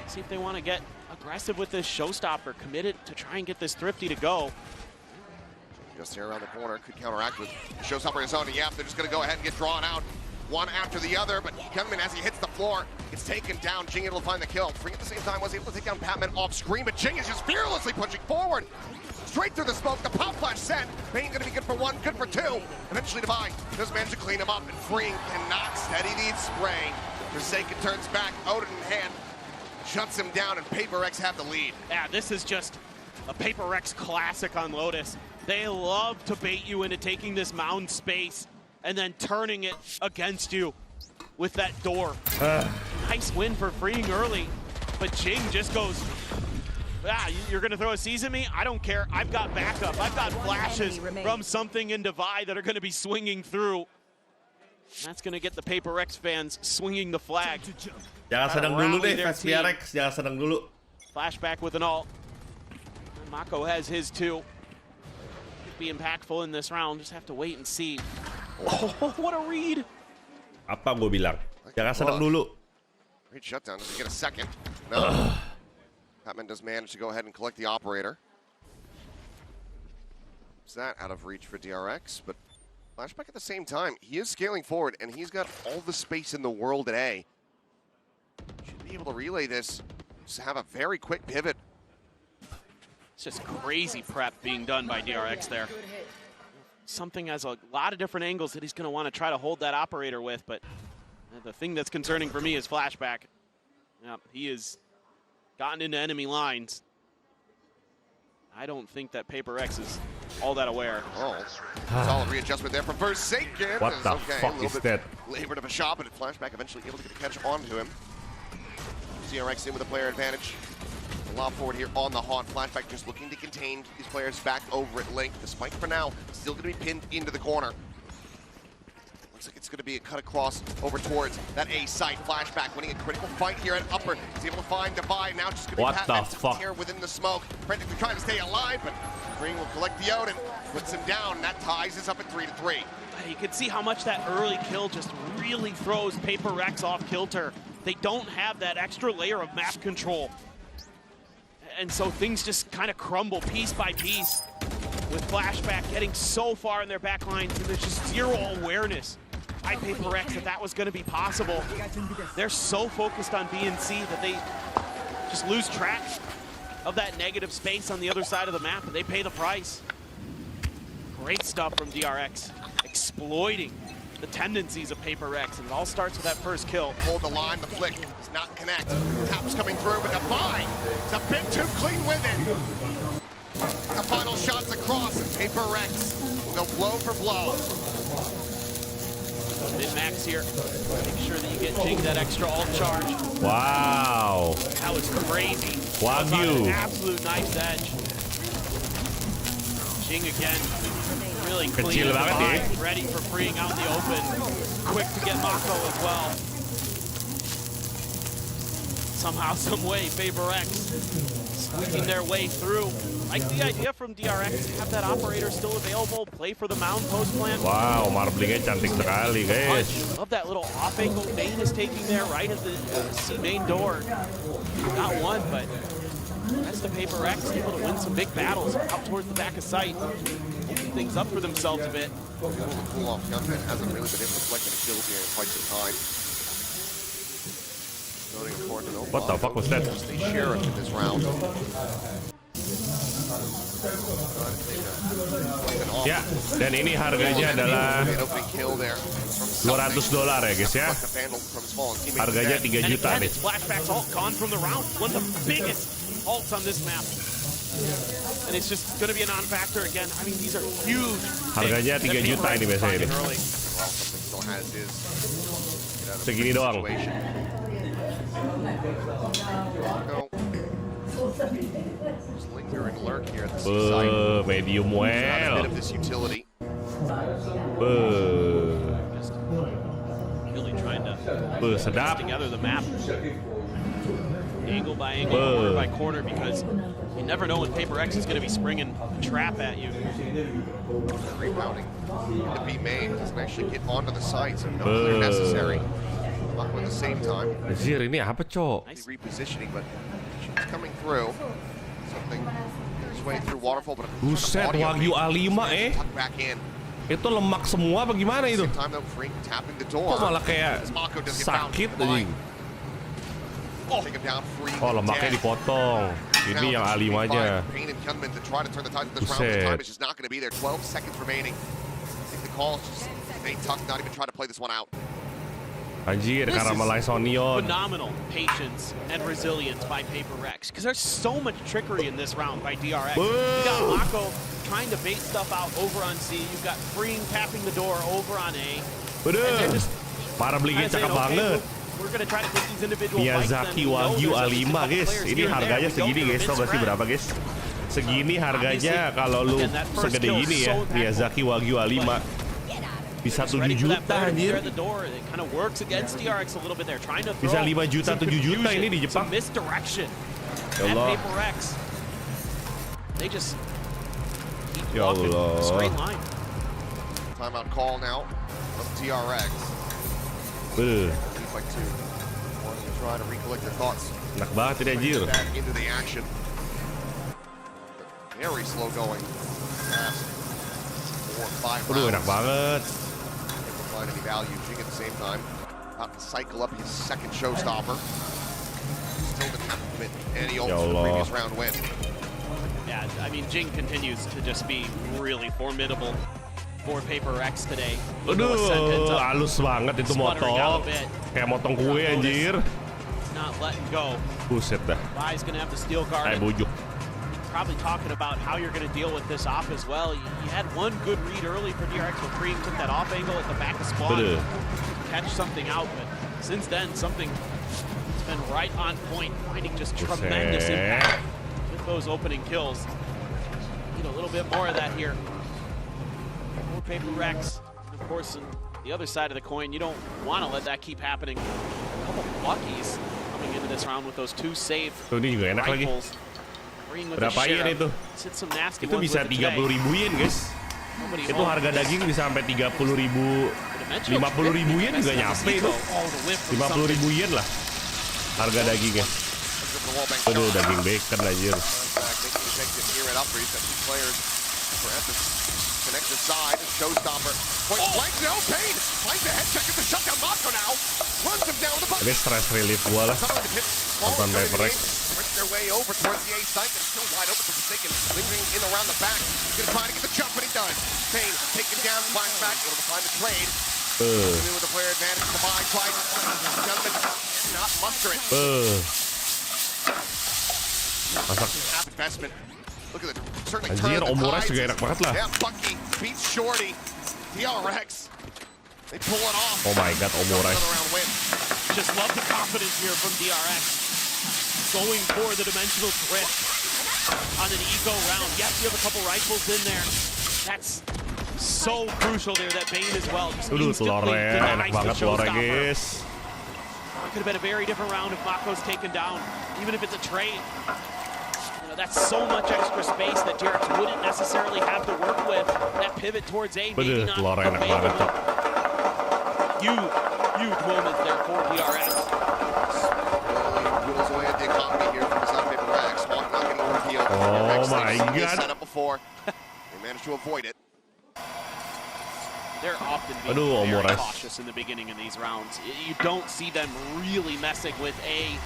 See if they want to get aggressive with this showstopper. Committed to try and get this Thrifty to go. Just here around the corner, could counteract with showstopper in his own. Yeah, they're just going to go ahead and get drawn out one after the other. But Hyunmin, as he hits the floor, gets taken down. Jing able to find the kill. Free at the same time was able to take down Patman off screen, but Jing is just fearlessly pushing forward. Straight through the smoke, the pop flash sent. Bane gonna be good for one, good for two. Eventually Divine does manage to clean him up, and Freeing cannot steady the spray. Forsaken turns back, Odin in hand, shuts him down, and PRX have the lead. Yeah, this is just a PRX classic on Lotus. They love to bait you into taking this mound space and then turning it against you with that door. Nice win for Freeing early, but Jing just goes, you're going to throw a seize at me? I don't care. I've got backup. I've got flashes from something in Divide that are going to be swinging through. That's going to get the PRX fans swinging the flag. Jangan sedang dulu deh, PRX. Jangan sedang dulu. Flashback with an ult. And Mako has his too. Could be impactful in this round. Just have to wait and see. Oh, what a read. Apa gue bilang? Jangan sedang dulu. Great shutdown. Does he get a second? No. Patman does manage to go ahead and collect the operator. Is that out of reach for DRX? But flashback at the same time. He is scaling forward, and he's got all the space in the world at A. Should be able to relay this. Just have a very quick pivot. It's just crazy prep being done by DRX there. Something has a lot of different angles that he's going to want to try to hold that operator with, but the thing that's concerning for me is flashback. Yeah, he is gotten into enemy lines. I don't think that PRX is all that aware. Oh, solid readjustment there from Forsaken. What the fuck is that? Labored of a shot, but flashback eventually able to get a catch onto him. DRX in with a player advantage. A lot forward here on the haunt. Flashback just looking to contain these players back over at Link. The spike for now still going to be pinned into the corner. Looks like it's going to be a cut across over towards that A site. Flashback winning a critical fight here at upper. He's able to find Divide. Now just going to be Patman here within the smoke. Frantically trying to stay alive, but Green will collect the Odin. Puts him down. And that ties us up at 3-3. You can see how much that early kill just really throws PRX off kilter. They don't have that extra layer of map control. And so things just kind of crumble piece by piece with flashback getting so far in their back lines, and there's just zero awareness by PRX that was going to be possible. They're so focused on BNC that they just lose track of that negative space on the other side of the map, and they pay the price. Great stuff from DRX, exploiting the tendencies of PRX, and it all starts with that first kill. Hold the line, the flick does not connect. Tap's coming through, but Divine is a bit too clean with it. The final shots across, and PRX will go blow for blow. Min-max here. Make sure that you get Jing that extra ult charge. Wow. That was crazy. Wagyu. An absolute nice edge. Jing again. Really clean and ready for freeing out in the open. Quick to get Mako as well. Somehow, some way, PRX squeaking their way through. Like the idea from DRX, have that operator still available, play for the mound post plant. Wow, marblingnya cantik sekali, guys. Love that little off angle Bane is taking there right at the C main door. Not one, but that's the PRX able to win some big battles out towards the back of sight. Open things up for themselves a bit. The cool-off gunman hasn't really been able to collect any kills here in quite some time. What the fuck was that? The sheriff in this round. Ya, dan ini harganya adalah $200 ya guys ya. Harganya 3 juta nih. Flashbacks all gone from the round. One of the biggest ults on this map. And it's just going to be a non-factor again. I mean, these are huge. Harganya 3 juta ini biasanya ini. Segini doang. Medium well. Really trying to sedap. Together the map. Angle by angle, corner by corner, because you never know when PRX is going to be springing a trap at you. Rebounding to be made doesn't actually get onto the side, so no clear necessary. At the same time. Anjir, ini apa, Cok? Nice repositioning, but she's coming through. Something his way through waterfall, but buset, Wagyu A5 back in. Itu lemak semua apa gimana itu? Kok malah kayak sakit anjing? Oh, lemaknya dipotong. Ini yang A5-nya. Buset. Anjir, caramelized onion. Phenomenal patience and resilience by PRX, because there's so much trickery in this round by DRX. You got Mako trying to bait stuff out over on C. You've got Freeing tapping the door over on A. Para belinya cakep banget. Miyazaki Wagyu A5 guys. Ini harganya segini guys. Tau gak sih berapa guys? Segini harganya kalau lu segede gini ya. Miyazaki Wagyu A5. Bisa 7 juta anjir. Bisa 5 juta 7 juta ini di Jepang. Ya Allah. Ya Allah. Timeout call now from DRX. Try to recollect their thoughts. Enak banget ini anjir. Into the action. Very slow going. Fast. 4 or 5 rounds. Enak banget. Find any value. Jing at the same time. About to cycle up his second showstopper. Still didn't have to commit any ult to the previous round win. Yeah, I mean, Jing continues to just be really formidable for PRX today. Aduh, halus banget itu motong. Kayak motong kue anjir. Not letting go. Buset dah. Vi's gonna have to steal guard. Kayak bujuk. Probably talking about how you're going to deal with this off as well. You had one good read early for DRX when Cream took that off angle at the back of spawn. Catch something out, but since then, something has been right on point, finding just tremendous impact with those opening kills. Need a little bit more of that here. More PRX. And of course, on the other side of the coin, you don't want to let that keep happening. A couple luckies coming into this round with those 2 save rifles. Berapa yen itu? Itu bisa 30.000 yen guys. Itu harga daging bisa sampai 30.000, 50.000 yen juga nyampe itu. 50.000 yen lah harga dagingnya. Aduh, daging bacon anjir. Connected side, showstopper. Point blank, no pain. Finds the head check at the shutdown. Moscow now runs him down the Ini stress relief gua lah. Nonton PRX. Their way over towards the A site, and still wide open for Forsaken, lingering in around the back. He's gonna try to get the jump, and he does. Payne taken down, flashback, able to find the trade. With the player advantage, the buy twice. Gentlemen, not muster it. Half investment. Look at it. Certainly Anjir, Omoras juga enak banget lah. Yeah, Bucky beats Shorty. DRX. They pull it off. Oh my god, Omoras. Just love the confidence here from DRX. Going for the dimensional drift on an eco round. Yes, you have a couple rifles in there. That's so crucial there, that Bane as well. Telurnya enak banget telurnya guys. It could have been a very different round if Mako's taken down, even if it's a trade. That's so much extra space that DRX wouldn't necessarily have to work with. That pivot towards A, maybe not available. Huge moment there for DRX. Whittles away at the economy here from beside PRX. Not getting a reveal. Oh my god. Set up before. They managed to avoid it. They're often being very cautious in the beginning of these rounds. You don't see them really messing with A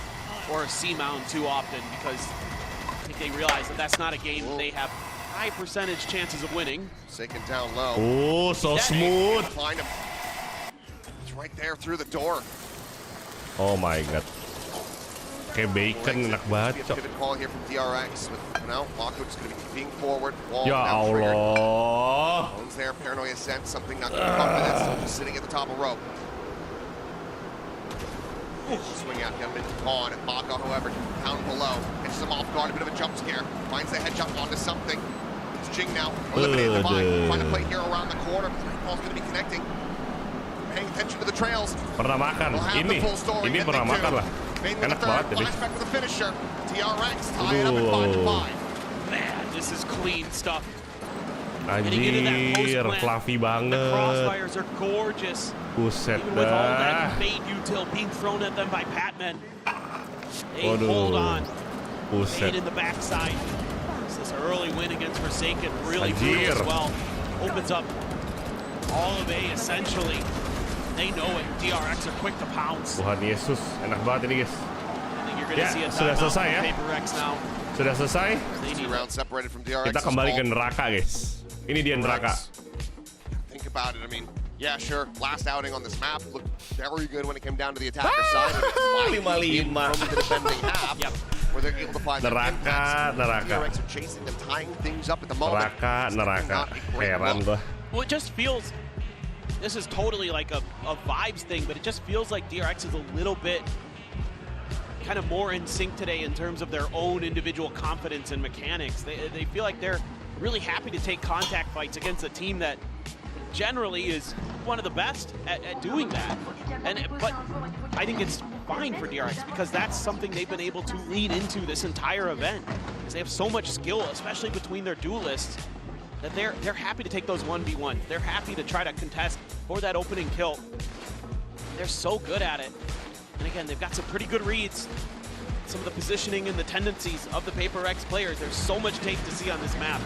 or a C mount too often because I think they realize that that's not a game they have high percentage chances of winning. Sinking down low. Oh, so smooth. Find him. It's right there through the door. Oh my god. Kayak bacon enak banget, cok. Pivot call here from DRX with now Mako just going to be being forward. Ya Allah. Bones there, paranoia sense, something not going to come with it, still just sitting at the top of rope. Swing out, Devin on. Mako, however, down below. Catches him off guard, a bit of a jump scare. Finds the head jump onto something. It's Jing now, eliminated the Divine. Trying to play here around the corner. Ball's going to be connecting. Paying attention to the trails. Pernah makan. Ini pernah makan lah. Enak banget jadi. Flashback to the finisher. DRX tie it up at 5-5. Man, this is clean stuff. Anjir, fluffy banget. The crossfires are gorgeous. Buset Even with all dah. that fade util being thrown at them by Patman. They hold on. Fade in the backside. This early win against Forsaken really brutal as well. Opens up all of A essentially. They know it. DRX are quick to pounce. Tuhan Yesus, enak banget ini guys. Ya, sudah selesai ya. Sudah selesai. Kita kembali ke neraka guys. Ini dia neraka. Think about it. I mean, yeah, sure. Last outing on this map looked very good when it came down to the attacker side. 5-5. From the defending half, where they're able to find neraka. DRX are chasing them, tying things up at the moment. Neraka. Heran gua. Well, it just feels. This is totally like a vibes thing, but it just feels like DRX is a little bit kind of more in sync today in terms of their own individual confidence and mechanics. They feel like they're really happy to take contact fights against a team that generally is one of the best at doing that. But I think it's fine for DRX because that's something they've been able to lean into this entire event. Because they have so much skill, especially between their duelists, that they're happy to take those 1v1. They're happy to try to contest for that opening kill. They're so good at it. And again, they've got some pretty good reads. Some of the positioning and the tendencies of the PRX players. There's so much tape to see on this map.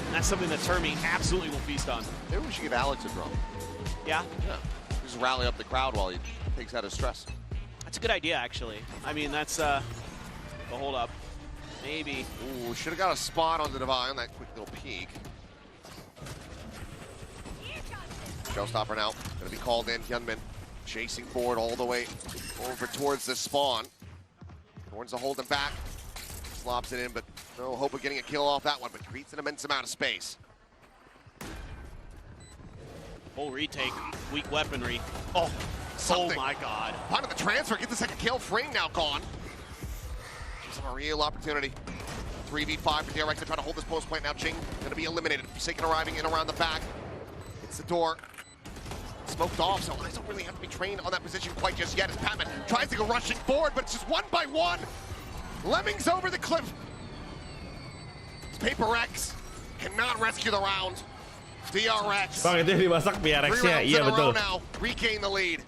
And that's something that Termi absolutely will feast on. Maybe we should give Alex a drone. Yeah? Yeah. Just rally up the crowd while he takes out his stress. That's a good idea, actually. I mean, that's, but hold up. Maybe. Ooh, should have got a spot on the Divine, that quick little peek. Showstopper now, gonna be called in. Hyunmin chasing forward all the way over towards the spawn. Horns will hold him back. Slops it in, but no hope of getting a kill off that one, but creates an immense amount of space. Full retake, weak weaponry. Oh, something. Oh my god. Part of the transfer, get the second kill. Frame now gone. Gives him a real opportunity. 3v5 for DRX to try to hold this post plant now. Jing gonna be eliminated. Forsaken arriving in around the back. It's the door. Smoked off, so eyes don't really have to be trained on that position quite just yet as Patman tries to go rushing forward, but it's just one by one. Lemmings over the cliff. PRX cannot rescue the round. DRX. Bang, itu dimasak PRX-nya, iya betul. Regain the lead.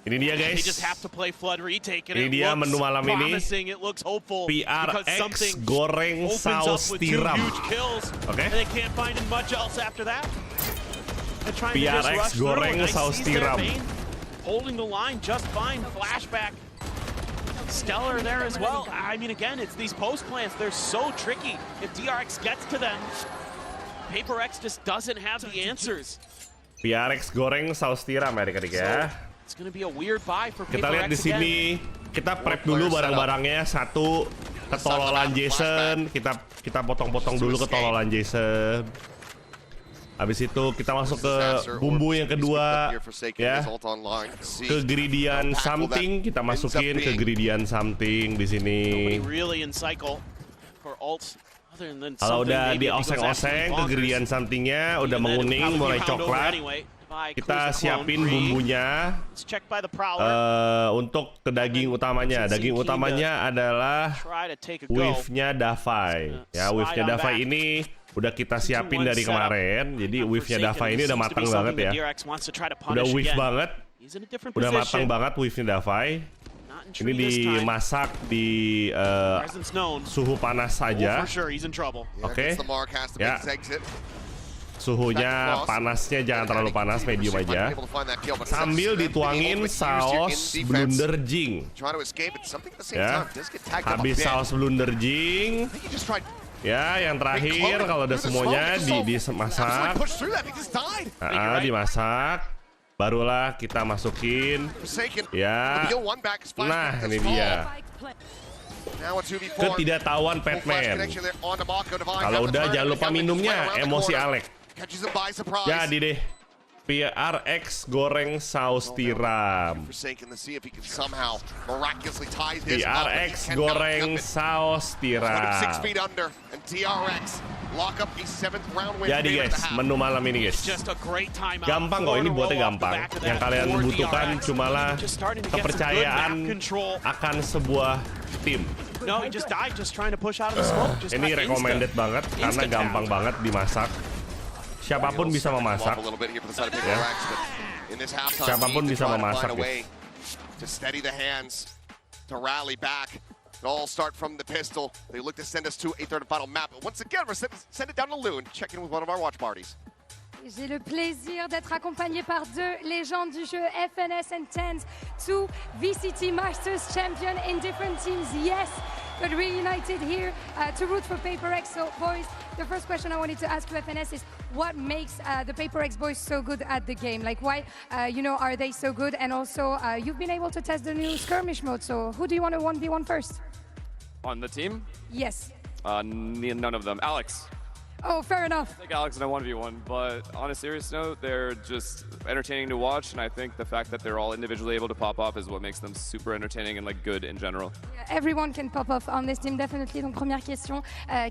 Ini dia guys. They just have to play flood retake and ini it dia looks menu malam promising, it looks hopeful. PRX goreng saus tiram. Oke. And they can't find much else after that. PRX goreng saus tiram. Holding the line just fine. Flashback. Stellar there as well. I mean, again, it's these post plants. They're so tricky. If DRX gets to them, PRX just doesn't have the answers. PRX goreng saus tiram ya adik-adik ya. It's gonna be a weird buy for PRX. Kita lihat di sini. Kita prep dulu barang-barangnya. Satu ketololan Jason. Kita potong-potong dulu ketololan Jason. Habis itu kita masuk ke bumbu yang kedua ya. Ke gridian something, kita masukin ke gridian something di sini. Kalau udah dioseng-oseng ke gridian somethingnya udah menguning mulai coklat, kita siapin bumbunya untuk ke daging utamanya. Daging utamanya adalah wave-nya Davai. Ya, wave-nya Davai ini udah kita siapin dari kemarin. Jadi wave-nya Davai ini udah matang banget ya. Udah wave banget. Udah matang banget wave-nya Davai. Ini dimasak di suhu panas saja. Oke. Ya. Suhunya panasnya jangan terlalu panas, medium aja. Sambil dituangin saus blunder jing. Ya. Habis saus blunder jing. Ya, yang terakhir kalau udah semuanya dimasak. Dimasak. Barulah kita masukin. Ya. Nah, ini dia. Ketidaktahuan Batman. Kalau udah jangan lupa minumnya, emosi Alex. Jadi deh, PRX goreng saus tiram. PRX goreng saus tiram. Jadi guys, menu malam ini guys, gampang kok, ini buatnya gampang. Yang kalian butuhkan cumalah kepercayaan akan sebuah tim. Ini recommended banget karena gampang banget dimasak. Siapapun bisa memasak. Ya. Siapapun bisa memasak. It all start from the pistol. They look to send us to a third and final map. But once again, we're send it down to Loon. Check in with one of our watch parties. J'ai le plaisir d'être accompagné par deux légendes du jeu, FNS and TENS, two VCT Masters champion in different teams, yes, but reunited here to root for PaperX. So, boys, the first question I wanted to ask you, FNS, is what makes the PaperX boys so good at the game? Like, why, are they so good? And also, you've been able to test the new skirmish mode, so who do you want to 1v1 first? On the team? Yes. None of them. Alex. Oh, fair enough. I think Alex in a 1v1, but on a serious note, they're just entertaining to watch, and I think the fact that they're all individually able to pop off is what makes them super entertaining and like good in general. Yeah, everyone can pop off on this team, definitely. Donc première question,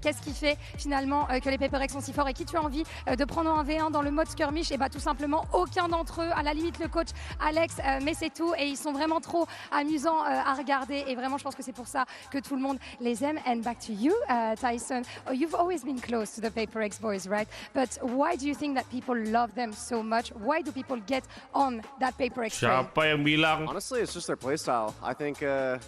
qu'est-ce qui fait finalement que les PaperX sont si forts et qui tu as envie de prendre en V1 dans le mode skirmish? Et bah tout simplement aucun d'entre eux, à la limite le coach Alex, mais c'est tout, et ils sont vraiment trop amusants à regarder, et vraiment je pense que c'est pour ça que tout le monde les aime. And back to you, Tyson. You've always been close to the PaperX boys, right? But why do you think that people love them so much? Why do people get on that PaperX train? Siapa yang bilang? Honestly, it's just their playstyle. I think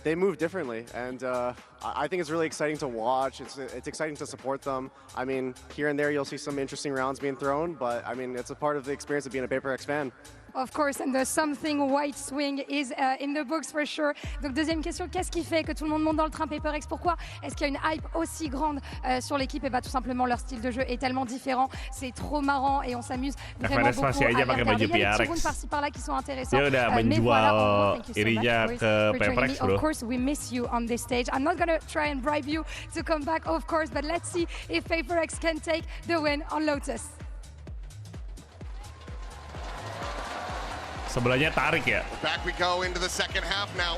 they move differently, and I think it's really exciting to watch. It's exciting to support them. I mean, here and there you'll see some interesting rounds being thrown, but I mean, it's a part of the experience of being a PaperX fan. Of course, and the something white swing is in the books for sure. Donc deuxième question, qu'est-ce qui fait que tout le monde monte dans le train PaperX? Pourquoi est-ce qu'il y a une hype aussi grande sur l'équipe? Et bah tout simplement leur style de jeu est tellement différent, c'est trop marrant et on s'amuse vraiment beaucoup à regarder. Il y a des petits rounds par-ci par-là qui sont intéressants. Mais voilà, thank you so much for joining me. Of course, we miss you on this stage. I'm not gonna try and bribe you to come back, of course, but let's see if PaperX can take the win on Lotus. Sebelahnya tarik ya. Back we go into the second half now.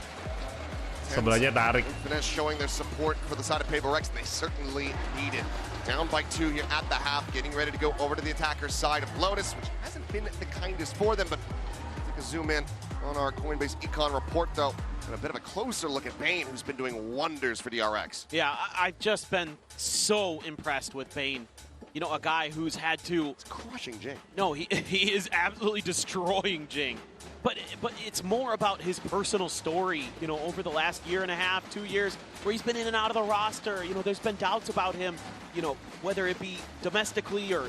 Sebelahnya tarik. Finish showing their support for the side of PaperX, and they certainly need it. Down by 2 here at the half, getting ready to go over to the attacker's side of Lotus, which hasn't been the kindest for them, but take a zoom in on our Coinbase Econ report though, and a bit of a closer look at Bane, who's been doing wonders for DRX. Yeah, I've just been so impressed with Bane. You know, a guy who's had to... It's crushing Jing. No, he is absolutely destroying Jing. But it's more about his personal story, you know, over the last year and a half, 2 years, where he's been in and out of the roster. You know, there's been doubts about him, you know, whether it be domestically or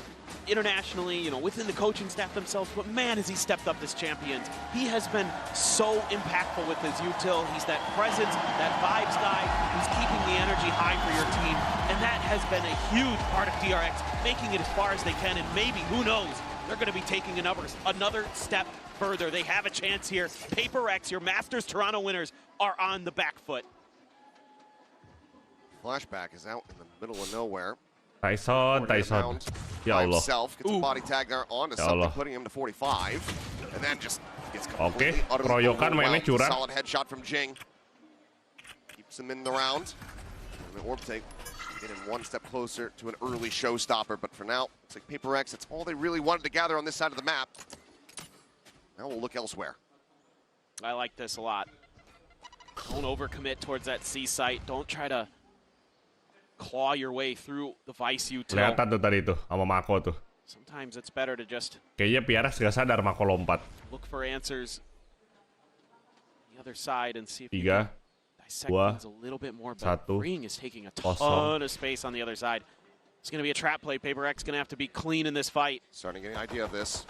internationally, you know, within the coaching staff themselves. But man, has he stepped up as champions. He has been so impactful with his util. He's that presence, that vibes guy who's keeping the energy high for your team. And that has been a huge part of DRX, making it as far as they can. And maybe, who knows, they're going to be taking another step further. They have a chance here. PaperX, your Masters Toronto winners, are on the back foot. Flashback is out in the middle of nowhere. Tyson. Ya Allah. Himself gets a body tag there onto something, putting him to 45. And then just gets completely keroyokan mainnya curang. Solid headshot from Jing. Keeps him in the round. And the orb take getting one step closer to an early showstopper. But for now, it's like PaperX, it's all they really wanted to gather on this side of the map. Now we'll look elsewhere. I like this a lot. Don't overcommit towards that C site. Don't try to claw your way through the Vice util. Kelihatan tuh tadi tuh sama Mako tuh. Sometimes it's better to just kayaknya PRX gak sadar Mako lompat. look for answers on the other side and see if 3, you can dissect 2, things a little bit more. But Freeing is taking a ton of space on the other side. It's going to be a trap play. PaperX going to have to be clean in this fight. Starting to get an idea of this.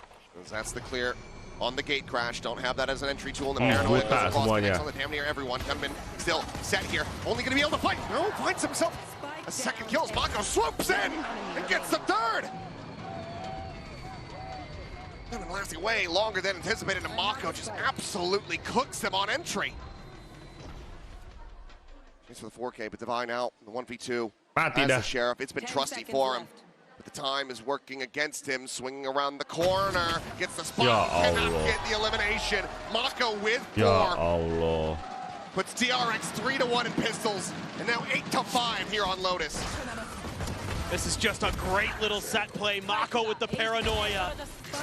That's the clear on the gate crash. Don't have that as an entry tool. And the paranoia goes across, connects on the damn near everyone. Gunman still set here. Only going to be able to fight. No, finds himself a second kill. Mako swoops in and gets the third. Gunman lasting way longer than anticipated, and Mako just absolutely cooks them on entry. Thanks for the 4K, but Divine out. The 1v2 as the Sheriff. It's been trusty for him. But the time is working against him, swinging around the corner, gets the spot, cannot get the elimination. Mako with 4. Puts DRX 3-1 in pistols, and now 8-5 here on Lotus. This is just a great little set play. Mako with the paranoia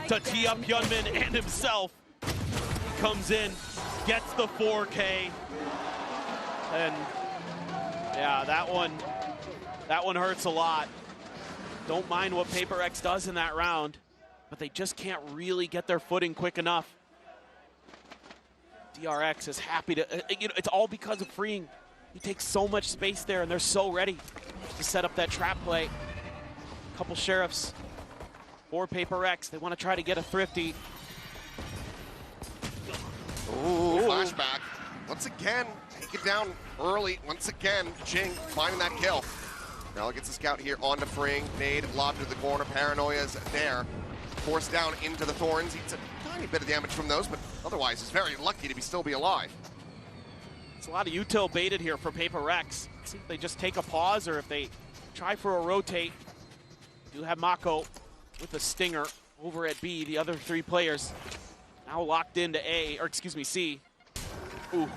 to tee up Hyunmin and himself. He comes in, gets the 4K, and yeah, that one hurts a lot. Don't mind what PaperX does in that round, but they just can't really get their footing quick enough. DRX is happy to, it's all because of Freeing. He takes so much space there, and they're so ready to set up that trap play. Couple Sheriffs for PaperX. They want to try to get a thrifty. Ooh, flashback. Once again, take it down early. Once again, Jing finding that kill. Now gets a scout here onto Freeing. Nade lobbed to the corner. Paranoia's there. Forced down into the Thorns. Eats a tiny bit of damage from those, but otherwise is very lucky to still be alive. It's a lot of util baited here for PaperX. See if they just take a pause or if they try for a rotate. Do have Mako with a stinger over at B. The other 3 players now locked into A, or excuse me, C. Ooh.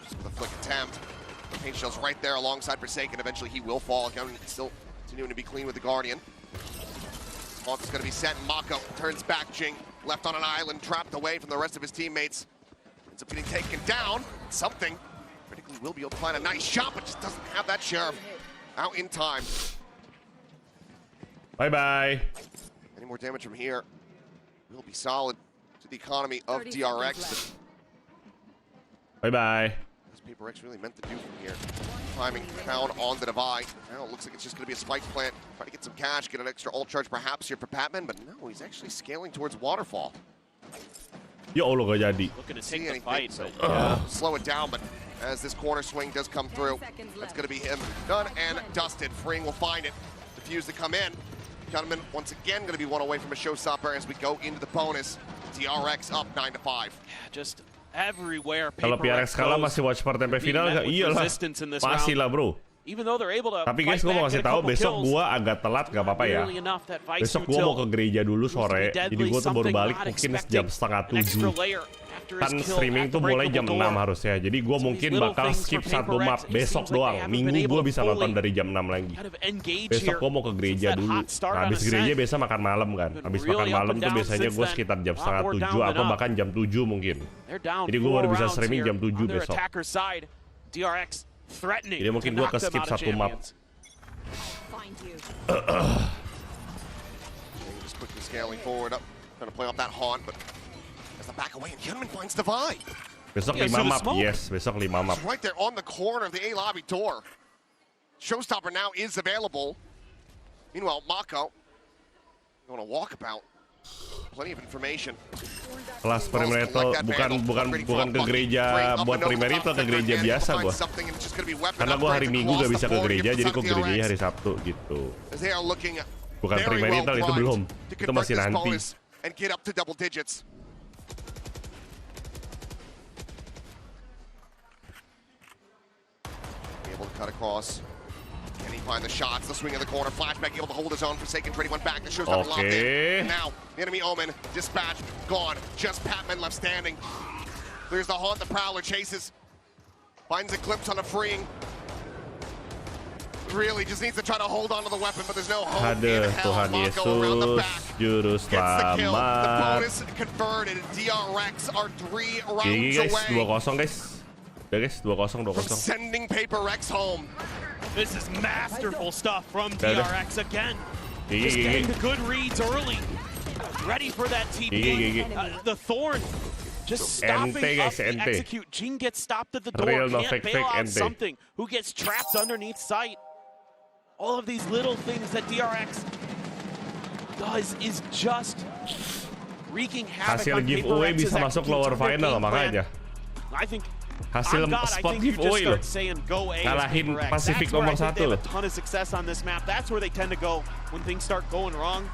Just with a flick attempt. The paint shell's right there alongside Forsaken. Eventually he will fall. Still continuing to be clean with the Guardian. Hawk is going to be set, and Mako turns back. Jing left on an island, trapped away from the rest of his teammates. Ends up getting taken down. Something. Critically will be able to find a nice shot, but just doesn't have that Sheriff out in time. Bye-bye. Any more damage from here will be solid to the economy of DRX. Bye-bye. PaperX really meant to do from here. Timing found on the divide. Now it looks like it's just going to be a spike plant. Try to get some cash, get an extra ult charge perhaps here for Patman, but no, he's actually scaling towards Waterfall. Ya Allah gak jadi. Looking to take the fight, so yeah, slow it down, but as this corner swing does come through, that's going to be him done and dusted. Freeing will find it. Defuse to come in. Gunman once again going to be one away from a showstopper as we go into the bonus. DRX up 9-5. Yeah, just everywhere. Kalau PRX kalah masih watch part sampai final nggak? Iyalah, pasti lah bro. Tapi guys, gue mau kasih tahu besok gue agak telat, gak apa-apa ya. Besok gue mau ke gereja dulu sore, jadi gue tuh baru balik mungkin jam 6:30. Kan streaming tuh mulai jam 6 harusnya, jadi gue mungkin bakal skip 1 map besok doang. Minggu gue bisa nonton dari jam 6 lagi. Besok gue mau ke gereja dulu. Nah, habis gereja biasa makan malam kan. Habis makan malam tuh biasanya gue sekitar jam 6:30 atau bahkan jam 7 mungkin. Jadi gue baru bisa streaming jam 7 besok. Jadi mungkin gue ke skip 1 map. Just quickly scaling forward up, trying to play off that haunt, but as the back away and Hyunmin finds Divide. Besok 5 map, yes, besok 5 map. Right there on the corner of the A lobby door. Showstopper now is available. Meanwhile, Mako on a walkabout. Plenty of information. Kelas Primerito bukan ke gereja buat Primerito, ke gereja biasa gua. Karena gua hari Minggu gak bisa ke gereja, jadi gua ke gerejanya hari Sabtu gitu. Bukan Primerito itu belum. Itu masih nanti. Able to cut across. Can he find the shots? The swing in the corner. Flashback able to hold his own. Forsaken trading one back. The showstopper locked in. And now, the enemy Omen, dispatched, gone. Just Patman left standing. Clears the haunt. The Prowler chases. Finds a glimpse on a Freeing. Really just needs to try to hold on to the weapon, but there's no hope Aduh, in hell. Tuhan Mako around the Yesus, back. juru Gets the kill. The selamat. bonus converted. DRX are 3 rounds GG guys, away 2-0 guys. Udah guys, 2-0, from sending PRX home. This is masterful stuff from DRX again. Just getting the good reads early. Ready for that TP. The Thorn just stopping up the execute. Jing gets stopped at the door. Real, no, Can't fake, bail out NT. something. Who gets trapped underneath sight. All of these little things that DRX does is just wreaking havoc Hasil on giveaway PRX's bisa masuk lower execute final their game plan. makanya. I think Hasil spot giveaway loh. Ngalahin Pacific nomor 1 loh. A ton of success on this map. That's where they tend to go when things start going wrong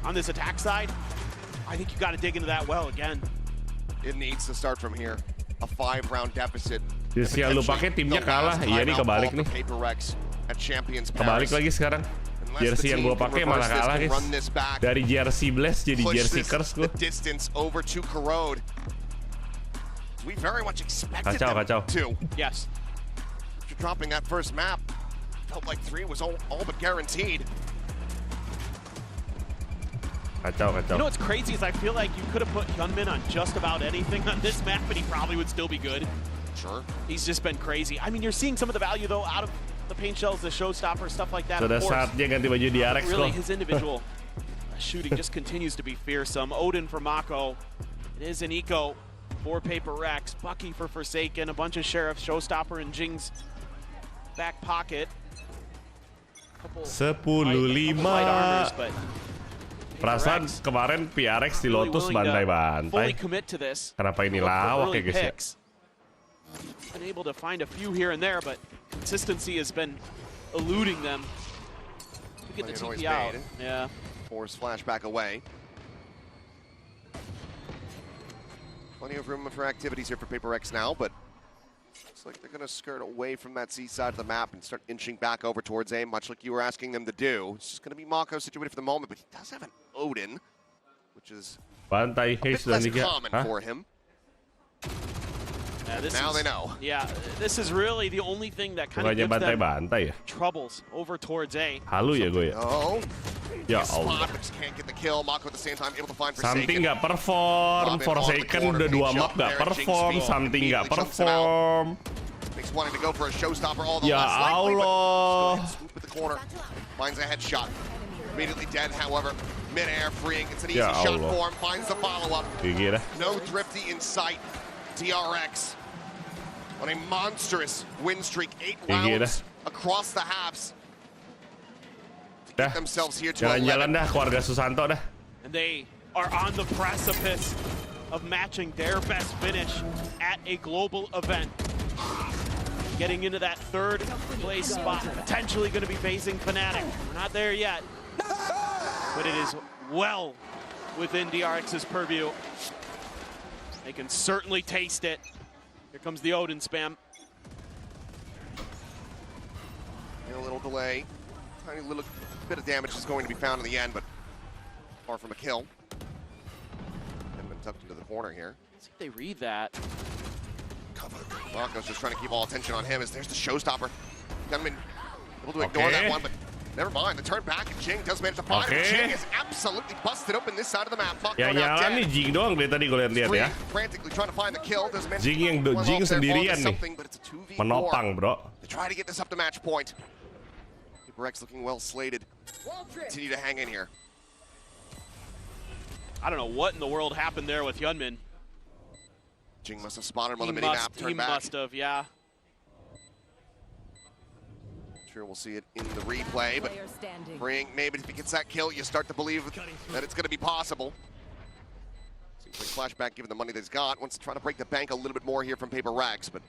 on this attack side. I think you got to dig into that well again. It needs to start from here. A 5-round deficit. Jersey yang lu pakai timnya kalah. Iya nih kebalik nih. Kebalik lagi sekarang. Jersey yang gua pakai malah kalah guys. Dari jersey Blast jadi jersey Curse gua. We very much expected them to. Yes. After dropping that first map, felt like 3 was all but guaranteed. Kacau. You know what's crazy is I feel like you could have put Hyunmin on just about anything on this map, and he probably would still be good. Sure. He's just been crazy. I mean, you're seeing some of the value though out of the paint shells, the showstopper, stuff like that. Sudah saatnya ganti baju DRX kok. Really, his individual shooting just continues to be fearsome. Odin for Mako. It is an eco for PRX. Bucky for Forsaken. A bunch of Sheriffs, Showstopper, and Jing's back pocket. 10-5. Perasaan kemarin PRX di Lotus bantai-bantai. Kenapa ini lawak ya guys ya? Been able to find a few here and there, but consistency has been eluding them. Look at the TP out. Yeah. Force flashback away. Plenty of room for activities here for PRX now, but looks like they're going to skirt away from that C side of the map and start inching back over towards A, much like you were asking them to do. It's just going to be Mako situated for the moment, but he does have an Odin, which is bantai a bit less common for him. Yeah, now they know. Yeah, this is really the only thing that kind of gives them troubles over towards A. Halu ya gue ya. Oh. Ya Allah. Just can't get the kill. Mako at the same time able to find Forsaken. Something nggak perform. Forsaken udah 2 map nggak perform. Something nggak perform. Makes wanting to go for a showstopper all the ya less likely, Allah. but swoop at the corner. Finds a headshot. Immediately dead, however. Mid-air freeing. It's an easy shot for him. Finds the follow-up. No Thrifty in sight. DRX on a monstrous win streak. 8 rounds across the halves. Dah, jalan-jalan dah keluarga Susanto dah. And they are on the precipice of matching their best finish at a global event. Getting into that 3rd place spot, potentially going to be facing Fnatic. We're not there yet, but it is well within DRX's purview. They can certainly taste it. Here comes the Odin spam. A little delay. Tiny little bit of damage is going to be found in the end, but far from a kill. And been tucked into the corner here. Let's see if they read that. Mako's just trying to keep all attention on him as there's the showstopper. Gunman able to ignore that one, but never mind. The turn back and Jing does manage to find him. Jing is absolutely busted open this side of the map. Ya nyala nih Jing doang dari tadi gue lihat ya. Frantically trying to find the kill. Jing sendirian nih. Menopang bro. They try to get this up to match point. PRX looking well slated. Continue to hang in here. I don't know what in the world happened there with Hyunmin. Jing must have spotted him on the mini-map, turned back. He must have, yeah. Sure, we'll see it in the replay, but maybe if he gets that kill, you start to believe that it's going to be possible. Seems like Flashback, given the money that he's got, wants to try to break the bank a little bit more here from PRX, but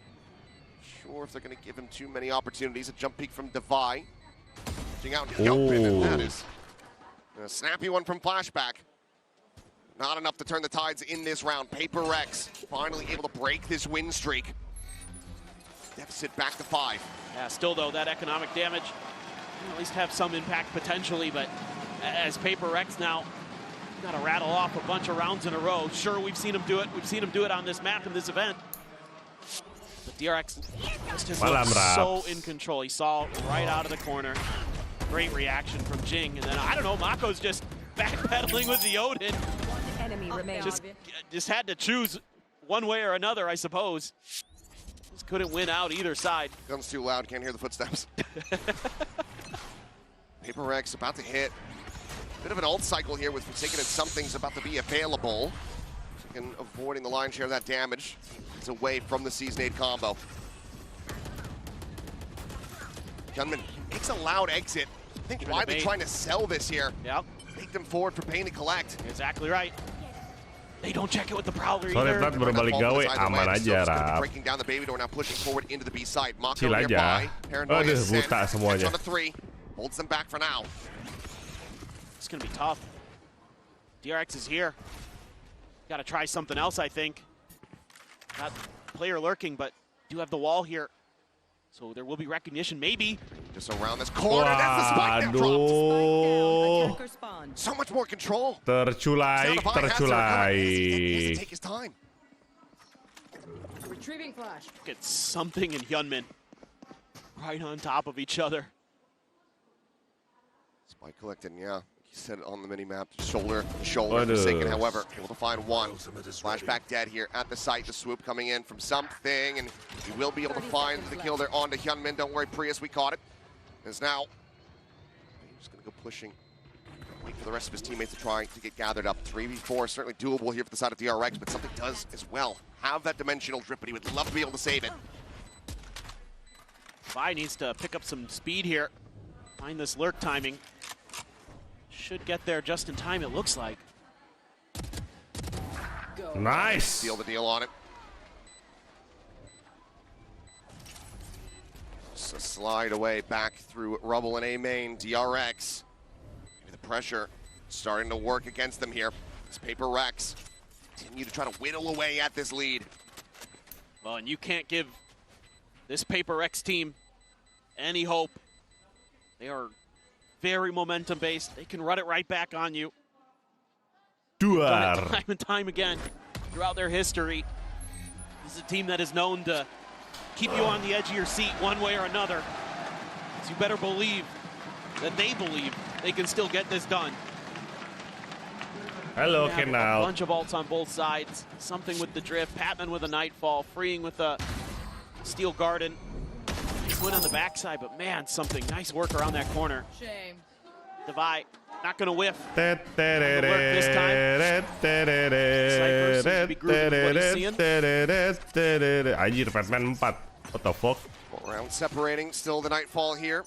sure if they're going to give him too many opportunities. A jump peek from Devi. Jing out and jumping, and that is a snappy one from Flashback. Not enough to turn the tides in this round. PRX finally able to break this win streak. Deficit back to 5. Yeah, still though, that economic damage at least have some impact potentially, but as PRX now got to rattle off a bunch of rounds in a row. Sure, we've seen him do it. We've seen him do it on this map in this event. But DRX just looks so in control. He saw right out of the corner. Great reaction from Jing. And then, I don't know, Mako's just backpedaling with the Odin. Enemy remains. Just had to choose one way or another, I suppose. Just couldn't win out either side. Gun's too loud, can't hear the footsteps. PRX about to hit. Bit of an ult cycle here with Forsaken, and something's about to be available. Forsaken avoiding the lion's share of that damage. It's away from the Season 8 combo. Gunman makes a loud exit. I think why they're trying to sell this here. Yep. Take them forward for Bane to collect. Exactly right. They don't check it with the Prowler either. Soalnya Plat baru balik gawe, aman aja, Rap. Breaking down the baby door, now pushing forward into the B side. Mako Chill aja. nearby. Paranoia Aduh, sent. buta semuanya. On the 3. Holds them back for now. It's going to be tough. DRX is here. Got to try something else, I think. Got player lurking, but do have the wall here. So there will be recognition, maybe. Just around this corner, that's the spike that drops. So much more control. Terculai. Take his time. Retrieving flash. Get something in Hyunmin. Right on top of each other. Spike collected, yeah. He said it on the mini-map. Shoulder to shoulder. Forsaken, however, able to find one. Flashback dead here at the site. The swoop coming in from something, and he will be able to find the kill there onto Hyunmin. Don't worry, Prius, we caught it. Is now he's going to go pushing. Wait for the rest of his teammates to try to get gathered up. 3v4 certainly doable here for the side of DRX, but something does as well have that dimensional drip, but he would love to be able to save it. Vi needs to pick up some speed here. Find this lurk timing. Should get there just in time, it looks like. Nice. Seal the deal on it. So slide away back through rubble and A main. DRX. Maybe the pressure starting to work against them here. This PRX continue to try to whittle away at this lead. Well, and you can't give this PRX team any hope. They are very momentum-based. They can run it right back on you. Done it time and time again throughout their history. This is a team that is known to keep you on the edge of your seat one way or another. So you better believe that they believe they can still get this done. Hello, Kenal. A bunch of ults on both sides. Something with the drift. Patman with a Nightfall. Freeing with a Steel Garden. Win on the backside, but man, something nice work around that corner. Shame. Devi not going to whiff. This time. Cypher seems to be grooving with what he's seeing. Anjir, Batman 4. What the fuck? Round separating. Still the Nightfall here.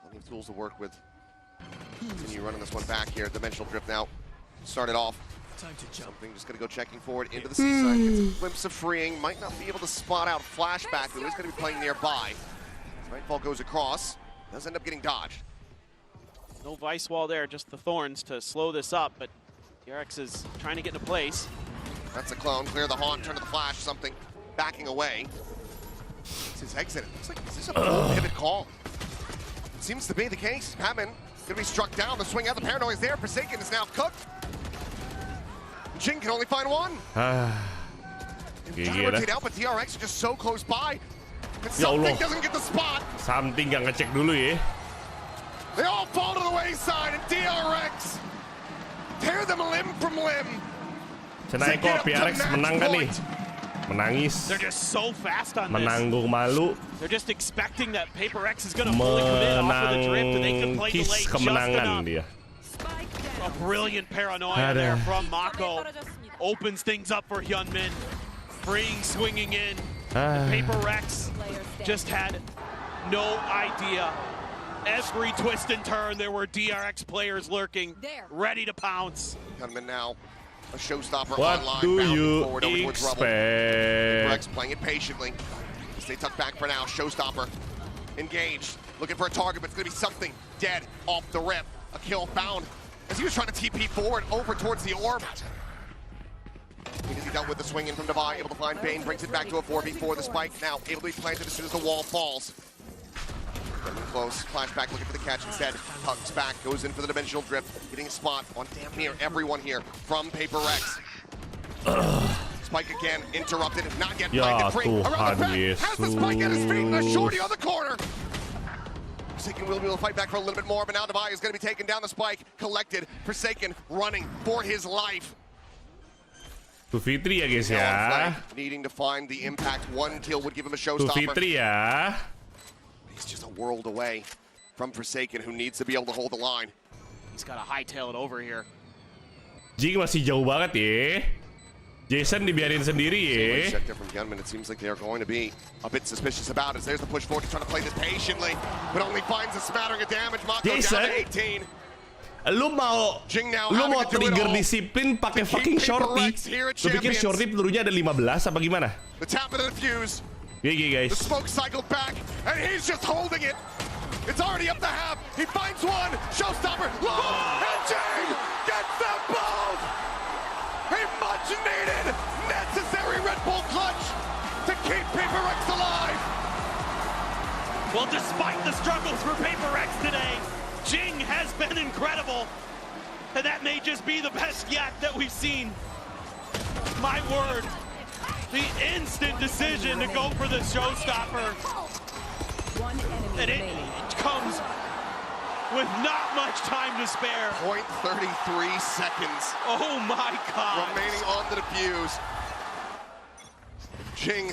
Plenty of tools to work with. Continue running this one back here. Dimensional drift now. Started off. Something just going to go checking forward into the seaside. Gets a glimpse of freeing. Might not be able to spot out Flashback, who is going to be playing nearby. Nightfall goes across. Does end up getting dodged. No Vice Wall there, just the Thorns to slow this up, but DRX is trying to get into place. That's a clone. Clear the Haunt, turn to the Flash. Something backing away. It's his exit. It looks like this is a full pivot call. Seems to be the case. Patman going to be struck down. The swing out. The Paranoia is there. Forsaken is now cooked. Jing can only find one. Trying to rotate out, but DRX are just so close by. And something doesn't get the spot. Something nggak ngecek dulu ya. They all fall to the wayside, and DRX tear them limb from limb. Cenai kok PRX menang kan nih? Menangis. They're just so fast on this. Menanggung malu. They're just expecting that PRX is going to fully commit off of the drift, and they can play the late just enough. Dia. A brilliant paranoia there from Mako. Opens things up for Hyunmin. Freeing, swinging in. PRX just had no idea. Every twist and turn, there were DRX players lurking, ready to pounce. Hyunmin now, a showstopper what online. Do you forward over towards Rubble. PRX playing it patiently. Stay tucked back for now. Showstopper engaged. Looking for a target, but it's going to be something dead off the rip. A kill found as he was trying to TP forward over towards the orb. Because he dealt with the swing in from Devi, able to find Bane, brings it back to a 4v4. The spike now able to be planted as soon as the wall falls. Getting close, Flashback looking for the catch instead. Hugs back, goes in for the dimensional drift, getting a spot on damn near everyone here from PRX. Spike again, interrupted, not yet Ya free. Around the back, Tuhan has the spike at his feet, and a Yesus. shorty on the corner. Forsaken will be able to fight back for a little bit more, but now Devin is going to be taking down the spike, collected, Forsaken running for his life. 2v3 ya guys ya. Needing to find the impact, one kill would give him a showstopper. 2v3 ya. He's just a world away from Forsaken, who needs to be able to hold the line. He's got to hightail it over here. Jing masih jauh banget ya. Jason dibiarin sendiri ya. Check there from Gunman. It seems like they are going to be a bit suspicious about it. There's the push forward. He's trying to play this patiently, but only finds a smattering of damage. Mako Jason, down to 18. Lu mau trigger disiplin pakai fucking shorty. Lu pikir shorty pelurunya ada 15 apa gimana? The tap of the fuse. GG guys. The smoke cycled back, and he's just holding it. It's already up to half. He finds one. Showstopper. Low. And Jay gets them both. A much needed, necessary Red Bull clutch to keep PRX alive. Well, despite the struggles for PRX today, Jing has been incredible. And that may just be the best yet that we've seen. My word. The instant decision to go for the showstopper. And it comes with not much time to spare. 0.33 seconds. Oh my God. Remaining on the defuse. Jing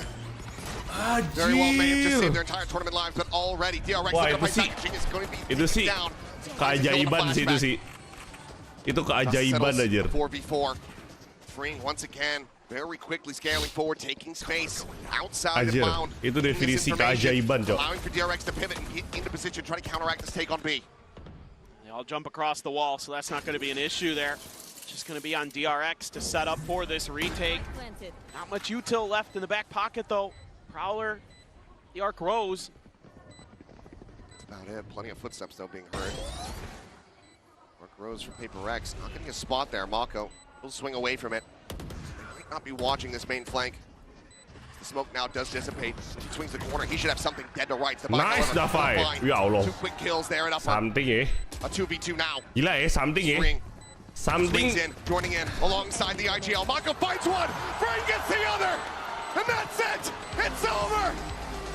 very well may have just saved their entire tournament lives, but already DRX Wah, looking itu up by Jing is going to be itu sih down. keajaiban sih itu sih. Itu keajaiban aja. 4v4. Freeing once again. Very quickly scaling forward, taking space outside the Anjir, bound. itu definisi keajaiban, Cok. Allowing for DRX to pivot and get into position, try to counteract this take on B. They all jump across the wall, so that's not going to be an issue there. Just going to be on DRX to set up for this retake. Not much util left in the back pocket, though. Prowler, the arc rose. That's about it. Plenty of footsteps, though, being heard. Arc rose for PRX. Not getting a spot there. Mako will swing away from it. Not be watching this main flank. The smoke now does dissipate. He swings the corner. He should have something dead to right. Nice the fight. Ya Allah. 2 quick kills there at upper. Something ya. A 2v2 now. Gila ya, something ya. Something. Swings in, joining in alongside the IGL. Mako fights one. Brain gets the other. And that's it. It's over.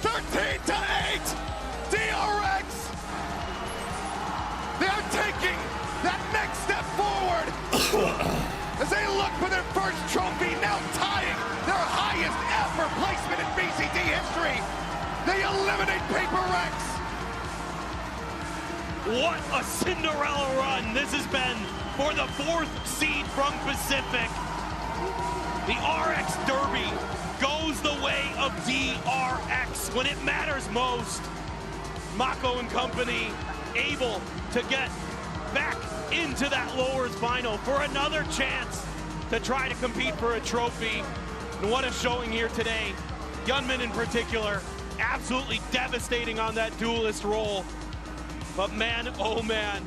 13-8. DRX. They are taking that next step forward. As they look for their first trophy, now tying their highest ever placement in VCT history. They eliminate PRX. What a Cinderella run this has been for the 4th seed from Pacific. The RX Derby goes the way of DRX when it matters most. Mako and company able to get back into that lowers final for another chance to try to compete for a trophy. And what a showing here today. Gunman in particular, absolutely devastating on that duelist role. But man, oh man,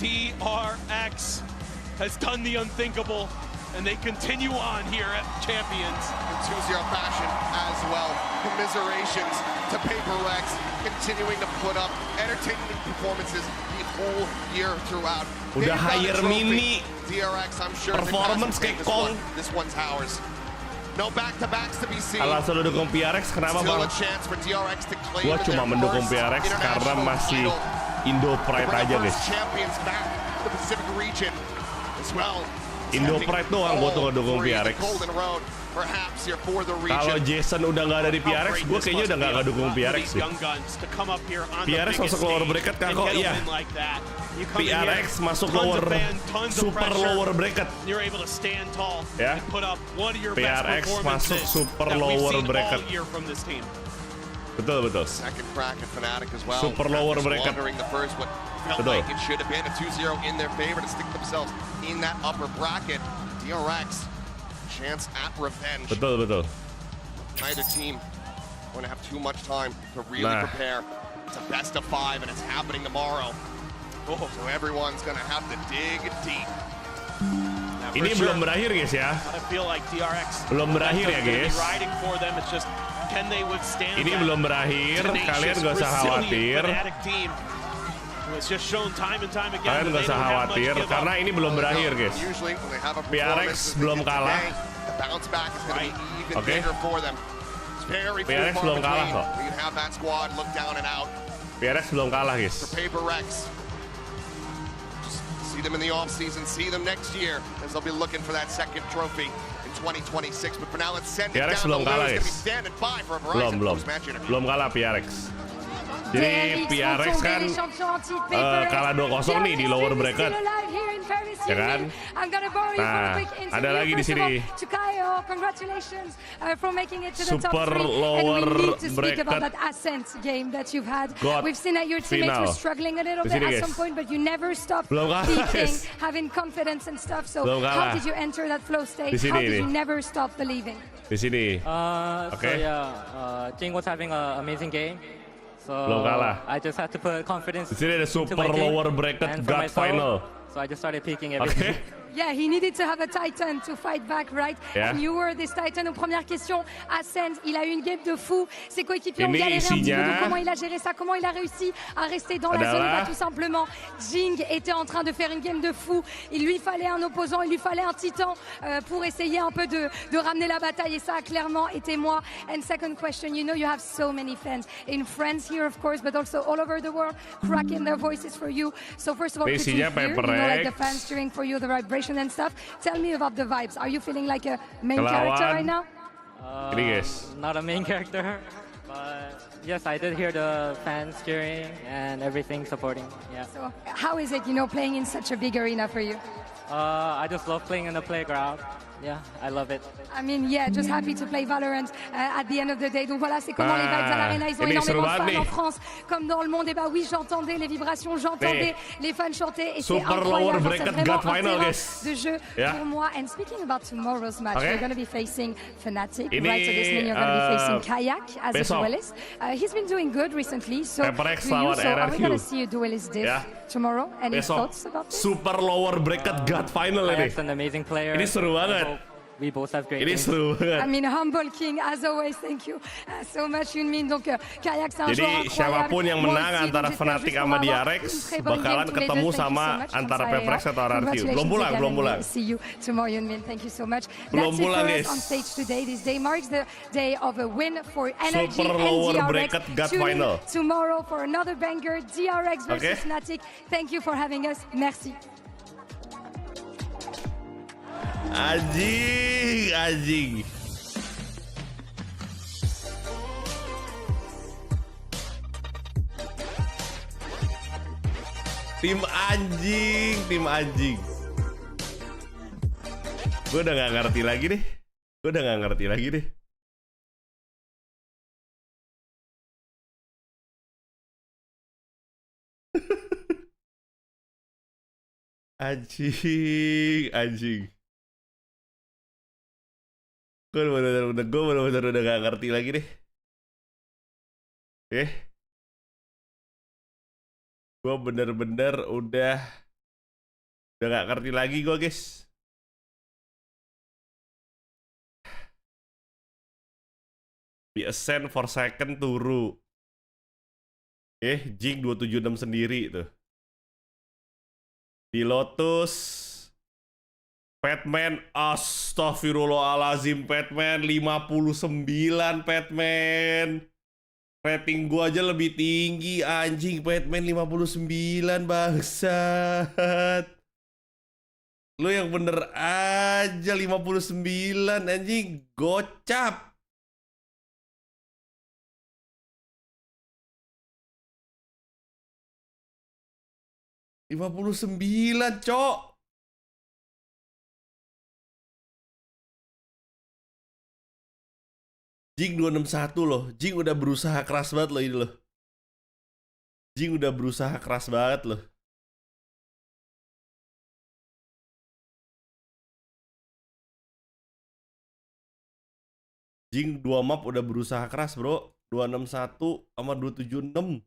DRX has done the unthinkable, and they continue on here at Champions. In 2-0 fashion as well. Commiserations to PRX, continuing to put up entertaining performances the whole year throughout. Udah hire mini. DRX, I'm sure Performance kayak Kong. This one's ours. No back-to-backs to be seen. Alasan lu dukung PRX kenapa, Still Bang? a chance for DRX to claim Gua cuma mendukung PRX karena masih Indo Pride aja, guys. Champions back to the Pacific region as well. Indo Pride doang gua tuh dukung PRX. Kalau Jason udah nggak ada di PRX, gue kayaknya udah nggak dukung PRX sih. PRX masuk lower bracket kan kok? Iya. PRX masuk super lower bracket. Ya. PRX masuk super lower bracket. Betul. Super lower bracket. Betul. It should have been a 2-0 in their favor to stick themselves in that upper bracket. DRX, chance at revenge. Betul. Neither team going to have too much time to really prepare. It's a best of 5 and it's happening tomorrow. So everyone's going to have to dig deep. Ini belum berakhir, guys ya. Belum berakhir ya, guys. Ini belum berakhir. Kalian gak usah khawatir. Kalian gak usah khawatir karena ini belum berakhir, guys. PRX belum kalah. The bounce back is going to be even bigger for them. It's very PRX far belum kalah between. kok. We can have that squad look down and out. PRX belum kalah, guys. For PRX. Just see them in the off-season, see them next year, as they'll be looking for that second trophy in 2026. But for now, let's send it PRX down. belum kalah, guys. Standing by for a Verizon post-match interview. Belum kalah PRX. Jadi PRX kan kalah 2-0 nih di lower bracket, ya kan? Nah, ada lagi di sini. Super lower bracket God final. Di sini guys. Belum kalah guys. Belum kalah. Di sini nih. Di sini. Oke. Jing was having an amazing game. So Belum kalah. I just had to put confidence. Di sini ada super lower bracket God final. So I just started picking everything. Yeah, he needed to have a Titan to fight back, right? Yeah. And you were this Titan. Aux premières questions, Ascend, il a eu une game de fou. Ses coéquipiers ont galéré un petit peu. Donc comment il a géré ça? Comment il a réussi à rester dans la zone? Bah, tout simplement, Jing était en train de faire une game de fou. Il lui fallait un opposant, il lui fallait un Titan pour essayer un peu de ramener la bataille. Et ça a clairement été moi. And second question, you know you have so many fans in France here, of course, but also all over the world, cracking their voices for you. So first of all, could you hear, you know, like the fans cheering for you, the vibration and stuff. Tell me about the vibes. Are you feeling like a main character right now? Not a main character, but yes, I did hear the fans cheering and everything supporting. Yeah. So how is it, you know, playing in such a big arena for you? I just love playing in the playground. Yeah, I love it. I mean, yeah, just happy to play Valorant at the end of the day. Donc voilà, c'est comment les vibes à l'arena. Ils ont énormément de fans en France, comme dans le monde. Et bah oui, j'entendais les vibrations, j'entendais les fans chanter. Et c'est incroyable. C'est vraiment un terrain de jeu pour moi. And speaking about tomorrow's match, you're going to be facing Fnatic. Right, so this means you're going to be facing Kayak as a duelist. He's been doing good recently. So are we going to see a duelist diff tomorrow? Any thoughts about this? Super lower bracket God final ini. Kayak's an amazing player. Ini seru banget. We both have great Ini seru banget. I mean, humble king as always. Thank you so much, Yunmin. Donc, Kayak, c'est un joueur Jadi siapapun yang menang antara Fnatic sama DRX bakalan ketemu sama antara PRX atau RRQ. Belum pulang. See you tomorrow, Yunmin. Thank you so much. Belum pulang, That's it guys. for us on stage today. This day marks the day of a win for NRG Super and lower DRX. bracket God Tune in final. tomorrow for another banger, DRX versus Fnatic. Thank you for having us. Merci. Anjing. Tim anjing. Gue udah gak ngerti lagi deh. Anjing. Gue bener-bener udah gak ngerti lagi deh. Gue bener-bener udah gak ngerti lagi gue, guys. Di Ascend for second turu. Jing 276 sendiri tuh. Di Lotus Padman, astagfirullahalazim, Padman 59, Padman. Rating gua aja lebih tinggi, anjing. Padman 59, bangsat. Lu yang bener aja 59, anjing. Gocap. $59, cok. Jing 261 loh. Jing udah berusaha keras banget loh ini loh. Jing udah berusaha keras banget loh. Jing 2 map udah berusaha keras, bro. 261 sama 276.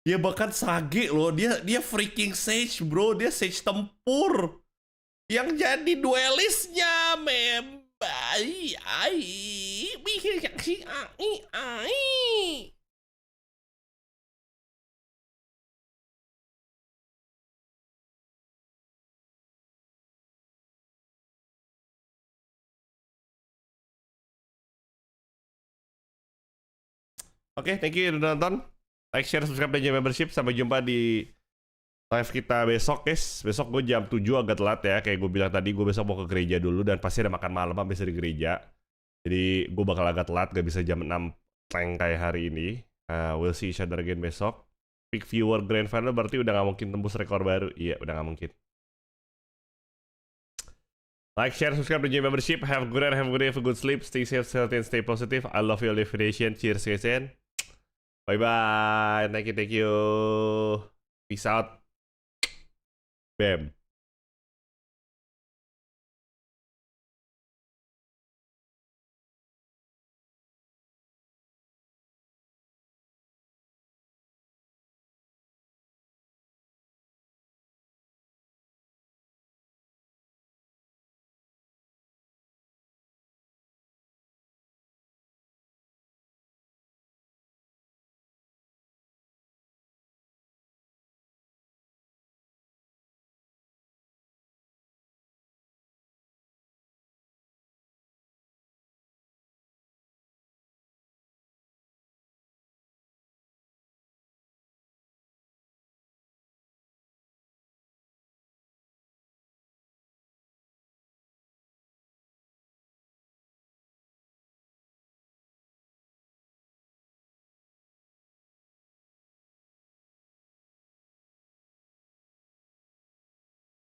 Dia bahkan Sage loh. Dia freaking Sage, bro. Dia Sage tempur. Yang jadi duelisnya, mem. Ai. Oke, thank you udah nonton. Like, share, subscribe, dan join membership. Sampai jumpa di live kita besok, guys. Besok gue jam 7 agak telat ya. Kayak gue bilang tadi, gue besok mau ke gereja dulu. Dan pasti ada makan malam habis dari gereja. Jadi gue bakal agak telat, gak bisa jam 6 tank kayak hari ini. We'll see each other again besok. Peak viewer grand final berarti udah gak mungkin tembus rekor baru. Iya, udah gak mungkin. Like, share, subscribe, dan join membership. Have a good night, have a good day, have a good sleep. Stay safe, healthy, and stay positive. I love you, live nation. Cheers, guys, and bye-bye. Thank you. Peace out. Bam.